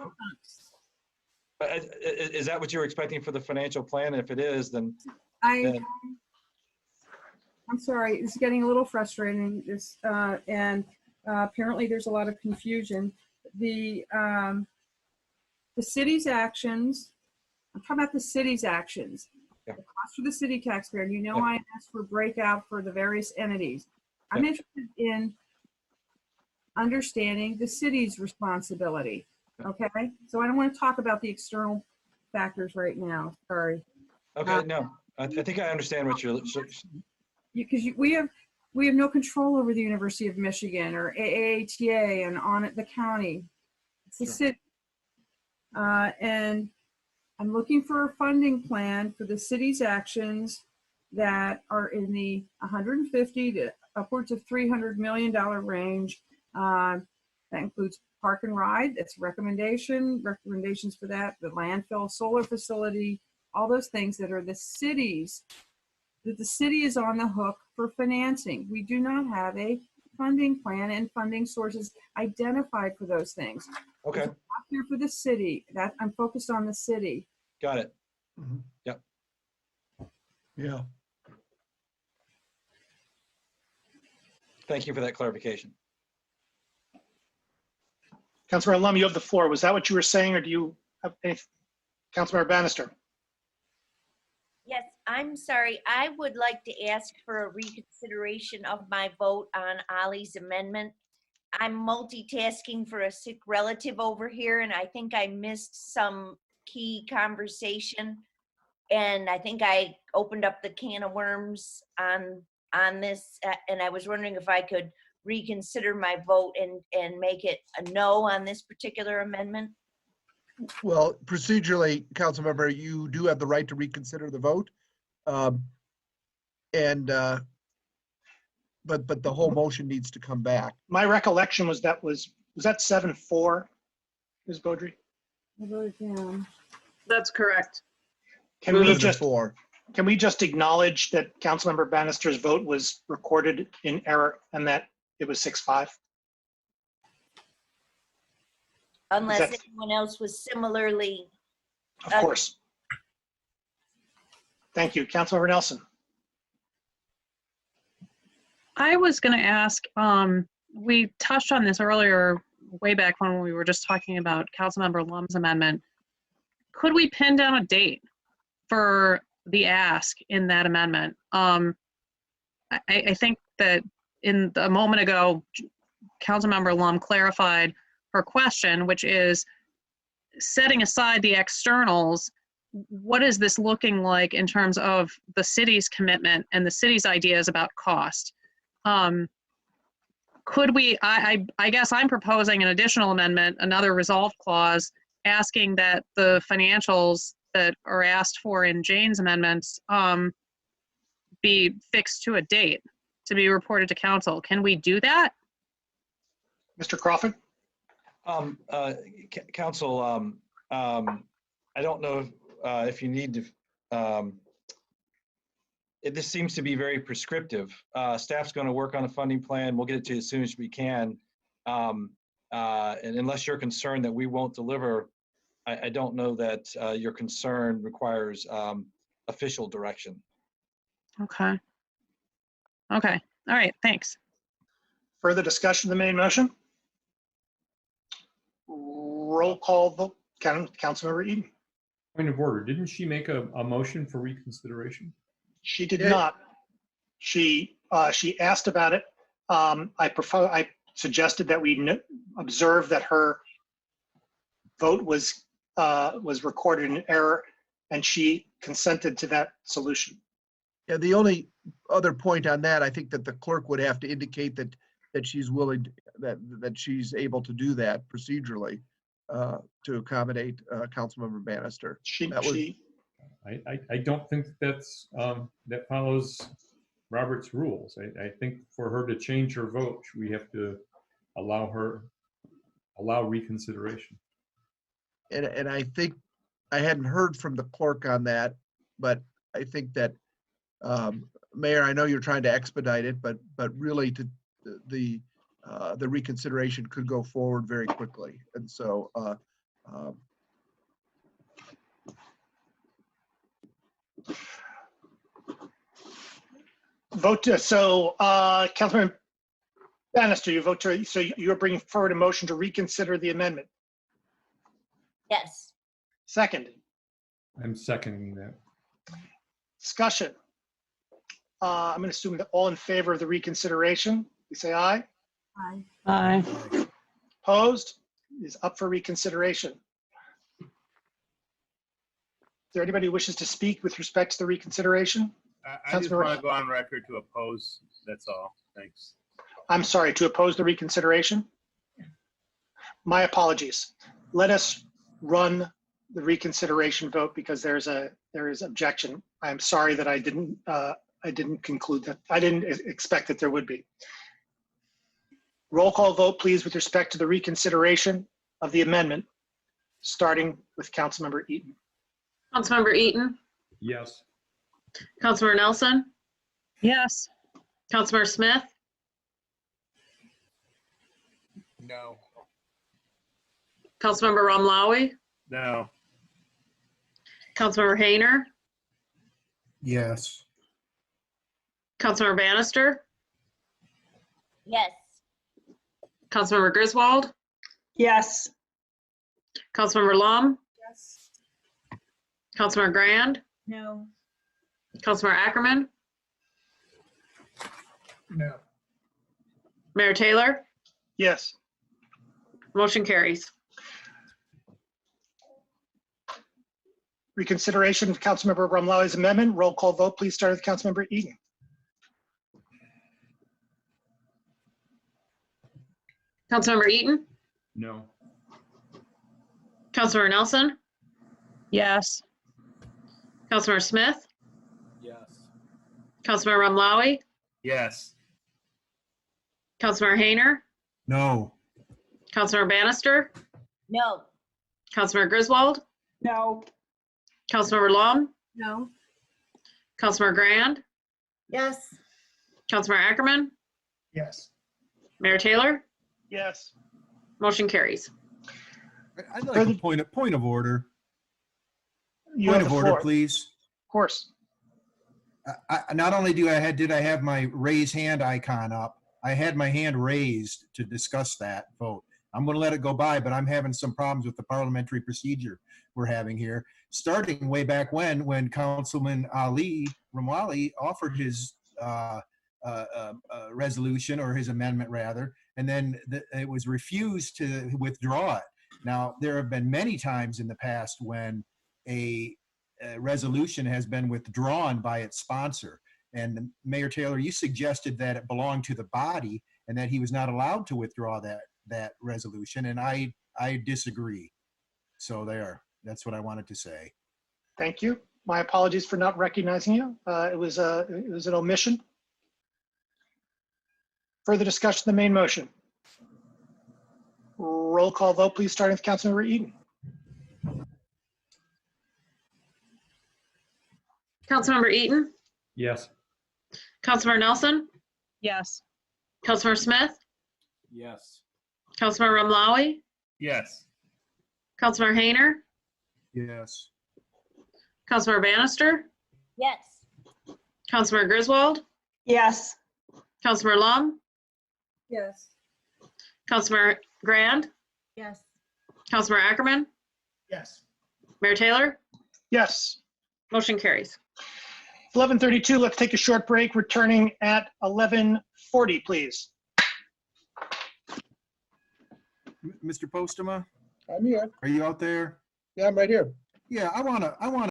Is that what you're expecting for the financial plan? If it is, then I'm sorry, it's getting a little frustrating. And apparently there's a lot of confusion. The city's actions, I'm talking about the city's actions. Yeah. The cost for the city taxpayer. I asked for breakout for the various entities. I'm interested in understanding the city's responsibility. Okay, so I don't want to talk about the external factors right now. Sorry. Okay, no, I think I understand what you're. Because we have no control over the University of Michigan or AATA and on at the county. It's the city. And I'm looking for a funding plan for the city's actions that are in the 150 to upwards of $300 million range. That includes park and ride, that's recommendations for that, the landfill, solar facility, all those things that are the city's, that the city is on the hook for financing. We do not have a funding plan and funding sources identified for those things. Okay. It's not here for the city. That I'm focused on the city. Got it. Mm-hmm. Yep. Yeah. Thank you for that clarification. Councilmember Lum, you have the floor. Was that what you were saying, or do you have any? Councilmember Bannister. Yes, I'm sorry. I would like to ask for a reconsideration of my vote on Ollie's amendment. I'm multitasking for a sick relative over here, and I think I missed some key conversation. And I think I opened up the can of worms on this, and I was wondering if I could reconsider my vote and make it a no on this particular amendment. Well, procedurally, Councilmember, you do have the right to reconsider the vote. But the whole motion needs to come back. My recollection was that 7-4, Ms. Beaudry? I voted down. That's correct. Can we just acknowledge that Councilmember Bannister's vote was recorded in error and that it was 6-5? Unless anyone else was similarly. Of course. Thank you. Councilmember Nelson. I was going to ask, we touched on this earlier, way back when we were just talking about Councilmember Lum's amendment. Could we pin down a date for the ask in that amendment? I think that a moment ago, Councilmember Lum clarified her question, which is setting aside the externals, what is this looking like in terms of the city's commitment and the city's ideas about cost? Could we, I guess I'm proposing an additional amendment, another resolve clause, asking that the financials that are asked for in Jane's amendments be fixed to a date to be reported to council. Can we do that? Mr. Crawford? Council, I don't know if you need to, this seems to be very prescriptive. Staff's going to work on a funding plan. We'll get it to you as soon as we can. And unless you're concerned that we won't deliver, I don't know that your concern requires official direction. Okay. Okay. All right. Thanks. Further discussion of the main motion? Roll call vote. Councilmember Eden. Point of order, didn't she make a motion for reconsideration? She did Yeah. not. She asked about it. I suggested that we observe that her vote was recorded in error, and she consented to that solution. Yeah, the only other point on that, I think that the clerk would have to indicate that she's willing, that she's able to do that procedurally to accommodate Councilmember Bannister. I don't think that's, that follows Robert's rules. I think for her to change her vote, we have to allow reconsideration. And I think, I hadn't heard from the clerk on that, but I think that, Mayor, I know you're trying to expedite it, but really the reconsideration could go forward very quickly. And so, Councilman Bannister, you vote to, so you're bringing forward a motion to reconsider the amendment. Yes. Second, I'm seconding that. discussion. I'm going to assume that all in favor of the reconsideration, please say aye. Aye. Aye. Opposed? It is up for reconsideration. Is there anybody who wishes to speak with respect to the reconsideration? I just want to go on record to oppose. That's all. Thanks. I'm sorry, to oppose the reconsideration? My apologies. Let us run the reconsideration vote because there is objection. I'm sorry that I didn't conclude that. I didn't expect that there would be. Roll call vote, please, with respect to the reconsideration of the amendment, starting with Councilmember Eaton. Councilmember Eaton, Yes. Councilmember Nelson, Yes. Councilmember Smith, no. Councilmember Ramlawi, No. Councilmember Hayner, Yes. Councilmember Bannister, Yes. Councilmember Griswold, Yes. Councilmember Lum, Yes. Councilmember Grand, No. Councilmember Ackerman, No. Mayor Taylor, Yes. motion carries. Reconsideration of Councilmember Ramlawi's amendment. Roll call vote, please, start with Councilmember Eaton. Councilmember Eaton, No. Councilmember Nelson, Yes. Councilmember Smith, Yes. Councilmember Ramlawi, Yes. Councilmember Hayner, No. Councilmember Bannister, No. Councilmember Griswold, No. Councilmember Lum, No. Councilmember Grand, Yes. Councilmember Ackerman, Yes. Mayor Taylor, Yes. motion carries. I'd like a point of order. You Point have of the order, floor. please. Of course. Not only did I have my raise hand icon up, I had my hand raised to discuss that vote. I'm going to let it go by, but I'm having some problems with the parliamentary procedure we're having here. Starting way back when Councilman Ali Ramwali offered his resolution, or his amendment rather, and then it was refused to withdraw it. Now, there have been many times in the past when a resolution has been withdrawn by its sponsor. And Mayor Taylor, you suggested that it belonged to the body and that he was not allowed to withdraw that resolution, and I disagree. So that's what I wanted to say. Thank you. My apologies for not recognizing you. It was an omission. Further discussion of the main motion. Roll call vote, please, starting with Councilmember Eden. Councilmember Eaton, Yes. Councilmember Nelson, Yes. Councilmember Smith, Yes. Councilmember Ramlawi, Yes. Councilmember Hayner, Yes. Councilmember Bannister, Yes. Councilmember Griswold, Yes. Councilmember Lum, Yes. Councilmember Grand, Yes. Councilmember Ackerman, Yes. Mayor Taylor, Yes. motion carries. 11:32, let's take a short break, returning at 11:40, please. Mr. Postma, I'm here. are you out there? Yeah, I'm right here. Yeah, I wanna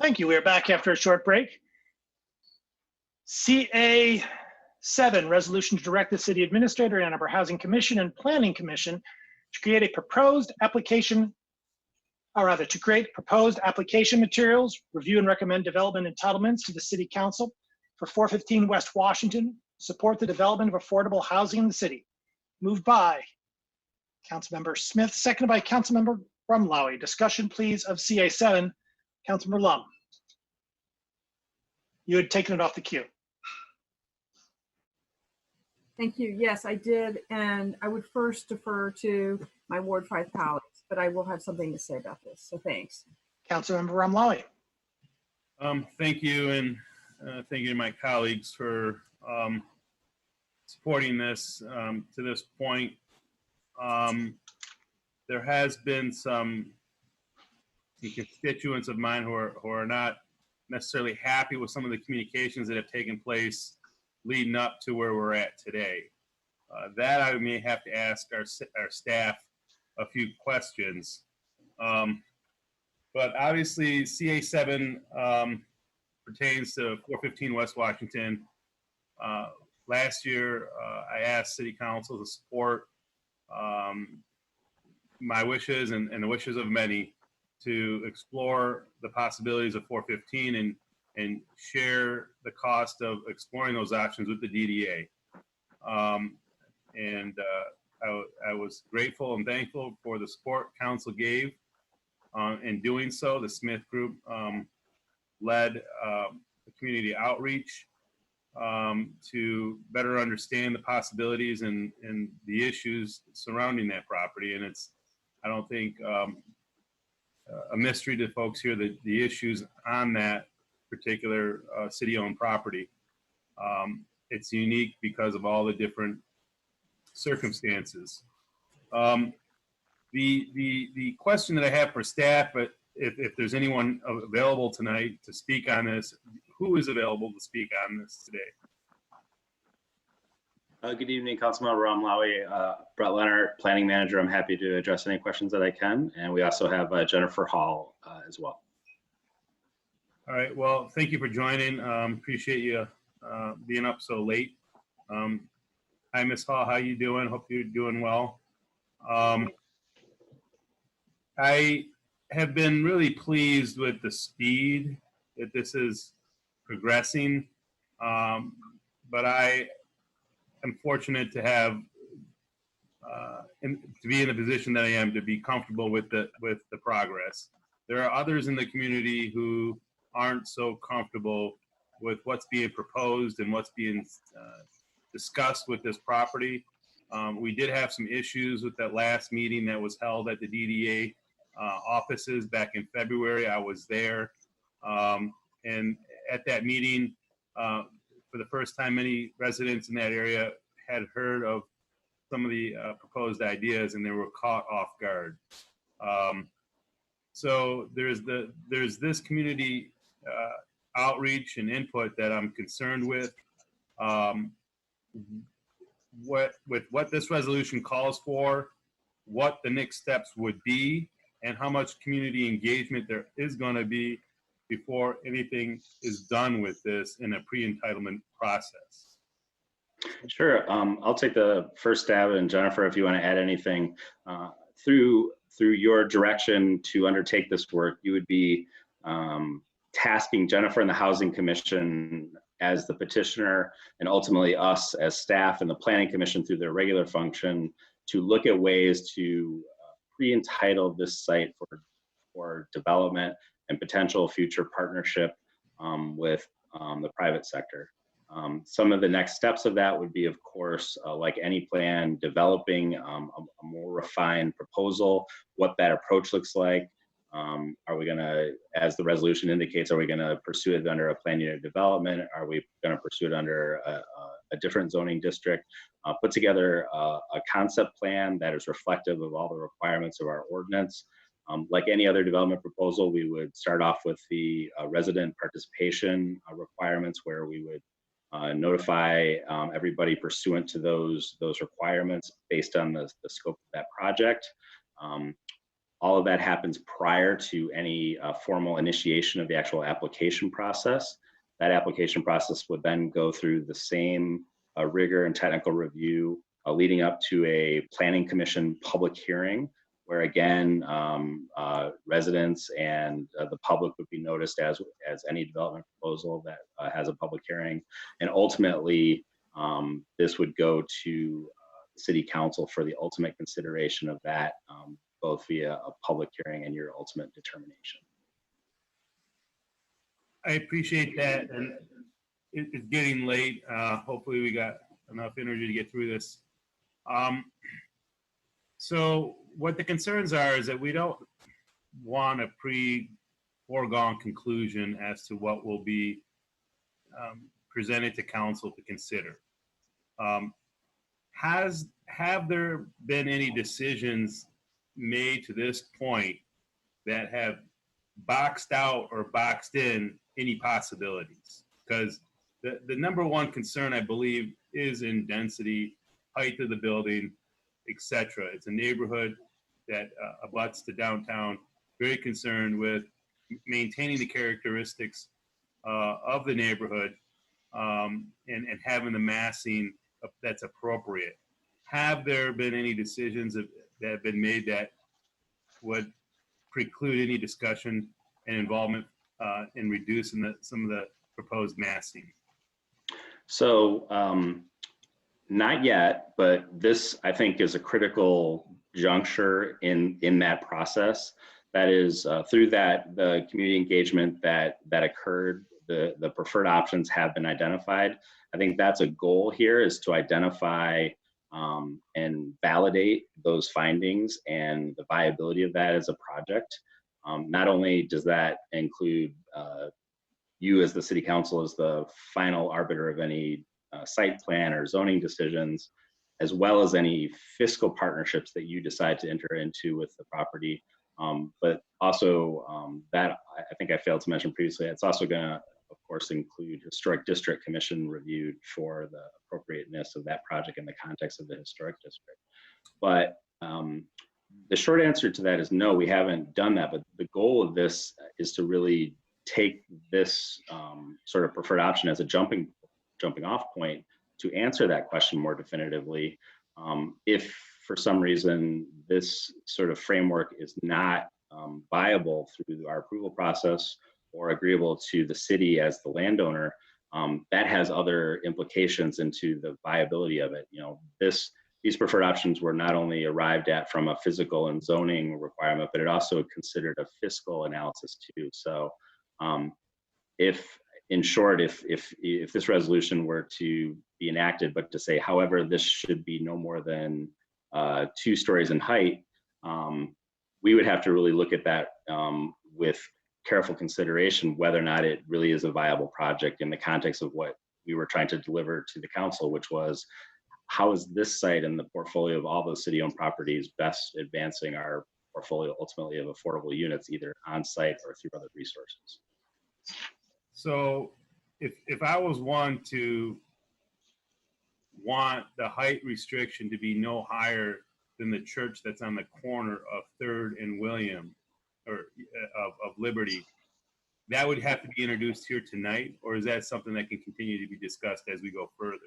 Thank you. We are back after a short break. CA 7, resolution to direct the city administrator and Ann Arbor Housing Commission and Planning Commission to create proposed application materials, review and recommend development entitlements to the city council for 415 West Washington, support the development of affordable housing in the city. Moved by Councilmember Smith, seconded by Councilmember Rumlowy. Discussion, please, of CA 7. Councilmember Lum. You had taken it off the queue. Thank you. Yes, I did. And I would first defer to my Ward 5 colleagues, but I will have something to say about this. So thanks. Councilmember Rumlowy. Thank you, and thank you to my colleagues for supporting this to this point. There has been some constituents of mine who are not necessarily happy with some of the communications that have taken place leading up to where we're at today. That I may have to ask our staff a few questions. But obviously CA7 pertains to 415 West Washington. Last year, I asked City Council to support my wishes and the wishes of many to explore the possibilities of 415 and share the cost of exploring those options with the DDA. I was grateful and thankful for the support council gave in doing so. The Smith Group led the community outreach to better understand the possibilities and the issues surrounding that property. And it's, I don't think, a mystery to folks here that the issues on that particular city-owned property. It's unique because of all the different circumstances. The question that I have for staff, but if there's anyone available tonight to speak on this, who is available to speak on this today? Good evening, Councilmember Rumlowy, Brett Leonard, Planning Manager. I'm happy to address any questions that I can. And we also have Jennifer Hall as well. All right, well, thank you for joining. Appreciate you being up so late. Hi, Ms. Hall, how you doing? Hope you're doing well. I have been really pleased with the speed that this is progressing, but I am fortunate to have to be in the position that I am, to be comfortable with the progress. There are others in the community who aren't so comfortable with what's being proposed and what's being discussed with this property. We did have some issues with that last meeting that was held at the DDA offices back in February. I was there, and at that meeting, for the first time, many residents in that area had heard of some of the proposed ideas, and they were caught off guard. So there's this community outreach and input that I'm concerned with. What this resolution calls for, what the next steps would be, and how much community engagement there is going to be before anything is done with this in a pre-entitlement process. Sure, I'll take the first stab, and Jennifer, if you want to add anything. Through your direction to undertake this work, you would be tasking Jennifer and the Housing Commission as the petitioner, and ultimately us as staff and the Planning Commission through their regular function, to look at ways to pre-entitle this site for development and potential future partnership with the private sector. Some of the next steps of that would be, of course, like any plan, developing a more refined proposal, what that approach looks like. Are we gonna, as the resolution indicates, are we gonna pursue it under a plan unit development? Are we gonna pursue it under a different zoning district? Put together a concept plan that is reflective of all the requirements of our ordinance. Like any other development proposal, we would start off with the resident participation requirements, where we would notify everybody pursuant to those requirements based on the scope of that project. All of that happens prior to any formal initiation of the actual application process. That application process would then go through the same rigor and technical review leading up to a planning commission public hearing, where again, residents and the public would be noticed as any development proposal that has a public hearing. And ultimately, this would go to the city council for the ultimate consideration of that, both via a public hearing and your ultimate determination. I appreciate that, and it's getting late. Hopefully we got enough energy to get through this. So what the concerns are is that we don't want a foregone conclusion as to what will be presented to council to consider. Have there been any decisions made to this point that have boxed out or boxed in any possibilities? Because the number one concern, I believe, is in density, height of the building, etc. It's a neighborhood that abuts to downtown, very concerned with maintaining the characteristics of the neighborhood and having the massing that's appropriate. Have there been any decisions that have been made that would preclude any discussion and involvement in reducing some of the proposed massing? So not yet, but this I think is a critical juncture in that process. That is through the community engagement that occurred, the preferred options have been identified. I think that's a goal here, is to identify and validate those findings and the viability of that as a project. Not only does that include you as the city council as the final arbiter of any site plan or zoning decisions, as well as any fiscal partnerships that you decide to enter into with the property. But also that I think I failed to mention previously, it's also going to, of course, include Historic District Commission reviewed for the appropriateness of that project in the context of the historic district. But the short answer to that is no, we haven't done that. But the goal of this is to really take this sort of preferred option as a jumping off point to answer that question more definitively. If for some reason this sort of framework is not viable through our approval process or agreeable to the city as the landowner, that has other implications into the viability of it. You know, these preferred options were not only arrived at from a physical and zoning requirement, but it also considered a fiscal analysis too. So in short, if this resolution were to be enacted, but to say, however, this should be no more than 2 stories in height, we would have to really look at that with careful consideration, whether or not it really is a viable project in the context of what we were trying to deliver to the council, which was, how is this site in the portfolio of all those city-owned properties best advancing our portfolio ultimately of affordable units, either on site or through other resources? So if I was one to want the height restriction to be no higher than the church that's on the corner of 3rd and William, or of Liberty, that would have to be introduced here tonight, or is that something that can continue to be discussed as we go further?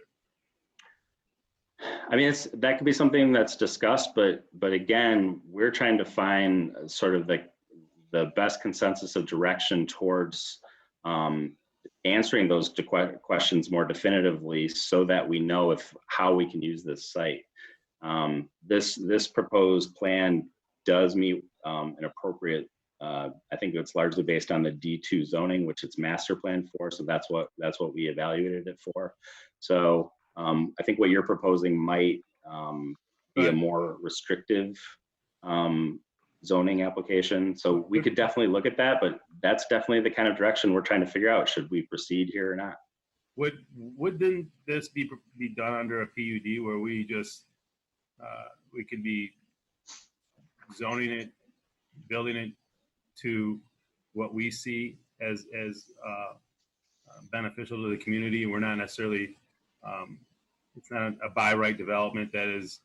I mean, that could be something that's discussed, but again, we're trying to find sort of the best consensus of direction towards answering those questions more definitively, so that we know how we can use this site. This proposed plan does meet an appropriate. I think it's largely based on the D2 zoning, which it's master plan for. So that's what we evaluated it for. So I think what you're proposing might be a more restrictive zoning application. So we could definitely look at that, but that's definitely the kind of direction we're trying to figure out. Should we proceed here or not? Wouldn't this be done under a PUD where we just we could be zoning it, building it to what we see as beneficial to the community? We're not necessarily it's not a by right development that is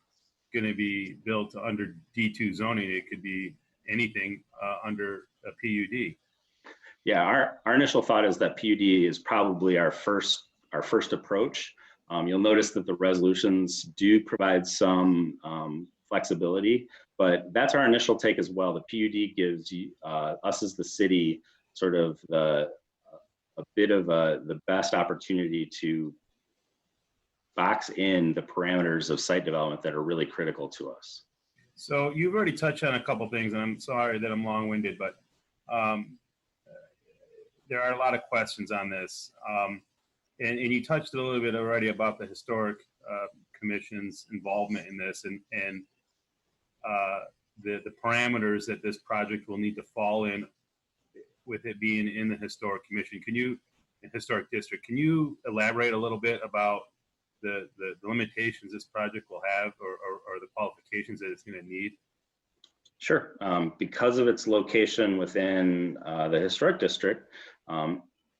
going to be built under D2 zoning. It could be anything under a PUD. Yeah, our initial thought is that PUD is probably our first approach. You'll notice that the resolutions do provide some flexibility, but that's our initial take as well. The PUD gives us as the city sort of a bit of the best opportunity to box in the parameters of site development that are really critical to us. So you've already touched on a couple things, and I'm sorry that I'm long-winded, but there are a lot of questions on this. And you touched a little bit already about the Historic Commission's involvement in this and the parameters that this project will need to fall in with it being in the Historic Commission. Historic District, can you elaborate a little bit about the limitations this project will have or the qualifications that it's going to need? Sure. Because of its location within the Historic District,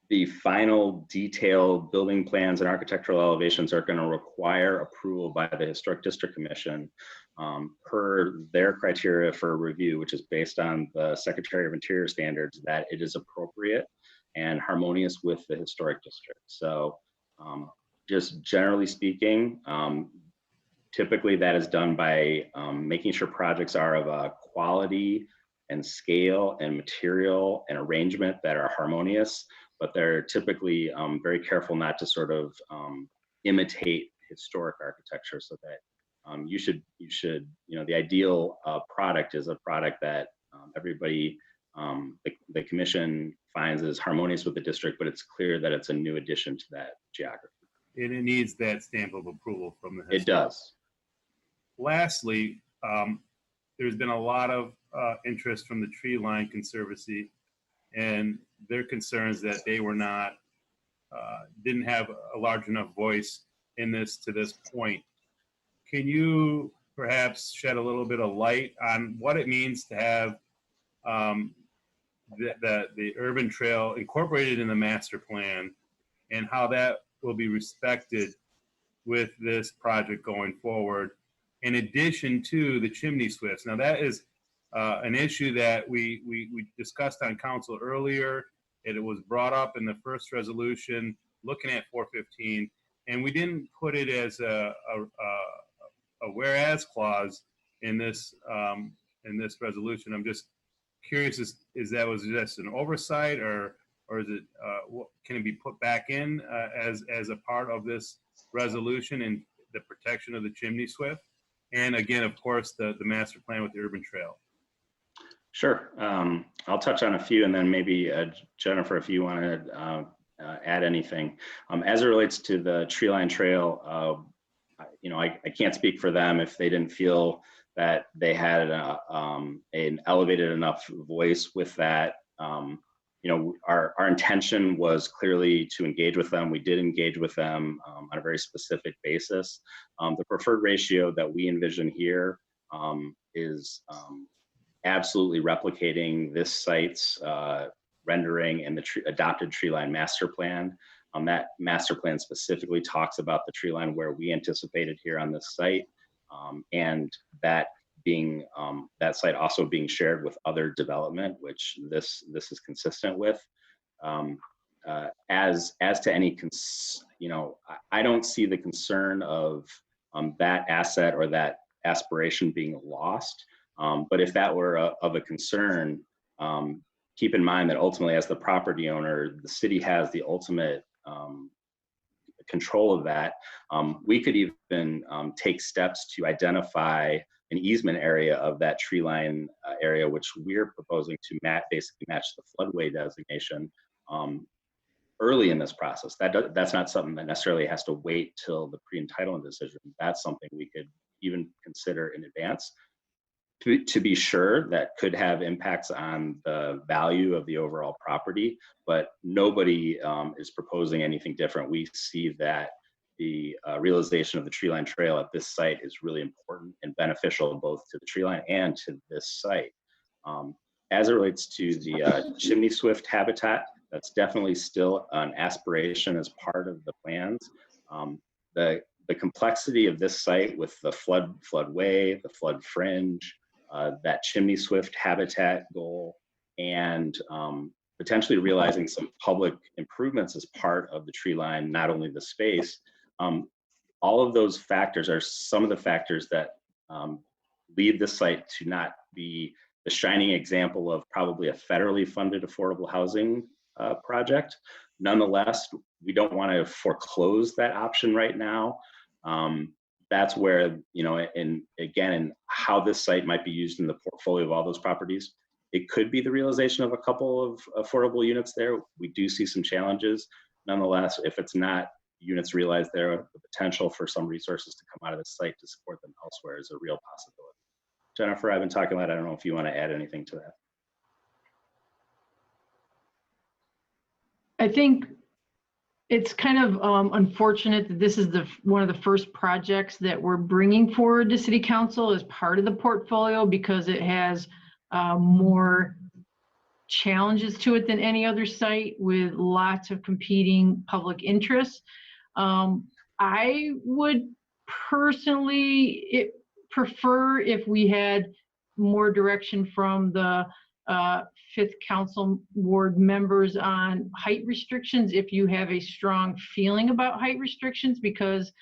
the final detailed building plans and architectural elevations are going to require approval by the Historic District Commission per their criteria for review, which is based on the Secretary of Interior standards that it is appropriate and harmonious with the Historic District. So just generally speaking, typically that is done by making sure projects are of a quality and scale and material and arrangement that are harmonious, but they're typically very careful not to sort of imitate historic architecture, so that the ideal product is a product that everybody, the commission finds is harmonious with the district, but it's clear that it's a new addition to that geography. And it needs that stamp of approval from the It does. Lastly, there's been a lot of interest from the Tree Line Conservancy and their concerns that they were not, didn't have a large enough voice in this to this point. Can you perhaps shed a little bit of light on what it means to have the urban trail incorporated in the master plan and how that will be respected with this project going forward, in addition to the chimney swifts? Now that is an issue that we discussed on council earlier. It was brought up in the first resolution looking at 415, and we didn't put it as a whereas clause in this resolution. I'm just curious, is that was just an oversight, or is it can it be put back in as a part of this resolution and the protection of the chimney swift? And again, of course, the master plan with the urban trail. Sure. I'll touch on a few, and then maybe Jennifer, if you want to add anything. As it relates to the tree line trail, I can't speak for them if they didn't feel that they had an elevated enough voice with that. Our intention was clearly to engage with them. We did engage with them on a very specific basis. The preferred ratio that we envision here is absolutely replicating this site's rendering and the adopted tree line master plan. That master plan specifically talks about the tree line where we anticipated here on this site, and that being that site also being shared with other development, which this is consistent with. As to any I don't see the concern of that asset or that aspiration being lost. But if that were of a concern, keep in mind that ultimately, as the property owner, the city has the ultimate control of that. We could even take steps to identify an easement area of that tree line area, which we're proposing to basically match the floodway designation early in this process. That's not something that necessarily has to wait till the pre-entitlement decision. That's something we could even consider in advance. To be sure, that could have impacts on the value of the overall property, but nobody is proposing anything different. We see that the realization of the tree line trail at this site is really important and beneficial both to the tree line and to this site. As it relates to the chimney swift habitat, that's definitely still an aspiration as part of the plans. The complexity of this site with the floodway, the flood fringe, that chimney swift habitat goal, and potentially realizing some public improvements as part of the tree line, not only the space. All of those factors are some of the factors that lead the site to not be the shining example of probably a federally funded affordable housing project. Nonetheless, we don't want to foreclose that option right now. That's where, you know, and again, and how this site might be used in the portfolio of all those properties. It could be the realization of a couple of affordable units there. We do see some challenges. Nonetheless, if it's not units realized there, the potential for some resources to come out of the site to support them elsewhere is a real possibility. Jennifer, I've been talking about, I don't know if you want to add anything to that. I think it's kind of unfortunate that this is one of the first projects that we're bringing forward to City Council as part of the portfolio, because it has more challenges to it than any other site with lots of competing public interests. I would personally prefer if we had more direction from the 5th Council Ward members on height restrictions, if you have a strong feeling about height restrictions, because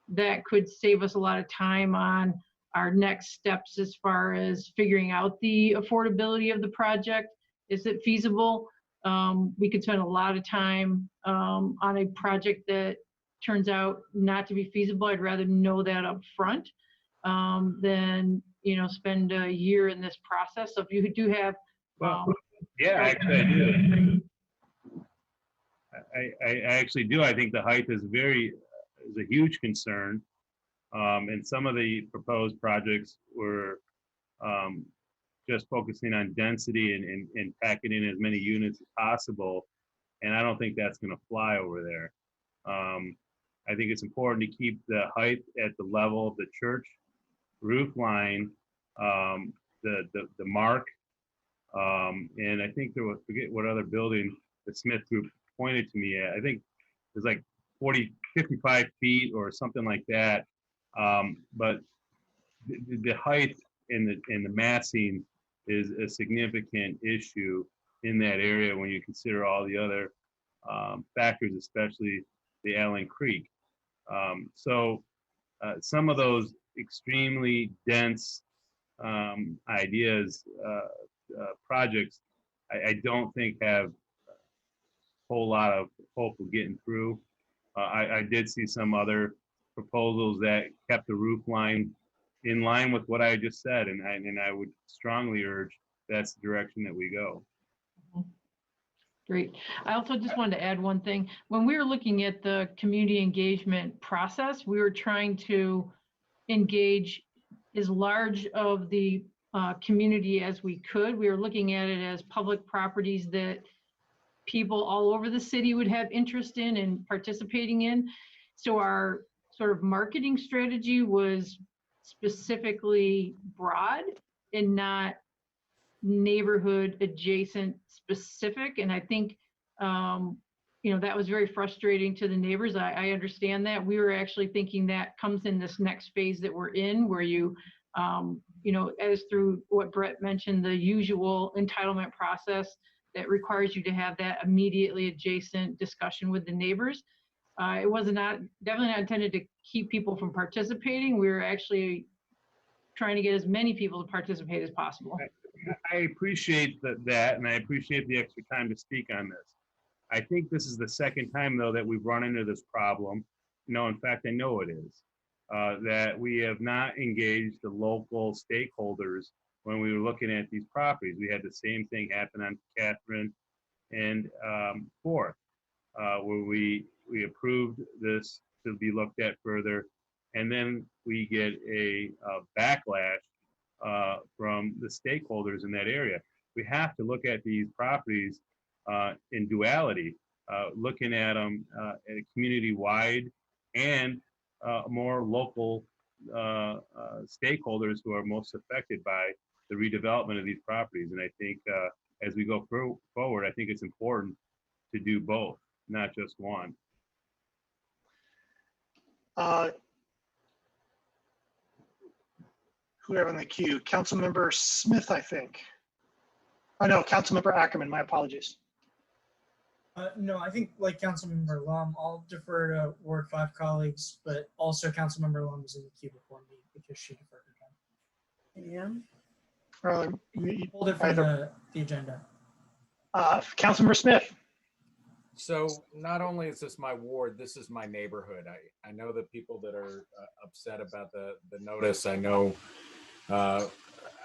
that could save us a lot of time on our next steps as far as figuring out the affordability of the project. Is it feasible? We could spend a lot of time on a project that turns out not to be feasible. I'd rather know that up front than, you know, spend a year in this process. So if you do have yeah, actually I do. I actually do. I think the height is a huge concern. And some of the proposed projects were just focusing on density and packing in as many units as possible. And I don't think that's going to fly over there. I think it's important to keep the height at the level of the church roof line, the mark. And I think there was, forget what other building the Smith Group pointed to me at. I think it was like 55 feet or something like that. But the height and the massing is a significant issue in that area when you consider all the other factors, especially the Allen Creek. So some of those extremely dense ideas, projects, I don't think have a whole lot of hope of getting through. I did see some other proposals that kept the roof line in line with what I just said, and I would strongly urge that's the direction that we go. Great. I also just wanted to add one thing. When we were looking at the community engagement process, we were trying to engage as large of the community as we could. We were looking at it as public properties that people all over the city would have interest in and participating in. So our sort of marketing strategy was specifically broad and not neighborhood adjacent specific. And I think, you know, that was very frustrating to the neighbors. I understand that. We were actually thinking that comes in this next phase that we're in, where you, you know, as through what Brett mentioned, the usual entitlement process that requires you to have that immediately adjacent discussion with the neighbors. It was definitely not intended to keep people from participating. We were actually trying to get as many people to participate as possible. I appreciate that, and I appreciate the extra time to speak on this. I think this is the second time, though, that we've run into this problem. No, in fact, I know it is, that we have not engaged the local stakeholders when we were looking at these properties. We had the same thing happen on Catherine and 4th, where we approved this to be looked at further, and then we get a backlash from the stakeholders in that area. We have to look at these properties in duality, looking at them at a community-wide and more local stakeholders who are most affected by the redevelopment of these properties. And I think as we go forward, I think it's important to do both, not just one. who we have in the queue? Councilmember Smith, I think. Oh no, Councilmember Ackerman, my apologies. No, I think like Councilmember Lum, I'll defer to Ward 5 colleagues, but also Councilmember Lum is in the queue before me because she deferred her time. Hold it from the agenda. Councilmember Smith. So not only is this my ward, this is my neighborhood. I know the people that are upset about the notice. I know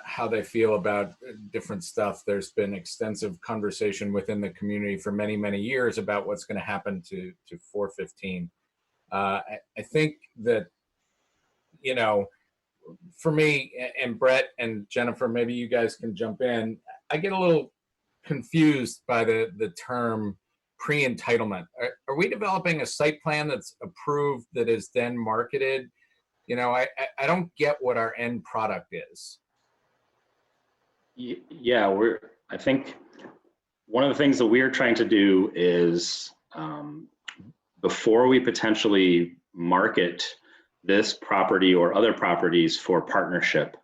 how they feel about different stuff. There's been extensive conversation within the community for many, many years about what's going to happen to 415. I think that, you know, for me and Brett and Jennifer, maybe you guys can jump in. I get a little confused by the term pre-entitlement. Are we developing a site plan that's approved that is then marketed? You know, I don't get what our end product is. Yeah, I think one of the things that we're trying to do is before we potentially market this property or other properties for partnership,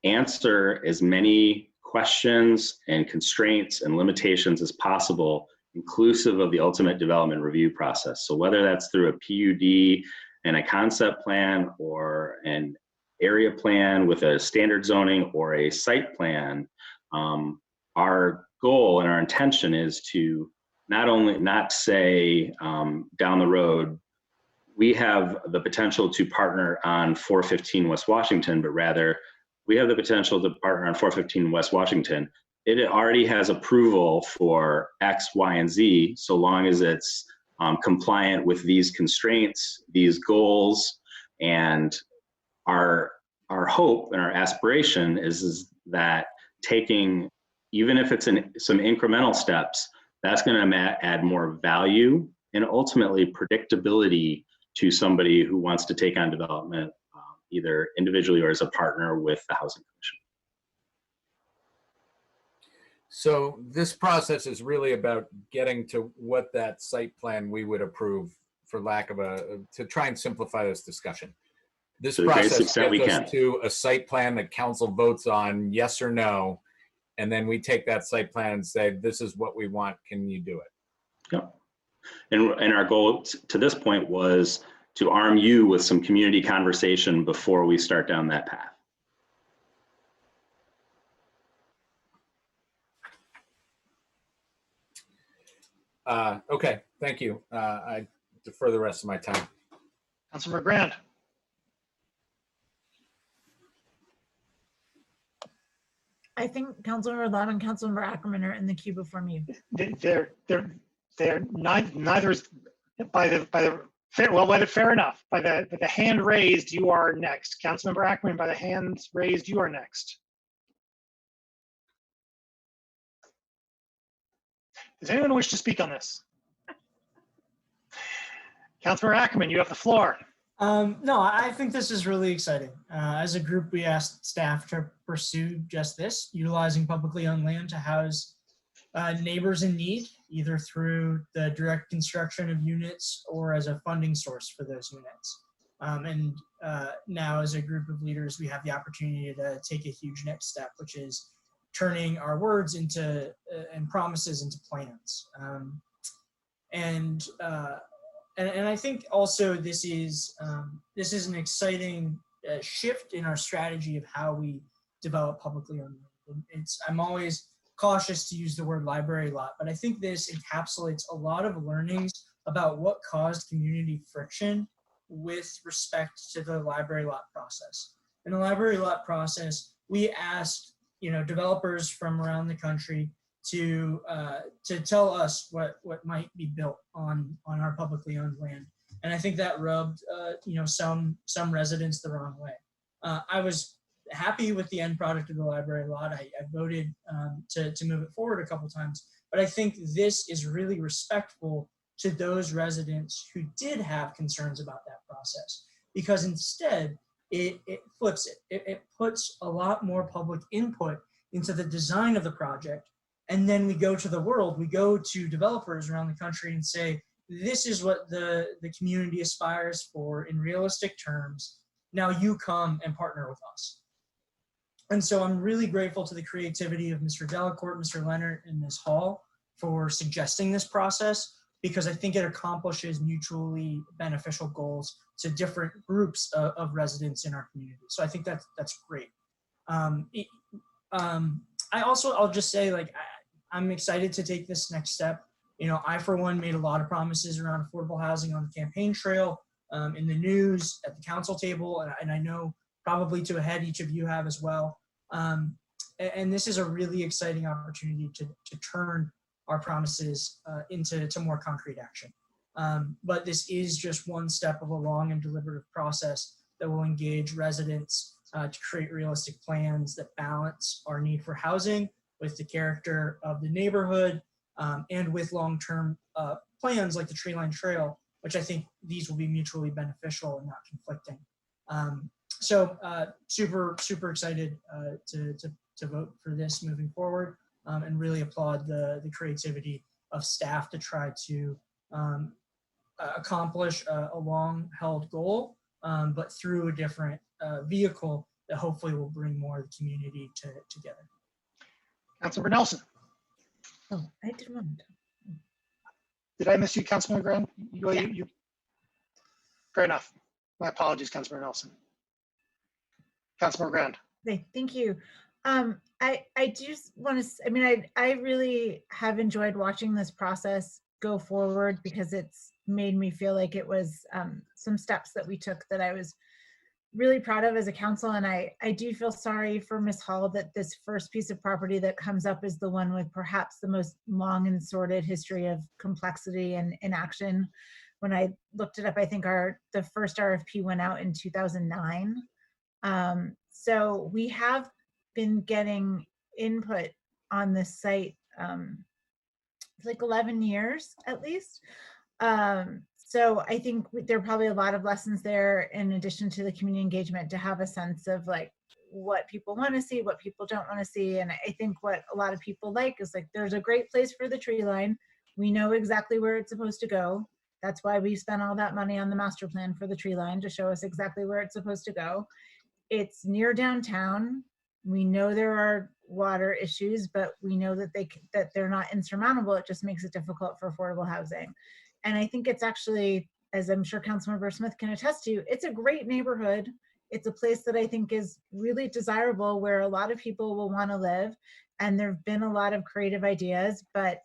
answer as many questions and constraints and limitations as possible, inclusive of the ultimate development review process. So whether that's through a PUD and a concept plan or an area plan with a standard zoning or a site plan, our goal and our intention is to not say down the road, we have the potential to partner on 415 West Washington, but rather we have the potential to partner on 415 West Washington. It already has approval for X, Y, and Z, so long as it's compliant with these constraints, these goals, and our hope and our aspiration is that taking, even if it's some incremental steps, that's going to add more value and ultimately predictability to somebody who wants to take on development, either individually or as a partner with the Housing Commission. So this process is really about getting to what that site plan we would approve, for lack of to try and simplify this discussion. This process gets us to a site plan that council votes on, yes or no, and then we take that site plan and say, this is what we want, can you do it? Yep. And our goal to this point was to arm you with some community conversation before we start down that path. Okay, thank you. I defer the rest of my time. Councilmember Grand. I think Councilmember Lum and Councilmember Ackerman are in the queue before me. They're neither is by the fair enough. By the hand raised, you are next. Councilmember Ackerman, by the hands raised, you are next. Does anyone wish to speak on this? Councilmember Ackerman, you have the floor. No, I think this is really exciting. As a group, we asked staff to pursue just this, utilizing publicly owned land to house neighbors in need, either through the direct construction of units or as a funding source for those units. Now as a group of leaders, we have the opportunity to take a huge next step, which is turning our words into and promises into plans. And I think also this is an exciting shift in our strategy of how we develop publicly owned land. I'm always cautious to use the word library lot, but I think this encapsulates a lot of learnings about what caused community friction with respect to the library lot process. In the library lot process, we asked developers from around the country to tell us what might be built on our publicly owned land, and I think that rubbed some residents the wrong way. I was happy with the end product of the library lot. I voted to move it forward a couple times, but I think this is really respectful to those residents who did have concerns about that process, because instead it flips it. It puts a lot more public input into the design of the project. And then we go to the world, we go to developers around the country and say, this is what the community aspires for in realistic terms. Now you come and partner with us. And so I'm really grateful to the creativity of Mr. Delacourt, Mr. Leonard, and Ms. Hall for suggesting this process, because I think it accomplishes mutually beneficial goals to different groups of residents in our community. So I think that's great. I'll just say, like, I'm excited to take this next step. You know, I, for one, made a lot of promises around affordable housing on the campaign trail, in the news, at the council table, and I know probably to a head each of you have as well. And this is a really exciting opportunity to turn our promises into more concrete action. But this is just one step of a long and deliberative process that will engage residents to create realistic plans that balance our need for housing with the character of the neighborhood, and with long-term plans like the tree line trail, which I think these will be mutually beneficial and not conflicting. So super excited to vote for this moving forward, and really applaud the creativity of staff to try to accomplish a long-held goal, but through a different vehicle that hopefully will bring more of the community together. Councilmember Nelson. Oh, I did one. Did I miss you, Councilmember Grand? Yeah. Fair enough. My apologies, Councilmember Nelson. Councilmember Grand. Okay, thank you. I just want to, I mean, I really have enjoyed watching this process go forward, because it's made me feel like it was some steps that we took that I was really proud of as a council. And I do feel sorry for Ms. Hall that this first piece of property that comes up is the one with perhaps the most long and sordid history of complexity and inaction. When I looked it up, I think the first RFP went out in 2009. So we have been getting input on this site like 11 years at least. So I think there are probably a lot of lessons there, in addition to the community engagement, to have a sense of like what people want to see, what people don't want to see. And I think what a lot of people like is like, there's a great place for the tree line. We know exactly where it's supposed to go. That's why we spent all that money on the master plan for the tree line, to show us exactly where it's supposed to go. It's near downtown. We know there are water issues, but we know that they're not insurmountable. It just makes it difficult for affordable housing. And I think it's actually, as I'm sure Councilmember Smith can attest to, it's a great neighborhood. It's a place that I think is really desirable, where a lot of people will want to live. And there've been a lot of creative ideas, but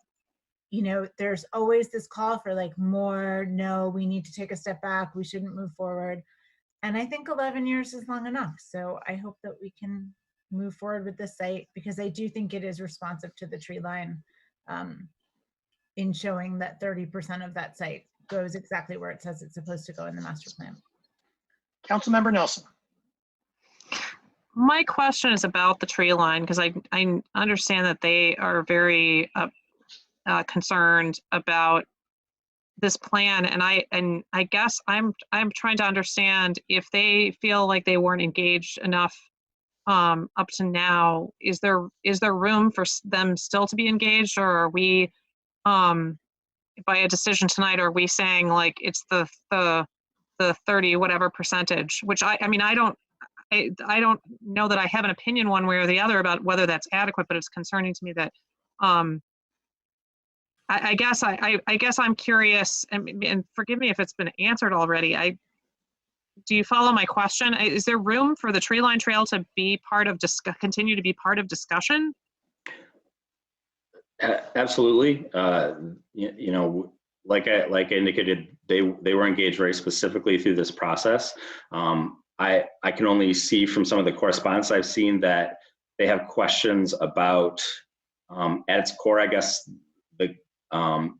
you know, there's always this call for like more, no, we need to take a step back, we shouldn't move forward. And I think 11 years is long enough. So I hope that we can move forward with this site, because I do think it is responsive to the tree line, in showing that 30% of that site goes exactly where it says it's supposed to go in the master plan. Councilmember Nelson. My question is about the tree line, because I understand that they are very concerned about this plan, and I guess I'm trying to understand if they feel like they weren't engaged enough up to now. Is there room for them still to be engaged, or are we by a decision tonight, are we saying like it's the 30 whatever percentage, which I mean I don't know that I have an opinion one way or the other about whether that's adequate, but it's concerning to me that I guess I'm curious, and forgive me if it's been answered already. Do you follow my question? Is there room for the tree line trail to be continue to be part of discussion? Absolutely. You know, like I indicated, they were engaged very specifically through this process. I can only see from some of the correspondence I've seen that they have questions about, at its core, I guess,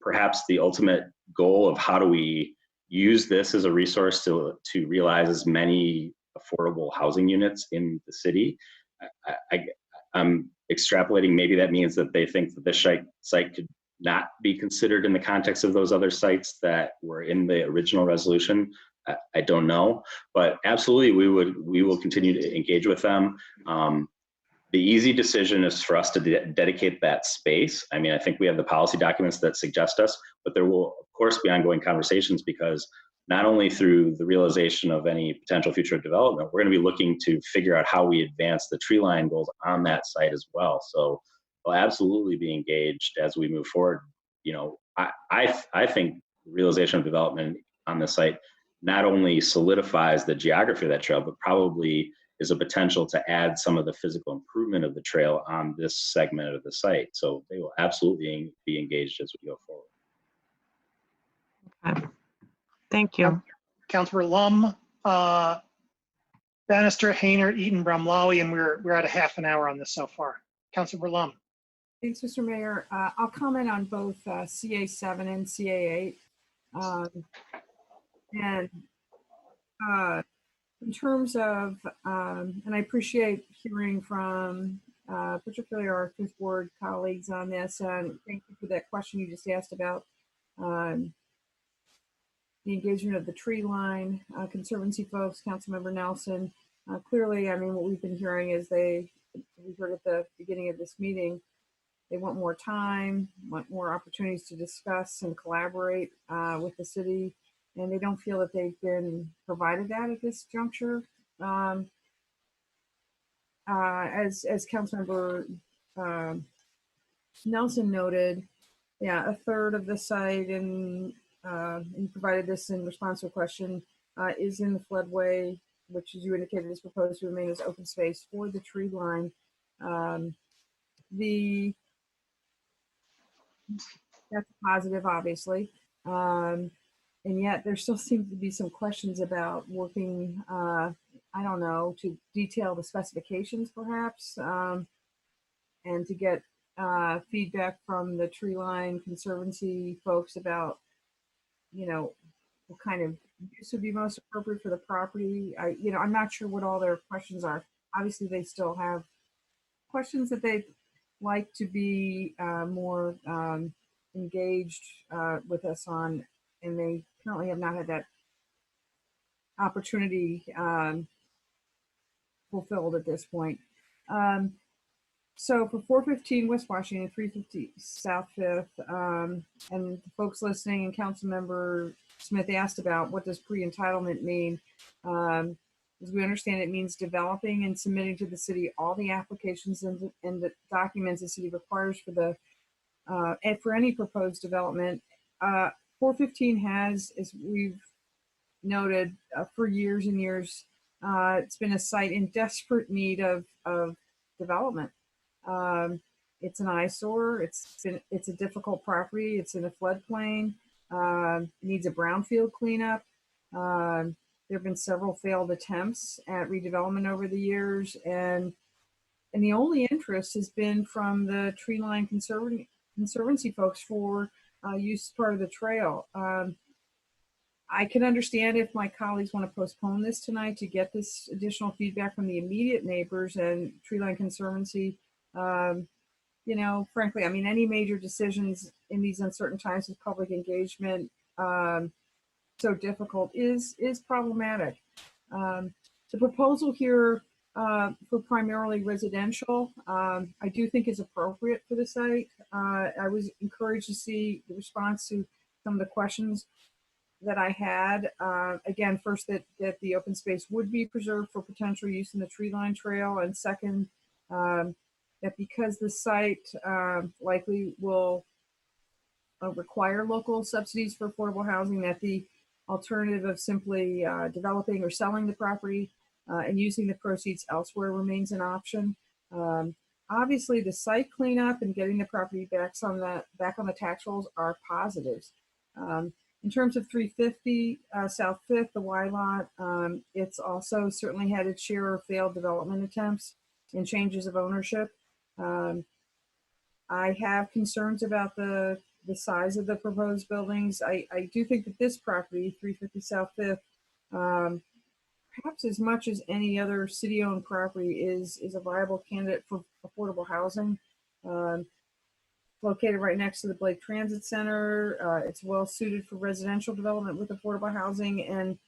perhaps the ultimate goal of how do we use this as a resource to realize as many affordable housing units in the city. I'm extrapolating, maybe that means that they think that this site could not be considered in the context of those other sites that were in the original resolution. I don't know, but absolutely we will continue to engage with them. The easy decision is for us to dedicate that space. I mean, I think we have the policy documents that suggest us, but there will of course be ongoing conversations, because not only through the realization of any potential future development, we're going to be looking to figure out how we advance the tree line goals on that site as well. So we'll absolutely be engaged as we move forward. You know, I think realization of development on the site not only solidifies the geography of that trail, but probably is a potential to add some of the physical improvement of the trail on this segment of the site. So they will absolutely be engaged as we go forward. Thank you. Councilor Lum, Bannister, Hayner, Eaton, Brumlawi, and we're at a half an hour on this so far. Councilor Lum. Thanks, Mr. Mayor. I'll comment on both CA7 and CA8. And in terms of, and I appreciate hearing from particularly our Fifth Ward colleagues on this. Thank you for that question you just asked about the engagement of the tree line, Conservancy folks, Councilmember Nelson. Clearly, I mean, what we've been hearing is we heard at the beginning of this meeting, they want more time, want more opportunities to discuss and collaborate with the city, and they don't feel that they've been provided that at this juncture. As Councilmember Nelson noted, yeah, a third of the site, and you provided this in response to a question, is in the floodway, which, as you indicated, is proposed to remain as open space for the tree line. That's positive, obviously. And yet there still seems to be some questions about working, I don't know, to detail the specifications perhaps, and to get feedback from the tree line conservancy folks about, you know, what kind of use would be most appropriate for the property. I'm not sure what all their questions are. Obviously, they still have questions that they'd like to be more engaged with us on, and they currently have not had that opportunity fulfilled at this point. So for 415 West Washington, 350 South Fifth, and the folks listening and Councilmember Smith asked about what does pre-entitlement mean. As we understand, it means developing and submitting to the city all the applications and the documents the city requires for the and for any proposed development. 415 has, as we've noted, for years and years, it's been a site in desperate need of development. It's an eyesore. It's a difficult property. It's in a floodplain. Needs a brownfield cleanup. There have been several failed attempts at redevelopment over the years, and the only interest has been from the tree line conservancy folks for use as part of the trail. I can understand if my colleagues want to postpone this tonight to get this additional feedback from the immediate neighbors and tree line conservancy. Frankly, I mean, any major decisions in these uncertain times with public engagement so difficult is problematic. The proposal here for primarily residential, I do think is appropriate for the site. I was encouraged to see the response to some of the questions that I had. Again, first, that the open space would be preserved for potential use in the tree line trail, and second, that because the site likely will require local subsidies for affordable housing, that the alternative of simply developing or selling the property and using the proceeds elsewhere remains an option. Obviously, the site cleanup and getting the property back on the tax rolls are positives. In terms of 350 South Fifth, the Y lot, it's also certainly had its share of failed development attempts and changes of ownership. I have concerns about the size of the proposed buildings. I do think that this property, 350 South Fifth, perhaps as much as any other city-owned property, is a viable candidate for affordable housing. Located right next to the Blake Transit Center, it's well suited for residential development with affordable housing, and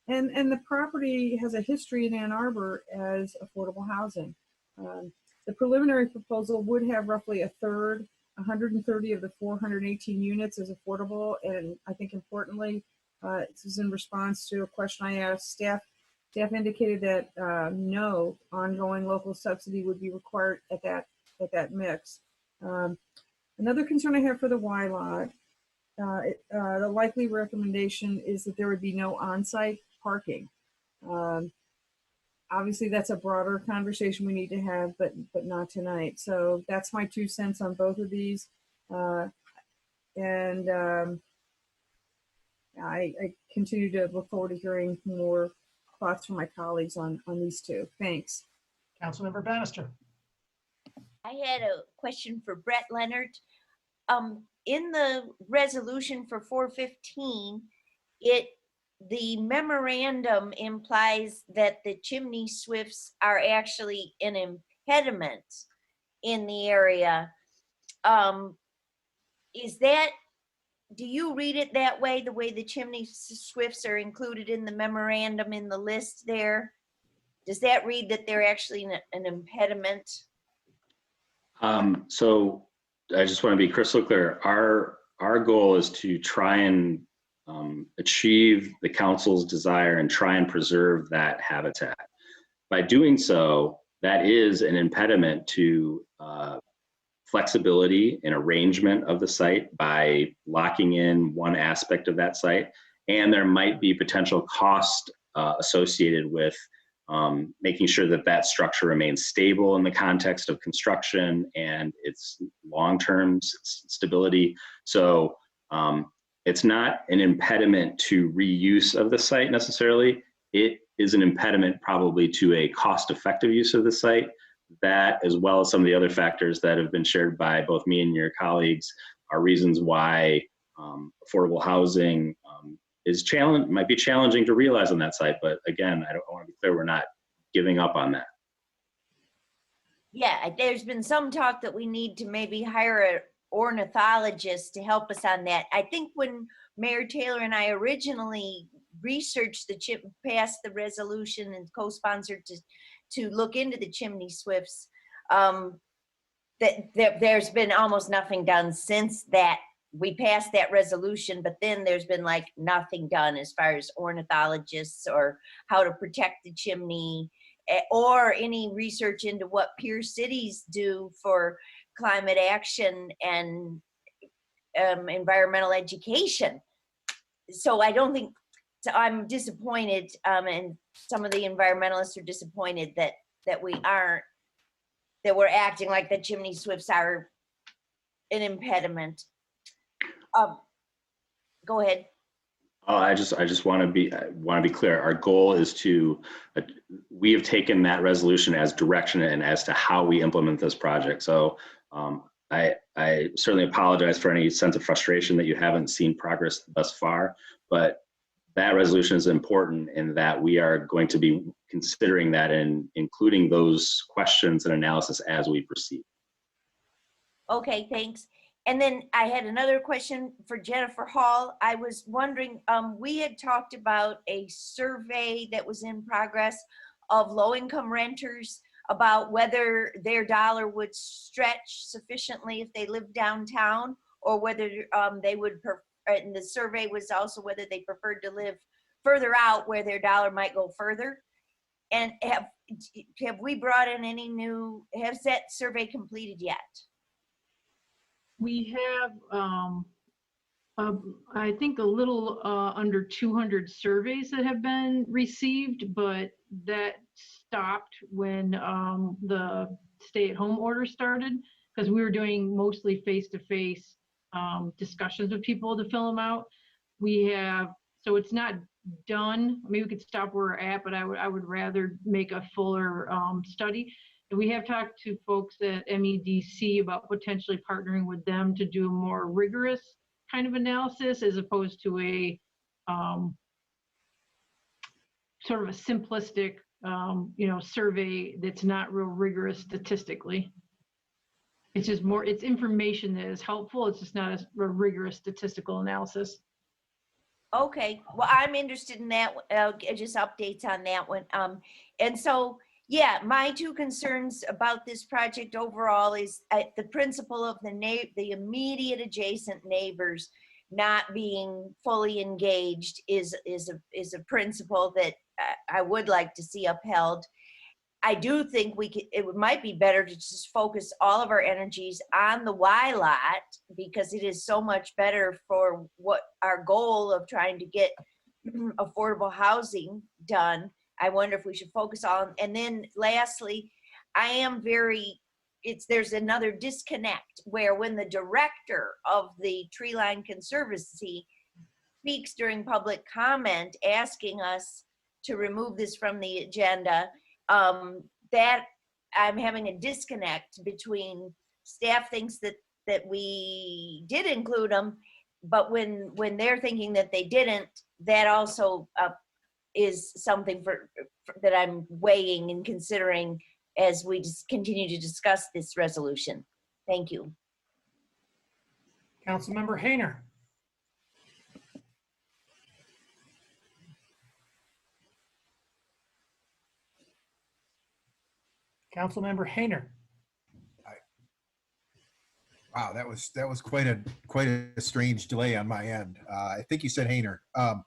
the property has a history in Ann Arbor as affordable housing. The preliminary proposal would have roughly a third, 130 of the 418 units as affordable, and I think importantly, This is in response to a question I asked staff. Staff indicated that no ongoing local subsidy would be required at that mix. Another concern I have for the Y lot, the likely recommendation is that there would be no on-site parking. Obviously, that's a broader conversation we need to have, but not tonight. So that's my 2 cents on both of these. I continue to look forward to hearing more thoughts from my colleagues on these two. Thanks. Councilmember Bannister. I had a question for Brett Leonard. In the resolution for 415, the memorandum implies that the chimney swifts are actually an impediment in the area. Do you read it that way, the way the chimney swifts are included in the memorandum in the list there? Does that read that they're actually an impediment? So I just want to be crystal clear. Our goal is to try and achieve the council's desire and try and preserve that habitat. By doing so, that is an impediment to flexibility and arrangement of the site by locking in one aspect of that site. And there might be potential cost associated with making sure that that structure remains stable in the context of construction and its long-term stability. So it's not an impediment to reuse of the site necessarily. It is an impediment probably to a cost-effective use of the site. That, as well as some of the other factors that have been shared by both me and your colleagues, are reasons why affordable housing might be challenging to realize on that site. But again, I want to be clear, we're not giving up on that. Yeah, there's been some talk that we need to maybe hire an ornithologist to help us on that. I think when Mayor Taylor and I originally researched passed the resolution and co-sponsored to look into the chimney swifts, there's been almost nothing done since that we passed that resolution, but then there's been like nothing done as far as ornithologists or how to protect the chimney, or any research into what peer cities do for climate action and environmental education. So I don't think, so I'm disappointed, and some of the environmentalists are disappointed that we're acting like the chimney swifts are an impediment. Go ahead. Oh, I just want to be clear. Our goal is to, we have taken that resolution as direction and as to how we implement this project. So I certainly apologize for any sense of frustration that you haven't seen progress thus far, but that resolution is important in that we are going to be considering that and including those questions and analysis as we proceed. Okay, thanks. And then I had another question for Jennifer Hall. I was wondering, we had talked about a survey that was in progress of low-income renters about whether their dollar would stretch sufficiently if they lived downtown, or whether they would, and the survey was also whether they preferred to live further out where their dollar might go further. And have we brought in any new, has that survey completed yet? We have, I think, a little under 200 surveys that have been received, but that stopped when the stay-at-home order started, because we were doing mostly face-to-face discussions with people to fill them out. We have, so it's not done. Maybe we could stop where we're at, but I would rather make a fuller study. And we have talked to folks at MEDC about potentially partnering with them to do a more rigorous kind of analysis, as opposed to a sort of a simplistic survey that's not real rigorous statistically. It's just more, it's information that is helpful. It's just not a rigorous statistical analysis. Okay, well, I'm interested in that, just updates on that one. And so, yeah, my two concerns about this project overall is the principle of the immediate adjacent neighbors not being fully engaged is a principle that I would like to see upheld. I do think it might be better to just focus all of our energies on the Y lot, because it is so much better for what our goal of trying to get affordable housing done. I wonder if we should focus on, and then lastly, there's another disconnect where when the director of the Tree Line Conservancy speaks during public comment asking us to remove this from the agenda, that I'm having a disconnect between staff thinks that we did include them, but when they're thinking that they didn't, that also is something that I'm weighing and considering as we just continue to discuss this resolution. Thank you. Councilmember Hayner. Councilmember Hayner. Wow, that was quite a strange delay on my end. I think you said Hayner.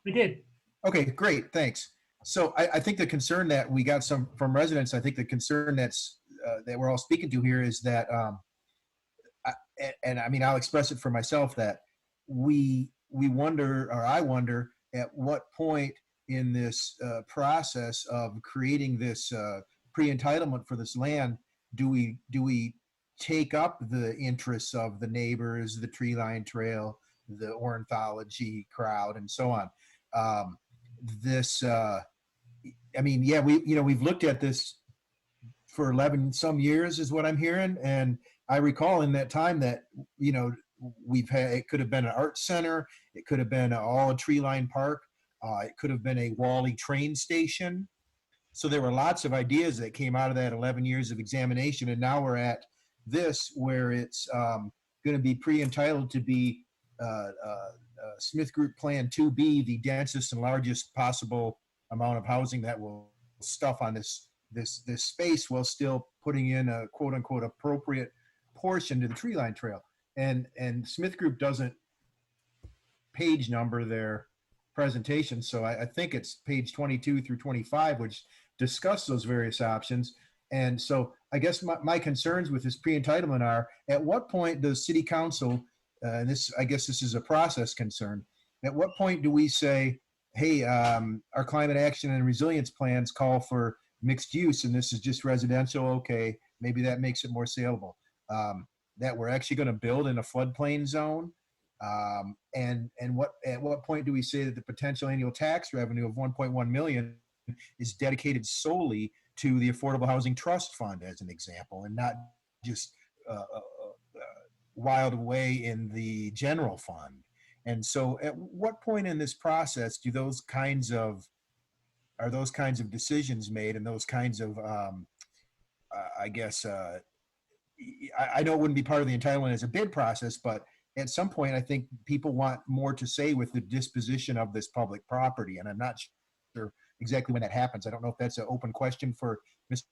We did. Okay, great, thanks. So I think the concern that we got from residents, I think the concern that we're all speaking to here is that, and I mean, I'll express it for myself, that we wonder, or I wonder, at what point in this process of creating this pre-entitlement for this land do we take up the interests of the neighbors, the Tree Line Trail, the ornithology crowd, and so on. I mean, yeah, we've looked at this for 11 some years is what I'm hearing. And I recall in that time that, it could have been an art center. It could have been all a tree line park. It could have been a Wally train station. So there were lots of ideas that came out of that 11 years of examination. And now we're at this where it's going to be pre-entitled to be Smith Group Plan 2B, the densest and largest possible amount of housing that will stuff on this space, while still putting in a quote unquote appropriate portion to the tree line trail. And Smith Group doesn't page number their presentation, so I think it's page 22 through 25, which discuss those various options. And so I guess my concerns with this pre-entitlement are, at what point does City Council, I guess this is a process concern, at what point do we say, hey, our climate action and resilience plans call for mixed use, and this is just residential, okay, maybe that makes it more saleable. That we're actually going to build in a floodplain zone, and at what point do we say that the potential annual tax revenue of 1.1 million is dedicated solely to the Affordable Housing Trust Fund, as an example, and not just wild away in the general fund? And so at what point in this process are those kinds of decisions made, and those kinds of, I know it wouldn't be part of the entitlement as a bid process, but at some point, I think people want more to say with the disposition of this public property. And I'm not sure exactly when that happens. I don't know if that's an open question for Ms.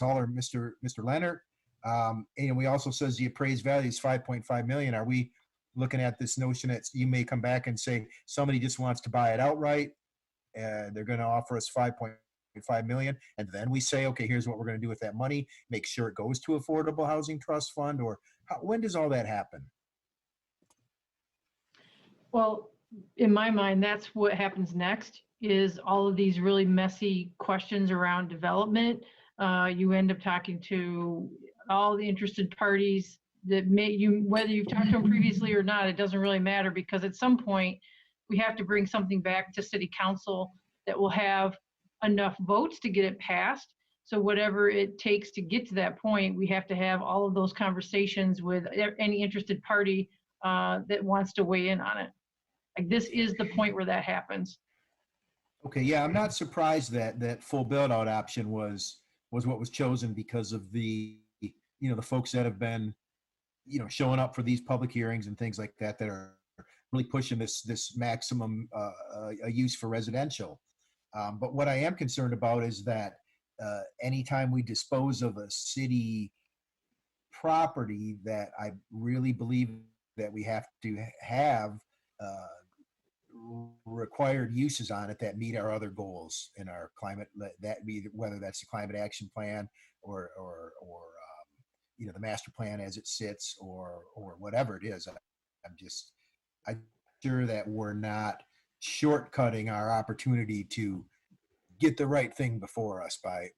Hall or Mr. Leonard. And we also says the appraised value is 5.5 million. Are we looking at this notion that you may come back and say somebody just wants to buy it outright, and they're going to offer us 5.5 million, and then we say, okay, here's what we're going to do with that money, make sure it goes to Affordable Housing Trust Fund? Or when does all that happen? Well, in my mind, that's what happens next, is all of these really messy questions around development. You end up talking to all the interested parties that whether you've talked to them previously or not, it doesn't really matter, because at some point we have to bring something back to City Council that will have enough votes to get it passed. So whatever it takes to get to that point, we have to have all of those conversations with any interested party that wants to weigh in on it. Like, this is the point where that happens. Okay, yeah, I'm not surprised that full build out option was what was chosen, because of the folks that have been showing up for these public hearings and things like that are really pushing this maximum use for residential. But what I am concerned about is that anytime we dispose of a city property, that I really believe that we have to have required uses on it that meet our other goals in our climate, that be whether that's the climate action plan or the master plan as it sits or whatever it is. I'm sure that we're not shortcutting our opportunity to get the right thing before us by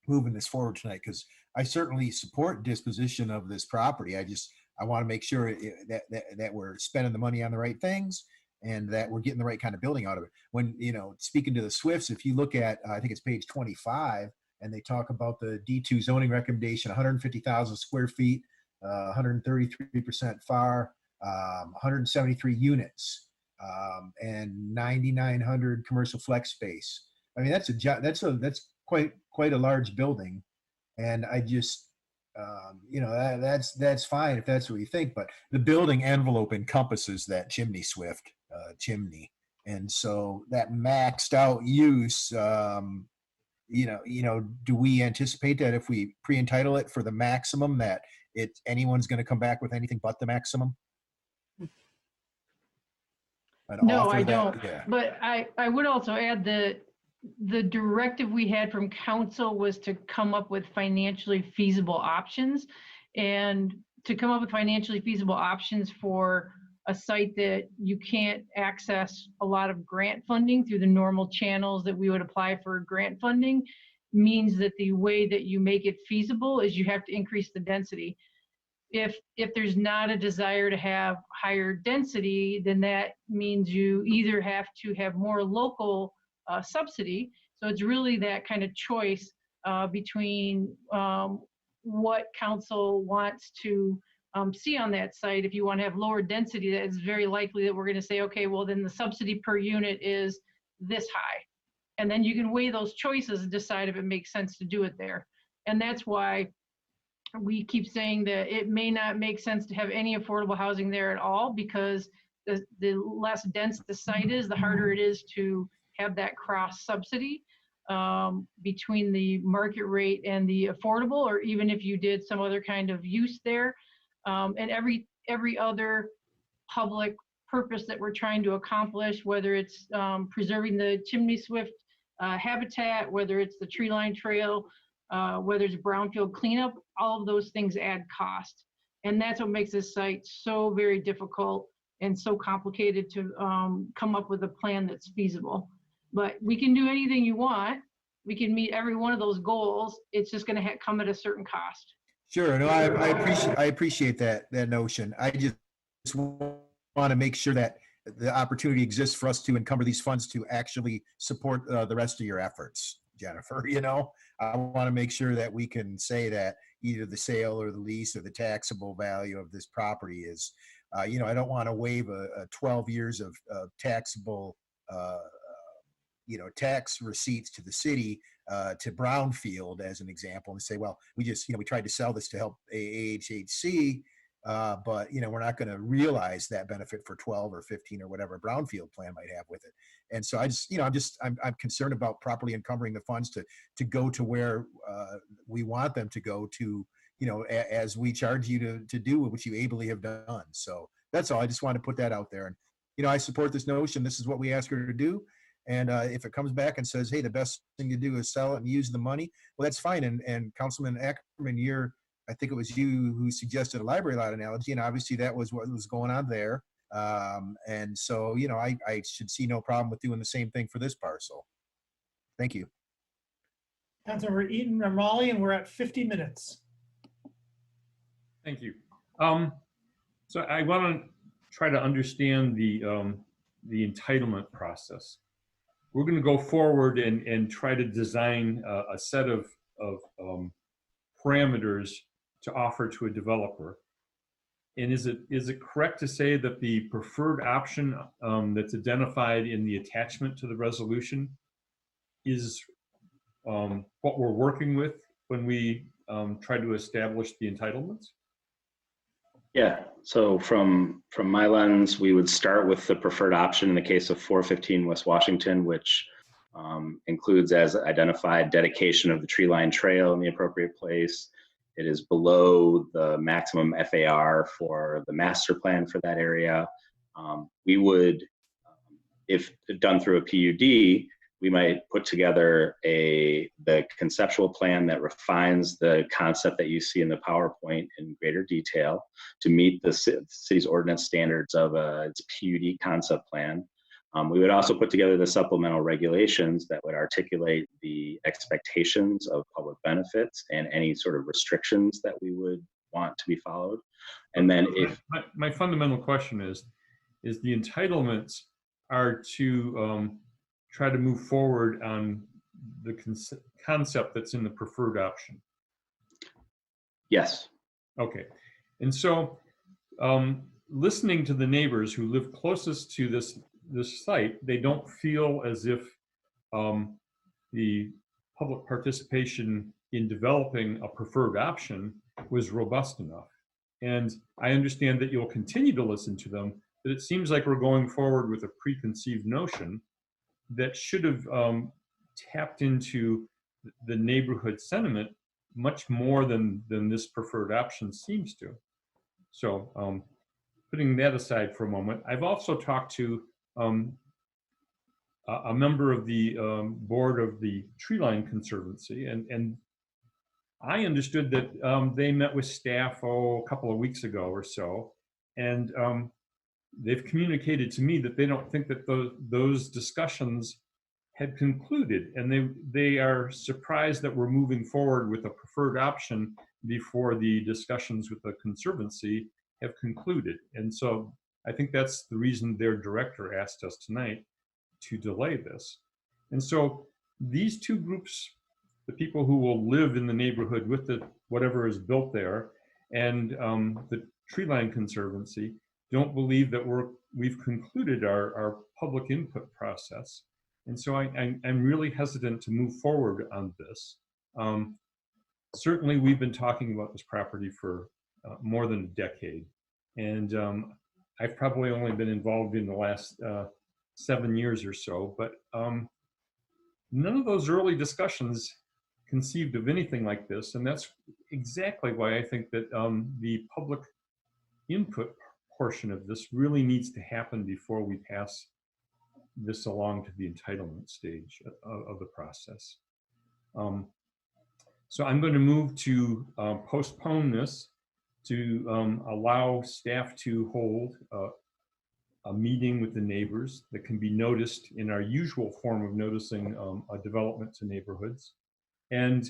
moving this forward tonight, because I certainly support disposition of this property. I want to make sure that we're spending the money on the right things and that we're getting the right kind of building out of it. When, speaking to the Swifts, if you look at, I think it's page 25, and they talk about the D2 zoning recommendation, 150,000 square feet, 133% FAR, 173 units, and 9,900 commercial flex space. I mean, that's quite a large building, and I just, that's fine if that's what you think, but the building envelope encompasses that chimney Swift chimney, and so that maxed out use. Do we anticipate that if we pre-entitle it for the maximum, that anyone's going to come back with anything but the maximum? No, I don't. Yeah. But I would also add that the directive we had from council was to come up with financially feasible options, and to come up with financially feasible options for a site that you can't access a lot of grant funding through the normal channels that we would apply for grant funding, means that the way that you make it feasible is you have to increase the density. If there's not a desire to have higher density, then that means you either have to have more local subsidy. So it's really that kind of choice between what council wants to see on that site. If you want to have lower density, that it's very likely that we're going to say, okay, well then the subsidy per unit is this high. And then you can weigh those choices and decide if it makes sense to do it there. And that's why we keep saying that it may not make sense to have any affordable housing there at all, because the less dense the site is, the harder it is to have that cross subsidy between the market rate and the affordable, or even if you did some other kind of use there. And every other public purpose that we're trying to accomplish, whether it's preserving the chimney swift habitat, whether it's the tree line trail, whether it's brownfield cleanup, all of those things add cost. And that's what makes this site so very difficult and so complicated to come up with a plan that's feasible. But we can do anything you want. We can meet every one of those goals. It's just going to come at a certain cost. Sure. No, I appreciate that notion. I just want to make sure that the opportunity exists for us to encumber these funds to actually support the rest of your efforts, Jennifer. I want to make sure that we can say that either the sale or the lease or the taxable value of this property is, I don't want to waive a 12 years of taxable, tax receipts to the city, to brownfield as an example, and say, well, we tried to sell this to help AHHC, but we're not going to realize that benefit for 12 or 15 or whatever brownfield plan might have with it. And so I'm concerned about properly encumbering the funds to go to where we want them to go to, as we charge you to do what you ably have done. So that's all. I just want to put that out there. And I support this notion. This is what we ask her to do. And if it comes back and says, hey, the best thing to do is sell it and use the money, well, that's fine. And Councilman Ackerman, I think it was you who suggested a library lot analogy, and obviously that was what was going on there. And so, I should see no problem with doing the same thing for this parcel. Thank you. Councilmember Eaton or Molly, and we're at 50 minutes. Thank you. So I want to try to understand the entitlement process. We're going to go forward and try to design a set of parameters to offer to a developer. And is it correct to say that the preferred option that's identified in the attachment to the resolution is what we're working with when we try to establish the entitlements? Yeah, so from my lens, we would start with the preferred option in the case of 415 West Washington, which includes as identified dedication of the tree line trail in the appropriate place. It is below the maximum FAR for the master plan for that area. We would, if done through a PUD, we might put together the conceptual plan that refines the concept that you see in the PowerPoint in greater detail to meet the city's ordinance standards of its PUD concept plan. We would also put together the supplemental regulations that would articulate the expectations of public benefits and any sort of restrictions that we would want to be followed. And then if my fundamental question is the entitlements are to try to move forward on the concept that's in the preferred option. Yes. Okay. And so listening to the neighbors who live closest to this site, they don't feel as if the public participation in developing a preferred option was robust enough. And I understand that you'll continue to listen to them, but it seems like we're going forward with a preconceived notion that should have tapped into the neighborhood sentiment much more than this preferred option seems to. So putting that aside for a moment, I've also talked to a member of the board of the Treeline Conservancy, and I understood that they met with staff a couple of weeks ago or so, and they've communicated to me that they don't think that those discussions had concluded, and they are surprised that we're moving forward with a preferred option before the discussions with the Conservancy have concluded. And so I think that's the reason their director asked us tonight to delay this. And so these two groups, the people who will live in the neighborhood with whatever is built there, and the Treeline Conservancy, don't believe that we've concluded our public input process. And so I'm really hesitant to move forward on this. Certainly we've been talking about this property for more than a decade. And I've probably only been involved in the last 7 years or so, but none of those early discussions conceived of anything like this. And that's exactly why I think that the public input portion of this really needs to happen before we pass this along to the entitlement stage of the process. So I'm going to move to postpone this to allow staff to hold a meeting with the neighbors that can be noticed in our usual form of noticing a development to neighborhoods, and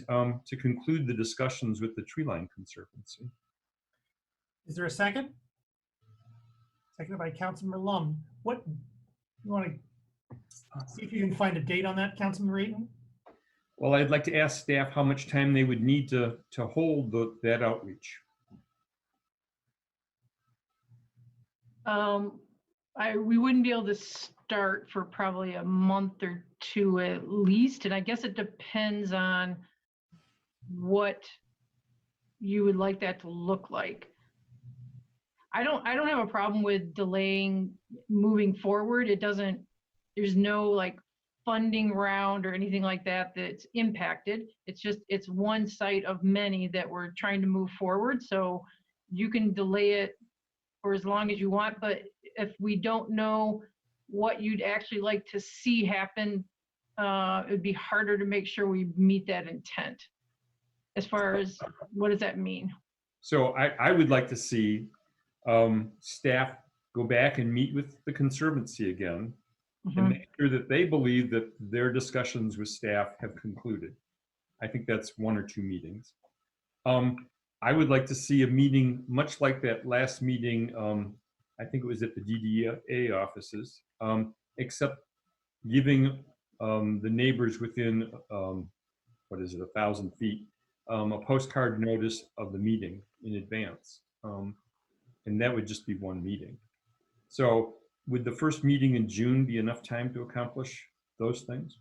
to conclude the discussions with the Treeline Conservancy. Is there a second? Seconded by Councilmember Lum. What, you want to see if you can find a date on that, Councilmember Eaton? Well, I'd like to ask staff how much time they would need to hold that outreach. We wouldn't be able to start for probably a month or two at least, and I guess it depends on what you would like that to look like. I don't have a problem with delaying moving forward. There's no like funding round or anything like that that's impacted. It's one site of many that we're trying to move forward. So you can delay it for as long as you want, but if we don't know what you'd actually like to see happen, it'd be harder to make sure we meet that intent. As far as what does that mean? So I would like to see staff go back and meet with the Conservancy again, and make sure that they believe that their discussions with staff have concluded. I think that's 1 or 2 meetings. I would like to see a meeting much like that last meeting, I think it was at the DDA offices, except giving the neighbors within, 1,000 feet, a postcard notice of the meeting in advance. And that would just be 1 meeting. So would the first meeting in June be enough time to accomplish those things?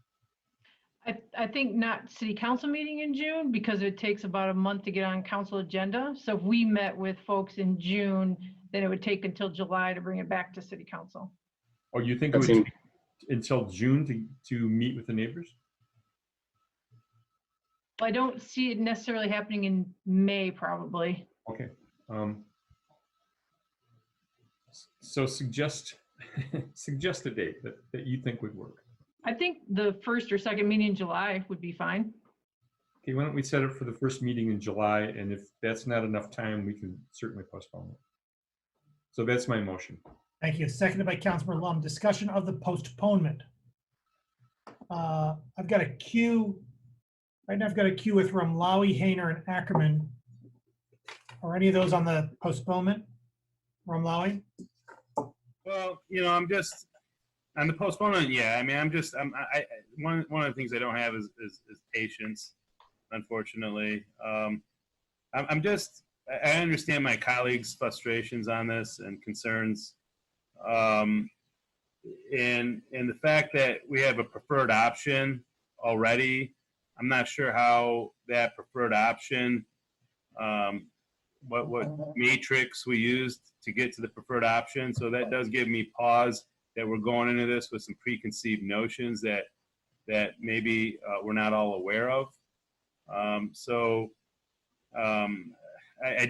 I think not city council meeting in June, because it takes about a month to get on council agenda. So if we met with folks in June, then it would take until July to bring it back to city council. Or you think it would take until June to meet with the neighbors? I don't see it necessarily happening in May, probably. Okay. So suggest, suggest a date that you think would work. I think the first or second meeting in July would be fine. Okay, why don't we set it for the first meeting in July, and if that's not enough time, we can certainly postpone it. So that's my motion. Thank you. Seconded by Councilmember Lum. Discussion of the postponement. I've got a queue. Right now I've got a queue with Rumlawi, Hayner, and Ackerman. Are any of those on the postponement? Rumlawi? Well, you know, I'm just on the postponement. Yeah, I mean, one of the things I don't have is patience, unfortunately. I understand my colleagues' frustrations on this and concerns, and the fact that we have a preferred option already. I'm not sure how that preferred option, what matrix we used to get to the preferred option. So that does give me pause that we're going into this with some preconceived notions that maybe we're not all aware of. I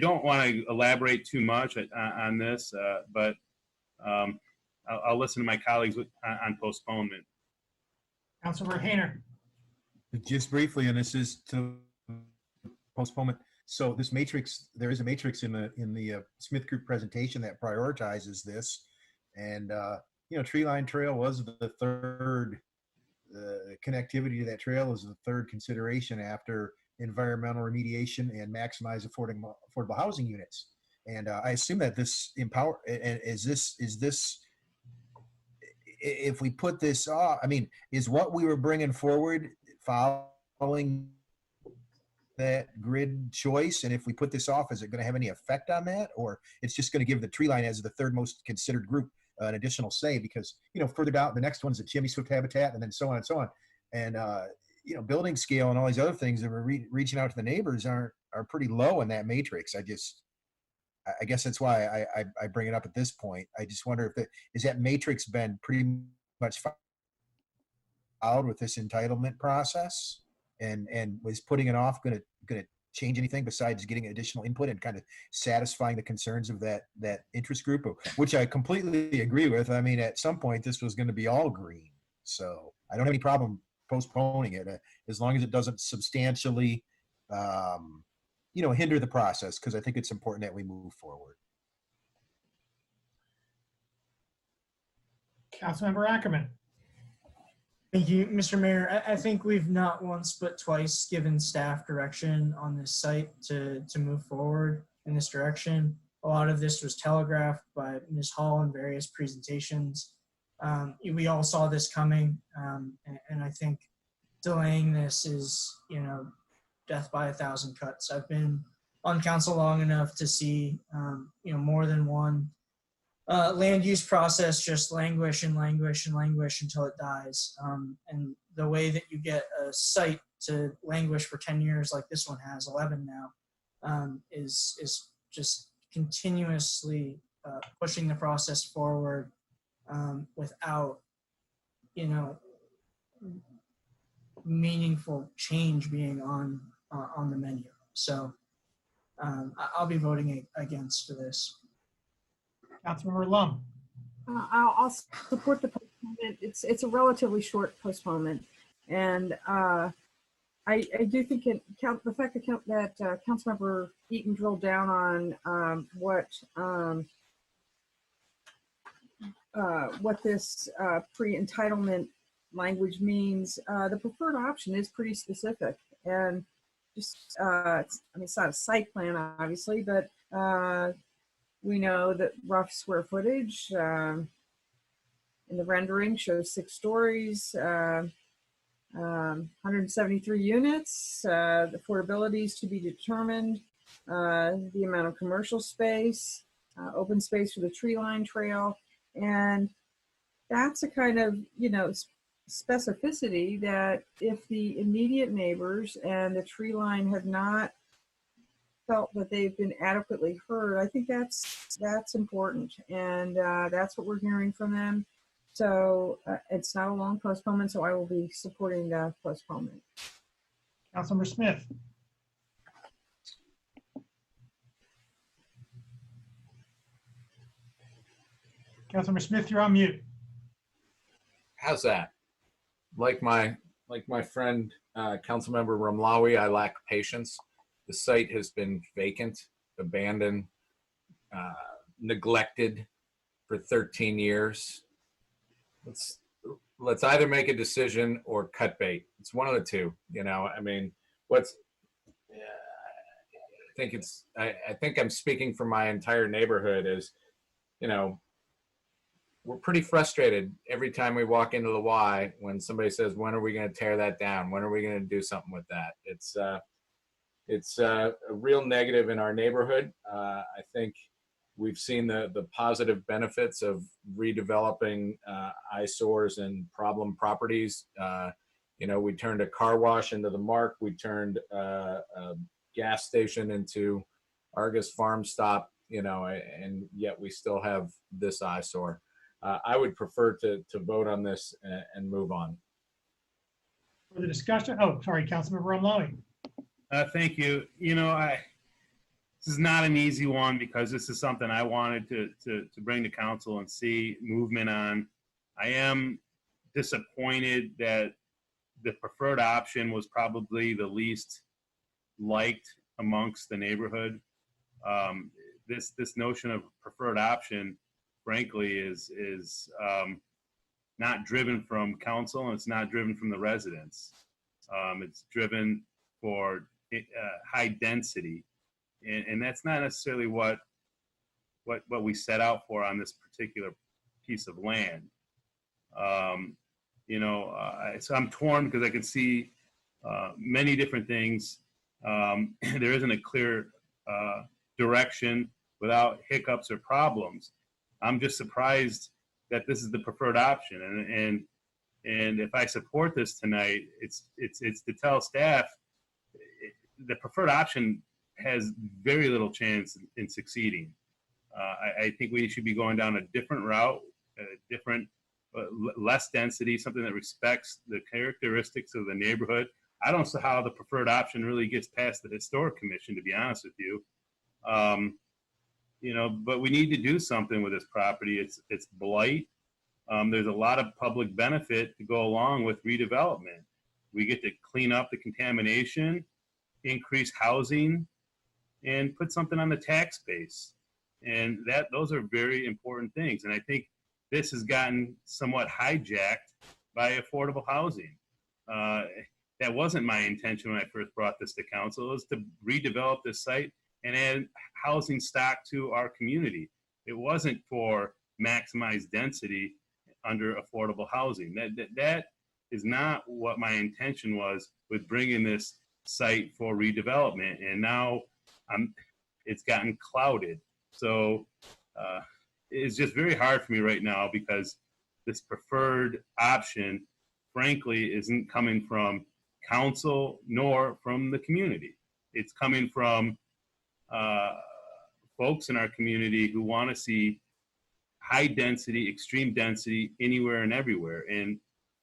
don't want to elaborate too much on this, but I'll listen to my colleagues on postponement. Councilmember Hayner. Just briefly, and this is to postponement. So this matrix, there is a matrix in the Smith Group presentation that prioritizes this, and you know, tree line trail was the third. The connectivity to that trail is the third consideration after environmental remediation and maximize affordable housing units. And I assume that this is this. If we put this off, I mean, is what we were bringing forward following that grid choice? And if we put this off, is it going to have any effect on that? Or it's just going to give the tree line as the third most considered group an additional say? Because, you know, further down, the next one's the chimney swift habitat, and then so on and so on. And, you know, building scale and all these other things that we're reaching out to the neighbors are pretty low in that matrix. I guess that's why I bring it up at this point. I just wonder if is that matrix been pretty much followed with this entitlement process, and was putting it off going to change anything besides getting additional input and kind of satisfying the concerns of that interest group, which I completely agree with. I mean, at some point this was going to be all green, so I don't have any problem postponing it as long as it doesn't substantially you know, hinder the process, because I think it's important that we move forward. Councilmember Ackerman. Thank you, Mr. Mayor. I think we've not once but twice given staff direction on this site to move forward in this direction. A lot of this was telegraphed by Ms. Hall in various presentations. We all saw this coming, and I think delaying this is, you know, death by 1,000 cuts. I've been on council long enough to see, you know, more than one land use process just languish and languish and languish until it dies. And the way that you get a site to languish for 10 years, like this one has, 11 now, is just continuously pushing the process forward without, you know, meaningful change being on the menu. So I'll be voting against this. Councilmember Lum. I'll support the postponement. It's a relatively short postponement, and I do think the fact that Councilmember Eaton drilled down on what this pre-entitlement language means. The preferred option is pretty specific, and just I mean, it's not a site plan, obviously, but we know that rough square footage in the rendering shows 6 stories, 173 units. The affordability is to be determined. The amount of commercial space, open space for the tree line trail, and that's a kind of, you know, specificity that if the immediate neighbors and the tree line have not felt that they've been adequately heard, I think that's important, and that's what we're hearing from them. So it's not a long postponement, so I will be supporting the postponement. Councilmember Smith. Councilmember Smith, you're on mute. How's that? Like my friend, Councilmember Ramlawi, I lack patience. The site has been vacant, abandoned, neglected for 13 years. Let's either make a decision or cut bait. It's one of the two, you know. I mean, I think I'm speaking for my entire neighborhood is, you know, we're pretty frustrated every time we walk into the Y when somebody says, when are we going to tear that down? When are we going to do something with that? It's a real negative in our neighborhood. I think we've seen the positive benefits of redeveloping eyesores and problem properties. You know, we turned a car wash into the Mark. We turned a gas station into Argus Farm Stop, you know, and yet we still have this eyesore. I would prefer to vote on this and move on. For the discussion, oh, sorry, Councilmember Ramlawi. Thank you. You know, this is not an easy one because this is something I wanted to bring to council and see movement on. I am disappointed that the preferred option was probably the least liked amongst the neighborhood. This notion of preferred option, frankly, is not driven from council, and it's not driven from the residents. It's driven for high density, and that's not necessarily what we set out for on this particular piece of land. You know, so I'm torn because I can see many different things. There isn't a clear direction without hiccups or problems. I'm just surprised that this is the preferred option, and if I support this tonight, it's to tell staff the preferred option has very little chance in succeeding. I think we should be going down a different route, less density, something that respects the characteristics of the neighborhood. I don't see how the preferred option really gets past the historic commission, to be honest with you. You know, but we need to do something with this property. It's blight. There's a lot of public benefit to go along with redevelopment. We get to clean up the contamination, increase housing, and put something on the tax base. And those are very important things. And I think this has gotten somewhat hijacked by affordable housing. That wasn't my intention when I first brought this to council. It was to redevelop this site and add housing stock to our community. It wasn't for maximized density under affordable housing. That is not what my intention was with bringing this site for redevelopment. And now it's gotten clouded. So it's just very hard for me right now because this preferred option, frankly, isn't coming from council nor from the community. It's coming from folks in our community who want to see high density, extreme density anywhere and everywhere. And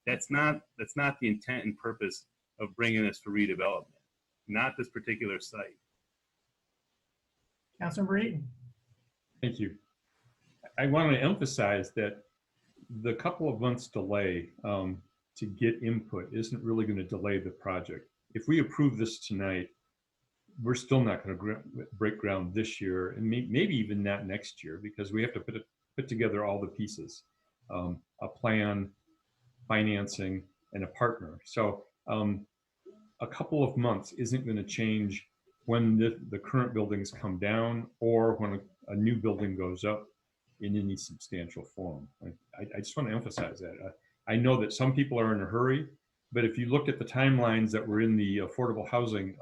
that's not the intent and purpose of bringing this for redevelopment, not this particular site. Councilmember Eaton. Thank you. I want to emphasize that the couple of months delay to get input isn't really going to delay the project. If we approve this tonight, we're still not going to break ground this year, and maybe even not next year, because we have to put together all the pieces, a plan, financing, and a partner. So a couple of months isn't going to change when the current buildings come down or when a new building goes up in any substantial form. I just want to emphasize that. I know that some people are in a hurry, but if you look at the timelines that were in the affordable housing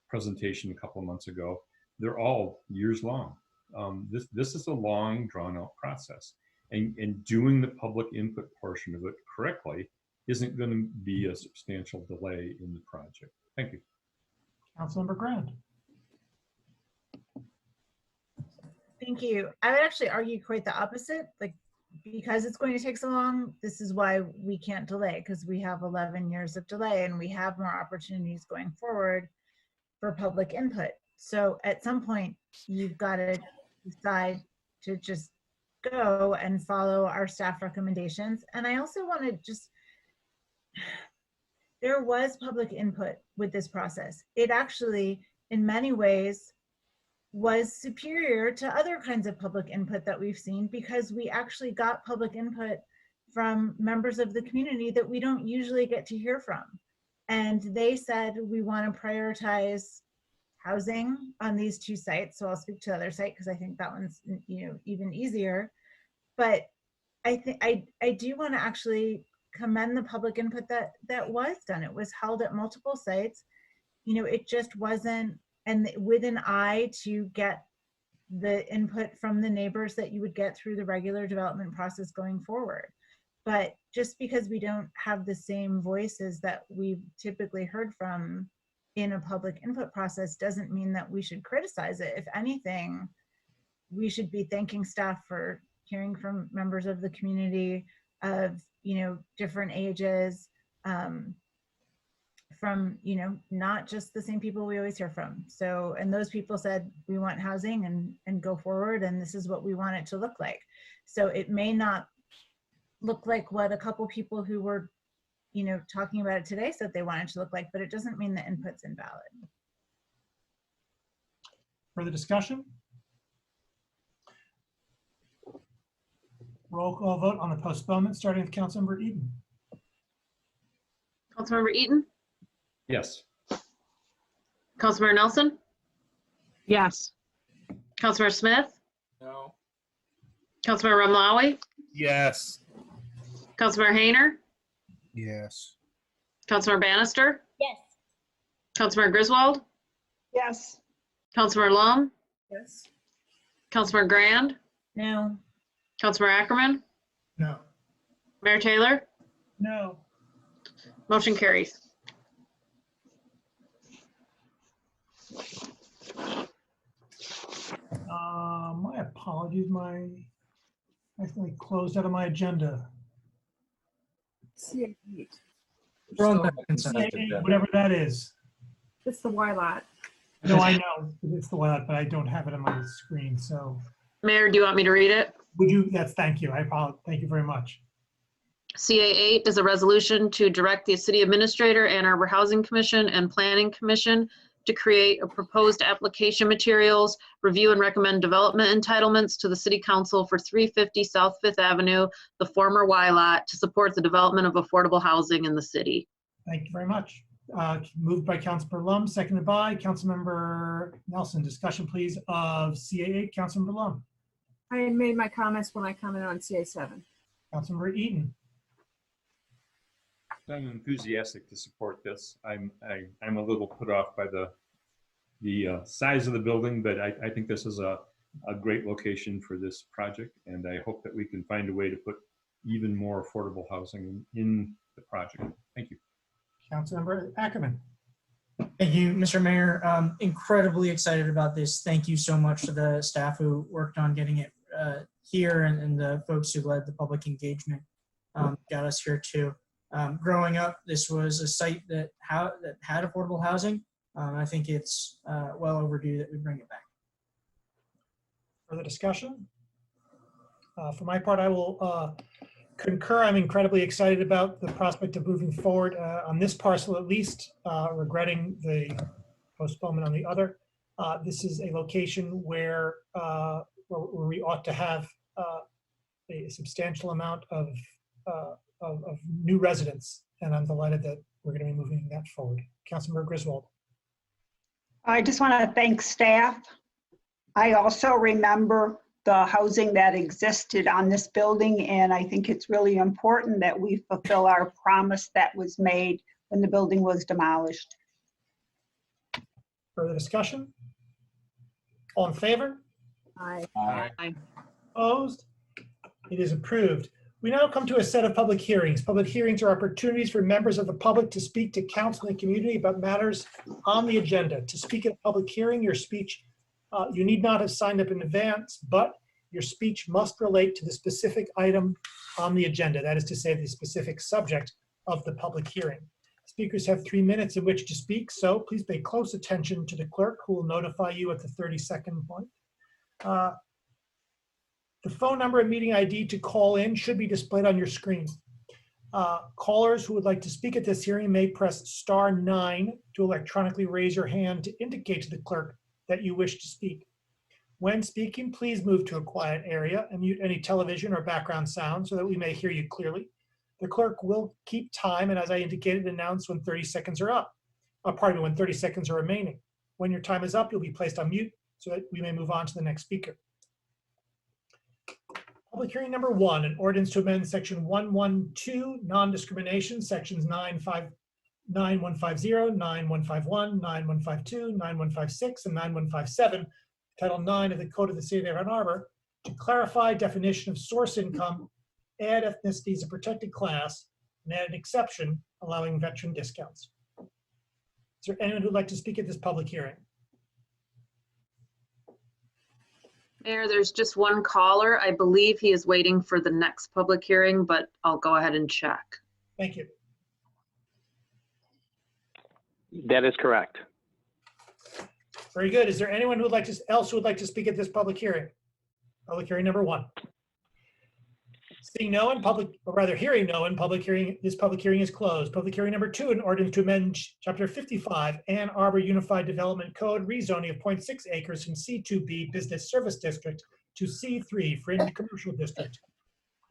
presentation a couple of months ago, they're all years long. This is a long, drawn-out process, and doing the public input portion of it correctly isn't going to be a substantial delay in the project. Thank you. Councilmember Grant. Thank you. I would actually argue quite the opposite. Like, because it's going to take so long, this is why we can't delay, because we have 11 years of delay and we have more opportunities going forward for public input. So at some point, you've got to decide to just go and follow our staff recommendations. And I also want to just, there was public input with this process. It actually, in many ways, was superior to other kinds of public input that we've seen, because we actually got public input from members of the community that we don't usually get to hear from. And they said, we want to prioritize housing on these 2 sites. So I'll speak to the other site because I think that one's, even easier. But I think I do want to actually commend the public input that was done. It was held at multiple sites. It just wasn't, and with an eye to get the input from the neighbors that you would get through the regular development process going forward. But just because we don't have the same voices that we've typically heard from in a public input process doesn't mean that we should criticize it. If anything, we should be thanking staff for hearing from members of the community of, different ages, from, not just the same people we always hear from. So, and those people said, we want housing and go forward, and this is what we want it to look like. So it may not look like what a couple people who were, talking about it today said they wanted to look like, but it doesn't mean the input's invalid. Further discussion? Roll call vote on the postponement, starting with Councilmember Eden. Councilmember Eaton, Yes. Councilmember Nelson, Yes. Councilmember Smith, No. Councilmember Ramlawi, Yes. Councilmember Hayner, Yes. Councilmember Bannister, Yes. Councilmember Griswold, Yes. Councilmember Lum, Yes. Councilmember Grand, No. Councilmember Ackerman, No. Mayor Taylor, No. motion carries. My apologies, I accidentally closed out of my agenda. C8. We're on So, the consent CA8, agenda. whatever that is. It's the Y lot. No, I know it's the one, but I don't have it on my screen. So Mayor, do you want me to read it? would you? Yes, thank you. I apologize. Thank you very much. CA8 is a resolution to direct the city administrator, Ann Arbor Housing Commission, and Planning Commission to create a proposed application materials, review and recommend development entitlements to the city council for 350 South Fifth Avenue, the former Y lot, to support the development of affordable housing in the city. Thank you very much. Moved by Councilmember Lum, seconded by Councilmember Nelson. Discussion, please, of CA8. Councilmember Lum. I made my comments when I commented on CA7. Councilmember Eaton. I'm enthusiastic to support this. I'm a little put off by the size of the building, but I think this is a great location for this project, and I hope that we can find a way to put even more affordable housing in the project. Thank you. Councilmember Ackerman. Thank you, Mr. Mayor. Incredibly excited about this. Thank you so much to the staff who worked on getting it here, and the folks who led the public engagement got us here too. Growing up, this was a site that had affordable housing. I think it's well overdue that we bring it back. Further discussion? For my part, I will concur. I'm incredibly excited about the prospect of moving forward on this parcel, at least, regretting the postponement on the other. This is a location where we ought to have a substantial amount of new residents, and I'm delighted that we're going to be moving that forward. Councilmember Griswold. I just want to thank staff. I also remember the housing that existed on this building, and I think it's really important that we fulfill our promise that was made when the building was demolished. Further discussion? All in favor? Aye. Aye. Opposed? It is approved. We now come to a set of public hearings. Public hearings are opportunities for members of the public to speak to council and community about matters on the agenda. To speak at a public hearing, your speech, you need not have signed up in advance, but your speech must relate to the specific item on the agenda. That is to say, the specific subject of the public hearing. Speakers have 3 minutes in which to speak, so please pay close attention to the clerk, who will notify you at the 30-second point. The phone number and meeting ID to call in should be displayed on your screen. Callers who would like to speak at this hearing may press *9 to electronically raise your hand to indicate to the clerk that you wish to speak. When speaking, please move to a quiet area and mute any television or background sound so that we may hear you clearly. The clerk will keep time, and as I indicated, announce when 30 seconds are up. When 30 seconds are remaining. When your time is up, you'll be placed on mute so that we may move on to the next speaker. Public hearing number 1, an ordinance to amend section 112, non-discrimination, sections 9150, 9151, 9152, 9156, and 9157, Title 9 of the Code of the City of Ann Arbor, to clarify definition of source income, add ethnicity as a protected class, and add an exception allowing veteran discounts. Is there anyone who'd like to speak at this public hearing? Mayor, there's just one caller. I believe he is waiting for the next public hearing, but I'll go ahead and check. Thank you. That is correct. Very good. Is there anyone who would like to speak at this public hearing? Public hearing number 1. Seeing no one, hearing no one, this public hearing is closed. Public hearing number 2, an ordinance to amend Chapter 55, Ann Arbor Unified Development Code, rezoning of 0.6 acres from C2B Business Service District to C3 Fringe Commercial District.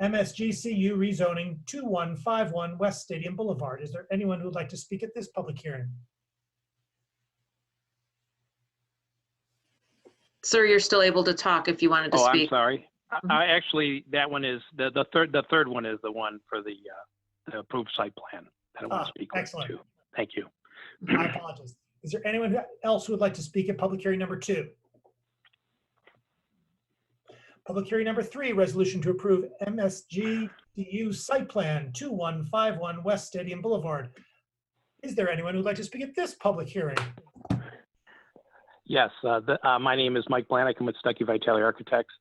MSGCU rezoning 2151 West Stadium Boulevard. Is there anyone who would like to speak at this public hearing? Sir, you're still able to talk if you wanted to speak. I'm sorry. Actually, that one is the third one is the one for the approved site plan that I want to speak excellent. to. Thank you. My apologies. Is there anyone else who would like to speak at public hearing number 2? Public hearing number 3, resolution to approve MSGDU site plan 2151 West Stadium Boulevard. Is there anyone who would like to speak at this public hearing? Yes, my name is Mike Bland. I come with Stuckey Vitale Architects.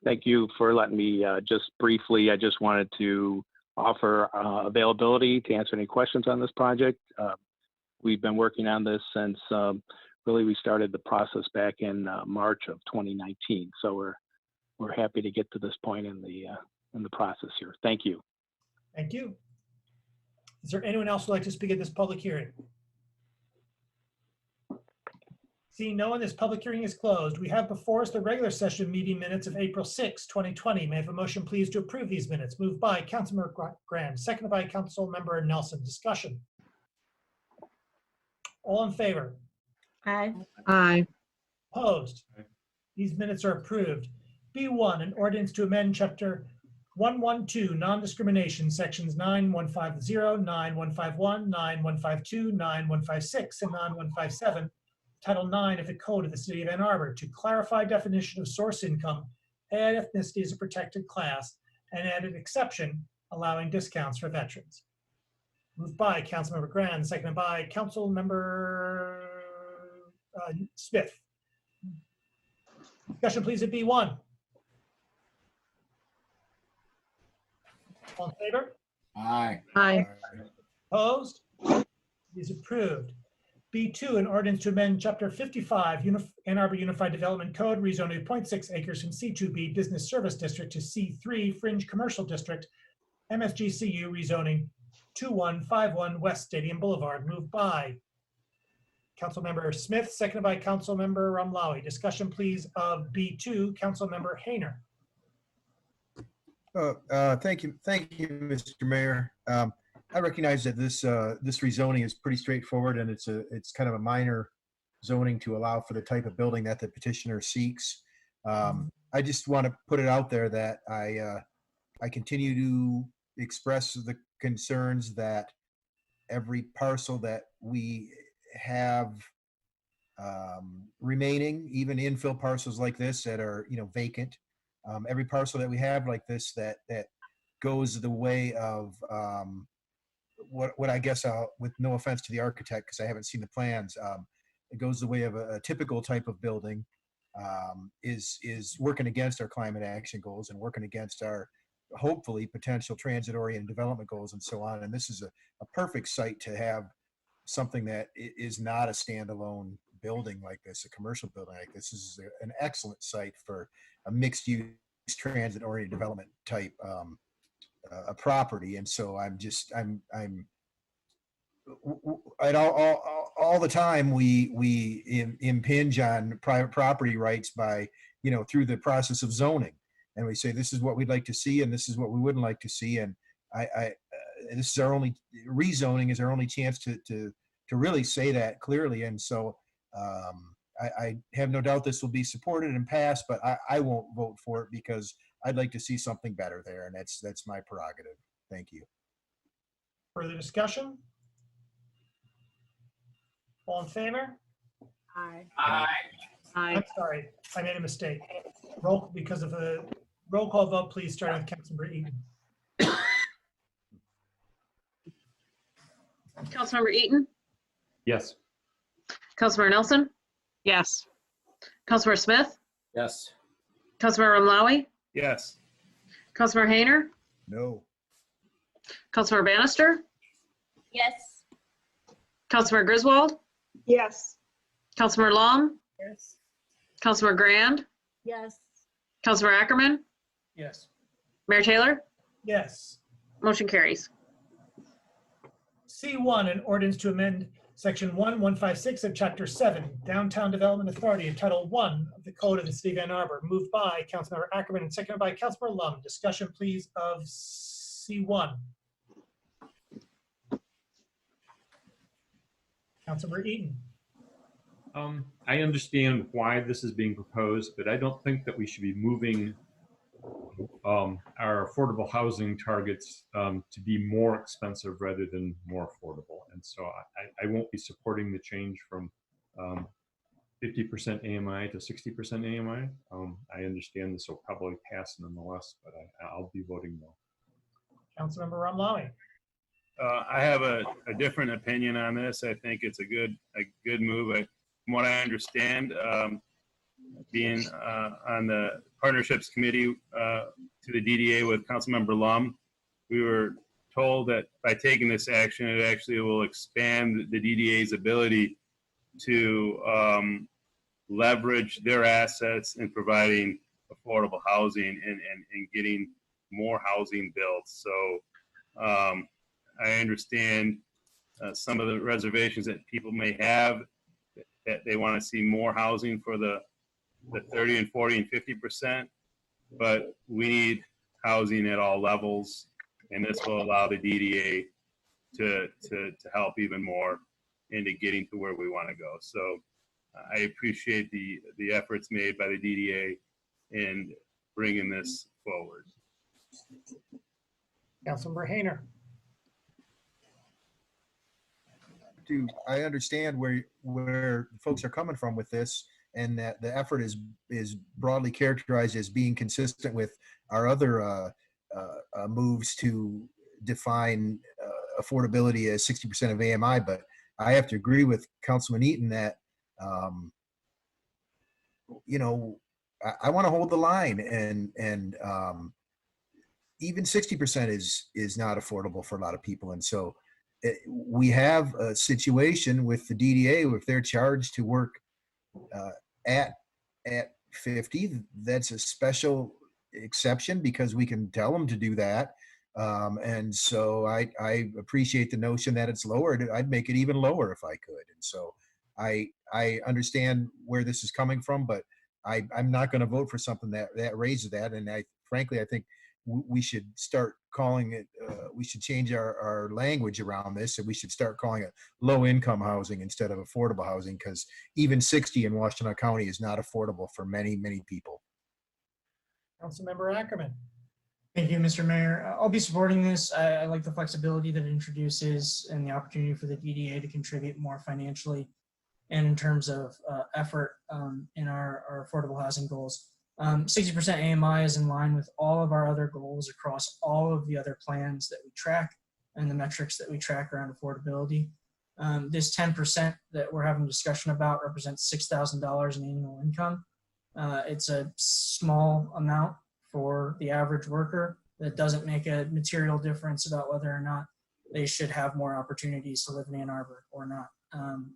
Thank you for letting me just briefly, I just wanted to offer availability to answer any questions on this project. We've been working on this since really we started the process back in March of 2019. So we're happy to get to this point in the process here. Thank you. Thank you. Is there anyone else who would like to speak at this public hearing? Seeing no one, this public hearing is closed. We have before us the regular session meeting minutes of April 6, 2020. May I have a motion, please, to approve these minutes? Moved by Councilmember Graham, seconded by Councilmember Nelson. Discussion. All in favor? Aye. Aye. Opposed? These minutes are approved. B1, an ordinance to amend Chapter 112, non-discrimination, sections 9150, 9151, 9152, 9156, and 9157, Title 9 of the Code of the City of Ann Arbor, to clarify definition of source income, add ethnicity as a protected class, and add an exception allowing discounts for veterans. Moved by Councilmember Grand, seconded by Councilmember Smith. Discussion, please, at B1. All in favor? Aye. Aye. Opposed? It is approved. B2, an ordinance to amend Chapter 55, Ann Arbor Unified Development Code, rezoning 0.6 acres from C2B Business Service District to C3 Fringe Commercial District, MSGCU rezoning 2151 West Stadium Boulevard. Moved by Councilmember Smith, seconded by Councilmember Ramlawi. Discussion, please, of B2. Councilmember Hayner. Thank you, Mr. Mayor. I recognize that this rezoning is pretty straightforward, and it's kind of a minor zoning to allow for the type of building that the petitioner seeks. I just want to put it out there that I continue to express the concerns that every parcel that we have remaining, even infill parcels like this that are vacant, every parcel that we have like this that goes the way of what I guess with no offense to the architect because I haven't seen the plans, it goes the way of a typical type of building, is working against our climate action goals and working against our hopefully potential transit-oriented development goals and so on. And this is a perfect site to have something that is not a standalone building like this, a commercial building like this. This is an excellent site for a mixed use transit-oriented development type a property. And so I'm at all the time we impinge on private property rights by, through the process of zoning. And we say, this is what we'd like to see, and this is what we wouldn't like to see. And this is our only, rezoning is our only chance to really say that clearly. And so I have no doubt this will be supported and passed, but I won't vote for it because I'd like to see something better there. And that's my prerogative. Thank you. Further discussion? All in favor? Aye. I'm sorry, I made a mistake. Because of the roll call vote, please start with Councilmember Eaton. Councilmember Eaton, Yes. Councilmember Nelson, Yes. Councilmember Smith, Yes. Councilmember Ramlawi, Yes. Councilmember Hayner, No. Councilmember Bannister, Yes. Councilmember Griswold, Yes. Councilmember Long, Yes. Councilmember Grand, Yes. Councilmember Ackerman, Yes. Mayor Taylor, Yes. motion carries. C1, an ordinance to amend Section 1156 of Chapter 7, Downtown Development Authority of Title 1 of the Code of the City of Ann Arbor, moved by Councilmember Ackerman and seconded by Councilmember Lum. Discussion, please, of C1. Councilmember Eaton. I understand why this is being proposed, but I don't think that we should be moving our affordable housing targets to be more expensive rather than more affordable. And so I won't be supporting the change from 50% AMI to 60% AMI. I understand this will probably pass nonetheless, but I'll be voting no. Councilmember Ramlawi. I have a different opinion on this. I think it's a good move. From what I understand, being on the partnerships committee to the DDA with Councilmember Lum, we were told that by taking this action, it actually will expand the DDA's ability to leverage their assets in providing affordable housing and getting more housing built. So I understand some of the reservations that people may have, that they want to see more housing for the 30 and 40 and 50%, but we need housing at all levels, and this will allow the DDA to help even more into getting to where we want to go. So I appreciate the efforts made by the DDA in bringing this forward. Councilmember Hayner. I understand where folks are coming from with this, and that the effort is broadly characterized as being consistent with our other moves to define affordability as 60% of AMI. But I have to agree with Councilman Eaton that I want to hold the line, and even 60% is not affordable for a lot of people. And so we have a situation with the DDA, if they're charged to work at 50, that's a special exception because we can tell them to do that. And so I appreciate the notion that it's lowered. I'd make it even lower if I could. And so I understand where this is coming from, but I'm not going to vote for something that raises that. And frankly, I think we should start calling it, we should change our language around this, and we should start calling it low-income housing instead of affordable housing, because even 60 in Washington County is not affordable for many, many people. Councilmember Ackerman. Thank you, Mr. Mayor. I'll be supporting this. I like the flexibility that it introduces and the opportunity for the DDA to contribute more financially and in terms of effort in our affordable housing goals. 60% AMI is in line with all of our other goals across all of the other plans that we track and the metrics that we track around affordability. This 10% that we're having a discussion about represents $6,000 in annual income. It's a small amount for the average worker that doesn't make a material difference about whether or not they should have more opportunities to live in Ann Arbor or not.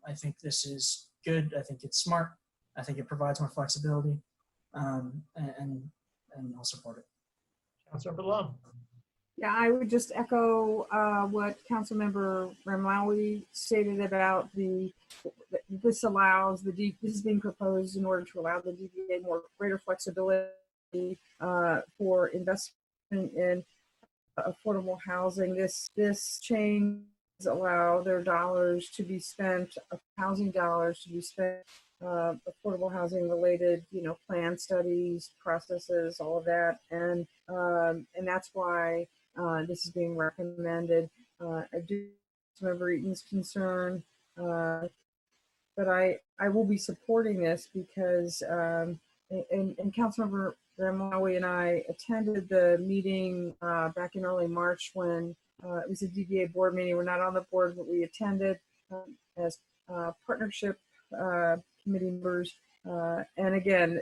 I think this is good. I think it's smart. I think it provides more flexibility. And and I'll support it. Councilmember Lum. Yeah, I would just echo what Councilmember Ramlawi stated about this allows this is being proposed in order to allow the DDA more greater flexibility for investment in affordable housing. This change allow their dollars to be spent, housing dollars to be spent, affordable housing related, plan studies, processes, all of that, and that's why this is being recommended. I do remember Eaton's concern, but I will be supporting this because, and Councilmember Ramawi and I attended the meeting back in early March when it was a DDA board meeting. We're not on the board, but we attended as partnership committee members. And again,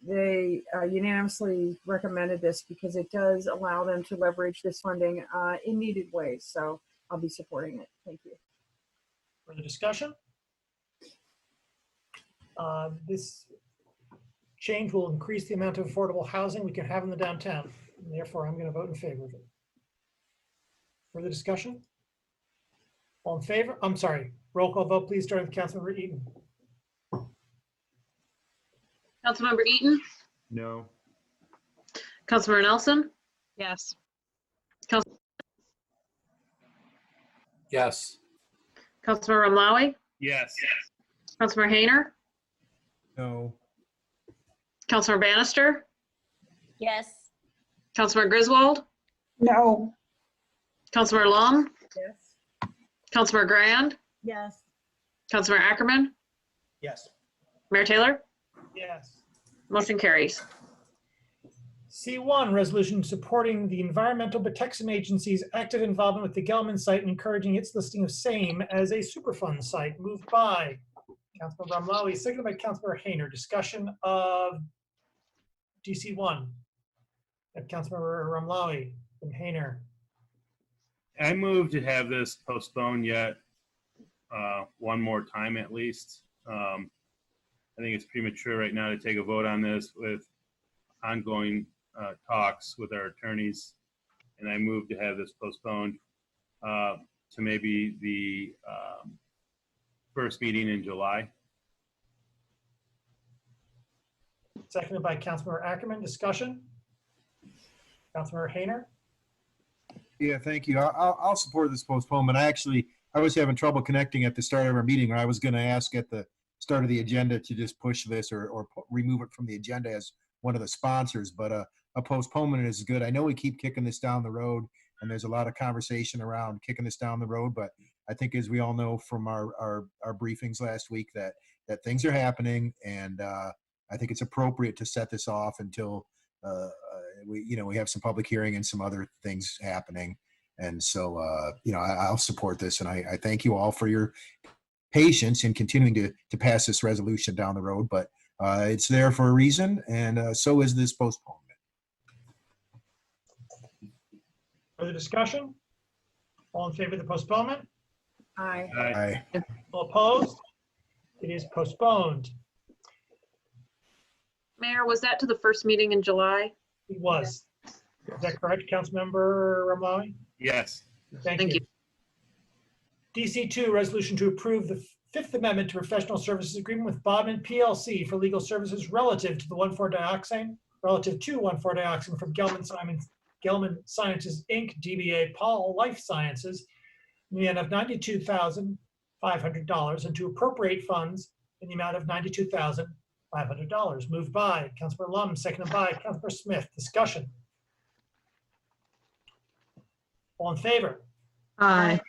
they unanimously recommended this because it does allow them to leverage this funding in needed ways. So I'll be supporting it. Thank you. Further discussion? This change will increase the amount of affordable housing we can have in the downtown. And therefore, I'm going to vote in favor of it. Further discussion? All in favor? I'm sorry. Roll call vote, please, starting with Councilmember Eaton. Councilmember Eaton, No. Councilmember Nelson, Yes. Yes. Councilmember Ramlawi, Yes. Councilmember Hayner, No. Councilmember Bannister, Yes. Councilmember Griswold, No. Councilmember Lum, Yes. Councilmember Grand, Yes. Councilmember Ackerman, Yes. Mayor Taylor, Yes. motion carries. C1, resolution supporting the Environmental Protection Agency's active involvement with the Gelman site and encouraging its listing of same as a Superfund site. Moved by Councilmember Ramlawi, seconded by Councilmember Hayner. Discussion of DC1. Councilmember Ramlawi and Hayner. I move to have this postponed yet one more time at least. I think it's premature right now to take a vote on this with ongoing talks with our attorneys. And I move to have this postponed to maybe the first meeting in July. Seconded by Councilmember Ackerman. Discussion? Councilmember Hayner? Yeah, thank you. I'll support this postponement. I was having trouble connecting at the start of our meeting, or I was going to ask at the start of the agenda to just push this or remove it from the agenda as one of the sponsors, but a postponement is good. I know we keep kicking this down the road, and there's a lot of conversation around kicking this down the road, but I think as we all know from our briefings last week that things are happening, and I think it's appropriate to set this off until we have some public hearing and some other things happening. And so, I'll support this, and I thank you all for your patience in continuing to pass this resolution down the road, but it's there for a reason, and so is this postponement. Further discussion? All in favor of the postponement? Aye. Aye. All opposed? It is postponed. Mayor, was that to the first meeting in July? It was. Is that correct, Councilmember Ramlawi? Yes. Thank you. DC2, resolution to approve the Fifth Amendment to Professional Services Agreement with Bodman PLC for legal services relative to 1,4-dioxane from Gelman Sciences, Inc., DBA Paul Life Sciences, in the amount of $92,500, and to appropriate funds in the amount of $92,500. Moved by Councilmember Lum, seconded by Councilmember Smith. Discussion. All in favor? Aye.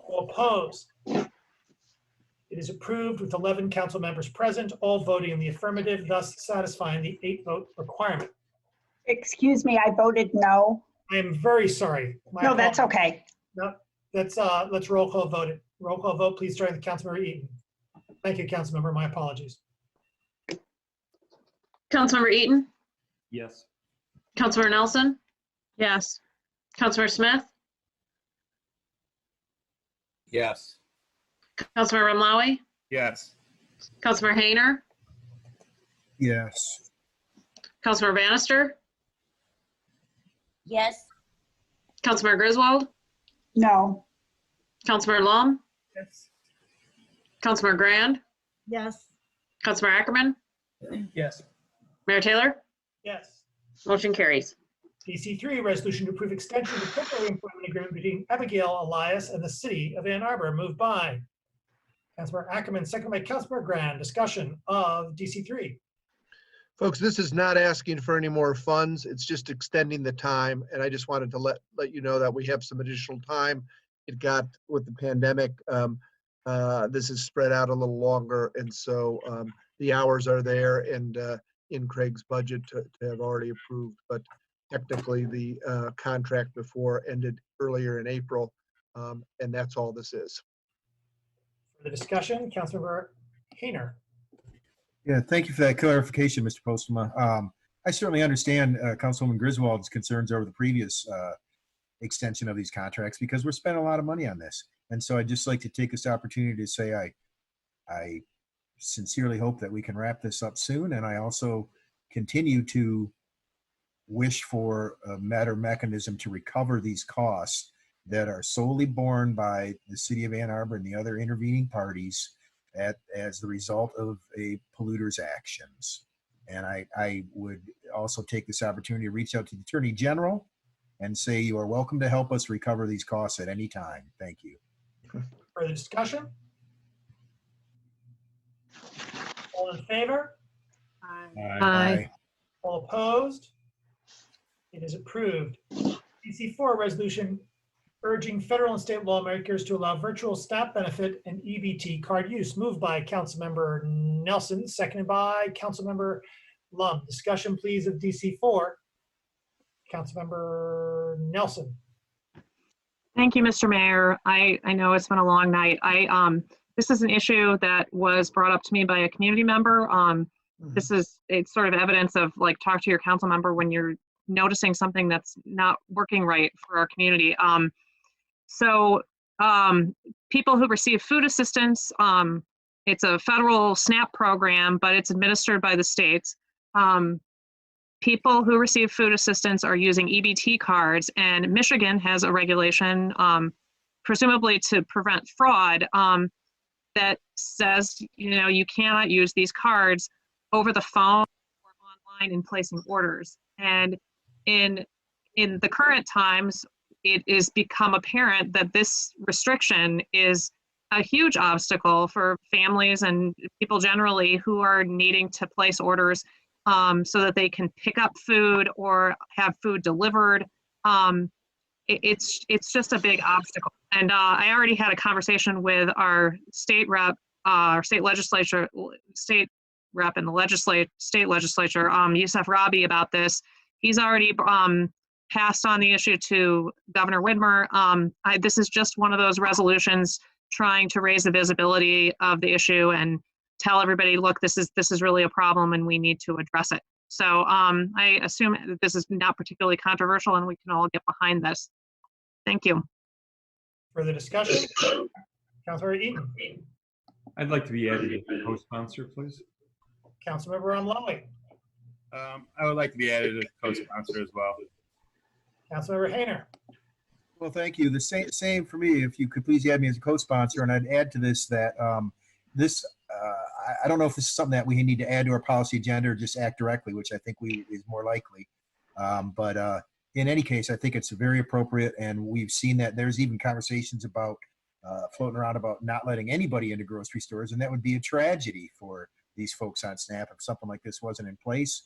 All opposed? It is approved with 11 council members present, all voting in the affirmative, thus satisfying the 8-vote requirement. Excuse me, I voted no. I am very sorry. No, that's okay. No, let's roll call vote it. Roll call vote, please, starting with Councilmember Eaton. Thank you, Councilmember. My apologies. Councilmember Eaton, Yes. Councilmember Nelson, Yes. Councilmember Smith, Yes. Councilmember Ramlawi, Yes. Councilmember Hayner, Yes. Councilmember Bannister, Yes. Councilmember Griswold, No. Councilmember Lum, Yes. Councilmember Grand, Yes. Councilmember Ackerman, Yes. Mayor Taylor, Yes. motion carries. DC3, resolution to approve extension of the temporary employment agreement between Abigail Elias and the city of Ann Arbor, moved by Councilmember Ackerman, second by Councilmember Grand. Discussion of DC3. Folks, this is not asking for any more funds. It's just extending the time. And I just wanted to let you know that we have some additional time. It got with the pandemic. This is spread out a little longer. And so the hours are there and in Craig's budget to have already approved. But technically the contract before ended earlier in April. And that's all this is. For the discussion, Councilmember Hayner. Yeah, thank you for that clarification, Mr. Postma. I certainly understand Councilwoman Griswold's concerns over the previous extension of these contracts because we're spending a lot of money on this. And so I'd just like to take this opportunity to say I sincerely hope that we can wrap this up soon. And I also continue to wish for a better mechanism to recover these costs that are solely borne by the city of Ann Arbor and the other intervening parties as the result of a polluter's actions. And I would also take this opportunity to reach out to the Attorney General and say you are welcome to help us recover these costs at any time. Thank you. Further discussion? All in favor? Aye. All opposed? It is approved. DC4, resolution urging federal and state lawmakers to allow virtual SNAP benefit and EBT card use, moved by Councilmember Nelson, seconded by Councilmember Lum. Discussion, please, of DC4. Councilmember Nelson. Thank you, Mr. Mayor. I know it's been a long night. This is an issue that was brought up to me by a community member. It's sort of evidence of like talk to your council member when you're noticing something that's not working right for our community. People who receive food assistance, it's a federal SNAP program, but it's administered by the states. People who receive food assistance are using EBT cards, and Michigan has a regulation, presumably to prevent fraud, that says, you cannot use these cards over the phone or online in placing orders. And in the current times, it is become apparent that this restriction is a huge obstacle for families and people generally who are needing to place orders so that they can pick up food or have food delivered. It's just a big obstacle. And I already had a conversation with our state rep, our state rep in the state legislature, Youssef Rabi, about this. He's already passed on the issue to Governor Whitmer. This is just one of those resolutions trying to raise the visibility of the issue and tell everybody, look, this is really a problem and we need to address it. So I assume that this is not particularly controversial and we can all get behind this. Thank you. Further discussion? Councilmember Eaton. I'd like to be added as a co-sponsor, please. Councilmember Umlawi. I would like to be added as co-sponsor as well. Councilmember Hayner. Well, thank you. The same for me. If you could please add me as a co-sponsor, and I'd add to this that I don't know if this is something that we need to add to our policy agenda or just act directly, which I think is more likely. But in any case, I think it's very appropriate, and we've seen that there's even conversations about floating around about not letting anybody into grocery stores, and that would be a tragedy for these folks on SNAP if something like this wasn't in place.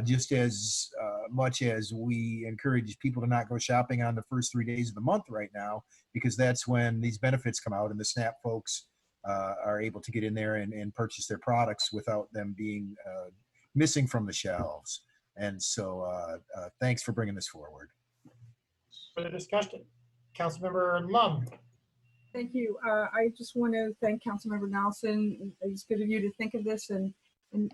Just as much as we encourage people to not go shopping on the first 3 days of the month right now, because that's when these benefits come out and the SNAP folks are able to get in there and purchase their products without them being missing from the shelves. And so thanks for bringing this forward. For the discussion, Councilmember Lum. Thank you. I just want to thank Councilmember Nelson. It's good of you to think of this and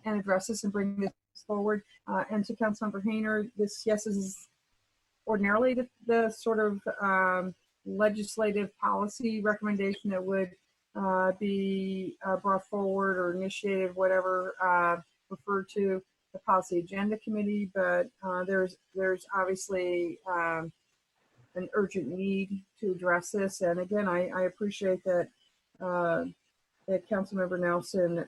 address this and bring this forward. And to Councilmember Hayner, this is ordinarily the sort of legislative policy recommendation that would be brought forward or initiated, whatever, referred to the Policy Agenda Committee, but there's obviously an urgent need to address this. And again, I appreciate that that Councilmember Nelson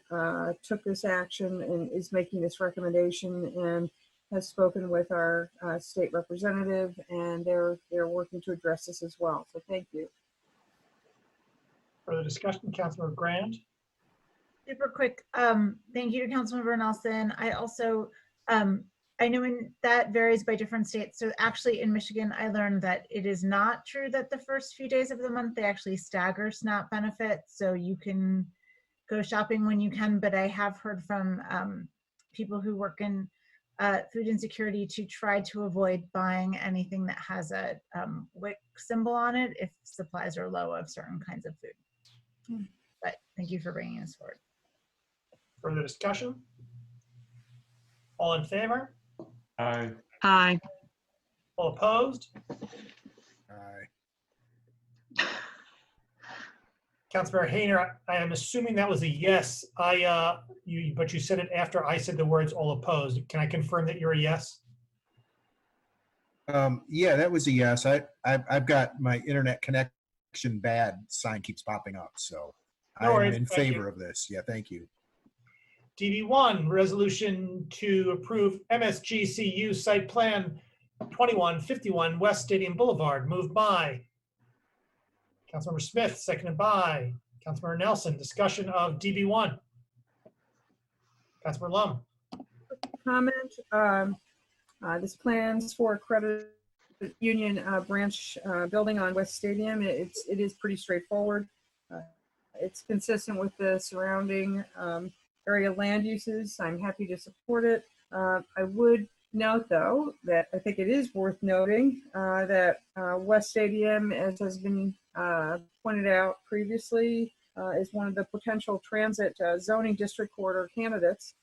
took this action and is making this recommendation and has spoken with our state representative, and they're working to address this as well. So thank you. Further discussion, Councilmember Grand. Super quick. Thank you to Councilmember Nelson. I also, I know that varies by different states. So actually in Michigan, I learned that it is not true that the first few days of the month, they actually stagger SNAP benefits. So you can go shopping when you can, but I have heard from people who work in food insecurity to try to avoid buying anything that has a WIC symbol on it if supplies are low of certain kinds of food. But thank you for bringing this forward. Further discussion? All in favor? Aye. Aye. All opposed? Aye. Councilmember Hayner, I am assuming that was a yes. But you said it after I said the words all opposed. Can I confirm that you're a yes? Yeah, that was a yes. I've got my internet connection bad sign keeps popping up, so No worries. I'm in Thank favor you. of this. Yeah, thank you. DB1, resolution to approve MSGCU site plan 2151 West Stadium Boulevard, moved by Councilmember Smith, seconded by Councilmember Nelson. Discussion of DB1. Councilmember Lum. Comment. This plans for a credit union branch building on West Stadium. It is pretty straightforward. It's consistent with the surrounding area land uses. I'm happy to support it. I would note, though, that I think it is worth noting that West Stadium, as has been pointed out previously, is one of the potential transit zoning district corridor candidates.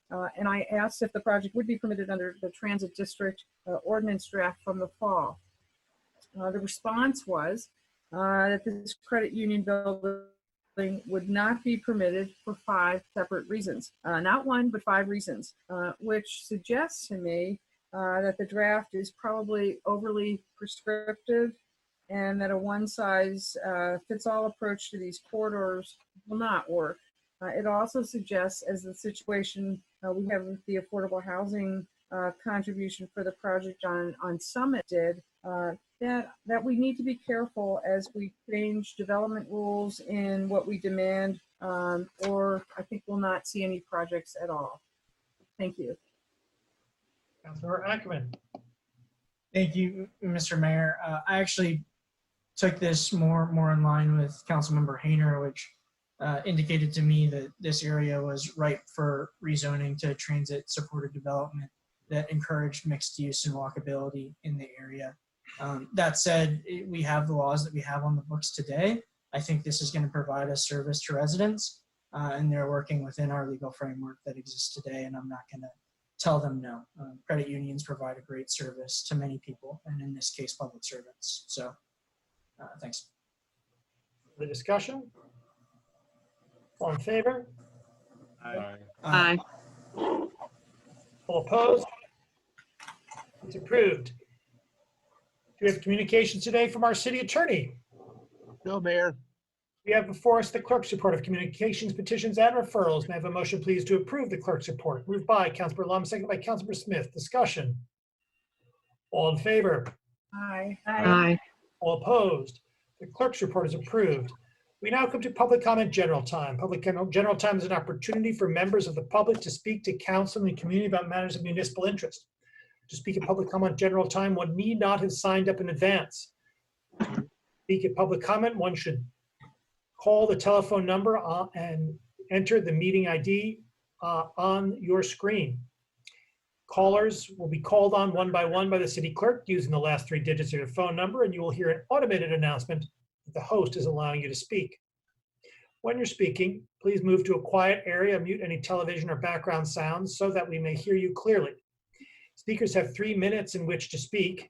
And I asked if the project would be permitted under the transit district ordinance draft from the fall. The response was that this credit union building would not be permitted for 5 separate reasons. Not 1, but 5 reasons, which suggests to me that the draft is probably overly prescriptive and that a one-size-fits-all approach to these corridors will not work. It also suggests, as the situation we have with the affordable housing contribution for the project on Summit did, that we need to be careful as we change development rules in what we demand, or I think we'll not see any projects at all. Thank you. Councilmember Ackerman. Thank you, Mr. Mayor. I actually took this more in line with Councilmember Hayner, which indicated to me that this area was ripe for rezoning to transit-supported development that encouraged mixed use and walkability in the area. That said, we have the laws that we have on the books today. I think this is going to provide a service to residents, and they're working within our legal framework that exists today, and I'm not going to tell them no. Credit unions provide a great service to many people, and in this case, public servants. So, thanks. The discussion? All in favor? Aye. Aye. All opposed? It's approved. Do we have communications today from our city attorney? No, Mayor. We have before us the clerk's report of communications, petitions, and referrals. May I have a motion, please, to approve the clerk's report? Moved by Councilmember Lum, seconded by Councilmember Smith. Discussion. All in favor? Aye. Aye. All opposed? The clerk's report is approved. We now come to public comment general time. Public general time is an opportunity for members of the public to speak to council and the community about matters of municipal interest. To speak at public comment general time, one need not have signed up in advance. To speak at public comment, one should call the telephone number and enter the meeting ID on your screen. Callers will be called on one by the city clerk using the last 3 digits of your phone number, and you will hear an automated announcement that the host is allowing you to speak. When you're speaking, please move to a quiet area, mute any television or background sounds so that we may hear you clearly. Speakers have 3 minutes in which to speak.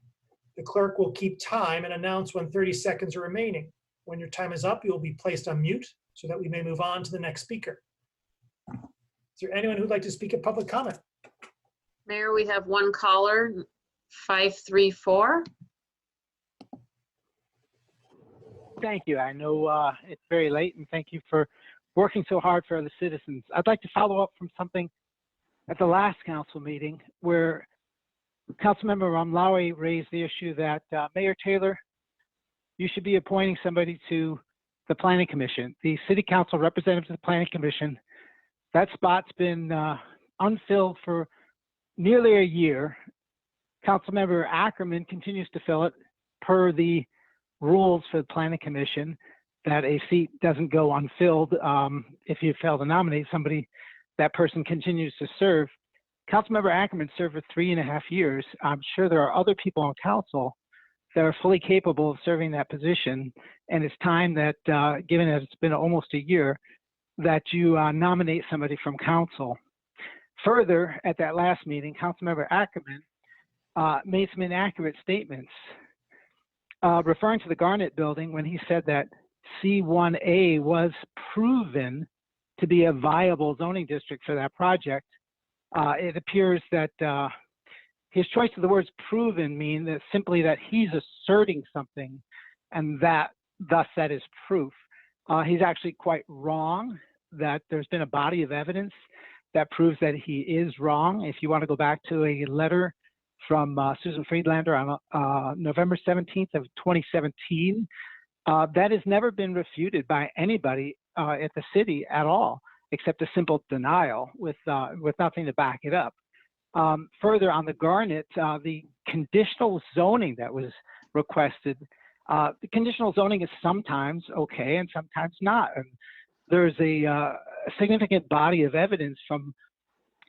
The clerk will keep time and announce when 30 seconds are remaining. When your time is up, you will be placed on mute so that we may move on to the next speaker. there anyone who'd like to speak at public comment? Mayor, we have one caller, 534. Thank you. I know it's very late, and thank you for working so hard for the citizens. I'd like to follow up from something at the last council meeting where Councilmember Ramlawi raised the issue that Mayor Taylor, you should be appointing somebody to the Planning Commission, the City Council representative to the Planning Commission. That spot's been unfilled for nearly a year. Councilmember Ackerman continues to fill it per the rules for the Planning Commission, that a seat doesn't go unfilled. If you fail to nominate somebody, that person continues to serve. Councilmember Ackerman served for 3.5 years. I'm sure there are other people on council that are fully capable of serving that position. And it's time that, given that it's been almost a year, that you nominate somebody from council. Further, at that last meeting, Councilmember Ackerman made some inaccurate statements referring to the Garnet building when he said that C1A was proven to be a viable zoning district for that project. It appears that his choice of the words proven mean that simply that he's asserting something and that thus that is proof. He's actually quite wrong, that there's been a body of evidence that proves that he is wrong. If you want to go back to a letter from Susan Friedlander on November 17th of 2017, that has never been refuted by anybody at the city at all, except a simple denial with nothing to back it up. Further, on the Garnet, the conditional zoning that was requested, the conditional zoning is sometimes okay and sometimes not. And there's a significant body of evidence from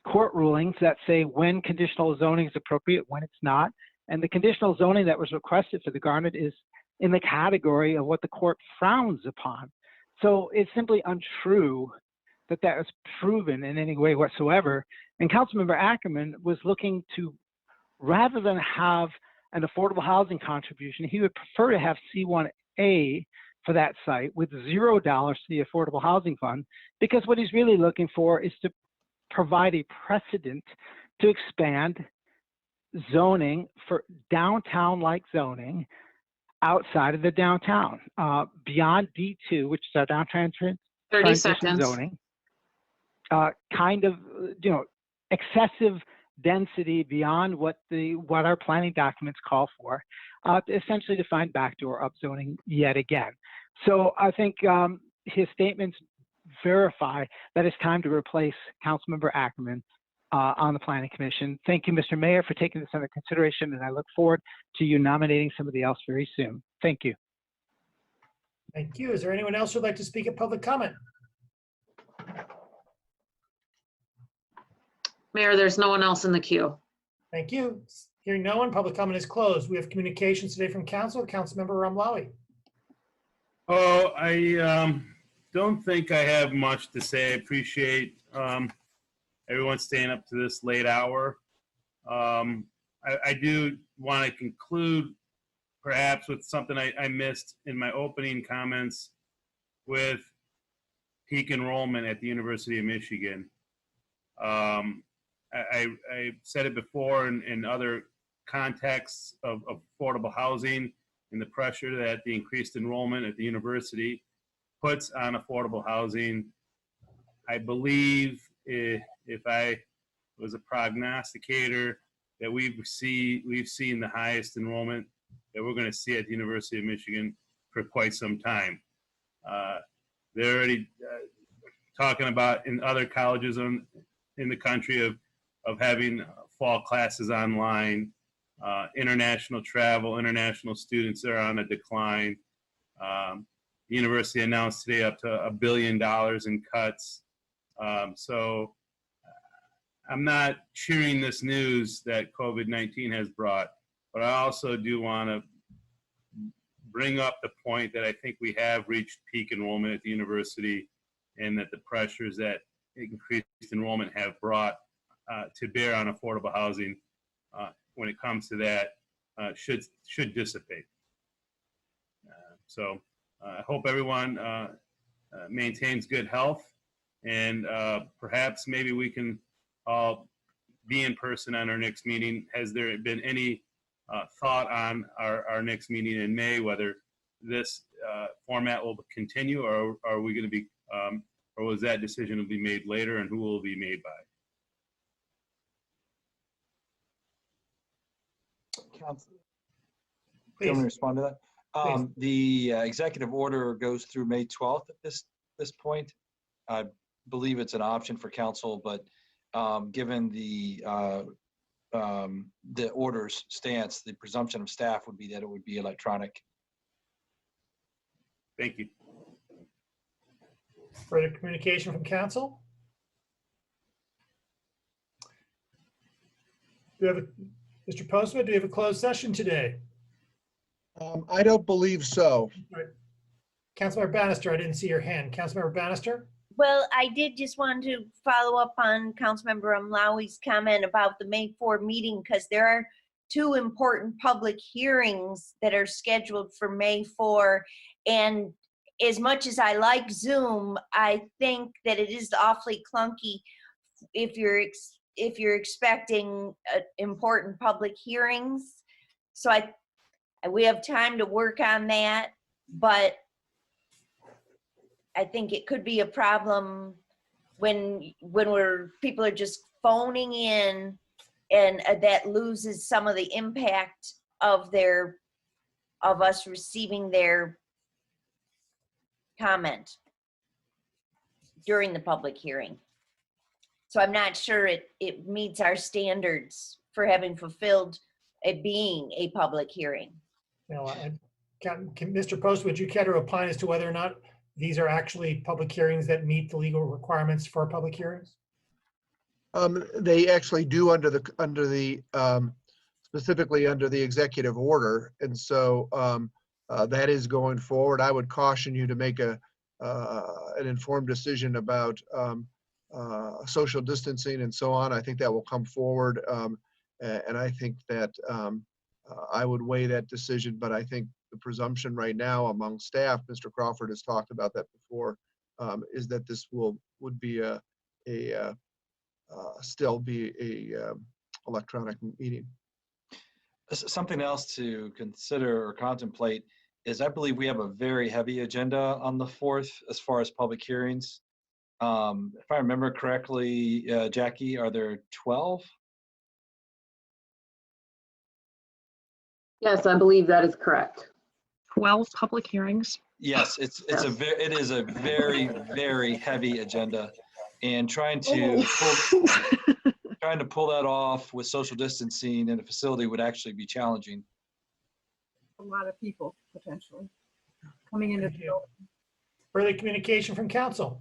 court rulings that say when conditional zoning is appropriate, when it's not. And the conditional zoning that was requested for the Garnet is in the category of what the court frowns upon. So it's simply untrue that that was proven in any way whatsoever. And Councilmember Ackerman was looking to, rather than have an affordable housing contribution, he would prefer to have C1A for that site with $0 to the Affordable Housing Fund, because what he's really looking for is to provide a precedent to expand zoning for downtown-like zoning outside of the downtown, beyond D2, which is our downtown 30 seconds. zoning, kind of, excessive density beyond what our planning documents call for, essentially to find backdoor upzoning yet again. So I think his statements verify that it's time to replace Councilmember Ackerman on the Planning Commission. Thank you, Mr. Mayor, for taking this under consideration, and I look forward to you nominating somebody else very soon. Thank you. Thank you. Is there anyone else who'd like to speak at public comment? Mayor, there's no one else in the queue. Thank you. Hearing no one, public comment is closed. We have communications today from council. Councilmember Ramlawi. Oh, I don't think I have much to say. I appreciate everyone staying up to this late hour. I do want to conclude perhaps with something I missed in my opening comments with peak enrollment at the University of Michigan. I said it before in other contexts of affordable housing and the pressure that the increased enrollment at the university puts on affordable housing. I believe if I was a prognosticator that we've seen the highest enrollment that we're going to see at the University of Michigan for quite some time. They're already talking about in other colleges in the country of having fall classes online, international travel, international students are on a decline. The university announced today up to $1 billion in cuts. So I'm not cheering this news that COVID-19 has brought, but I also do want to bring up the point that I think we have reached peak enrollment at the university, and that the pressures that increased enrollment have brought to bear on affordable housing when it comes to that should dissipate. So I hope everyone maintains good health. And perhaps maybe we can all be in person on our next meeting. Has there been any thought on our next meeting in May, whether this format will continue, or are we going to be, or was that decision will be made later, and who will it be made by? Council, Please. can we respond to that? Please. The executive order goes through May 12th at this point. I believe it's an option for council, but given the order's stance, the presumption of staff would be that it would be electronic. Thank you. Further communication from council? Do we have Mr. Postma, do we have a closed session today? I don't believe so. All right. Councilmember Bannister, I didn't see your hand. Councilmember Bannister? Well, I did just want to follow up on Councilmember Umlawi's comment about the May 4 meeting, because there are two important public hearings that are scheduled for May 4. And as much as I like Zoom, I think that it is awfully clunky if you're expecting important public hearings. So we have time to work on that, but I think it could be a problem when people are just phoning in, and that loses some of the impact of us receiving their comment during the public hearing. So I'm not sure it meets our standards for having fulfilled it being a public hearing. No, Mr. Post, would you care to opine as to whether or not these are actually public hearings that meet the legal requirements for public hearings? They actually do under the specifically under the executive order, and so that is going forward. I would caution you to make an informed decision about social distancing and so on. I think that will come forward, and I think that I would weigh that decision. But I think the presumption right now among staff, Mr. Crawford has talked about that before, is that this would be still be a electronic meeting. Something else to consider or contemplate is I believe we have a very heavy agenda on the 4th as far as public hearings. If I remember correctly, Jackie, are there 12? Yes, I believe that is correct. 12 public hearings. Yes, it is a very, very heavy agenda, and trying to pull that off with social distancing in a facility would actually be challenging. A lot of people potentially coming into the building. Further communication from council.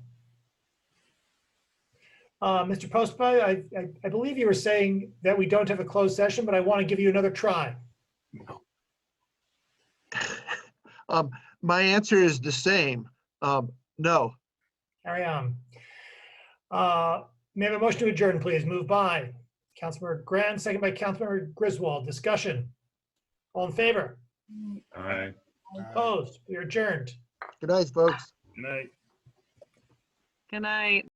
Mr. Postma, I believe you were saying that we don't have a closed session, but I want to give you another try. My answer is the same. No. Carry on. May I have a motion to adjourn, please? Moved by Councilmember Grand, second by Councilmember Griswold. Discussion. All in favor? Aye. Opposed? We are adjourned. Good night, folks. Good night. Good night.